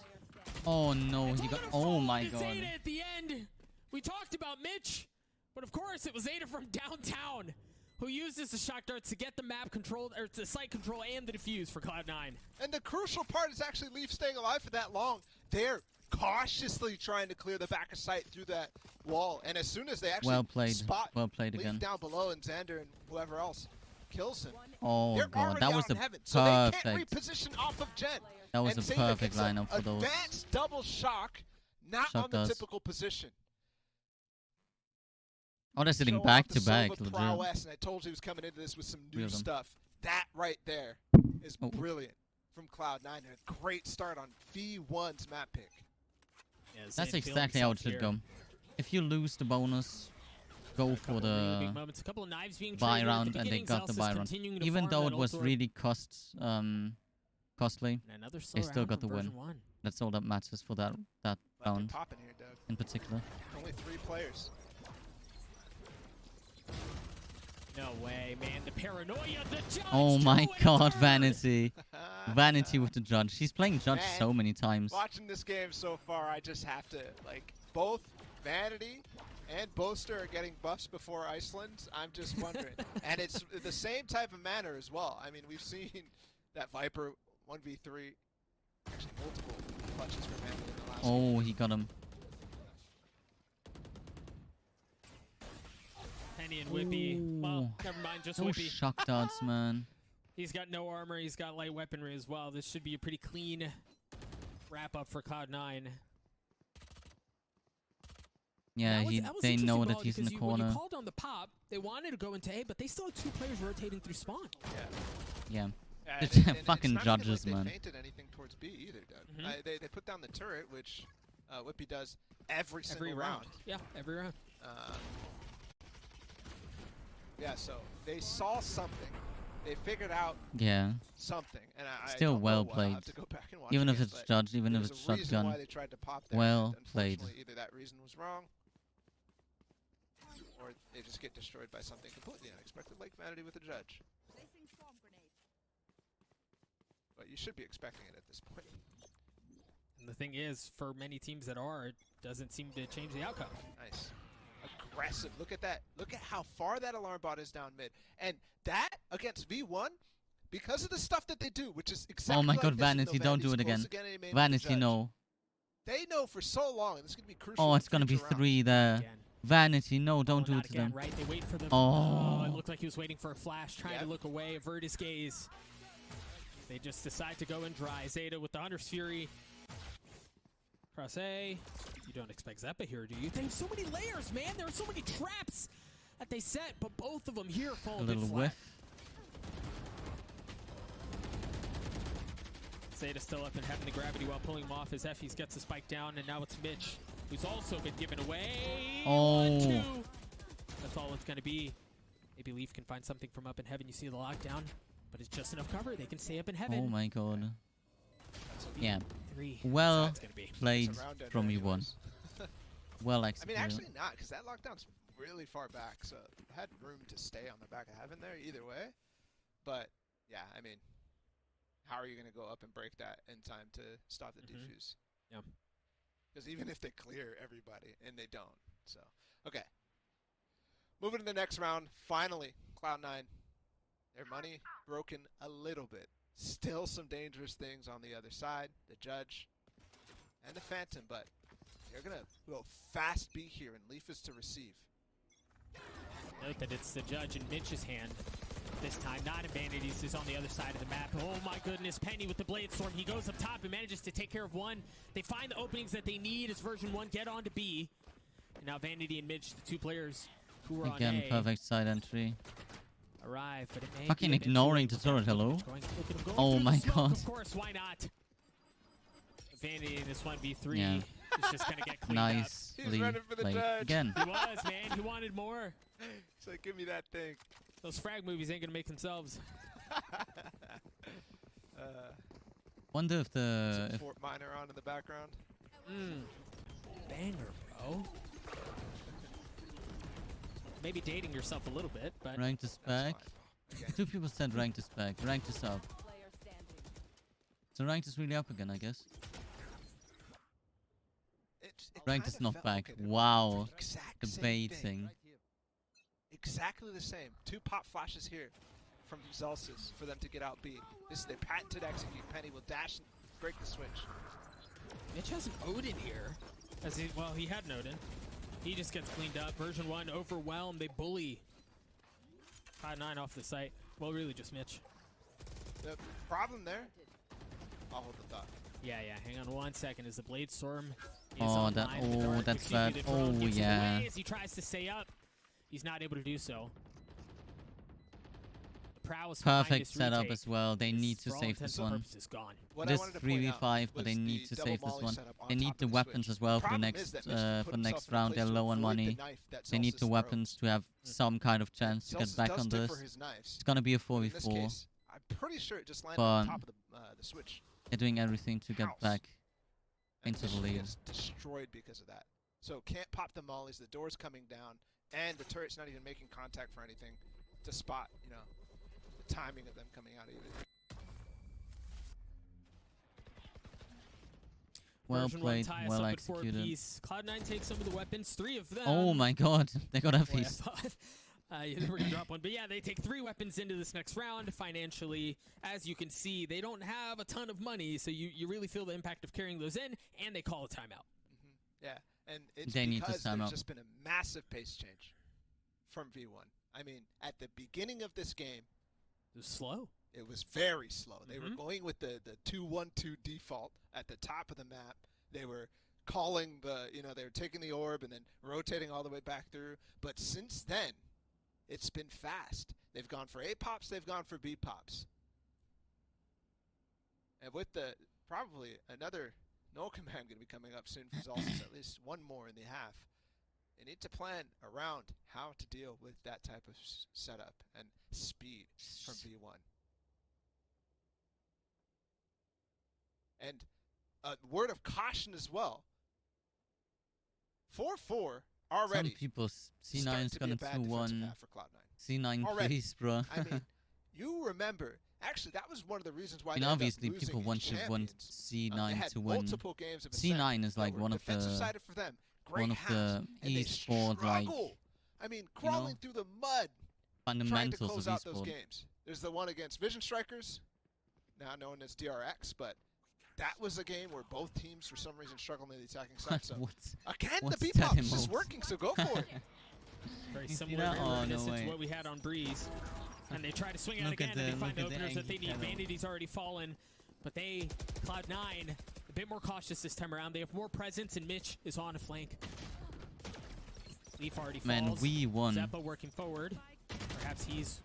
Oh no, he got. Oh my god. Zeta at the end. We talked about Mitch, but of course it was Zeta from downtown who uses the shock darts to get the map control, or the site control and the defuse for Cloud9. And the crucial part is actually Leaf staying alive for that long. They're cautiously trying to clear the back of sight through that wall. And as soon as they actually spot Leaf again down below and Xander and whoever else kills him, Oh they're god, already that was out in a heaven, so they can't perfect. reposition off of Jen. That was and a Zeta perfect gets a lineup for those. advanced double shock, not Shock on the does. typical position. Oh, they're sitting Showing back off the to back. Silva legit. prowess, and I told you he was coming into this with some Three new of them. stuff. That right there is brilliant from Cloud9. And a great start on V1's map pick. That's exactly how it should go. If you lose the bonus, go for the moments. A couple of knives being buy traded at round, the and they beginning. got the Zelsis buy round. continuing to Even farm though that it was ult orb. really costly, And another slow they still round got the from win. version 1. That's all that matters for that round popping here, Doug. in particular. Only 3 players. No way, man. The paranoia, the judge. Oh my god, Vanity. Vanity with the judge. She's playing judge Man, so many times. Watching this game so far, I just have to, like, both Vanity and Boaster are getting buffs before Iceland. I'm just wondering. And it's the same type of manner as well. I mean, we've seen that Viper 1v3, actually multiple clutches for Vanity in the last game. Oh, he got him. Penny and Whippy. Well, never mind, just Those Whippy. shock darts, man. He's got no armor. He's got light weaponry as well. This should be a pretty clean wrap-up for Cloud9. Yeah, That was they interesting, know that Baldy, he's in the because corner. When you called on the pop, they wanted to go into A, but they still had 2 players rotating through spawn. Yeah. And Fucking it's not judges, even like man. they feinted anything towards B either, Doug. They put down the turret, which Whippy does every single round. Yeah, every round. Yeah, so they saw something. They figured out something. And I Still don't know well what. I'll played. have to go back and watch Even if again, it's but judge, even if there's it's a reason shotgun. why they tried to pop there, Well and played. unfortunately, either that reason was wrong, or they just get destroyed by something completely unexpected, like Vanity with the judge. But you should be expecting it at this point. And the thing is, for many teams that are, it doesn't seem to change the outcome. Nice. Aggressive. Look at that. Look at how far that alarm bot is down mid. And that, against V1, because of the stuff that they do, which is exactly Oh my like god, this, Vanity, don't do it again. Vanity, no. They know for so long, and this is going to be crucial. Oh, in it's gonna be future rounds. 3 there. Again. Vanity, no, don't do it Not to again, them. right? They wait for the... Oh. It looked like he was waiting for a flash, trying to look away, avert his gaze. They just decide to go and dry. Zeta with the Hunter's Fury. Cross A. You don't expect Zeppa here, do you? They have so many layers, man. There are so many traps that they set, but both of them here fall A a bit little flat. whiff. Zeta still up and having the gravity while pulling him off as Effie's gets the spike down, and now it's Mitch, who's also been given away. Oh. 1-2. That's all it's going to be. Maybe Leaf can find something from up in heaven. You see the lockdown, but it's just enough cover. They can stay up in heaven. Oh my god. Yeah. 3. Well That's gonna be. played It's a round from ender you one. Well I executed. mean, actually not, because that lockdown's really far back, so it had room to stay on the back of heaven there either way. But, yeah, I mean, how are you going to go up and break that in time to stop the defuse? Yeah. Because even if they clear everybody, and they don't. So, okay. Moving to the next round, finally, Cloud9. Their money broken a little bit. Still some dangerous things on the other side. The Judge and the Phantom, but they're going to go fast B here, and Leaf is to receive. Note that it's the Judge in Mitch's hand this time, not in Vanity's, who's on the other side of the map. Oh my goodness, Penny with the Blade Storm. He goes up top and manages to take care of one. They find the openings that they need as version 1 get on to B. And now Vanity and Mitch, the 2 players who were Again, on A, perfect side entry. arrive, but it may Fucking be a bit ignoring too the late. turret, hello? Look at him going Oh through my the smoke, god. Of course, why not? Vanity in this 1v3 Yeah. is just going to get cleaned Nice. He's running for the played. Judge. Again. up. He was, man. He wanted more. He's like, give me that thing. Those frag movies ain't going to make themselves. Wonder if the... Fort Minor on in the background. Banger, bro. Maybe dating yourself a little bit, but... Ranked is back. 2 people said ranked is back. Ranked is up. So ranked is really up again, I guess. Ranked is not back. Wow. Exact same Debating. thing. Exactly the same. 2 pop flashes here from Zelsis for them to get out B. This is their patented execute. Penny will dash and break the switch. Mitch has an Odin here. Well, he had an Odin. He just gets cleaned up. Version 1 overwhelmed. They bully Cloud9 off the site. Well, really just Mitch. The problem there... I'll hold the thought. Yeah. Hang on 1 second as the Blade Storm is Oh, that, online. The oh, dart, that's excuse me, bad. the drone Oh, gives it yeah. away as he tries to stay up. He's not able to do so. The prowess behind Perfect this setup retake as well. They is, need to for all save intents this and one. purposes, gone. What I Just wanted to point out 3v5, but was they need the to double save this molly one. setup on They top need of the the weapons switch. as well for the Problem next is that Mitch put for himself next in a round. place They're to low on avoid the money. knife that They need Zelsis the weapons throws. to have some kind of chance to get Zelsis back does on differ this. his knives. It's gonna be a In this 4v4. case, I'm pretty sure it just landed on top of the switch. They're doing everything to get House. back. And Into the Mission lead. gets destroyed because of that. So can't pop the mollies, the door's coming down, and the turret's not even making contact for anything to spot, you know, the timing of them coming out even. Well Version played, 1 tie us well up executed. At 4 apiece. Cloud9 takes some of the weapons, 3 of them. Oh my god, they got Boy, I F's. thought they were going to drop one. But yeah, they take 3 weapons into this next round. Financially, as you can see, they don't have a ton of money, so you really feel the impact of carrying those in, and they call a timeout. Yeah, and it's They need because to time there's out. just been a massive pace change from V1. I mean, at the beginning of this game, it was slow. It was very slow. They were going with the 2-1-2 default at the top of the map. They were calling they were taking the orb and then rotating all the way back through. But since then, it's been fast. They've gone for A pops, they've gone for B pops. And with probably another null command going to be coming up soon for Zalsis, at least one more in the half. They need to plan around how to deal with that type of setup and speed from V1. And a word of caution as well. 4-4 already. Some people, C9 is gonna 2-1. C9, Already. please, bro. I mean, you remember. Actually, that was one of the reasons why. I mean, they ended up obviously, losing people in want Champions. C9 They had to win. multiple games of C9 is that like were one of the defensive-sided for them. Great one of halves, the and they esport like struggle. I mean, crawling through the mud, trying to fundamentals close of out those esport. games. There's the one against Vision Strikers, now known as DRX, but that was a game where both teams, for some reason, struggled on the attacking side. So again, the what's B-pop that is just emote? working, so go for it. Very You see similar, that? very Oh, no reminiscent way. to what we had on Breeze. And they try to swing out Look again, at and they the- find look at the openers that they angry need. shadow. Vanity's already fallen, but Cloud9, a bit more cautious this time around. They have more presence, and Mitch is on a flank. Leaf already falls. Man, we won. Zeppa working forward. Perhaps he's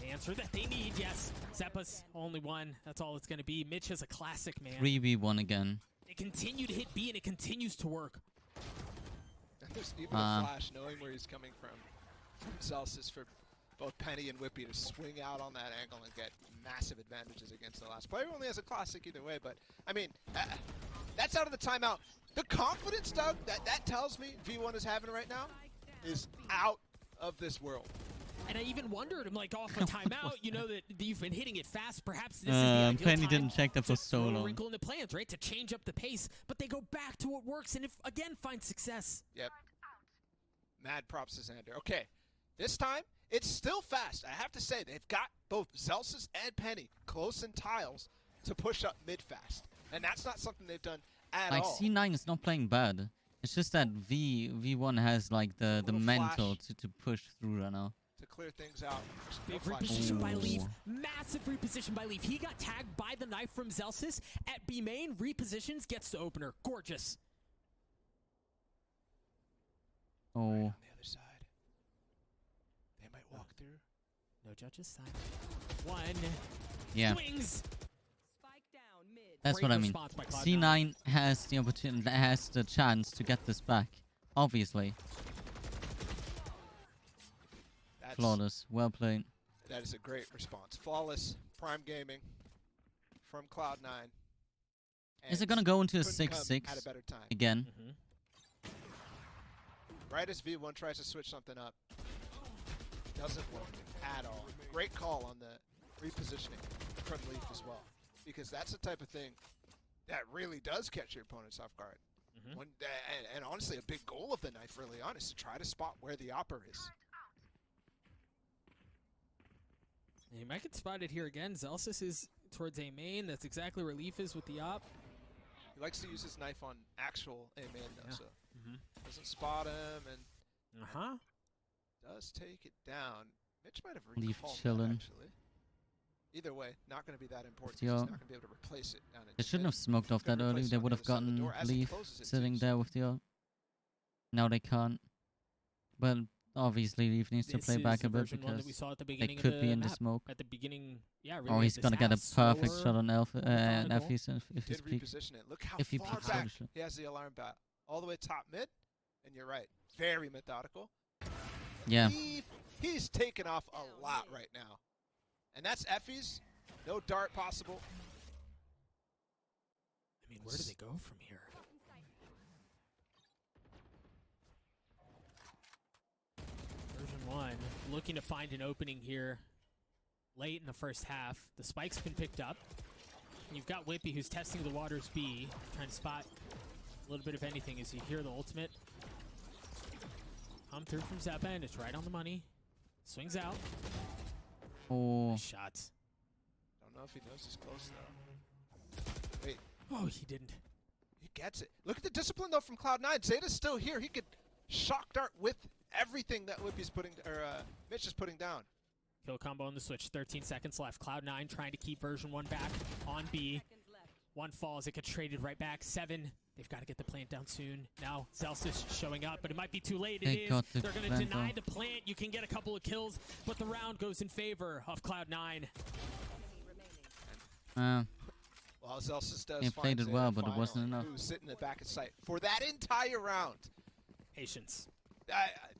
the answer that they need. Yes, Zeppa's only one. That's all it's going to be. Mitch is a classic, man. 3v1 again. They continue to hit B, and it continues to work. And there's even a flash, knowing where he's coming from Zalsis for both Penny and Whippy to swing out on that angle and get massive advantages against the last player. Only has a classic either way, but I mean, that's out of the timeout. The confidence, Doug, that tells me V1 is having right now is out of this world. And I even wondered, I'm like, off a timeout, you know that you've been hitting it fast. Perhaps this is the ideal Penny time didn't check that for to so throw a long. wrinkle in the plans, right? To change up the pace, but they go back to what works, and if again find success. Yep. Mad props to Xander. Okay, this time it's still fast. I have to say they've got both Zalsis and Penny close in tiles to push up mid fast, and that's not something they've done at Like all. C9 is not playing bad. It's just that V1 has like the mental to push through right now. To clear things out. Big reposition by Leaf. Massive reposition by Leaf. He got tagged by the knife from Zelsis at B main. Repositions, gets to opener. Gorgeous. Oh. On the other side. They might walk through. No judges side. One. Yeah. Swings. That's Great what I mean. response by Cloud9. C9 has the opportunity, has the chance to get this back. Obviously. Flawless. Well played. That is a great response. Flawless prime gaming from Cloud9. Is it gonna go into a couldn't come 6-6 at a better time. again? Right as V1 tries to switch something up. Doesn't work at all. Great call on the repositioning from Leaf as well. Because that's the type of thing that really does catch your opponents off guard. And honestly, a big goal of the knife, really honest, to try to spot where the opper is. You might get spotted here again. Zelsis is towards A main. That's exactly where Leaf is with the op. He likes to use his knife on actual A-man though, so doesn't spot him and does take it down. Mitch might have Leaf recalled that, chilling. actually. Either way, not going to be that important. Yeah. He's not going to be able to replace it down They shouldn't have smoked off that early. They would have gotten Leaf sitting there with the ult. Now they can't. But obviously Leaf needs to This play is back the a bit version one that because we saw at the they beginning of could the be in the map. smoke. At the beginning, yeah, really. Or at he's this gonna get a half, perfect slower, shot on methodical. Effie's if He he's did peak. reposition it. Look how If he far peeks, back obviously. he has the alarm bat. All the way top mid, and you're right. Very methodical. Yeah. He's taken off a lot right now. And that's Effie's. No dart possible. I mean, where do they go from here? looking to find an opening here late in the first half. The spike's been picked up. And you've got Whippy who's testing the waters B, trying to spot a little bit of anything as you hear the ultimate come through from Zeppa, and it's right on the money. Swings out. Oh. Nice shots. Don't know if he knows he's close, though. Wait. Oh, he didn't. He gets it. Look at the discipline, though, from Cloud9. Zeta's still here. He could shock dart with everything that Whippy's putting, or Mitch is putting down. Kill combo on the switch. 13 seconds left. Cloud9 trying to keep version 1 back on B. 1 falls. It gets traded right back. 7. They've got to get the plant down soon. Now Zelsis showing up, but it might be too late. It is. They're going to deny the plant. You can get a couple of kills, but the round goes in favor of Cloud9. Well, Zelsis does They played it well, but it wasn't enough. Who's sitting in the back of sight for that entire round. Patience.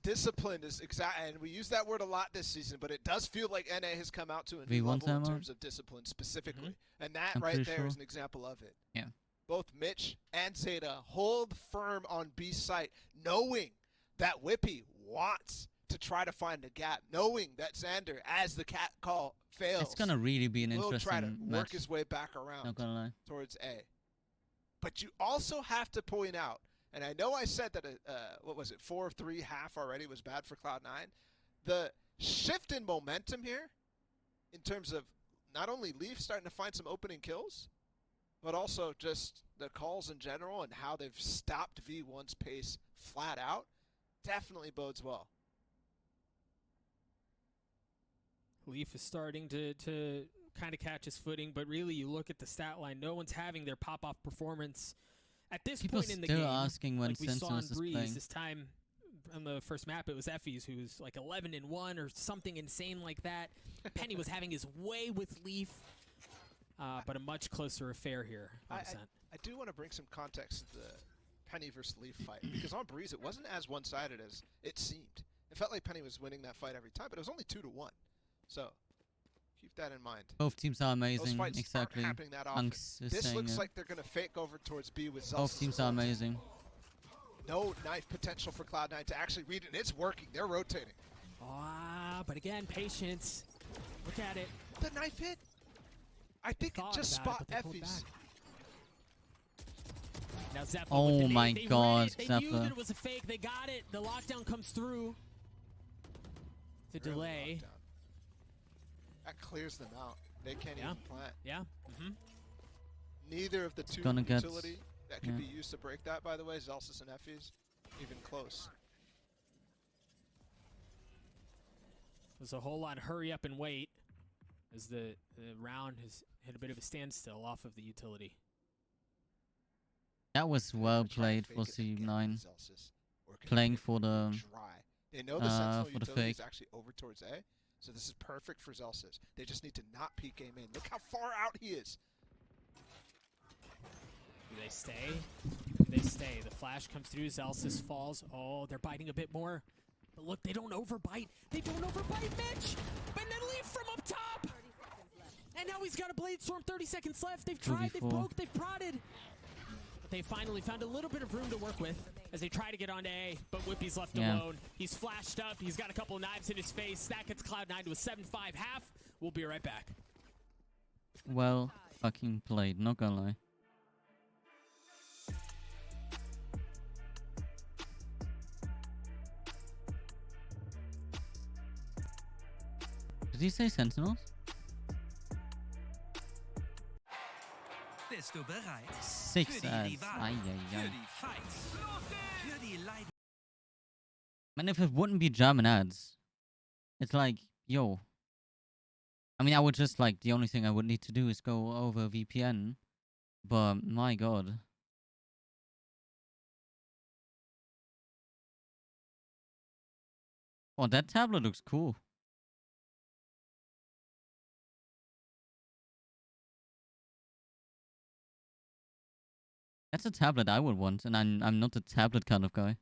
Discipline is exact, and we use that word a lot this season, but it does feel like NA has come out to a new level in terms of discipline specifically. And that right there is an example of it. Yeah. Both Mitch and Zeta hold firm on B site, knowing that Whippy wants to try to find a gap, knowing that Xander, as the cat call fails, It's gonna really be an will interesting try to match. work his way back around Not gonna lie. towards A. But you also have to point out, and I know I said that, what was it, 4 of 3 half already was bad for Cloud9. The shift in momentum here, in terms of not only Leaf starting to find some opening kills, but also just the calls in general and how they've stopped V1's pace flat out, definitely bodes well. Leaf is starting to kind of catch his footing, but really you look at the stat line, no one's having their pop-off performance at this People point in the still game. asking when like we saw on Sentinels is Breeze playing. this time on the first map, it was Effie's who was like 11-1 or something insane like that. Penny was having his way with Leaf, but a much closer affair here. I do want to bring some context to the Penny versus Leaf fight, because on Breeze it wasn't as one-sided as it seemed. It felt like Penny was winning that fight every time, but it was only 2-1. So keep that in mind. Both teams are amazing. Those fights Exactly. aren't happening that often. Unks is This saying looks it. like they're going to fake over towards B with Zelsis. Both teams are amazing. No knife potential for Cloud9 to actually read it. It's working. They're rotating. But again, patience. Look at it. The knife hit. I think it just spot Effie's. Now Zeppa Oh with the nade. my They read God, it. They knew Zeppa. that it was a fake. They got it. The lockdown comes through. The delay. That clears them out. They can't even plant. Yeah. Neither of the two gonna get- utility that can be used to break that, by the way, Zelsis and Effie's, even close. There's a whole lot of hurry up and wait as the round has hit a bit of a standstill off of the utility. That was well played for C9. Playing for the They know the Sentinel for the utility fake. is actually over towards A, so this is perfect for Zelsis. They just need to not peek A main. Look how far out he is. Do they stay? They stay. The flash comes through. Zelsis falls. Oh, they're biting a bit more. But look, they don't overbite. They don't overbite, Mitch! But then Leaf from up top! And now he's got a Blade Storm. 30 seconds left. They've tried, they've 2v4. poked, they've prodded. But they finally found a little bit of room to work with as they try to get onto A, but Whippy's left alone. He's flashed up. He's got a couple of knives in his face. That gets Cloud9 to a 7-5 half. We'll be right back. well fucking played. Not gonna lie. Did he say Sentinels? Bist du bereit? 6 Für die ads. Rivalen, für Ay. die Fights, für die Leid. Man, if it wouldn't be German ads, it's like, yo. I mean, I would just like, the only thing I would need to do is go over VPN. But, my god. Oh, that tablet looks cool. That's a tablet I would want, and I'm not a tablet kind of guy.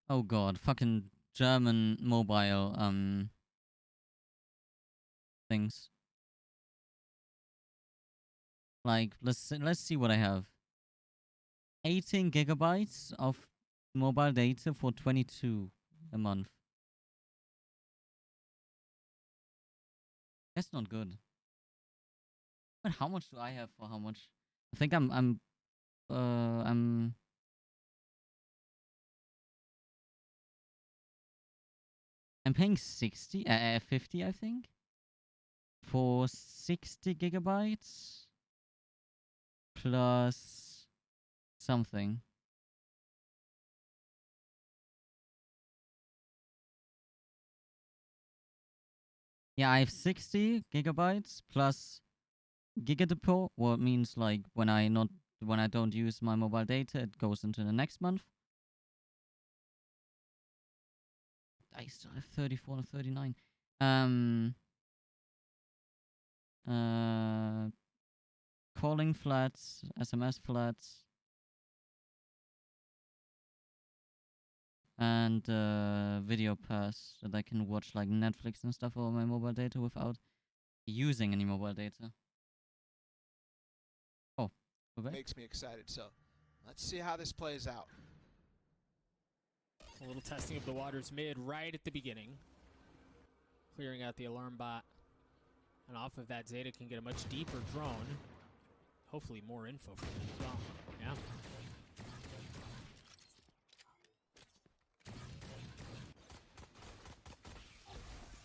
Oh god, fucking German mobile things. Like let's see what I have. 18 gigabytes of mobile data for 22 a month. That's not good. But how much do I have for how much? I think I'm paying 50, I think, for 60 gigabytes plus something. Yeah, I have 60 gigabytes plus gigadepot, what means like when I don't use my mobile data, it goes into the next month. I still have 34 and 39. Calling flats, SMS flats, and video pass that I can watch like Netflix and stuff on my mobile data without using any mobile data. Oh, okay. Makes me excited. So let's see how this plays out. A little testing of the waters mid right at the beginning. Clearing out the alarm bot. And off of that, Zeta can get a much deeper drone. Hopefully more info from him as well. Yeah.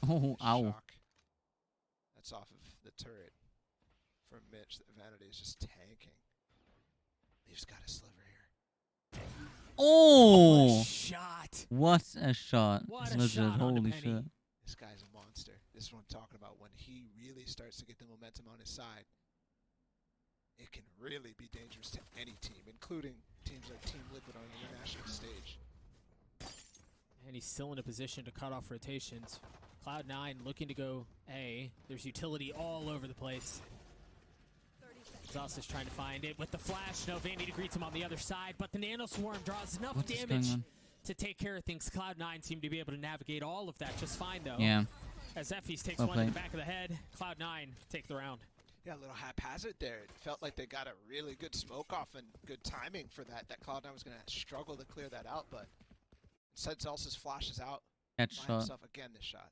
Oh, ow. Shock. That's off of the turret from Mitch. That Vanity is just tanking. Leaf's got a sliver here. Oh! What a shot! What a shot. What It's a legit. shot onto Holy Penny. shit. This guy's a monster. This is what I'm talking about. When he really starts to get the momentum on his side, it can really be dangerous to any team, including teams like Team Liquid on the international stage. And he's still in a position to cut off rotations. Cloud9 looking to go A. There's utility all over the place. Zoss is trying to find it with the flash. No, Vanity greets him on the other side, but the Nano Swarm draws enough damage to take care of things. Cloud9 seem to be able to navigate all of that just fine, though. Yeah. As Zephy's takes Well one in the played. back of the head, Cloud9 take the round. Yeah, a little haphazard there. It felt like they got a really good smoke off and good timing for that. That Cloud9 was going to struggle to clear that out, but instead Zelsis flashes out. Headshot. Find himself again this shot.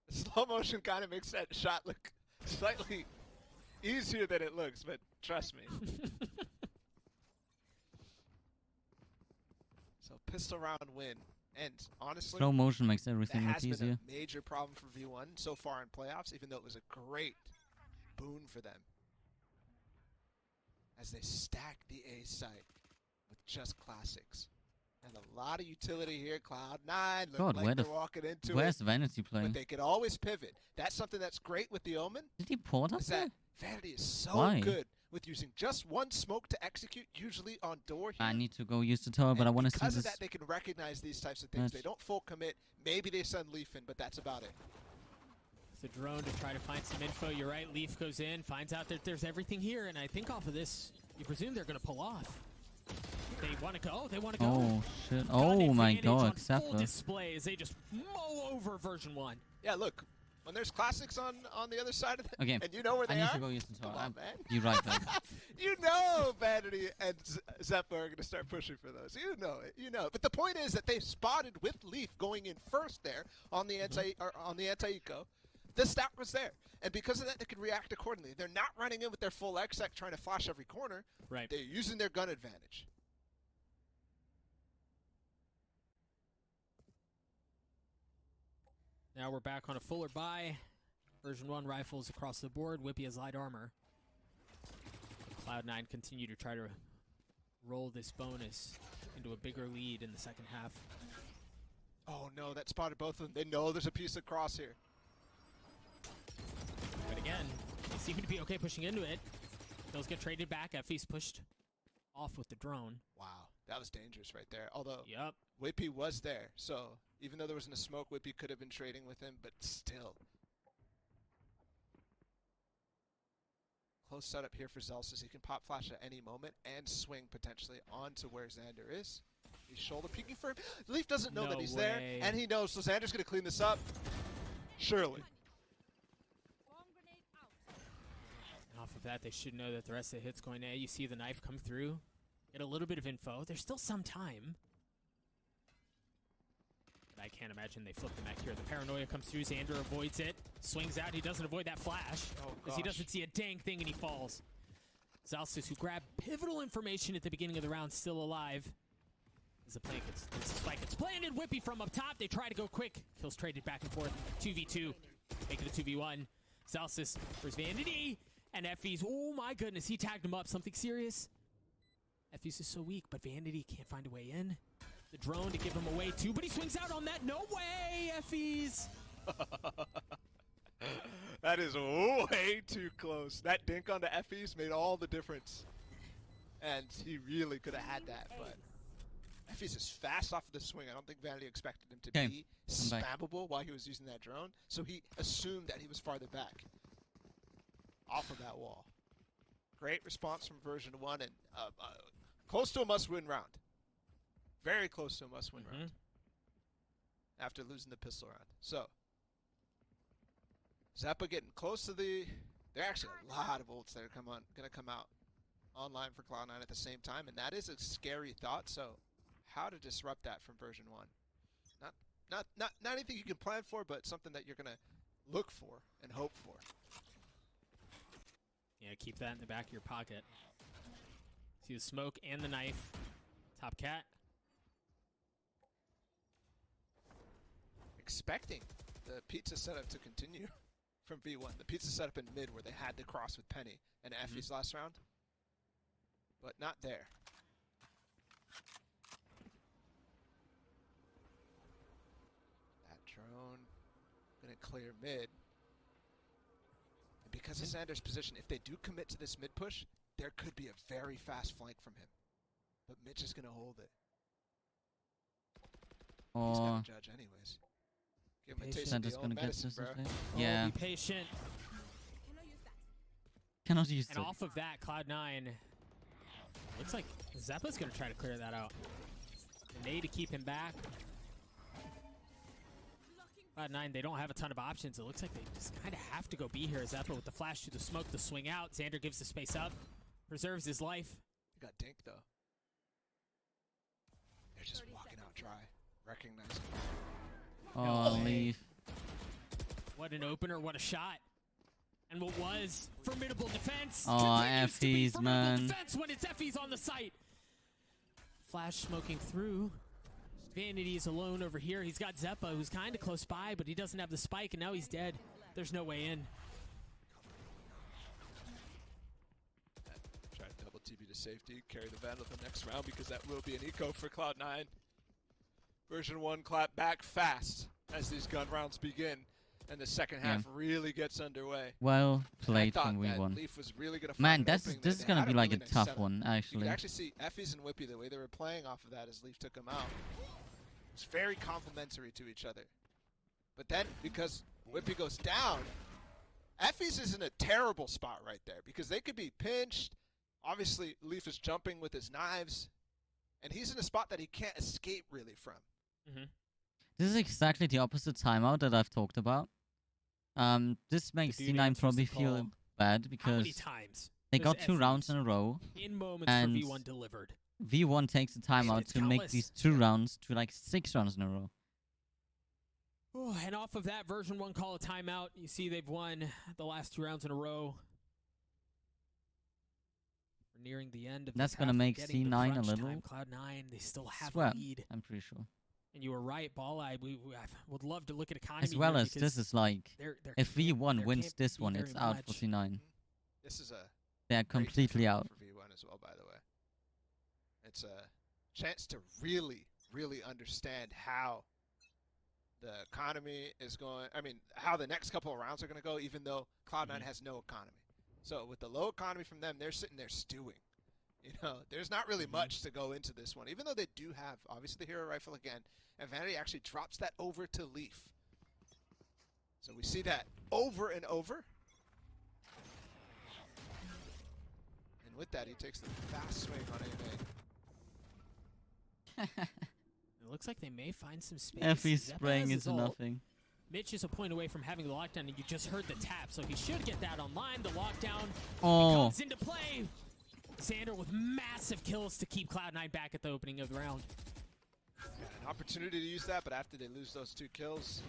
Slow motion kind of makes that shot look slightly easier than it looks, but trust me. So pistol round win. And honestly, Slow motion makes everything that look has been easier. a major problem for V1 so far in playoffs, even though it was a great boon for them. As they stack the A site with just classics. And a lot of utility here. Cloud9 look God, like where they're walking into it. where's Vanity playing? But they could always pivot. That's something that's great with the Omen. Did he port up Is there? that Vanity is so Why? good with using just one smoke to execute, usually on door here. I need to go use the tower, but I want to see Because of this. that, they can recognize these types of things. match. They don't full commit. Maybe they send Leaf in, but that's about it. The drone to try to find some info. You're right, Leaf goes in, finds out that there's everything here, and I think off of this, you presume they're going to pull off. They want to go. They want to go. Oh shit! Oh my god, Full Xapper. display as they just mow over version 1. Yeah, look. When there's classics on the other side of it, Okay. and you know where they I need are. to go use the tower. Come on, man. You're right, though. You know Vanity and Zeppa are going to start pushing for those. You know it. You know it. But the point is that they spotted with Leaf going in first there on the anti-eco. The stack was there. And because of that, they can react accordingly. They're not running in with their full exec trying to flash every corner. Right. They're using their gun advantage. Now we're back on a fuller buy. Version 1 rifles across the board. Whippy has light armor. Cloud9 continue to try to roll this bonus into a bigger lead in the second half. Oh no, that spotted both of them. They know there's a piece of cross here. But again, they seem to be okay pushing into it. Those get traded back. Effie's pushed off with the drone. Wow, that was dangerous right there. Although Yep. Whippy was there, so even though there wasn't a smoke, Whippy could have been trading with him, but still. close setup here for Zelsis. He can pop flash at any moment and swing potentially onto where Xander is. He's shoulder peeking for him. Leaf doesn't know that he's there, and he knows, so Xander's going to clean this up. Surely. And off of that, they should know that the rest of the hit's going to. You see the knife come through, get a little bit of info. There's still some time. But I can't imagine they flip the mech here. The paranoia comes through. Xander avoids it. Swings out. He doesn't avoid that flash. Because he doesn't see a dang thing, and he falls. Zalsis, who grabbed pivotal information at the beginning of the round, still alive. As the play gets, as the spike gets planted, Whippy from up top. They try to go quick. Kills traded back and forth. 2v2. Make it a 2v1. Zalsis versus Vanity. And Effie's, oh my goodness, he tagged him up. Something serious. Effie's is so weak, but Vanity can't find a way in. The drone to give him away too, but he swings out on that. No way, Effie's. That is way too close. That dink onto Effie's made all the difference. And he really could have had that, but Effie's is fast off of the swing. I don't think Vanity expected him to be spammable while he was using that drone, so he assumed that he was farther back off of that wall. Great response from version 1, and close to a must-win round. Very close to a must-win round after losing the pistol round. So, Zeppa getting close to the... There are actually a lot of ults that are going to come out online for Cloud9 at the same time, and that is a scary thought. So, how to disrupt that from version 1? Not anything you can plan for, but something that you're going to look for and hope for. Yeah, keep that in the back of your pocket. See the smoke and the knife. Top cat. Expecting the pizza setup to continue from V1. The pizza setup in mid where they had to cross with Penny and Effie's last round. But not there. That drone gonna clear mid. And because of Xander's position, if they do commit to this mid push, there could be a very fast flank from him. But Mitch is gonna hold it. He's gonna judge anyways. Give him a taste of the old medicine, bro. Yeah. Be patient. Cannot use it. And off of that, Cloud9 looks like Zeppa's going to try to clear that out. The nade to keep him back. Cloud9, they don't have a ton of options. It looks like they just kind of have to go B here. Zeppa with the flash to the smoke, the swing out. Xander gives the space up. Preserves his life. He got dinked, though. They're just walking out dry. Recognizing. Oh, Leaf. What an opener, what a shot. And what was formidable defense. Oh, Effie's, man. Defense when it's Effie's on the site. Flash smoking through. Vanity is alone over here. He's got Zeppa, who's kind of close by, but he doesn't have the spike, and now he's dead. There's no way in. Try to double TB to safety, carry the Vandal the next round, because that will be an eco for Cloud9. Version 1 clap back fast as these gun rounds begin, and the second half really gets underway. Well played from V1. Leaf was really gonna Man, this is gonna be like a tough one, actually. You can actually see Effie's and Whippy, the way they were playing off of that as Leaf took him out. It's very complementary to each other. But then, because Whippy goes down, Effie's is in a terrible spot right there, because they could be pinched. Obviously, Leaf is jumping with his knives, and he's in a spot that he can't escape really from. This is exactly the opposite timeout that I've talked about. This makes C9 probably feel bad because they got 2 rounds in a row, in moments and for V1 delivered. V1 takes the timeout to make these 2 rounds to like 6 rounds in a row. Oh, and off of that, version 1 call a timeout. You see they've won the last 2 rounds in a row. We're nearing the end of That's gonna make C9 a little Cloud9, they still have sweat, a lead. I'm pretty sure. And you were right, Ball Eye. We would love to look at economy. As well here as this is like, if V1 wins this one, it's out for C9. This is a They're completely out. for V1 as well, by the way. It's a chance to really, really understand how the economy is going. I mean, how the next couple of rounds are going to go, even though Cloud9 has no economy. So with the low economy from them, they're sitting there stewing. You know, there's not really much to go into this one, even though they do have, obviously, the hero rifle again. And Vanity actually drops that over to Leaf. So we see that over and over. and with that, he takes the fast swing on A main. It looks like they may find some space. Effie's Zeppa spraying has his into ult. nothing. Mitch is a point away from having the lockdown, and you just heard the tap, so he should get that online. The lockdown comes into play. Xander with massive kills to keep Cloud9 back at the opening of the round. Yeah, an opportunity to use that, but after they lose those 2 kills,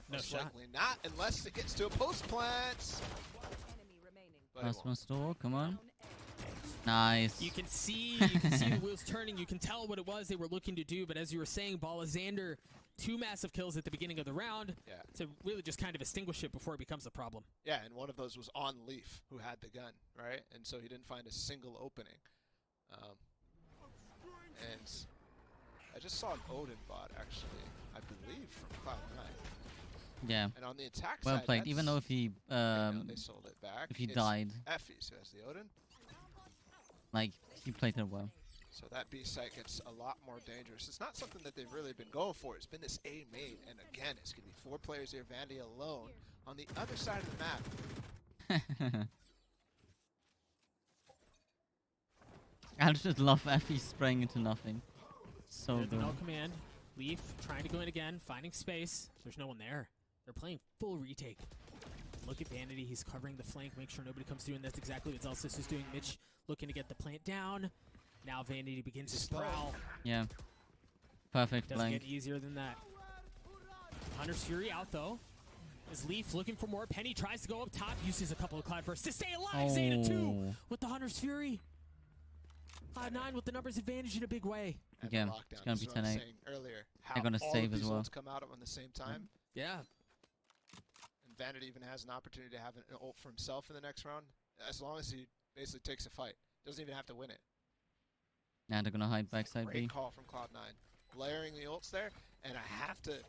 no most shot. likely not, unless it gets to a post plant. Last one store, come on. Nice. You can see the wheels turning. You can tell what it was they were looking to do, but as you were saying, Bala Xander, 2 massive kills at the beginning of the round to really just kind of extinguish it before it becomes a problem. Yeah, and one of those was on Leaf, who had the gun, right? And so he didn't find a single opening. And I just saw an Odin bot, actually, I believe, from Cloud9. Yeah. And on the attack well side, played. Even though if he they sold it back. if he It's died, Effie's who has the Odin. like he played it well. So that B site gets a lot more dangerous. It's not something that they've really been going for. It's been this A main, and again, it's gonna be 4 players here. Vandy alone on the other side of the map. I just love Effie spraying into nothing. So There's good. no command. Leaf trying to go in again, finding space. There's no one there. They're playing full retake. Look at Vanity. He's covering the flank, make sure nobody comes through, and that's exactly what Zelsis is doing. Mitch looking to get the plant down. Now Vanity begins his prowl. Yeah. Perfect Doesn't blank. get easier than that. Hunter's Fury out, though. Is Leaf looking for more? Penny tries to go up top, uses a couple of Cloud Bursts to stay alive. Zeta 2 with the Hunter's Fury. Cloud9 with the numbers advantage in a big way. And Yeah, the it's lockdown gonna is be what I'm 10-8. saying earlier. They're gonna all save of as these well. ults come out on the same time. Yeah. And Vanity even has an opportunity to have an ult for himself in the next round, as long as he basically takes a fight. Doesn't even have to win it. Now they're gonna hide backside Great B. call from Cloud9. Layering the ults there, and I have to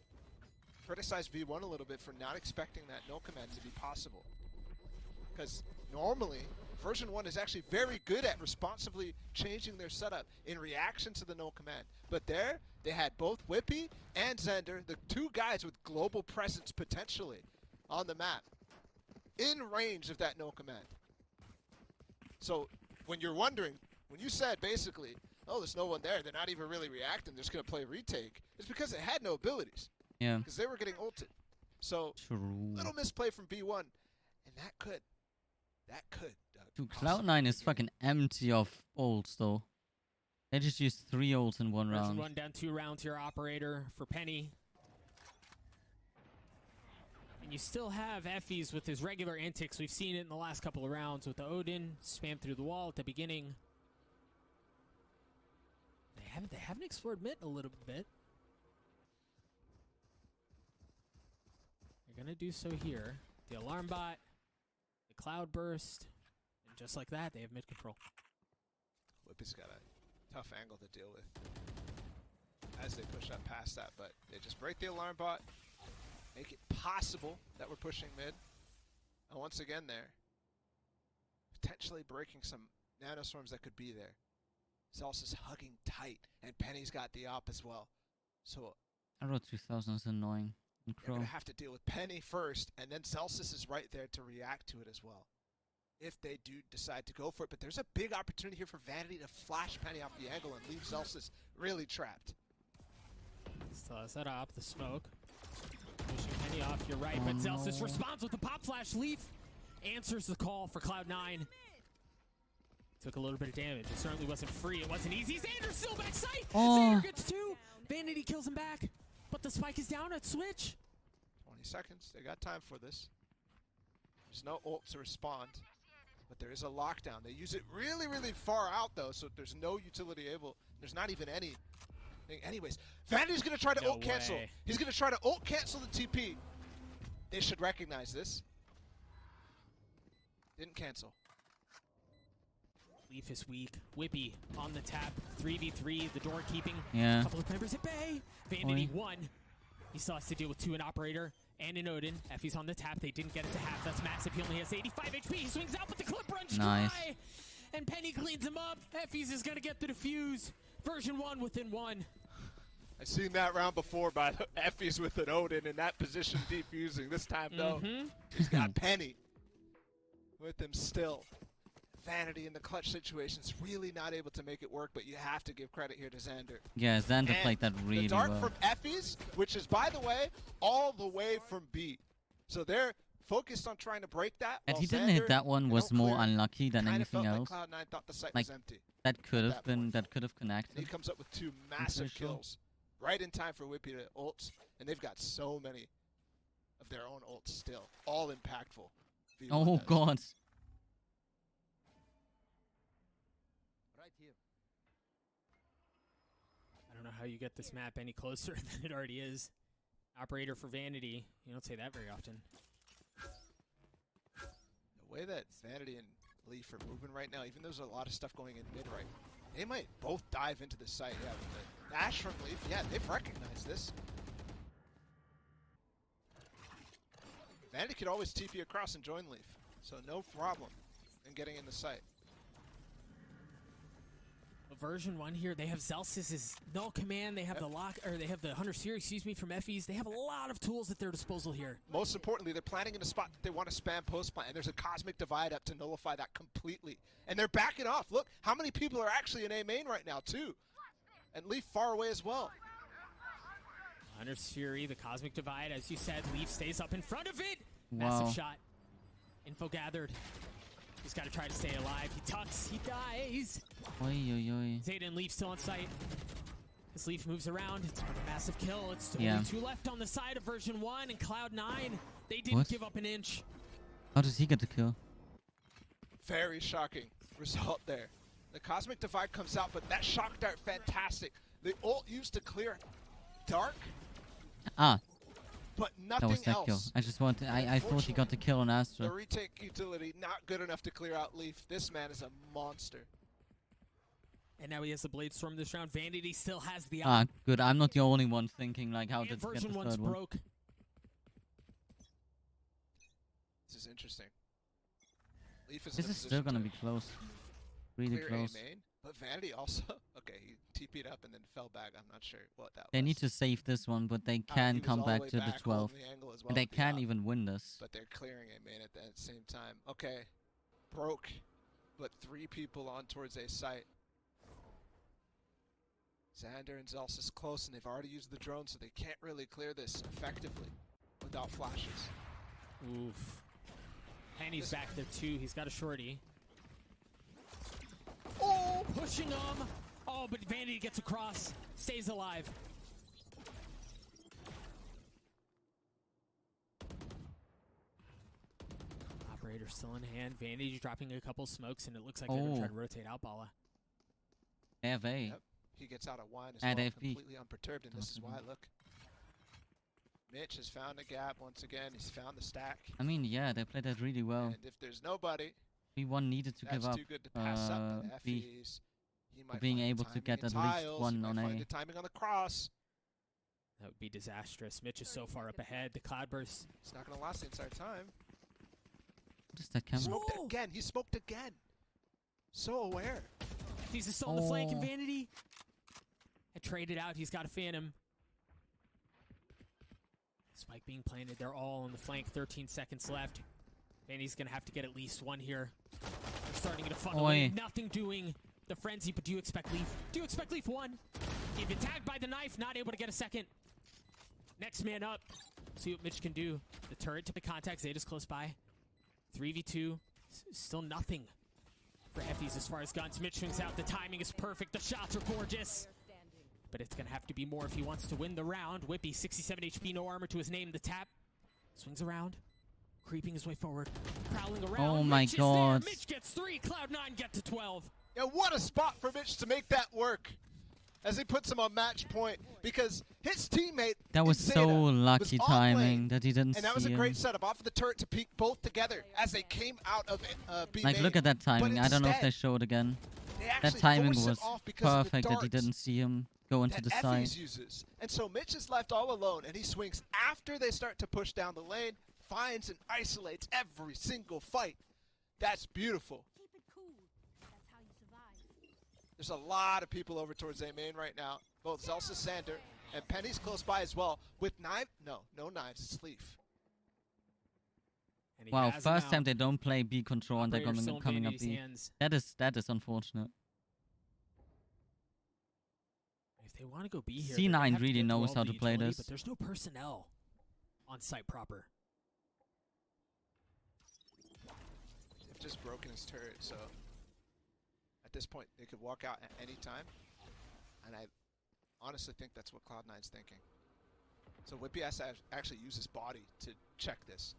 criticize V1 a little bit for not expecting that no command to be possible. Because normally, version 1 is actually very good at responsibly changing their setup in reaction to the no command. But there, they had both Whippy and Xander, the 2 guys with global presence potentially on the map, in range of that no command. So when you're wondering, when you said basically, oh, there's no one there, they're not even really reacting, they're just going to play retake, it's because it had no abilities. Yeah. Because they were getting ulted. So, True. little misplay from V1, and that could, Doug. Dude, Cloud9 is fucking empty of ults though. They just used 3 ults in one Version round. 1 down 2 rounds here, Operator for Penny. And you still have Effies with his regular antics. We've seen it in the last couple of rounds with the Odin, spam through the wall at the beginning. They haven't explored mid a little bit. They're gonna do so here. The alarm bot, the cloud burst, and just like that, they have mid control. Whippy's got a tough angle to deal with as they push up past that, but they just break the alarm bot, make it possible that we're pushing mid. And once again there, potentially breaking some nanoswarms that could be there. Zelsa's hugging tight, and Penny's got the op as well. So I wrote 2000 is annoying. they're Crow. going to have to deal with Penny first, and then Zelsis is right there to react to it as well, if they do decide to go for it. But there's a big opportunity here for Vanity to flash Penny off the angle and leave Zelsis really trapped. So set up the smoke. Pushing Penny off, you're right, but Zelsis responds with the pop flash. Leaf answers the call for Cloud9. Took a little bit of damage. It certainly wasn't free. It wasn't easy. Xander still back sight. Xander gets 2. Vanity kills him back. But the spike is down at Switch. 20 seconds. They got time for this. There's no ult to respond, but there is a lockdown. They use it really, really far out, though, so there's no utility able. There's not even any. Anyways, Vanity's going to try to ult cancel. He's going to try to ult cancel the TP. They should recognize this. Didn't cancel. Leaf is weak. Whippy on the tap. 3v3. The door keeping. Yeah. A couple of members at bay. Vanity 1. He still has to deal with 2 an Operator and an Odin. Effie's on the tap. They didn't get it to half. That's massive. He only has 85 HP. He swings out, but the clip runs Nice. dry. And Penny cleans him up. Effie's is going to get the defuse. Version 1 within 1. I've seen that round before by Effie's with an Odin in that position defusing. This time, though, he's got Penny with him still. Vanity in the clutch situations, really not able to make it work, but you have to give credit here to Xander. Yeah, Xander played that really the dart well. from Effie's, which is, by the way, all the way from B. So they're focused on trying to break that. That while he didn't Xander, hit that one they was don't more clear. unlucky than Kinda anything felt else. Like Cloud9 thought the site Like, was empty. that could at have been, that could have And he connected. comes up with 2 pretty massive sure. kills right in time for Whippy to ult, and they've got so many of their own ults still, all impactful. V1 Oh does. god. I don't know how you get this map any closer than it already is. Operator for Vanity. You don't say that very often. The way that Vanity and Leaf are moving right now, even though there's a lot of stuff going in mid right, they might both dive into the site. Yeah, with the dash from Leaf, yeah, they've recognized this. Vanity could always TP across and join Leaf, so no problem in getting in the site. Version 1 here, they have Zelsis' null command, they have the lock, or they have the Hunter Series, excuse me, from Effie's. They have a lot of tools at their disposal here. Most importantly, they're planning in a spot that they want to spam post-plant, and there's a Cosmic Divide up to nullify that completely. And they're backing off. Look, how many people are actually in A main right now, too? And Leaf far away as well. Hunter's Fury, the Cosmic Divide, as you said, Leaf stays up in front of it. Wow. Massive shot. Info gathered. He's got to try to stay alive. He tucks, he dies. Oi, oi, oi. Zeta and Leaf still on site. As Leaf moves around, it's another massive kill. It's only Yeah. 2 left on the side of version 1, and Cloud9, they didn't What? give up an inch. How does he get the kill? Very shocking result there. The Cosmic Divide comes out, but that shock dart, fantastic. The ult used to clear Dark, Ah, but that nothing was that kill. else. I just wanted. I thought he got the kill on The Astra. retake utility, not good enough to clear out Leaf. This man is a monster. And now he has the Blade Storm this round. Vanity still has the Ah, good. I'm not the only one thinking like how and did he get version the 1's third one. broke. This is interesting. Leaf is This in a is still position gonna to be close. Really clear close. A main, but Vanity also. Okay, he TP'd up and then fell back. I'm not sure what that They was. need to save this one, but they He can was come all the back way to the back, 12. holding the angle as well And they with the can op. even win this. But they're clearing A main at the same time. Okay, broke, but 3 people on towards A site. Xander and Zelsis close, and they've already used the drone, so they can't really clear this effectively without flashes. Oof. Penny's back there too. He's got a shorty. Oh, pushing him. Oh, but Vanity gets across. Stays alive. Operator still in hand. Vanity dropping a couple smokes, and it looks like they're going to try to rotate out Bala. They have A. Yep. He gets out of wine as And well, AFP. completely unperturbed, and this is why, look. Mitch has found a gap once again. He's found the stack. I mean, yeah, they played that really well. And if there's nobody, V1 needed to that's give up too good to pass up. But B Effie's, he for might being find the able to timing get in at least tiles, one he might on find A. the timing on the cross. That would be disastrous. Mitch is so far up ahead. The Cloudburst. It's not going to last the entire time. What is that camera? Smoked it again. He smoked again. So aware. He's still on the flank in Oh. Vanity. And traded out. He's got a Phantom. Spike being planted. They're all on the flank. 13 seconds left. Vanity's going to have to get at least one here. They're starting to funnel in. Nothing doing the frenzy, but do you expect Leaf? Do you expect Leaf one? He's been tagged by the knife. Not able to get a second. Next man up. See what Mitch can do. The turret to the contact. Zeta's close by. 3v2. Still nothing for Effie's as far as guns. Mitch swings out. The timing is perfect. The shots are gorgeous. But it's going to have to be more if he wants to win the round. Whippy, 67 HP, no armor to his name. The tap. Swings around. Creeping his way forward. Prowling around. Oh my Mitch god. Is there. Mitch gets 3. Cloud9 get to 12. Yeah, what a spot for Mitch to make that work. As he puts him on match point. Because his teammate, That was Zeta, so lucky was on timing lane, that he didn't and that was see a great him. setup off of the turret to peek both together as they came out of B Like, main. look at that timing. I don't know if they instead, showed again. they That actually timing force him was off because of the perfect that he darts didn't see him go into the that side. Effie's uses. And so Mitch is left all alone, and he swings after they start to push down the lane, finds and isolates every single fight. That's beautiful. Keep it cool. That's how you survive. There's a lot of people over towards A main right now. Both Zelsa, Sander, and Penny's close by as well. With knife? No knives. It's Leaf. And he Wow, has him first out. time they don't play B control and they're Operator still in coming up Vanity's B. hands. That is unfortunate. If they want to go B here, they're gonna C9 have to really get knows through how all to the play utility, this. But there's no personnel on site proper. They've just broken his turret, so at this point they could walk out at any time, and I honestly think that's what Cloud9's thinking. So Whippy has to actually use his body to check this.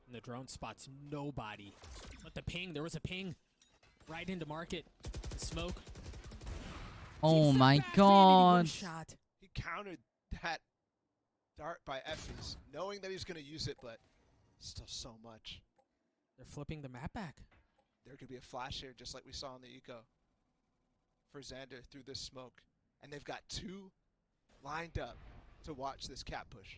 And the drone spots nobody. But the ping, there was a ping right into market. The smoke. Oh my Vanity, what god. a shot. He countered that dart by Effie's, knowing that he's going to use it, but still so much. They're flipping the map back. There could be a flash here, just like we saw in the eco for Xander through this smoke. And they've got two lined up to watch this cap push.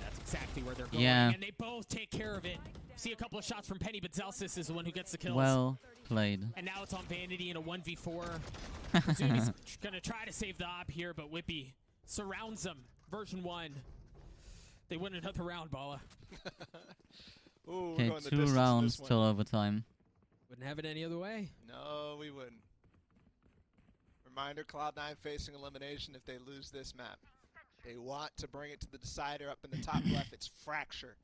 That's exactly where they're going. Yeah. And they both take care of it. See a couple of shots from Penny, but Zelsis is the one who gets the kills. Well played. And now it's on Vanity in a 1v4. Presume he's going to try to save the op here, but Whippy surrounds them. Version 1. They win another round, Bala. Ooh, Okay, we're going the 2 distance in rounds this one. till overtime. Wouldn't have it any other way. No, we wouldn't. Reminder, Cloud9 facing elimination if they lose this map. They want to bring it to the decider up in the top left. It's Fracture.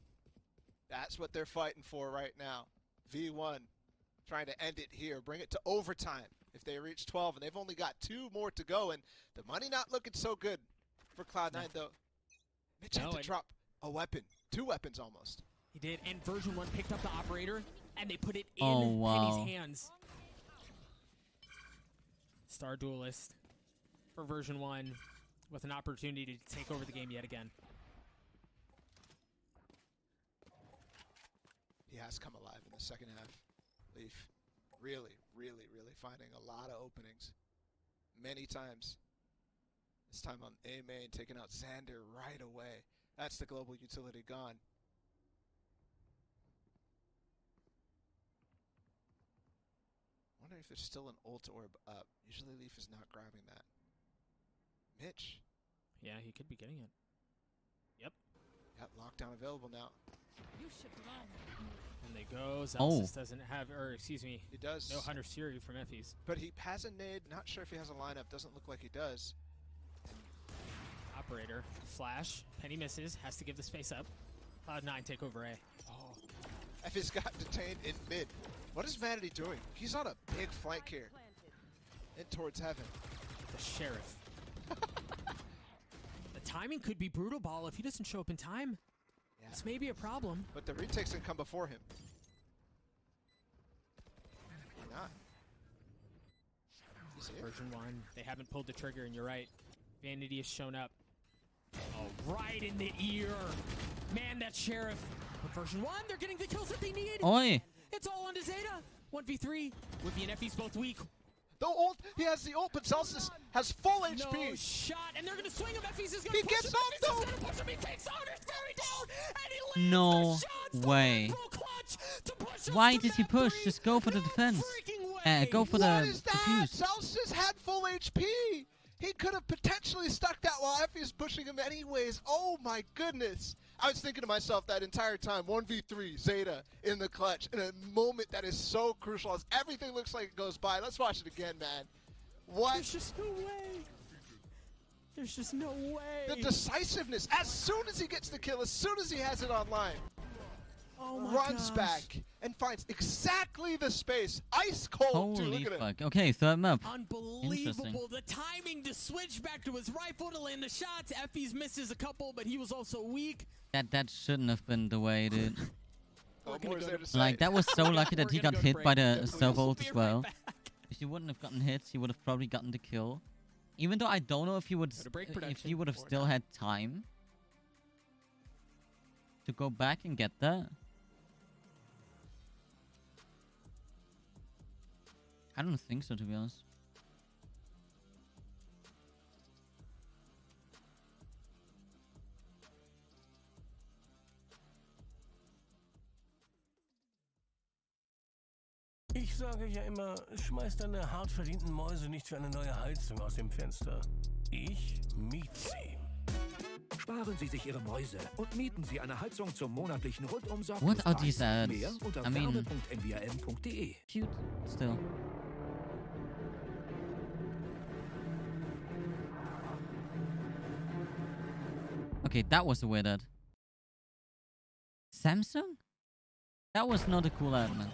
That's what they're fighting for right now. V1 trying to end it here. Bring it to overtime if they reach 12. And they've only got 2 more to go. And the money not looking so good for Cloud9, though. Mitch had to drop a weapon. 2 weapons almost. He did, and Version 1 picked up the operator, and they put it in Oh, wow. Penny's hands. Star Duelist for Version 1 with an opportunity to take over the game yet again. He has come alive in the second half. Leaf really finding a lot of openings. Many times. This time on A main, taking out Xander right away. That's the global utility gone. Wonder if there's still an ult orb up. Usually Leaf is not grabbing that. Mitch. Yeah, he could be getting it. Yep. Got lockdown available now. You should run. And they go. Oh. Zelsis doesn't have, or excuse me, He does. no Hunter Siri from Effie's. But he has a nade. Not sure if he has a lineup. Doesn't look like he does. Operator, flash, Penny misses, has to give the space up. Cloud9 take over A. Oh. Effie's got detained in mid. What is Vanity doing? He's on a big flank here. And towards heaven. The Sheriff. The timing could be brutal, Ball. If he doesn't show up in time, this may be a problem. But the retakes can come before him. Why not? You see it? Version 1, they haven't pulled the trigger, and you're right. Vanity has shown up. Oh, right in the ear. Man, that Sheriff. But Version 1, they're getting the kills that they need. Oi. It's all on to Zeta. 1v3. Whippy and Effie's both weak. The ult, he has the ult, but Celsius has full HP. No shot, and they're gonna swing him. Effie's is gonna He push gets him. off Effie's is though. gonna push him. He takes Hunter's Fury down, and he lands No the shots. way. Full clutch to push us Why to did he map push? 3. Just go for the defense. Go for What the is that? defuse. Celsius had full HP. He could have potentially stuck that while Effie's pushing him anyways. Oh my goodness. I was thinking to myself that entire time, 1v3, Zeta in the clutch, in a moment that is so crucial as everything looks like it goes by. Let's watch it again, man. What? There's just no way. There's just no way. The decisiveness, as soon as he gets the kill, as soon as he has it online, runs back and finds exactly the space. Ice cold, dude. Holy Look at fuck. Okay, third map. Unbelievable. Interesting. The timing to switch back to his rifle to land the shots. Effie's misses a couple, but he was also weak. That shouldn't have been the way, dude. What more is there to say? Like, that was so lucky that he We're gonna got go hit break. by the Yeah, servo ult please. as We'll be right well. back. If he wouldn't have gotten hit, he would have probably gotten the kill. Even though I don't know if he would, Go to break if he production would have or still not. had time to go back and get that. I don't think so, to be honest. Ich sage ja immer, schmeiß deine hart verdienten Mäuse nicht für eine neue Heizung aus dem Fenster. Ich miet sie. Sparen Sie sich Ihre Mäuse und mieten Sie eine Heizung zum monatlichen Rundumsorgungspreis. What are these ads? Mehr unter I mean, werbe.nwm.de. cute still. Okay, that was a weird ad. Samsung? That was not a cool ad, man.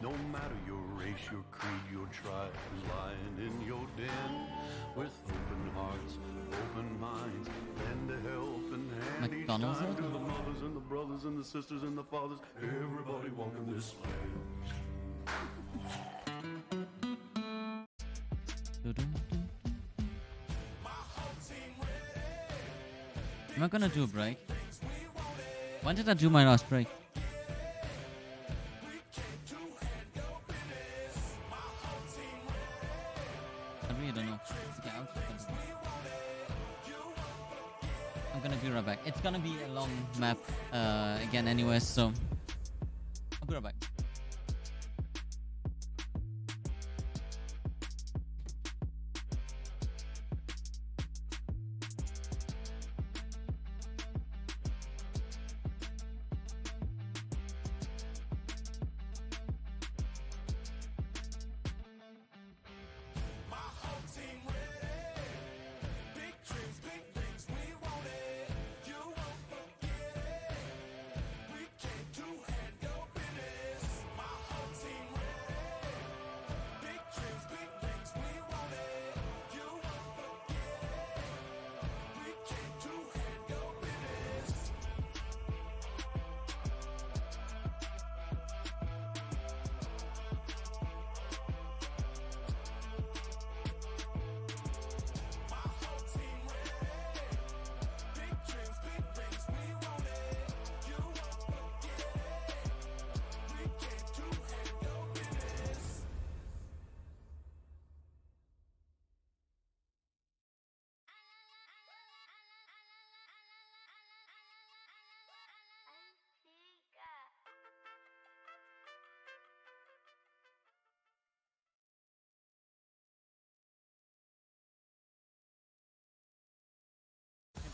No matter your race, your creed, your tribe, lying in your den with open hearts, open minds, lend a helping hand each McDonald's time ad? to the mothers and the brothers and the sisters and the fathers. Everybody walking this way. Am I gonna do a break? When did I do my last break? I really don't know. Okay, I'm gonna be right back. It's gonna be a long map again anyways, so I'll be right back.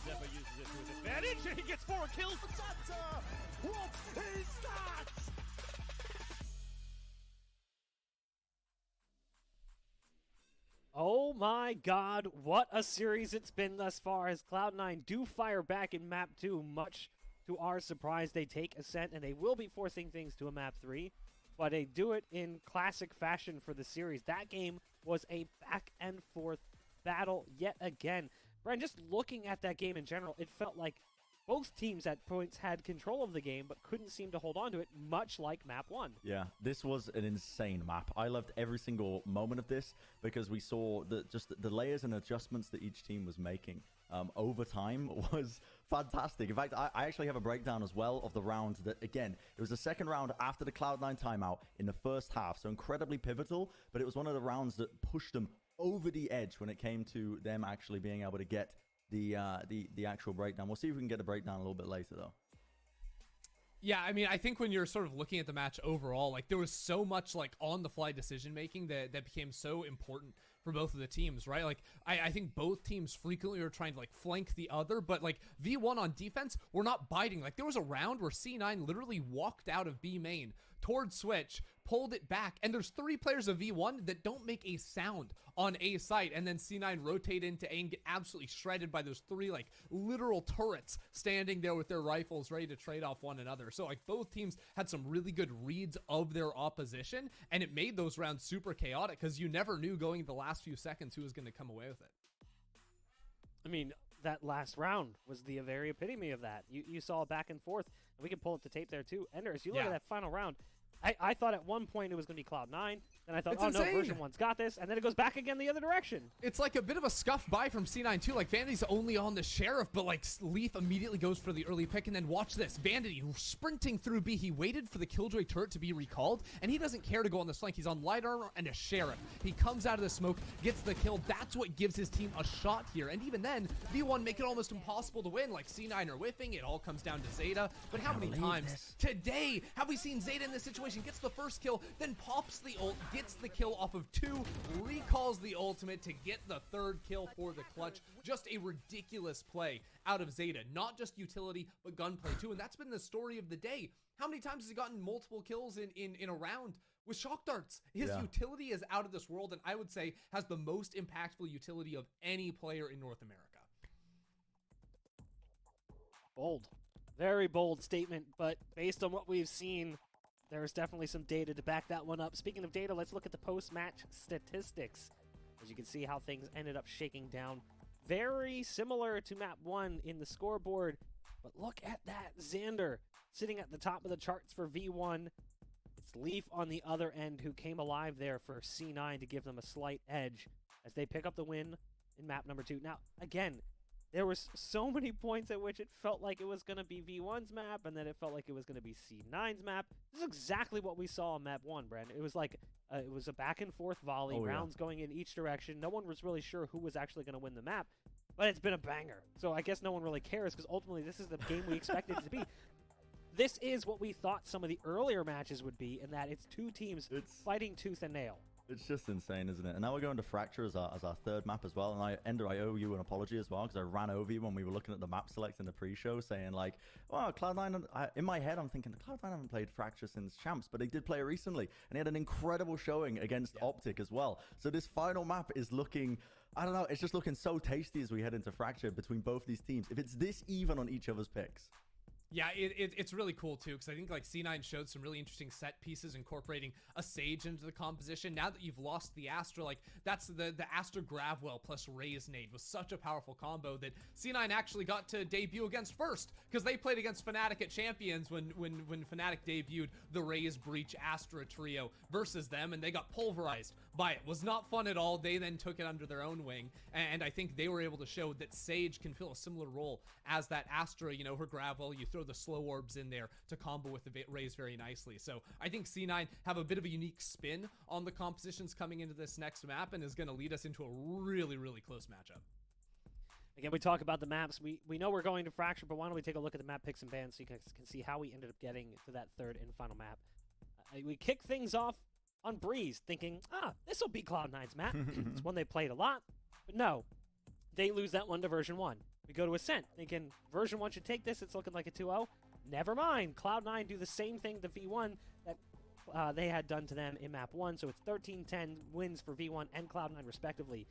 Zephyr uses it to his advantage, and he gets 4 kills. What is that? Oh my god, what a series it's been thus far as Cloud9 do fire back in Map 2. Much to our surprise, they take Ascent, and they will be forcing things to a Map 3, but they do it in classic fashion for the series. That game was a back-and-forth battle yet again. Brian, just looking at that game in general, it felt like both teams at points had control of the game, but couldn't seem to hold on to it, much like Map 1. Yeah, this was an insane map. I loved every single moment of this because we saw just the layers and adjustments that each team was making over time was fantastic. In fact, I actually have a breakdown as well of the round that, again, it was the second round after the Cloud9 timeout in the first half, so incredibly pivotal, but it was one of the rounds that pushed them over the edge when it came to them actually being able to get the actual breakdown. We'll see if we can get the breakdown a little bit later, though. Yeah, I mean, I think when you're sort of looking at the match overall, like, there was so much, like, on-the-fly decision-making that became so important for both of the teams, right? Like, I think both teams frequently were trying to, like, flank the other, but, like, V1 on defense were not biting. Like, there was a round where C9 literally walked out of B main towards Switch, pulled it back, and there's 3 players of V1 that don't make a sound on A site, and then C9 rotate into A and get absolutely shredded by those 3, like, literal turrets standing there with their rifles ready to trade off one another. So, like, both teams had some really good reads of their opposition, and it made those rounds super chaotic because you never knew going the last few seconds who was going to come away with it. I mean, that last round was the very epitome of that. You saw a back and forth, and we can pull up the tape there too. Ender, as you look at that final round, I thought at one point it was going to be Cloud9, then I thought, no, version 1's got this, and then it goes back again the other direction. It's like a bit of a scuffed buy from C9 too. Like, Vanity's only on the Sheriff, but like Leaf immediately goes for the early pick, and then watch this. Vanity sprinting through B. He waited for the Killjoy turret to be recalled, and he doesn't care to go on this flank. He's on light armor and a Sheriff. He comes out of the smoke, gets the kill. That's what gives his team a shot here. And even then, V1 make it almost impossible to win. Like, C9 are whiffing. It all comes down to Zeta. But how many times today have we seen Zeta in this situation? situation, gets the first kill, then pops the ult, gets the kill off of 2, recalls the ultimate to get the 3rd kill for the clutch. Just a ridiculous play out of Zeta. Not just utility, but gunplay too, and that's been the story of the day. How many times has he gotten multiple kills in a round with shock darts? His utility is out of this world, and I would say has the most impactful utility of any player in North America. Bold. Very bold statement, but based on what we've seen, there's definitely some data to back that one up. Speaking of data, let's look at the post-match statistics. As you can see how things ended up shaking down. Very similar to map 1 in the scoreboard, but look at that. Xander sitting at the top of the charts for V1. It's Leaf on the other end who came alive there for C9 to give them a slight edge as they pick up the win in map number 2. Now, again, there was so many points at which it felt like it was going to be V1's map, and then it felt like it was going to be C9's map. This is exactly what we saw on map 1, Brandon. It was like it was a back-and-forth volley, rounds going in each direction. No one was really sure who was actually going to win the map, but it's been a banger. So I guess no one really cares because ultimately this is the game we expected it to be. This is what we thought some of the earlier matches would be, in that it's two teams fighting tooth and nail. It's just insane, isn't it? And now we're going to Fracture as our 3rd map as well. And Ender, I owe you an apology as well, because I ran over you when we were looking at the map select in the pre-show, saying like, "Well, Cloud9." In my head, I'm thinking Cloud9 haven't played Fracture since Champs, but they did play it recently, and he had an incredible showing against Optic as well. So this final map is looking, I don't know, it's just looking so tasty as we head into Fracture between both these teams. If it's this even on each other's picks. Yeah, it's really cool too, because I think like C9 showed some really interesting set pieces incorporating a Sage into the composition. Now that you've lost the Astra, like that's the Astra Gravwell plus Raze Nade was such a powerful combo that C9 actually got to debut against first, because they played against Fnatic at Champions when Fnatic debuted the Raze Breach Astra trio versus them, and they got pulverized by it. Was not fun at all. They then took it under their own wing, and I think they were able to show that Sage can fill a similar role as that Astra. You know, her Gravwell, you throw the slow orbs in there to combo with the Raze very nicely. So I think C9 have a bit of a unique spin on the compositions coming into this next map, and is going to lead us into a really, really close matchup. Again, we talk about the maps. We know we're going to Fracture, but why don't we take a look at the map picks and bans so you guys can see how we ended up getting to that 3rd and final map. We kick things off on Breeze, thinking, this will be Cloud9's map. It's one they played a lot, but no, they lose that one to version 1. We go to Ascent, thinking version 1 should take this. It's looking like a 2-0. Never mind. Cloud9 do the same thing to V1 that they had done to them in map 1. So it's 13-10 wins for V1 and Cloud9 respectively.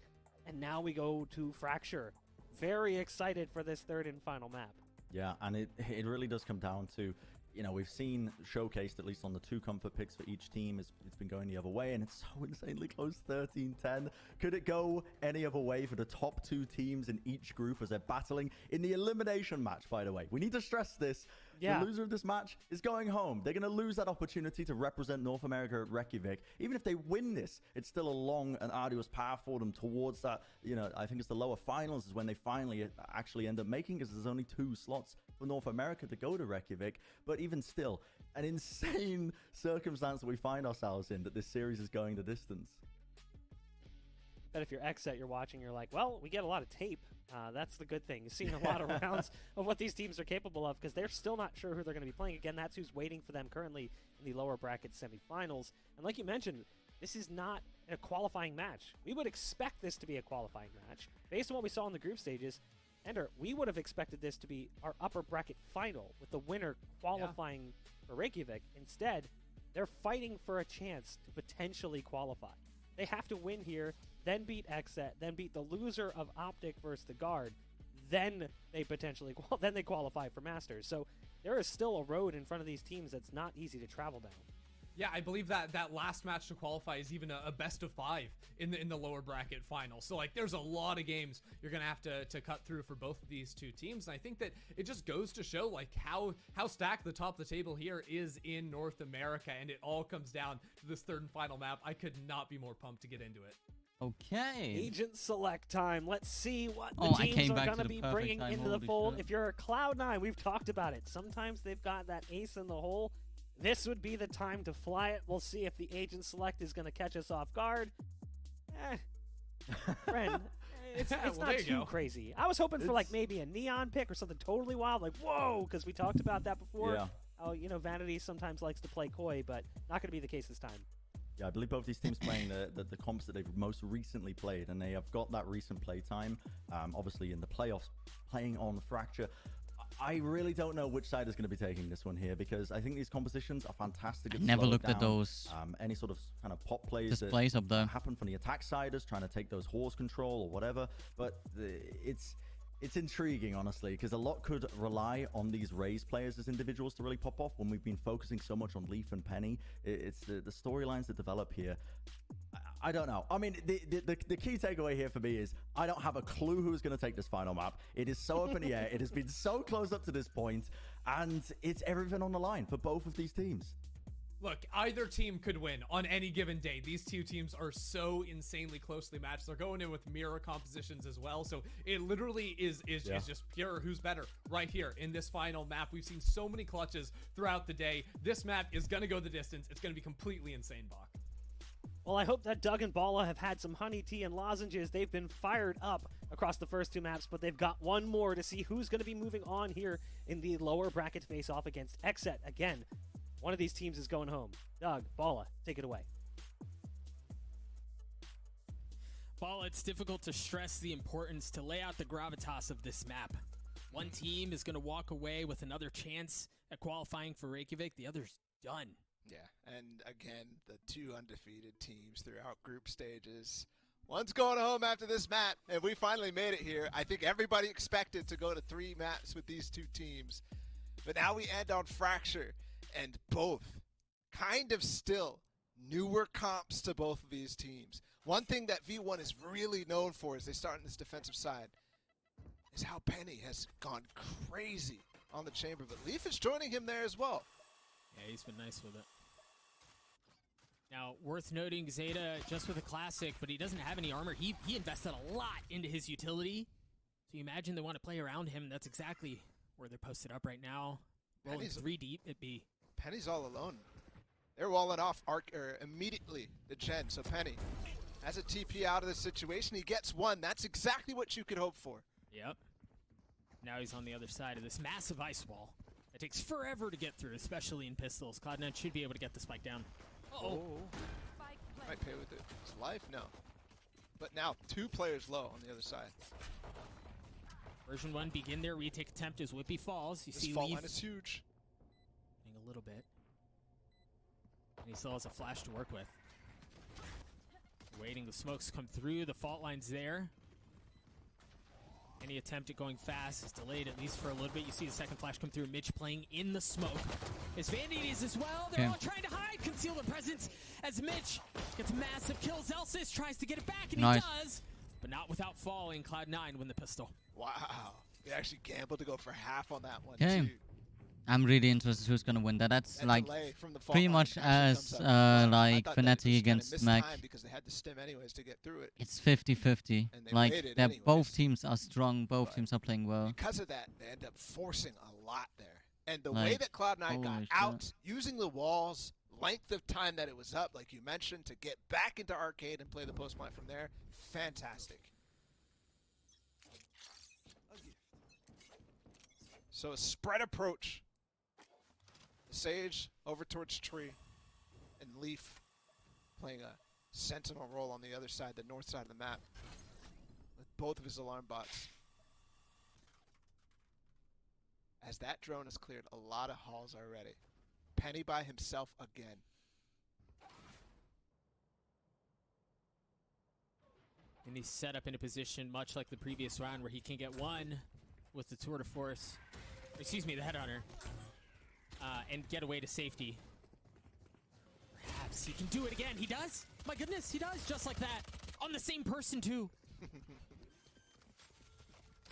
And now we go to Fracture. Very excited for this 3rd and final map. Yeah, and it really does come down to, you know, we've seen showcased, at least on the 2 comfort picks for each team, it's been going the other way, and it's so insanely close, 13-10. Could it go any other way for the top 2 teams in each group as they're battling in the elimination match, by the way? We need to stress this. Yeah. The loser of this match is going home. They're going to lose that opportunity to represent North America at Reykjavik. Even if they win this, it's still a long and arduous path for them towards that. You know, I think it's the lower finals is when they finally actually end up making, because there's only 2 slots for North America to go to Reykjavik. But even still, an insane circumstance that we find ourselves in, that this series is going the distance. But if you're Xset, you're watching, you're like, well, we get a lot of tape. That's the good thing. You've seen a lot of rounds of what these teams are capable of, because they're still not sure who they're going to be playing. Again, that's who's waiting for them currently in the lower bracket semifinals. And like you mentioned, this is not a qualifying match. We would expect this to be a qualifying match. Based on what we saw in the group stages, Ender, we would have expected this to be our upper bracket final, with the winner qualifying for Reykjavik. Instead, they're fighting for a chance to potentially qualify. They have to win here, then beat Xset, then beat the loser of Optic versus the Guard, then they potentially then they qualify for Masters. So there is still a road in front of these teams that's not easy to travel down. Yeah, I believe that last match to qualify is even a best of 5 in the lower bracket final. So like, there's a lot of games you're gonna have to cut through for both of these 2 teams, and I think that it just goes to show like how stacked the top of the table here is in North America, and it all comes down to this 3rd and final map. I could not be more pumped to get into it. Okay. Agent select time. Let's see what the teams are going to be bringing into the fold. If you're a Cloud9, we've talked about it. Sometimes they've got that ace in the hole. This would be the time to fly it. We'll see if the agent select is going to catch us off guard. Friend, it's not too crazy. I was hoping for like maybe a neon pick or something totally wild, like whoa, because we talked about that before. Yeah. oh, you know, Vanity sometimes likes to play coy, but not going to be the case this time. Yeah, I believe both these teams playing the comps that they've most recently played, and they have got that recent play time. Obviously, in the playoffs, playing on Fracture. I really don't know which side is going to be taking this one here, because I think these compositions are fantastic. I never looked at those any sort of kind of pop plays displays up there. Happen from the attack siders trying to take those horse control or whatever. But it's intriguing, honestly, because a lot could rely on these Raze players as individuals to really pop off when we've been focusing so much on Leaf and Penny. It's the storylines that develop here. I don't know. I mean, the key takeaway here for me is I don't have a clue who's going to take this final map. It is so up in the air. It has been so close up to this point, and it's everything on the line for both of these teams. Look, either team could win on any given day. These two teams are so insanely closely matched. They're going in with mirror compositions as well. So it literally is just pure who's better right here in this final map. We've seen so many clutches throughout the day. This map is going to go the distance. It's going to be completely insane, Bach. Well, I hope that Doug and Bala have had some honey tea and lozenges. They've been fired up across the first two maps, but they've got one more to see who's going to be moving on here in the lower bracket face-off against Xset. Again, one of these teams is going home. Doug, Bala, take it away. Bala, it's difficult to stress the importance to lay out the gravitas of this map. One team is going to walk away with another chance at qualifying for Reykjavik. The other's done. Yeah, and again, the two undefeated teams throughout group stages. One's going home after this map, and we finally made it here. I think everybody expected to go to 3 maps with these two teams. But now we end on Fracture, and both kind of still newer comps to both of these teams. One thing that V1 is really known for as they start on this defensive side is how Penny has gone crazy on the chamber, but Leaf is joining him there as well. Yeah, he's been nice with it. Now, worth noting, Zeta just with a classic, but he doesn't have any armor. He invested a lot into his utility. So you imagine they want to play around him. That's exactly where they're posted up right now. Rolling 3 deep, it'd be. Penny's all alone. They're walling off immediately the Gen. So Penny has a TP out of the situation. He gets one. That's exactly what you could hope for. Yep. Now he's on the other side of this massive ice wall. It takes forever to get through, especially in pistols. Cloud9 should be able to get the spike down. Oh. Might pay with it. His life? No. But now 2 players low on the other side. Version 1 begin their retake attempt as Whippy falls. You this see fault Leaf line is huge. A little bit. And he still has a flash to work with. Waiting the smokes come through. The fault line's there. Any attempt at going fast is delayed, at least for a little bit. You see the second flash come through. Mitch playing in the smoke. His Vanity is as well. They're all trying to hide, conceal their presence as Mitch gets a massive kill. Zelsis tries to get it back, and he does, but not without falling. Cloud9 win the pistol. Wow. They actually gambled to go for half on that one, Okay. too. I'm really interested who's going to win that. That's That like delay from the fault pretty line much actually as comes up. like I thought that it Fnatic was against kinda Mac. missed time because they had to stem anyways to get through it. It's 50-50. And they Like waited they're anyways. both teams are strong. Both teams are playing well. Because of that, they end up forcing a lot there. And the Like, way that Cloud9 got holy out, shit. using the walls, length of time that it was up, like you mentioned, to get back into arcade and play the post plant from there, fantastic. So a spread approach. Sage over towards Tree, and Leaf playing a sentinel role on the other side, the north side of the map, with both of his alarm bots. As that drone has cleared a lot of halls already. Penny by himself again. And he's set up in a position much like the previous round where he can get one with the Tour de Force, excuse me, the Headhunter, and get away to safety. Perhaps he can do it again. He does? My goodness, he does, just like that. On the same person, too.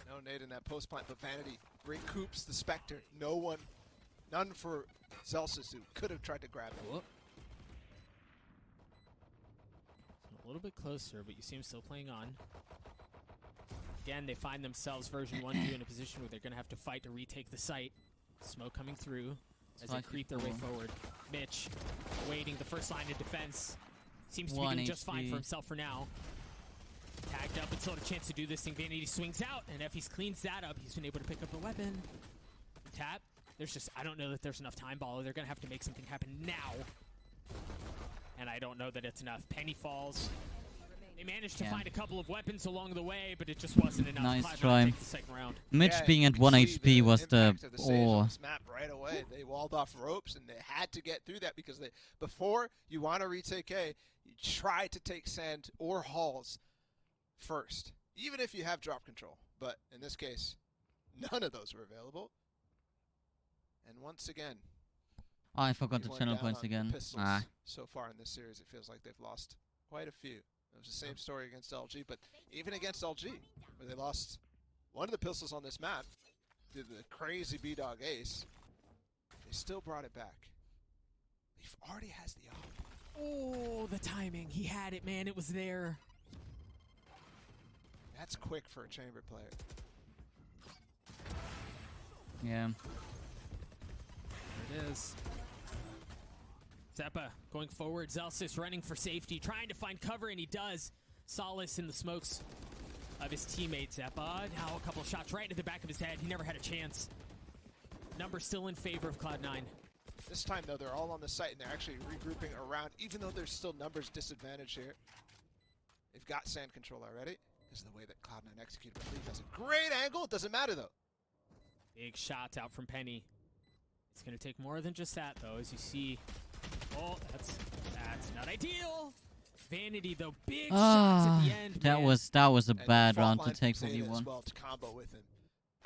No nade in that post plant, but Vanity recoups the Spectre. None for Zelsis, who could have tried to grab it. Whoop. A little bit closer, but you see him still playing on. Again, they find themselves version 1 2 in a position where they're going to have to fight to retake the site. Smoke coming through as they creep their way forward. Mitch waiting the first line of defense. Seems to be doing just fine for himself for now. Tagged up and still had a chance to do this thing. Vanity swings out, and if he cleans that up, he's been able to pick up a weapon. Tap. There's just, I don't know that there's enough time, Ball. They're going to have to make something happen now. And I don't know that it's enough. Penny falls. They managed to find a couple of weapons along the way, but it just wasn't enough. Nice Cloud9 try. take the second round. Mitch Yeah, being you at can 1 see HP was the impact of the Sage on this map right away. They walled off ropes, and they had to get through that because before you want to retake A, you try to take Sand or Halls first, even if you have drop control. But in this case, none of those were available. And once again, I forgot the V1 channel down points on the again. pistols. Ah. So far in this series, it feels like they've lost quite a few. It was the same story against LG, but even against LG, where they lost one of the pistols on this map, did the crazy B-Dog ace, they still brought it back. He already has the op. Oh, the timing. He had it, man. It was there. That's quick for a chamber player. Yeah. There it is. Zeppa going forward. Zelsis running for safety, trying to find cover, and he does. Solace in the smokes of his teammate, Zeppa. Now a couple shots right into the back of his head. He never had a chance. Number still in favor of Cloud9. This time, though, they're all on the site, and they're actually regrouping around, even though there's still numbers disadvantage here. They've got sand control already. This is the way that Cloud9 executed. But Leaf has a great angle. It doesn't matter, though. Big shots out from Penny. It's going to take more than just that, though, as you see. Oh, that's not ideal. Vanity, though, big shots at the end. That was a bad round to take for V1 V1. as well to combo with him,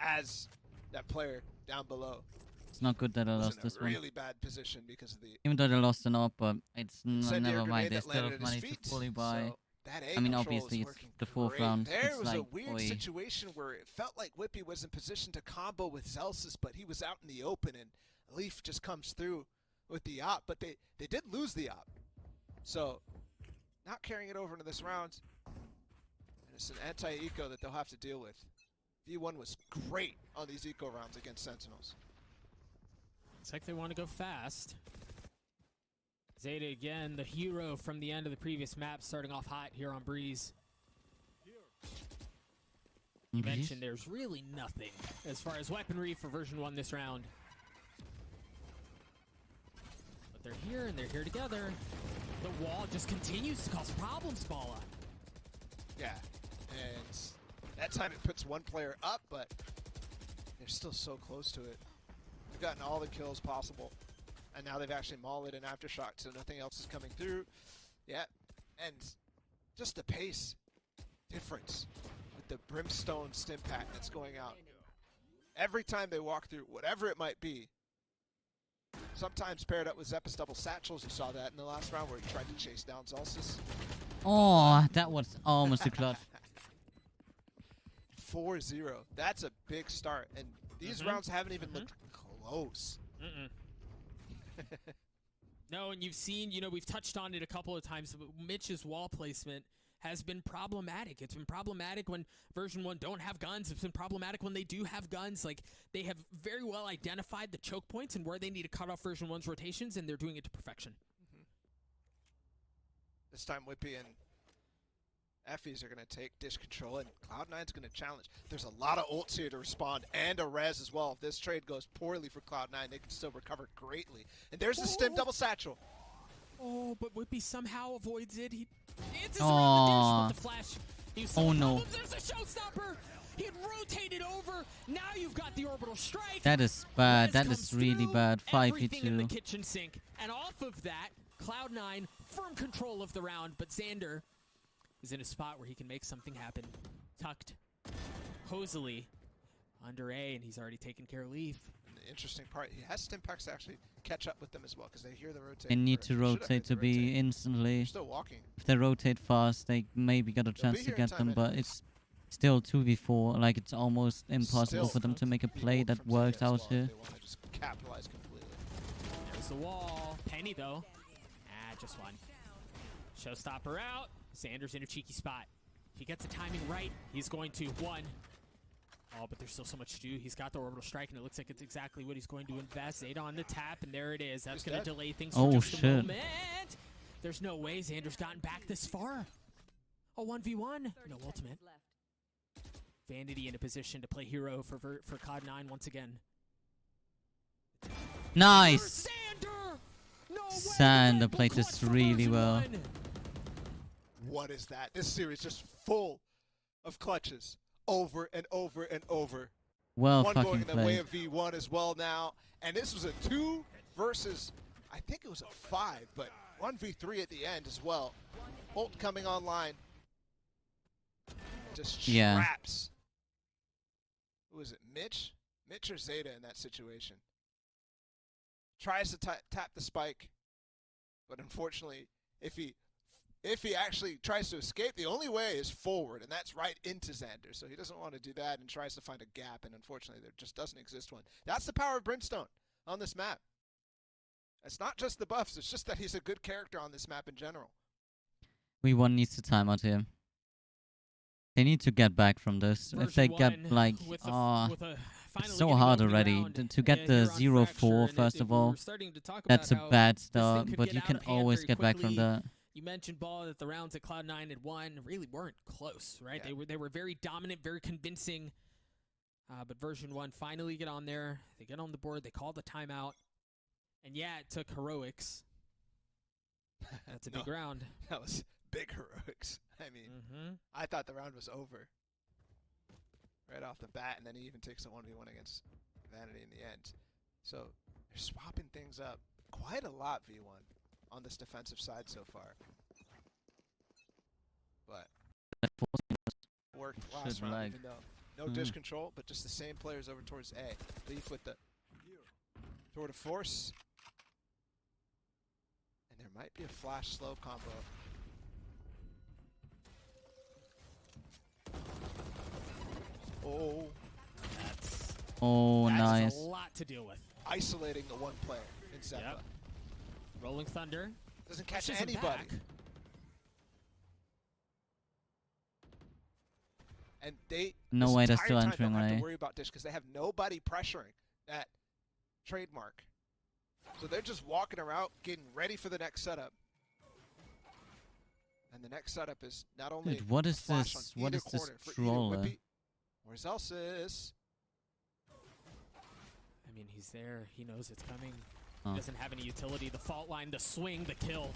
as that player down below. It's not good that I was lost in this a one. really bad position because of the Even though they lost an op, but it's incendiary never mind. grenade They that still landed have at his money to feet. fully buy. So that A I mean, control obviously is it's working the fourth great. round. There It's was like, a weird oi. situation where it felt like Whippy was in position to combo with Zelsis, but he was out in the open, and Leaf just comes through with the op. But they did lose the op, so not carrying it over into this round. And it's an anti-eco that they'll have to deal with. V1 was great on these eco rounds against Sentinels. Looks like they want to go fast. Zeta again, the hero from the end of the previous map, starting off hot here on Breeze. You mentioned there's really nothing as far as weaponry for version 1 this round. But they're here and they're here together. The wall just continues to cause problems, Bala. Yeah, and that time it puts one player up, but they're still so close to it. They've gotten all the kills possible, and now they've actually mauled an aftershock, so nothing else is coming through. Yeah, and just the pace difference with the brimstone stim pack that's going out. Every time they walk through, whatever it might be, sometimes paired up with Zeppa's double satchels. You saw that in the last round where he tried to chase down Zelsis. Oh, that was almost a clutch. 4-0. That's a big start, and these rounds haven't even looked close. No, and you've seen, we've touched on it a couple of times, but Mitch's wall placement has been problematic. It's been problematic when version 1 don't have guns. It's been problematic when they do have guns. Like, they have very well identified the choke points and where they need to cut off version 1's rotations, and they're doing it to perfection. This time Whippy and Effies are going to take dish control, and Cloud9's going to challenge. There's a lot of ults here to respond, and a res as well. If this trade goes poorly for Cloud9, they can still recover greatly. And there's the stim double satchel. Oh, but Whippy somehow avoids it. He dances around the dish with the flash. Oh no. There's a showstopper. He had rotated over. Now you've got the orbital strike. That is bad. That Rez is comes really through, bad. everything in the 5v2. kitchen sink. And off of that, Cloud9 firm control of the round, but Xander is in a spot where he can make something happen. Tucked hosily under A, and he's already taken care of Leaf. And the interesting part, he has stim packs to actually catch up with them as well, because they hear the rotate. They need to rotate to be instantly. They're still walking. If they rotate fast, they maybe got a chance to get them, but it's still 2v4. Like, it's almost impossible for them to make a play that works out here. They want to just capitalize completely. There's the wall. Penny, though. Just one. Showstopper out. Xander's in a cheeky spot. If he gets the timing right, he's going to one. Oh, but there's still so much to do. He's got the orbital strike, and it looks like it's exactly what he's going to invest. Zeta on the tap, and there it is. That's going to delay things for just a moment. There's no way Xander's gotten back this far. A 1v1. No ultimate. Vanity in a position to play hero for Cloud9 once again. Nice. Xander! No way! Sander played this really well. What is that? This series just full of clutches over and over and over. Well One fucking going in the way played. of V1 as well now. And this was a 2 versus, I think it was a 5, but 1v3 at the end as well. Ult coming online. Just traps. Who is it, Mitch? Mitch or Zeta in that situation? Tries to tap the spike, but unfortunately, if he actually tries to escape, the only way is forward, and that's right into Xander. So he doesn't want to do that and tries to find a gap, and unfortunately there just doesn't exist one. That's the power of Brimstone on this map. It's not just the buffs, it's just that he's a good character on this map in general. V1 needs to time out here. They need to get back from this. If they get like, it's so hard already to get the 0-4 first of all. That's a bad start, but you can always get back from that. You mentioned, Ball, that the rounds at Cloud9 had won really weren't close, right? Yeah. They were very dominant, very convincing. But version 1 finally get on there. They get on the board. They call the timeout. And yeah, it took heroics. That's a big round. That was big heroics. I mean, I thought the round was over right off the bat, and then he even takes a 1v1 against Vanity in the end. So they're swapping things up quite a lot, V1, on this defensive side so far. But worked last round, even though no dish control, but just the same players over towards A. Leaf with the tour de force. And there might be a flash slow combo. Oh. That's nice. a lot to deal with. Isolating the one player in Zephyr. Yep. Rolling Thunder. Doesn't catch Pushes him anybody. back. And they No this way they're entire still time entering don't have A. to worry about Dish because they have nobody pressuring that trademark. So they're just walking around, getting ready for the next setup. And the next setup is not only Dude, what is flash this? on What either is this corner for either troller? Whippy or Zelsis. I mean, he's there. He knows it's coming. Oh. He doesn't have any utility. The fault line, the swing, the kill.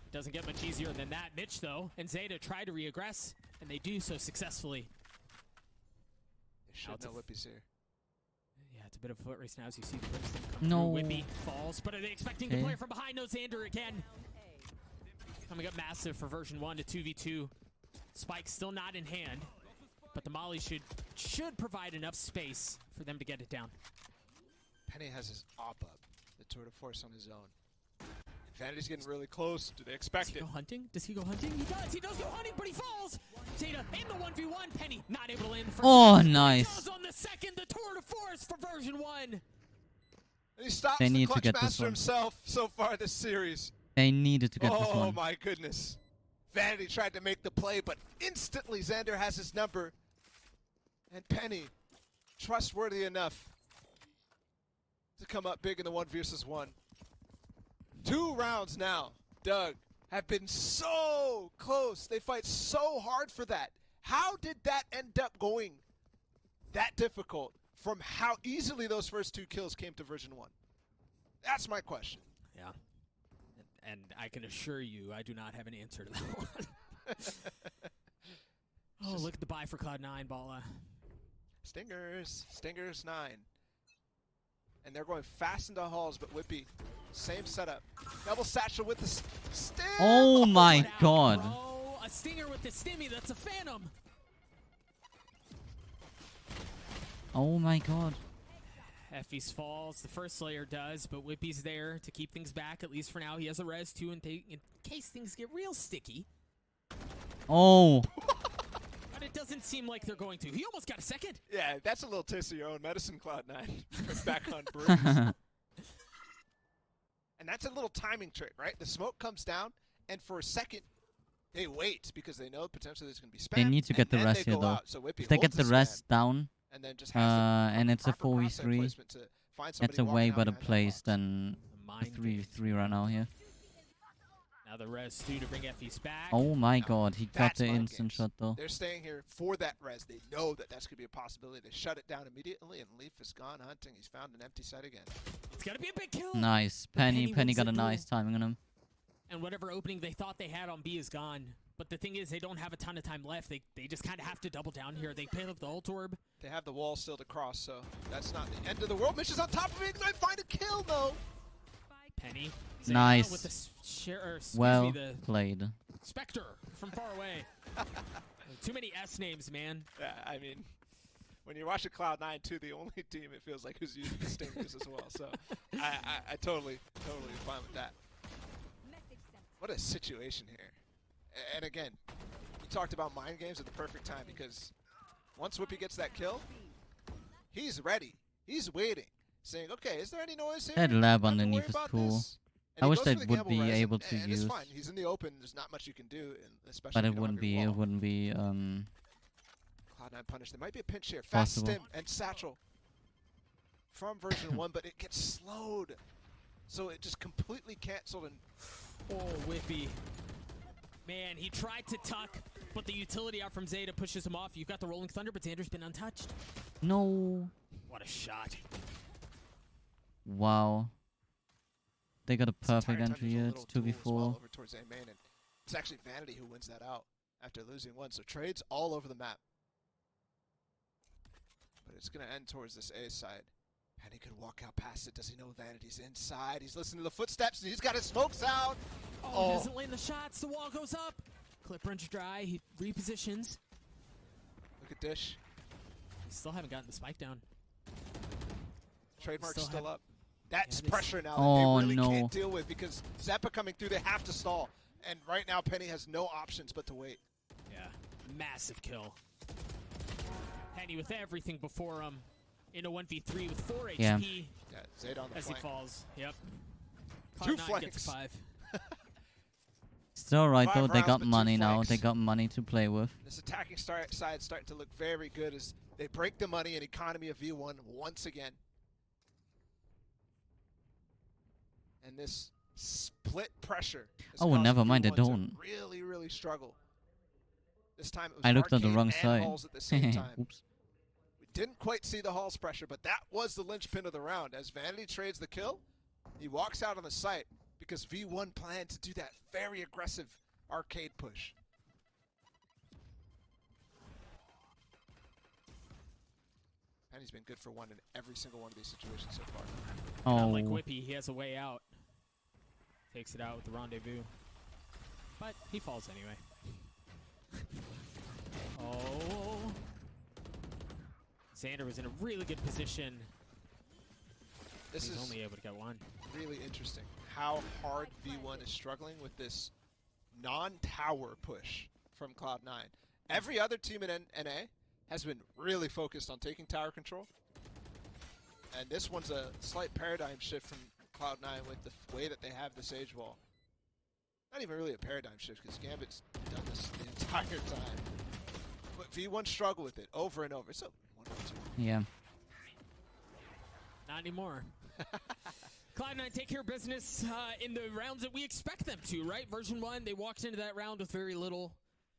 It doesn't get much easier than that. Mitch, though, and Zeta try to reaggress, and they do so successfully. They should know Whippy's here. Yeah, it's a bit of a foot race now as you see the Brimstone come No. through. Whippy falls, but are they expecting the player from behind? No, Xander again. Coming up massive for version 1 to 2v2. Spike still not in hand, but the Molly should provide enough space for them to get it down. Penny has his op up, the tour de force on his own. Vanity's getting really close. Do they expect Does he it? go hunting? Does he go hunting? He does. He does go hunting, but he falls. Zeta in the 1v1. Penny not able to land the first. Oh, He nice. does on the second. The tour de force for version 1. And he stops They the need to clutch get this master one. himself so far this series. They needed to get this Oh one. my goodness. Vanity tried to make the play, but instantly Xander has his number. And Penny, trustworthy enough to come up big in the 1v1. 2 rounds now, Doug, have been so close. They fight so hard for that. How did that end up going that difficult from how easily those first 2 kills came to version 1? That's my question. Yeah. And I can assure you, I do not have an answer to that one. Oh, look at the buy for Cloud9, Bala. Stingers 9. And they're going fast into halls, but Whippy, same setup. Double satchel with the stim. Oh my god. Bro, a stinger with the stimmy, that's a phantom. Oh my god. Effie's falls, the first layer does, but Whippy's there to keep things back, at least for now. He has a res too in case things get real sticky. Oh. But it doesn't seem like they're going to. He almost got a second. Yeah, that's a little taste of your own medicine, Cloud9. Back on Breeze. And that's a little timing trick, right? The smoke comes down, and for a second, they wait because they know potentially there's going to be spam. They need to get the rest here, though. So Whippy if they get holds the his rest spam, down, and then just has and it's a proper crosshair 4v3, placement to find that's somebody a way walking out better behind that place box. than a 3v3 right now here. Now the res Stu to bring FE's back. Oh my god, he got That's the mind instant games. shot though. They're staying here for that res. They know that that's going to be a possibility. They shut it down immediately, and Leaf is gone hunting. He's found an empty site again. It's got to be a big kill. Nice. But Penny wins got the a nice duel. timing on him. And whatever opening they thought they had on B is gone. But the thing is, they don't have a ton of time left. They just kind of have to double down here. They pick up the ult orb. They have the wall still to cross, so that's not the end of the world. Mission's on top of it. Ignite, find a kill, though. Penny. Nice. With the Well the played. Spectre from far away. Too many S names, man. Yeah, I mean, when you're watching Cloud9 too, the only team it feels like who's using the stingers as well. So I totally fine with that. What a situation here. And again, you talked about mind games at the perfect time, because once Whippy gets that kill, he's ready. He's waiting, saying, okay, is there any noise here? That lab Don't have to underneath worry is about cool. this. I And he wish goes they for the would gamble be res, able and to it's use. fine. He's in the open. There's not much you can do, and especially But if it you don't have your wouldn't be wall. Cloud9 punish. There might be a pinch here. Fast possible. stim and satchel from version 1, but it gets slowed. So it just completely canceled. And Oh, Whippy. Man, he tried to tuck, but the utility out from Zeta pushes him off. You've got the Rolling Thunder, but Xander's been untouched. No. What a shot. Wow. They got a perfect entire time entry there's a here. little It's duel as well 2v4. over towards A main, and it's actually Vanity who wins that out after losing one. So trades all over the map. But it's going to end towards this A side. And he could walk out past it. Does he know Vanity's inside? He's listening to the footsteps, and he's got his smokes out. Oh, he doesn't land the shots. The wall goes up. Clip runs dry. He repositions. Look at Dish. Still haven't gotten the spike down. Trademark's Still still have- up. That's Yeah, they- pressure now Oh, that they really no. can't deal with, because Zeppa coming through, they have to stall. And right now, Penny has no options but to wait. Yeah. Massive kill. Penny with everything before him. In a 1v3 with 4 Yeah. HP. Yeah, Zeta on the as flank. he falls. Yep. Two Cloud9 gets flanks. 5. It's alright though. 5 They rounds, got but 2 money now. flanks. They got money to play with. This attacking side starting to look very good as they break the money and economy of V1 once again. And this split pressure. has Oh, well, caused never mind, they V1 to don't. really struggle. This time it was I looked at the Arcade wrong and side. Halls at the same time. Oops. We didn't quite see the Halls pressure, but that was the linchpin of the round. As Vanity trades the kill, he walks out on the site because V1 planned to do that very aggressive arcade push. And he's been good for one in every single one of these situations so far. Oh. Unlike Whippy, he has a way out. Takes it out with the rendezvous. But he falls anyway. Oh. Xander was in a really good position. This He's is only able to get one. really interesting how hard V1 is struggling with this non-tower push from Cloud9. Every other team in NA has been really focused on taking tower control. And this one's a slight paradigm shift from Cloud9 with the way that they have the Sage Wall. Not even really a paradigm shift, because Gambit's done this the entire time. But V1 struggle with it over and over. So, 1-2. Yeah. Not anymore. Cloud9 take care of business in the rounds that we expect them to, right? Version 1, they walked into that round with very little.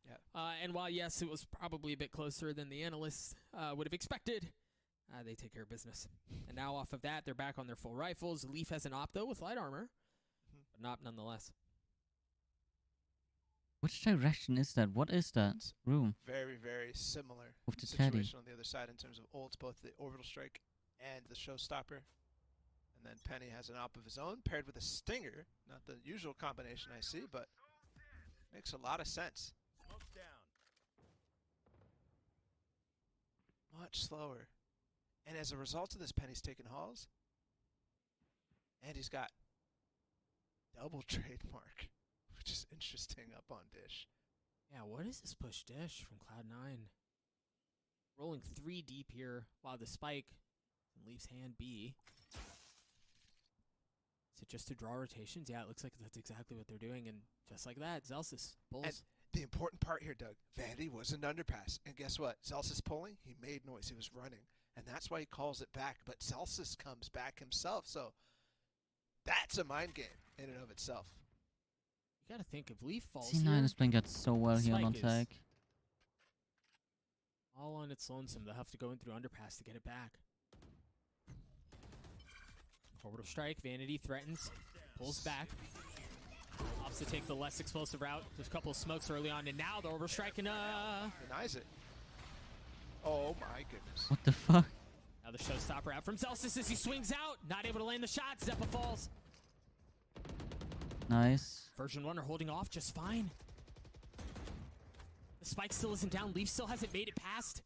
Yeah. And while, yes, it was probably a bit closer than the analysts would have expected, they take care of business. And now off of that, they're back on their full rifles. Leaf has an op, though, with light armor, but not nonetheless. Which direction is that? What is that room? Very similar With the situation Teddy. on the other side in terms of ults, both the orbital strike and the showstopper. And then Penny has an op of his own paired with a stinger. Not the usual combination I see, but makes a lot of sense. Much slower. And as a result of this, Penny's taken halls. And he's got double trademark, which is interesting up on Dish. Yeah, what is this push dish from Cloud9? Rolling 3 deep here. Wow, the spike leaves hand B. Is it just to draw rotations? Yeah, it looks like that's exactly what they're doing. And just like that, Zelsis pulls. And the important part here, Doug, Vandy was an underpass. And guess what? Celsius pulling, he made noise. He was running. And that's why he calls it back. But Celsius comes back himself. So that's a mind game in and of itself. gotta think if Leaf falls C9 here, is playing that so well here on Spike is attack. all on its lonesome. They'll have to go in through underpass to get it back. Orbital strike. Vanity threatens. Pulls back. Opts to take the less explosive route. There's a couple of smokes early on, and now the orbital strike and denies it. Oh my goodness. What the fuck? now the showstopper out from Celsius as he swings out. Not able to land the shot. Zeppa falls. Nice. Version 1 are holding off just fine. The spike still isn't down. Leaf still hasn't made it past.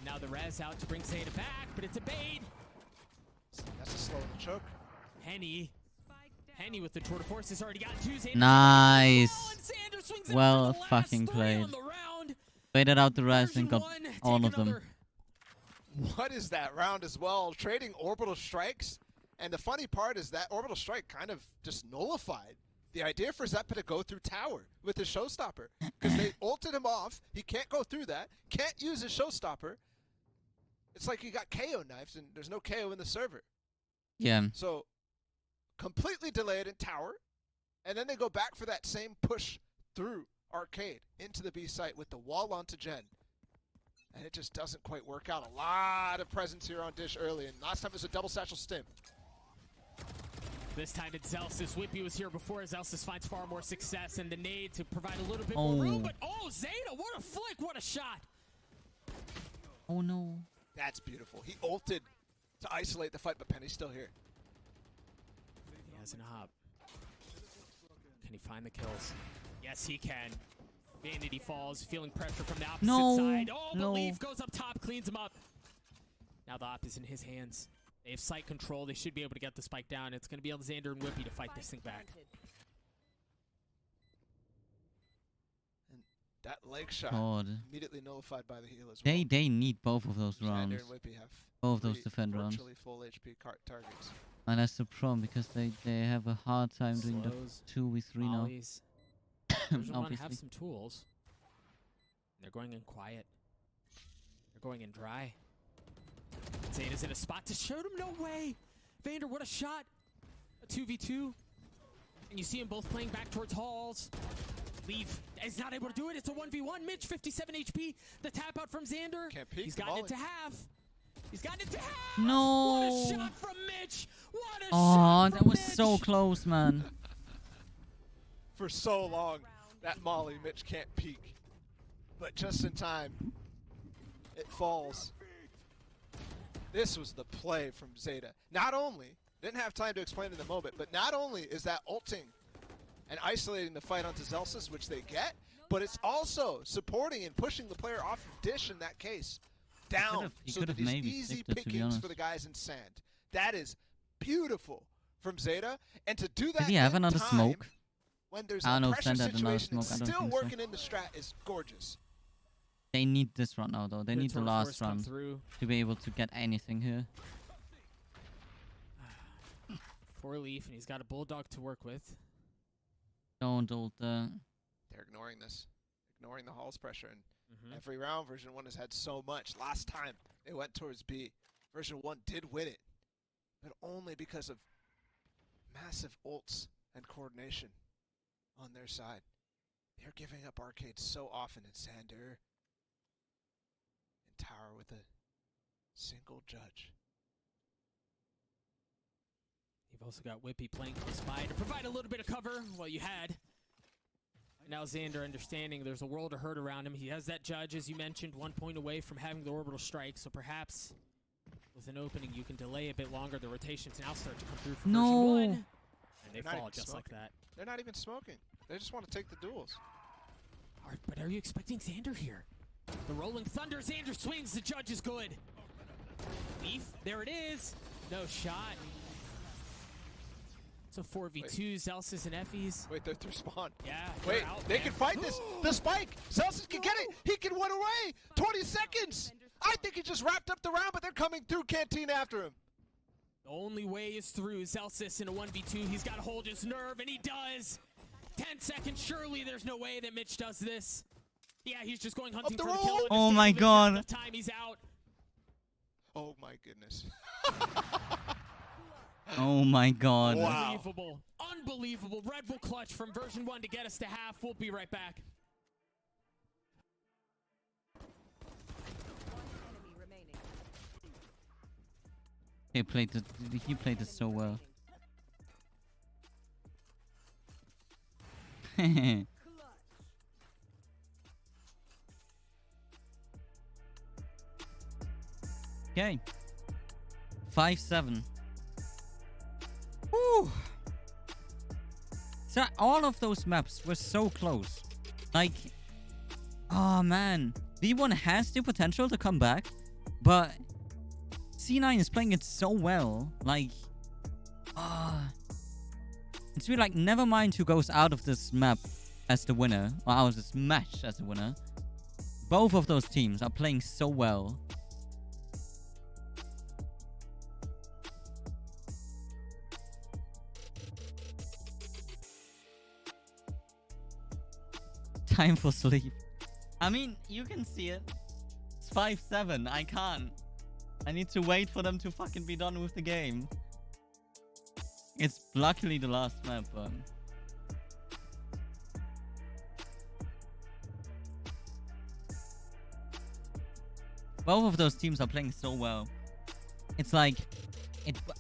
Now the res out to bring Zeta back, but it's a bait. That's a slow choke. Henny with the tour de force has already got 2. Zeta Nice. Well fucking played. Waited out the res and got all of them. What is that round as well? Trading orbital strikes. And the funny part is that orbital strike kind of just nullified the idea for Zeppa to go through tower with his showstopper. Because they ulted him off. He can't go through that. Can't use his showstopper. It's like you got KO knives and there's no KO in the server. Yeah. So completely delayed in tower. And then they go back for that same push through arcade into the B site with the wall onto Gen. And it just doesn't quite work out. A lot of presence here on Dish early. And last time it was a double satchel stim. This time it's Zelsis. Whippy was here before. Zelsis finds far more success and the nade to provide a little bit more room. But Zeta, what a flick, what a shot. Oh no. That's beautiful. He ulted to isolate the fight, but Penny's still here. He has an hop. Can he find the kills? Yes, he can. Vanity falls, feeling pressure from the opposite side. Oh, but Leaf goes up top, cleans him up. Now the op is in his hands. They have site control. They should be able to get the spike down. It's going to be Alexander and Whippy to fight this thing back. And that leg shot immediately nullified by the heal as well. They need both of those rounds. And Whippy have both those defend rounds. Virtually full HP targets. And that's the problem because they have a hard time doing the 2v3 now. Version 1 have some tools. They're going in quiet. They're going in dry. Zeta's in a spot to shoot him. No way. Vander, what a shot. A 2v2. And you see them both playing back towards halls. Leaf is not able to do it. It's a 1v1. Mitch, 57 HP. The tap out from Xander. Can't peek. He's gotten it to half. He's gotten it to half. No. What a shot from Mitch. What a shot Oh, from that was Mitch. so close, man. For so long, that molly, Mitch can't peek. But just in time, it falls. This was the play from Zeta. Not only, didn't have time to explain in the moment, but not only is that ulting and isolating the fight onto Zelsis, which they get, but it's also supporting and pushing the player off of Dish in that case down so that it's easy pickings for the guys in sand. That is beautiful from Zeta. And to do that Did he have another smoke? When there's a pressure situation and still working in the strat is gorgeous. They need this round now, though. They need the last round to be able to get anything here. For Leaf, and he's got a Bulldog to work with. Don't ult They're ignoring this. Ignoring the Hall's pressure. And every round, Version 1 has had so much. Last time, they went towards B. Version 1 did win it. But only because of massive ults and coordination on their side. They're giving up arcades so often in Sander. And Tower with a single judge. You've also got Whippy playing close by to provide a little bit of cover. Well, you had. Now Xander understanding there's a world of hurt around him. He has that judge, as you mentioned, 1 point away from having the orbital strike. So perhaps with an opening, you can delay a bit longer. The rotations now start to come through for Version 1. And they fall just like that. They're not even smoking. They just want to take the duels. But are you expecting Xander here? The Rolling Thunder, Xander swings. The judge is good. Leaf, there it is. No shot. So 4v2, Zelsis and Effie's. Wait, they're through spawn. Yeah. Wait, they can fight this. The spike. Zelsis can get it. He can run away. 20 seconds. I think he just wrapped up the round, but they're coming through Canteen after him. The only way is through. Zelsis in a 1v2. He's got to hold his nerve, and he does. 10 seconds. Surely there's no way that Mitch does this. Yeah, he's just going hunting for the kill. Oh my god. Enough time, he's out. Oh my goodness. Oh my god. Unbelievable. Unbelievable. Red Bull clutch from version 1 to get us to half. We'll be right back. He played it so well. Okay. 5-7. Woo! So all of those maps were so close. Like, oh man. V1 has the potential to come back, but C9 is playing it so well. Like, it's really like, never mind who goes out of this map as the winner, or out of this match as the winner. Both of those teams are playing so well. Time for sleep. I mean, you can see it. It's 5-7. I can't. I need to wait for them to fucking be done with the game. It's luckily the last map, but... both of those teams are playing so well. It's like...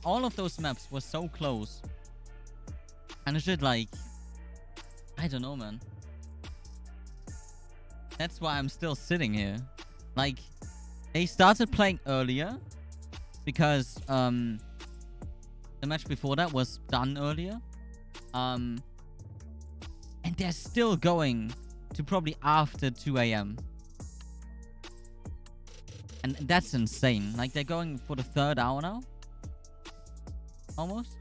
all of those maps were so close. And it's just like... I don't know, man. That's why I'm still sitting here. Like, they started playing earlier because the match before that was done earlier. And they're still going to probably after 2 a.m. And that's insane. Like, they're going for the 3rd hour now. Almost.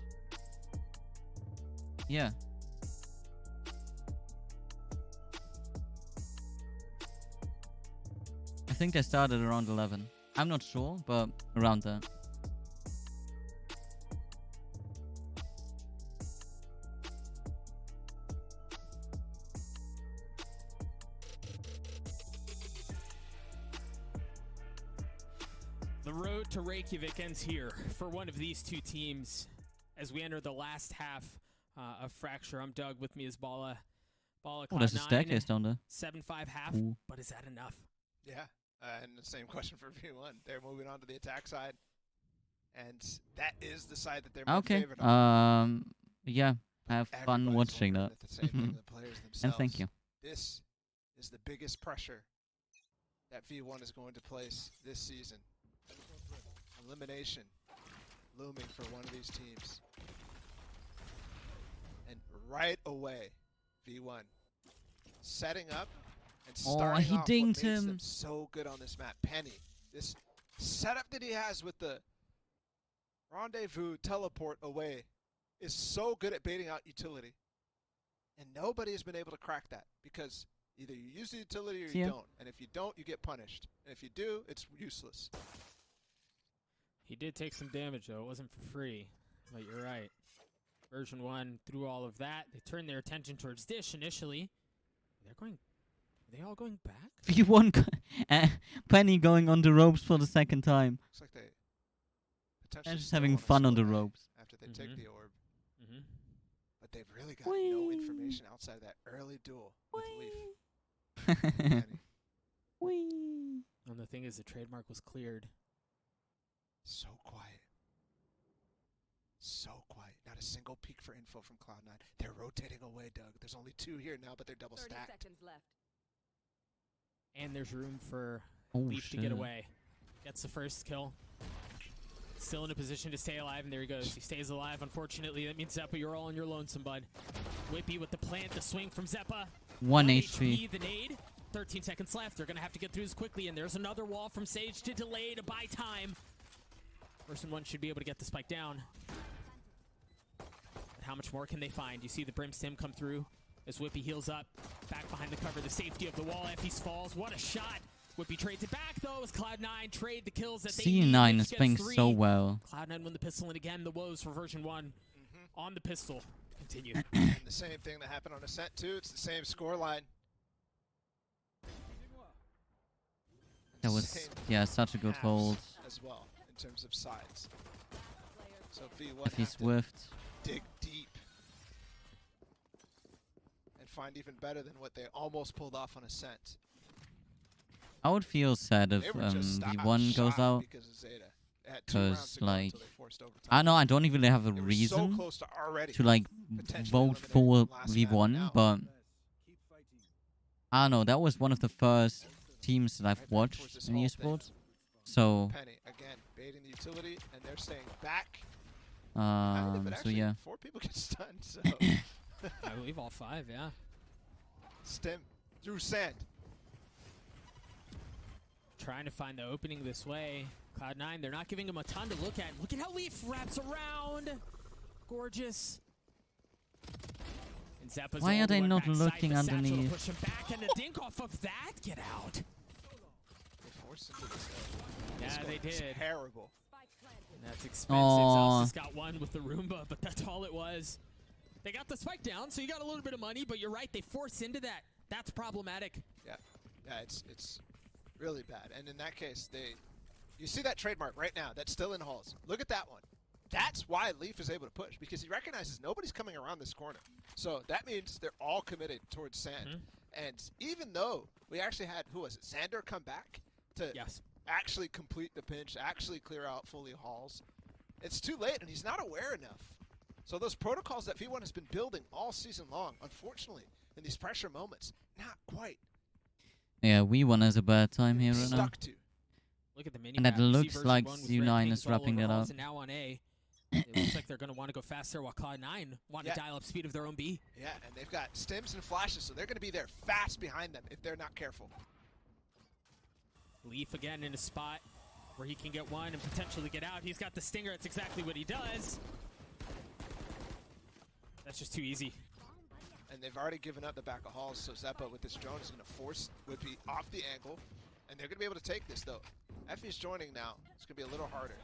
Yeah. I think they started around 11. I'm not sure, but around that. The road to Reykjavik ends here for one of these two teams as we enter the last half of Fracture. I'm Doug. With me is Bala. Bala, oh, there's a staircase down there. 7-5 half, but is that enough? Yeah. And the same question for V1. They're moving on to the attack side, and that is the side that they're more favored on. Yeah, have fun watching that. And thank you. This is the biggest pressure that V1 is going to place this season. Elimination looming for one of these teams. And right away, V1 setting up. And he dinged him. Them so good on this map. Penny, this setup that he has with the rendezvous teleport away is so good at baiting out utility. And nobody has been able to crack that because either you use the utility or you don't. And if you don't, you get punished. And if you do, it's useless. He did take some damage, though. It wasn't for free. But you're right. Version 1, through all of that, they turned their attention towards Dish initially. Are they all going back? V1 Penny going on the ropes for the 2nd time. Looks like they potentially just having fun on the ropes. After they take the orb. But they've really got no information outside of that early duel with Leaf. And the thing is, the trademark was cleared. So quiet. So quiet. Not a single peek for info from Cloud9. They're rotating away, Doug. There's only 2 here now, but they're double stacked. 30 seconds left. And there's room for Leaf to get away. Gets the first kill. Still in a position to stay alive, and there he goes. He stays alive. Unfortunately, that means Zeppa, you're all on your lonesome, bud. Whippy with the plant, the swing from Zeppa. 1 HP. The nade. 13 seconds left. They're going to have to get through this quickly, and there's another wall from Sage to delay to buy time. Person 1 should be able to get the spike down. But how much more can they find? You see the Brimstim come through as Whippy heals up. Back behind the cover, the safety of the wall. Effie's falls. What a shot. Whippy trades it back, though, as Cloud9 trade the kills that they need. C9 is playing so well. Cloud9 won the pistol, and again, the woes for version 1 on the pistol continue. And the same thing that happened on Ascent, too. It's the same score line. That was, such a good hold. As well, in terms of sides. So V1 Effie Swift. dig deep find even better than what they almost pulled off on Ascent. I would feel sad if They were just V1 goes shot out. because of Zeta. They had 2 rounds to go Like, until they forced overtime. I know I don't even have a They were reason so close to already like potentially vote eliminating for them last map. V1, Now, but I don't know. That was one of the first teams that I've watched in esports. So Penny again baiting the utility, and they're staying back. Kind of, but so actually, yeah. 4 people get stunned. So I believe all 5, yeah. Stim through sand. Trying to find the opening this way. Cloud9, they're not giving him a ton to look at. Look at how Leaf wraps around. Gorgeous. And Zeppa's Why all are the they way not backside, looking but Satchel to underneath? push him back, and the dink off of that. Get out. They forced into this. Yeah, they did. Terrible. And that's expensive. Aw. Zelsis got one with the Roomba, but that's all it was. They got the spike down, so you got a little bit of money, but you're right. They force into that. That's problematic. Yeah, it's really bad. And in that case, you see that trademark right now that's still in halls. Look at that one. That's why Leaf is able to push, because he recognizes nobody's coming around this corner. So that means they're all committed towards sand. And even though we actually had, who was it, Xander come back to actually complete the pinch, actually clear out fully halls, it's too late, and he's not aware enough. So those protocols that V1 has been building all season long, unfortunately, in these pressure moments, not quite. Yeah, V1 has a bad time here right now. Stuck to. Look at the mini And that map. You see looks version like 1 with U9 red is pinks all wrapping over that halls, up. And now on A, it looks like they're going to want to go faster, while Cloud9 want to dial up speed of their own B. Yeah, and they've got stims and flashes, so they're going to be there fast behind them if they're not careful. Leaf again in a spot where he can get one and potentially get out. He's got the stinger. That's exactly what he does. That's just too easy. And they've already given up the back of halls, so Zeppa with this drone is going to force Whippy off the angle. And they're going to be able to take this, though. Effie's joining now. It's going to be a little harder.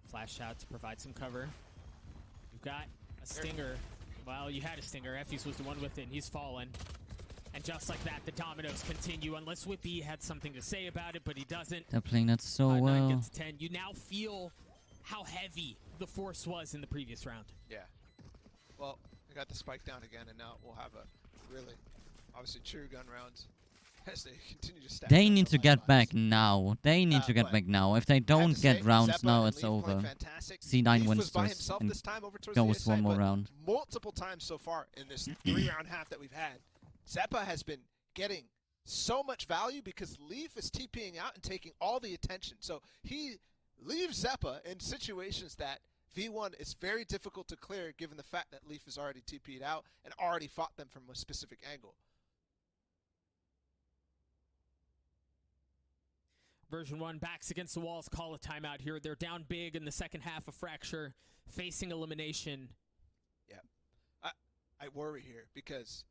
Flash shot to provide some cover. You've got a stinger. Well, you had a stinger. Effie's was the one with it, and he's fallen. And just like that, the dominoes continue, unless Whippy had something to say about it, but he doesn't. They're playing that so 9 well. gets 10. You now feel how heavy the force was in the previous round. Yeah. Well, they got the spike down again, and now we'll have a really, obviously, true gun round as they continue to stack. They need to get back now. They need to get back now. If they don't get rounds now, it's over. C9 wins this and goes one more round. Multiple times so far in this 3-round half that we've had, Zeppa has been getting so much value because Leaf is TPing out and taking all the attention. So he leaves Zeppa in situations that V1 is very difficult to clear given the fact that Leaf is already TP'd out and already fought them from a specific angle. Version 1 backs against the walls, call a timeout here. They're down big in the second half of Fracture, facing elimination. Yeah. I worry here because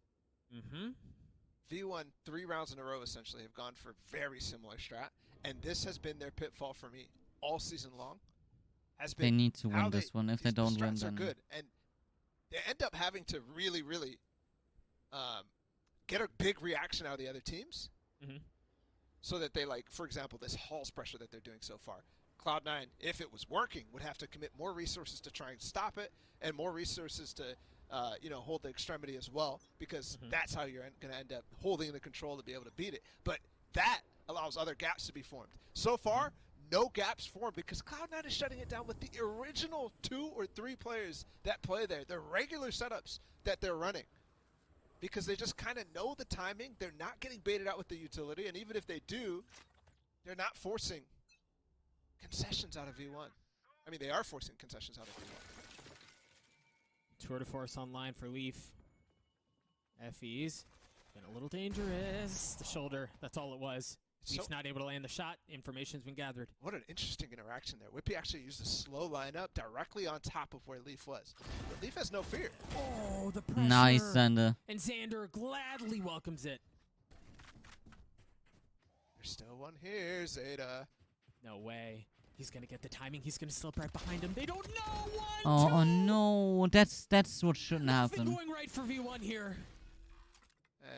V1 3 rounds in a row essentially have gone for very similar strat, and this has been their pitfall for me all season long. They need to win this one. If they don't win, strats are then good, and they end up having to really, really get a big reaction out of the other teams, so that they, like, for example, this Halls pressure that they're doing so far. Cloud9, if it was working, would have to commit more resources to try and stop it, and more resources to, hold the extremity as well, because that's how you're going to end up holding the control to be able to beat it. But that allows other gaps to be formed. So far, no gaps formed because Cloud9 is shutting it down with the original 2 or 3 players that play there, the regular setups that they're running. Because they just kind of know the timing. They're not getting baited out with the utility, and even if they do, they're not forcing concessions out of V1. I mean, they are forcing concessions out of V1. Tour de force online for Leaf. FE's been a little dangerous. The shoulder, that's all it was. Leaf's not able to land the shot. Information's been gathered. What an interesting interaction there. Whippy actually used a slow lineup directly on top of where Leaf was. But Leaf has no fear. Oh, the pressure. Nice, Xander. And Xander gladly welcomes it. There's still one here, Zeta. No way. He's going to get the timing. He's going to slip right behind him. They don't know. Oh no, that's what shouldn't happen. Nothing going right for V1 here.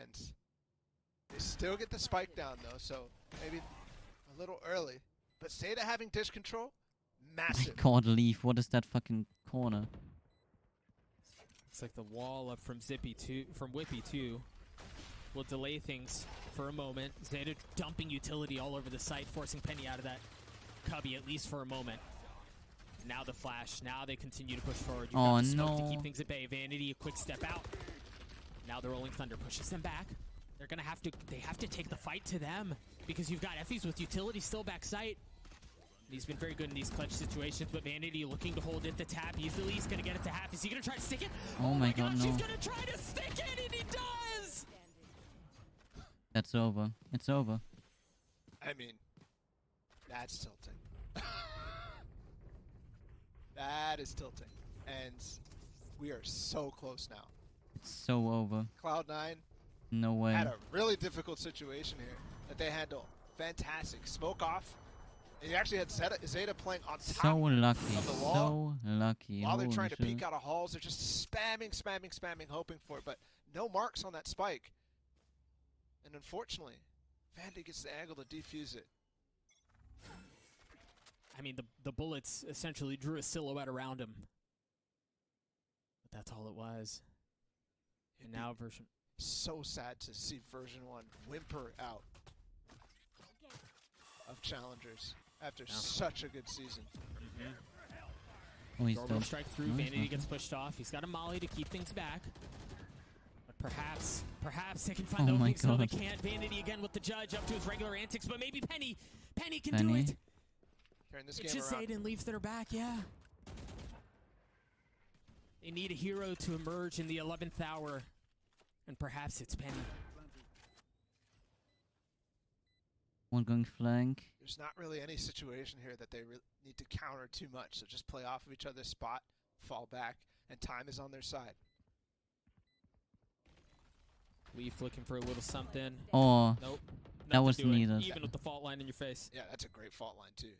And they still get the spike down, though, so maybe a little early. But Zeta having dish control, massive. God, Leaf, what is that fucking corner? Looks like the wall up from Whippy 2 will delay things for a moment. Zeta dumping utility all over the site, forcing Penny out of that cubby at least for a moment. Now the flash. Now they continue to push forward. You've got the smoke to keep things at bay. Vanity, a quick step out. Now the Rolling Thunder pushes them back. They're gonna have to. They have to take the fight to them because you've got Effie's with utility still back site. He's been very good in these clutch situations, but Vanity looking to hold it the tap easily. He's gonna get it to half. Is he gonna try to stick it? Oh my god, gosh, no. He's gonna try to stick it, and he does. That's over. It's over. I mean, that's tilting. That is tilting. And we are so close now. It's so over. Cloud9 No way. had a really difficult situation here that they handle. Fantastic. Smoke off. And you actually had Zeta playing on top So lucky. of the wall. So lucky. While they're Holy trying to shit. peek out of halls, they're just spamming, hoping for it. But no marks on that spike. And unfortunately, Vandy gets the angle to defuse it. I mean, the bullets essentially drew a silhouette around him. But that's all it was. And now version... So sad to see version 1 whimper out of challengers after such a good season. Oh, he's Doorbell dead. strike through. No, he's Vanity not. gets pushed off. He's got a molly to keep things back. But perhaps they can find Oh the my openings. No, they God. can't. Vanity again with the judge up to his regular antics. But maybe Penny can Penny? do it. Turn this It's game just around. Aiden leaves their back, yeah. They need a hero to emerge in the 11th hour. And perhaps it's Penny. One going flank. There's not really any situation here that they need to counter too much. So just play off of each other's spot, fall back, and time is on their side. Leaf looking for a little something. Oh, Nope. that Nothing was to it, needed. Even with the fault line in your face. Yeah, that's a great fault line too.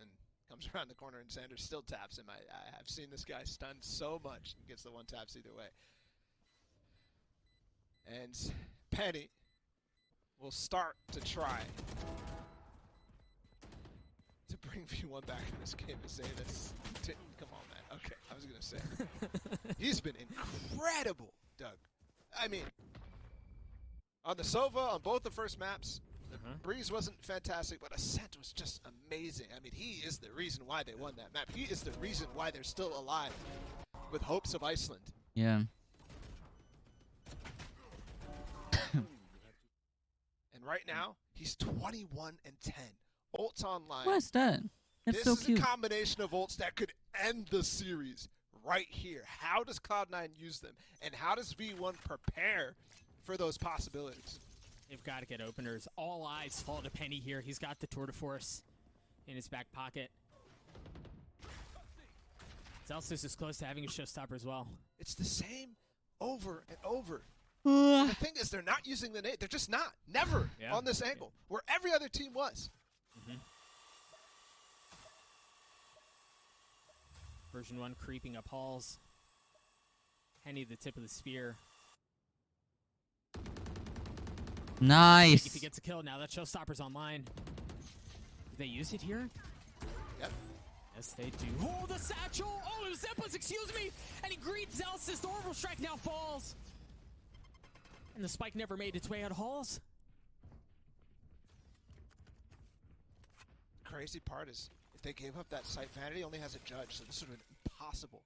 And comes around the corner and Sanders still taps him. I have seen this guy stunned so much and gets the one taps either way. And Penny will start to try to bring V1 back in this game and say this. Come on, man. Okay, I was going to say. He's been incredible, Doug. I mean, on the Sova, on both the first maps, the Breeze wasn't fantastic, but Ascent was just amazing. I mean, he is the reason why they won that map. He is the reason why they're still alive with hopes of Iceland. Yeah. And right now, he's 21 and 10. Ults online. What's that? That's This so is cute. a combination of ults that could end the series right here. How does Cloud9 use them? And how does V1 prepare for those possibilities? They've got to get openers. All eyes fall to Penny here. He's got the Tour de Force in his back pocket. Zelsis is close to having a showstopper as well. It's the same over and over. The thing is, they're not using the nade. They're just not. Never on this angle, where every other team was. Version 1 creeping up halls. Penny the tip of the spear. Nice. If he gets a kill now, that showstopper's online. Do they use it here? Yep. Yes, they do. Oh, the satchel! Oh, it was Zeppos, excuse me! And he greets Zelsis. The orbital strike now falls. And the spike never made its way out of halls. The crazy part is, if they gave up that site, Vanity only has a judge, so this would have been impossible.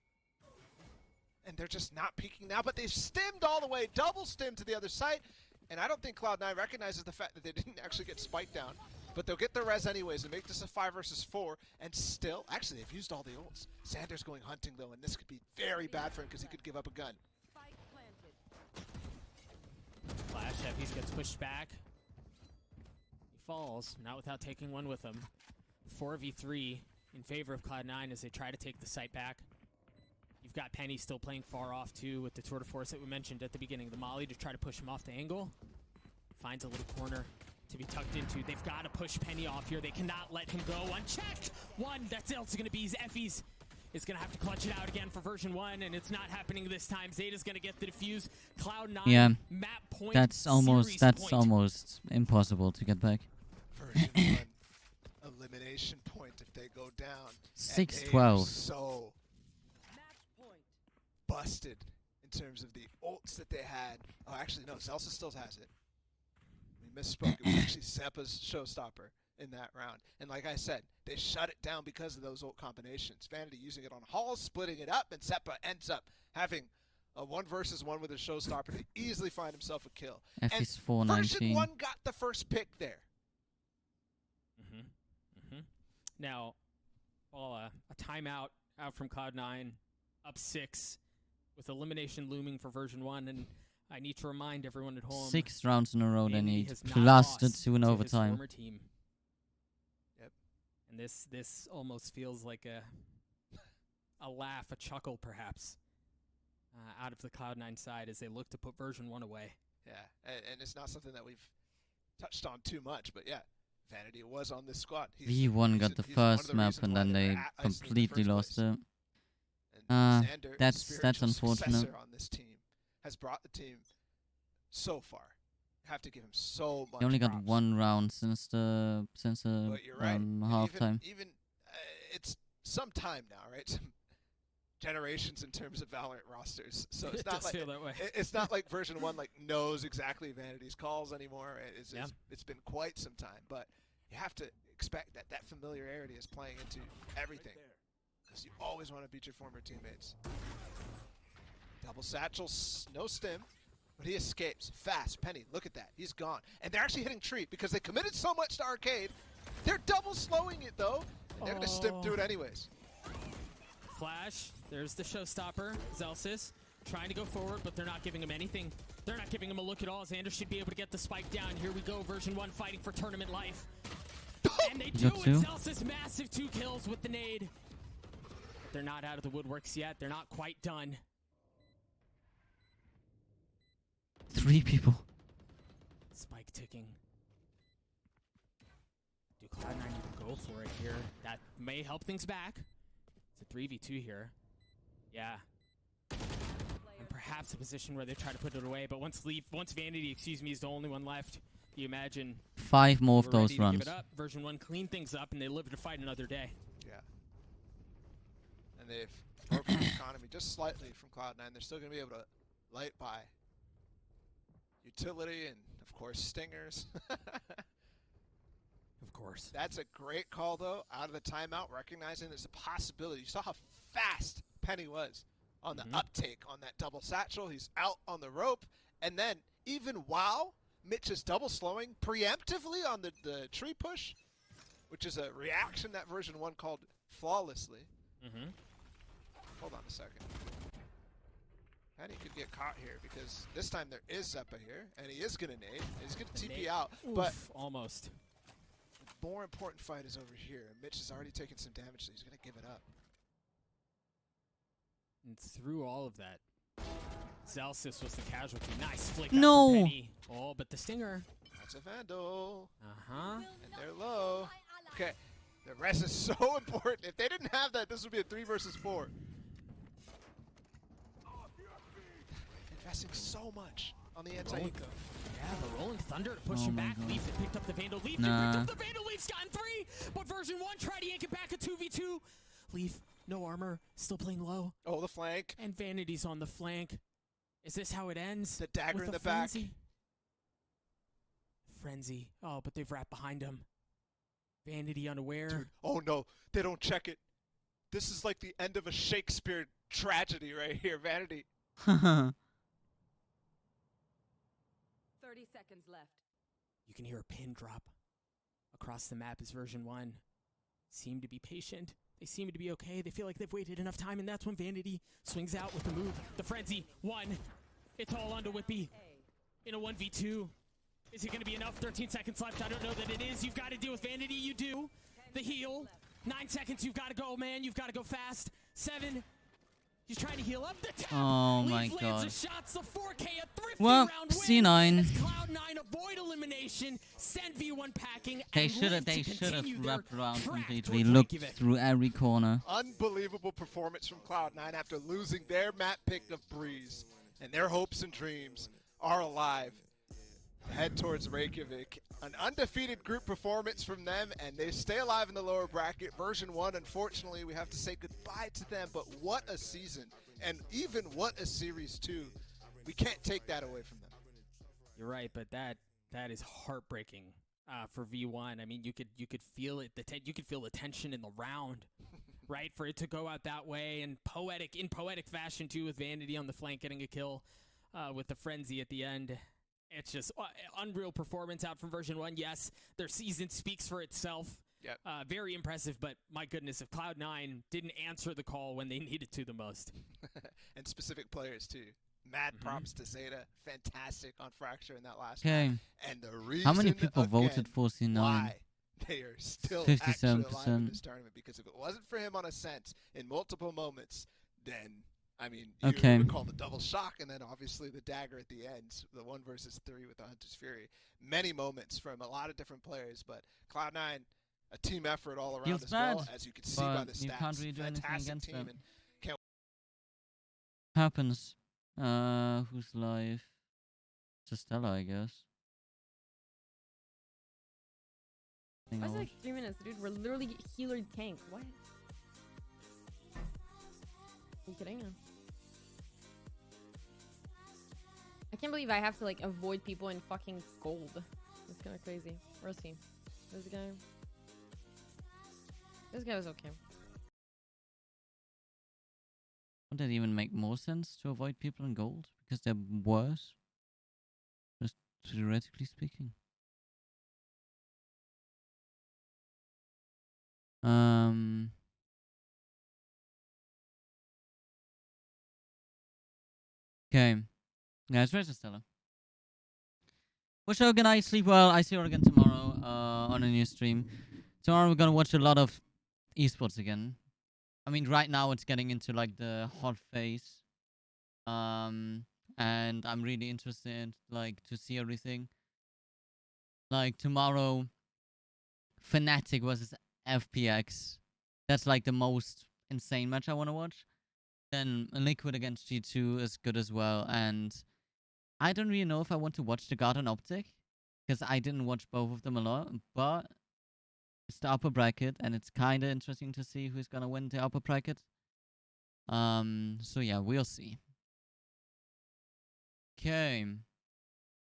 And they're just not peeking now, but they've stemmed all the way, double stemmed to the other site. And I don't think Cloud9 recognizes the fact that they didn't actually get spiked down. But they'll get their res anyways and make this a 5 versus 4. And still, actually, they've used all the ults. Sanders going hunting, though, and this could be very bad for him because he could give up a gun. Flash, Effie gets pushed back. He falls, not without taking one with him. 4v3 in favor of Cloud9 as they try to take the site back. You've got Penny still playing far off, too, with the Tour de Force that we mentioned at the beginning. The Molly to try to push him off the angle. Finds a little corner to be tucked into. They've got to push Penny off here. They cannot let him go unchecked. One, that's also going to be Effie's. Is going to have to clutch it out again for version 1, and it's not happening this time. Zeta's going to get the defuse. Cloud9 Yeah. map point. That's almost point. almost impossible to get back. Version 1 elimination point if they go down. 6-12. So busted in terms of the ults that they had. Oh, actually, no, Zelsa still has it. We misspoke. It was actually Seppa's showstopper in that round. And like I said, they shut it down because of those ult combinations. Vanity using it on Hall, splitting it up, and Seppa ends up having a 1 versus 1 with a showstopper to easily find himself a kill. F and is 419. version 1 got the first pick there. Now, a timeout out from Cloud9, up 6, with elimination looming for version 1, and I need to remind everyone at home. 6 rounds in a row they Vanity need, has not plus the lost 2 in to his overtime. former team. Yep. And this almost feels like a laugh, a chuckle perhaps, out of the Cloud9 side as they look to put version 1 away. Yeah, and it's not something that we've touched on too much, but yeah, Vanity was on this squad. V1 got the first map and then they completely lost it. That's unfortunate. On this team has brought the team so far. Have to give him so much. They only got props. 1 round since the But you're right. halftime. Even it's some time now, right? Some generations in terms of Valorant rosters. So it's It not does like feel that way. It's not like version 1 like knows exactly Vanity's calls anymore. It's been quite some time, but you have to expect that familiarity is playing into everything. Because you always want to beat your former teammates. Double satchel, no stim, but he escapes fast. Penny, look at that. He's gone. And they're actually hitting Treat because they committed so much to Arcade. They're double slowing it, though. And they're going to stim through it anyways. Flash, there's the showstopper, Zelsis, trying to go forward, but they're not giving him anything. They're not giving him a look at all. Xander should be able to get the spike down. Here we go, version 1 fighting for tournament life. And they do it. Zelsis, massive 2 kills with the nade. But they're not out of the woodworks yet. They're not quite done. 3 people. Spike ticking. Do Cloud9 even go for it here? That may help things back. It's a 3v2 here. Yeah. And perhaps a position where they try to put it away, but once Vanity, is the only one left, you imagine 5 more of we're those ready to runs. give it up. Version 1 clean things up, and they live to fight another day. Yeah. And they've broken the economy just slightly from Cloud9. They're still going to be able to light by utility and, of course, stingers. Of course. That's a great call, though, out of the timeout, recognizing there's a possibility. You saw how fast Penny was on the uptake on that double satchel. He's out on the rope. And then, even while Mitch is double slowing preemptively on the tree push, which is a reaction that version 1 called flawlessly. Hold on a second. And he could get caught here because this time there is Zeppa here, and he is going to nade. He's going to TP out, but almost. The more important fight is over here. Mitch has already taken some damage, so he's going to give it up. And through all of that, Zelsis was the casualty. Nice flick. No. Penny. Oh, but the stinger. That's a Vandal. Uh-huh. And they're low. Okay. The rest is so important. If they didn't have that, this would be a 3 versus 4. Investing so much on the anti-eco. Yeah, the Rolling Thunder to push him back. Leaf had picked up the Vandal. Leaf picked up the Vandal. Leaf's gotten 3, but version 1 tried to yank it back at 2v2. Leaf, no armor, still playing low. Oh, the flank. And Vanity's on the flank. Is this how it ends? The dagger in the frenzy? back. Frenzy. Oh, but they've wrapped behind him. Vanity unaware. Dude, oh no, they don't check it. This is like the end of a Shakespeare tragedy right here, Vanity. 30 seconds left. You can hear a pin drop across the map as version 1 seem to be patient. They seem to be okay. They feel like they've waited enough time, and that's when Vanity swings out with the move. The frenzy. 1. It's all onto Whippy. In a 1v2. Is it going to be enough? 13 seconds left. I don't know that it is. You've got to deal with Vanity. You do. The heal. 9 seconds. You've got to go, man. You've got to go fast. 7. He's trying to heal up the top. Oh Leaf my lands god. the shots. The 4K, a thrifty Well, round win. C9. As Cloud9 avoid elimination, send V1 packing. They and should have. live They to should have continue their wrapped around track completely. towards Looked Reykjavik. through every corner. Unbelievable performance from Cloud9 after losing their map pick of Breeze. And their hopes and dreams are alive. Head towards Reykjavik. An undefeated group performance from them, and they stay alive in the lower bracket. Version 1, unfortunately, we have to say goodbye to them, but what a season. and even what a Series 2, we can't take that away from them. You're right, but that is heartbreaking for V1. I mean, you could feel it. You could feel the tension in the round, right? For it to go out that way, and in poetic fashion too, with Vanity on the flank getting a kill, with the frenzy at the end. It's just unreal performance out from version 1. Yes, their season speaks for itself. Yep. Very impressive, but my goodness, if Cloud9 didn't answer the call when they needed to the most. And specific players too. Mad props to Zeta. Fantastic on Fracture in that last Okay. round. And the reason How many people again voted for C9? why they are still actually alive in 57%. this tournament, because if it wasn't for him on Ascent in multiple moments, then I mean, Okay. you would call the double shock, and then obviously the dagger at the end, the 1 versus 3 with the Hunter's Fury. Many moments from a lot of different players, but Cloud9, a team effort all around Feels as well, bad, as you can see by the but you stats. can't really do anything Fantastic against team, them. and can't Happens. Who's live? JstDave, I guess. Why is it like 3 minutes, dude? We're literally healer tank. What? Are you kidding? I can't believe I have to like avoid people in fucking gold. It's kind of crazy. Where's he? This guy? This guy was okay. Would that even make more sense to avoid people in gold? Because they're worse? Just theoretically speaking. Okay. Guys, where's Stella? Wish you a good night, sleep well. I see you again tomorrow on a new stream. Tomorrow we're gonna watch a lot of esports again. I mean, right now it's getting into like the hot phase. And I'm really interested like to see everything. Like tomorrow, Fnatic versus FPX. That's like the most insane match I want to watch. Then Liquid against G2 is good as well. And I don't really know if I want to watch the Garden Optic, because I didn't watch both of them a lot. But it's the upper bracket, and it's kind of interesting to see who's gonna win the upper bracket. So yeah, we'll see. Okay.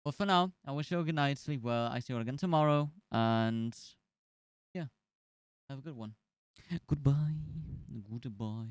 Well, for now, I wish you a good night, sleep well. I see you again tomorrow, and yeah, have a good one. Goodbye. Goodbye.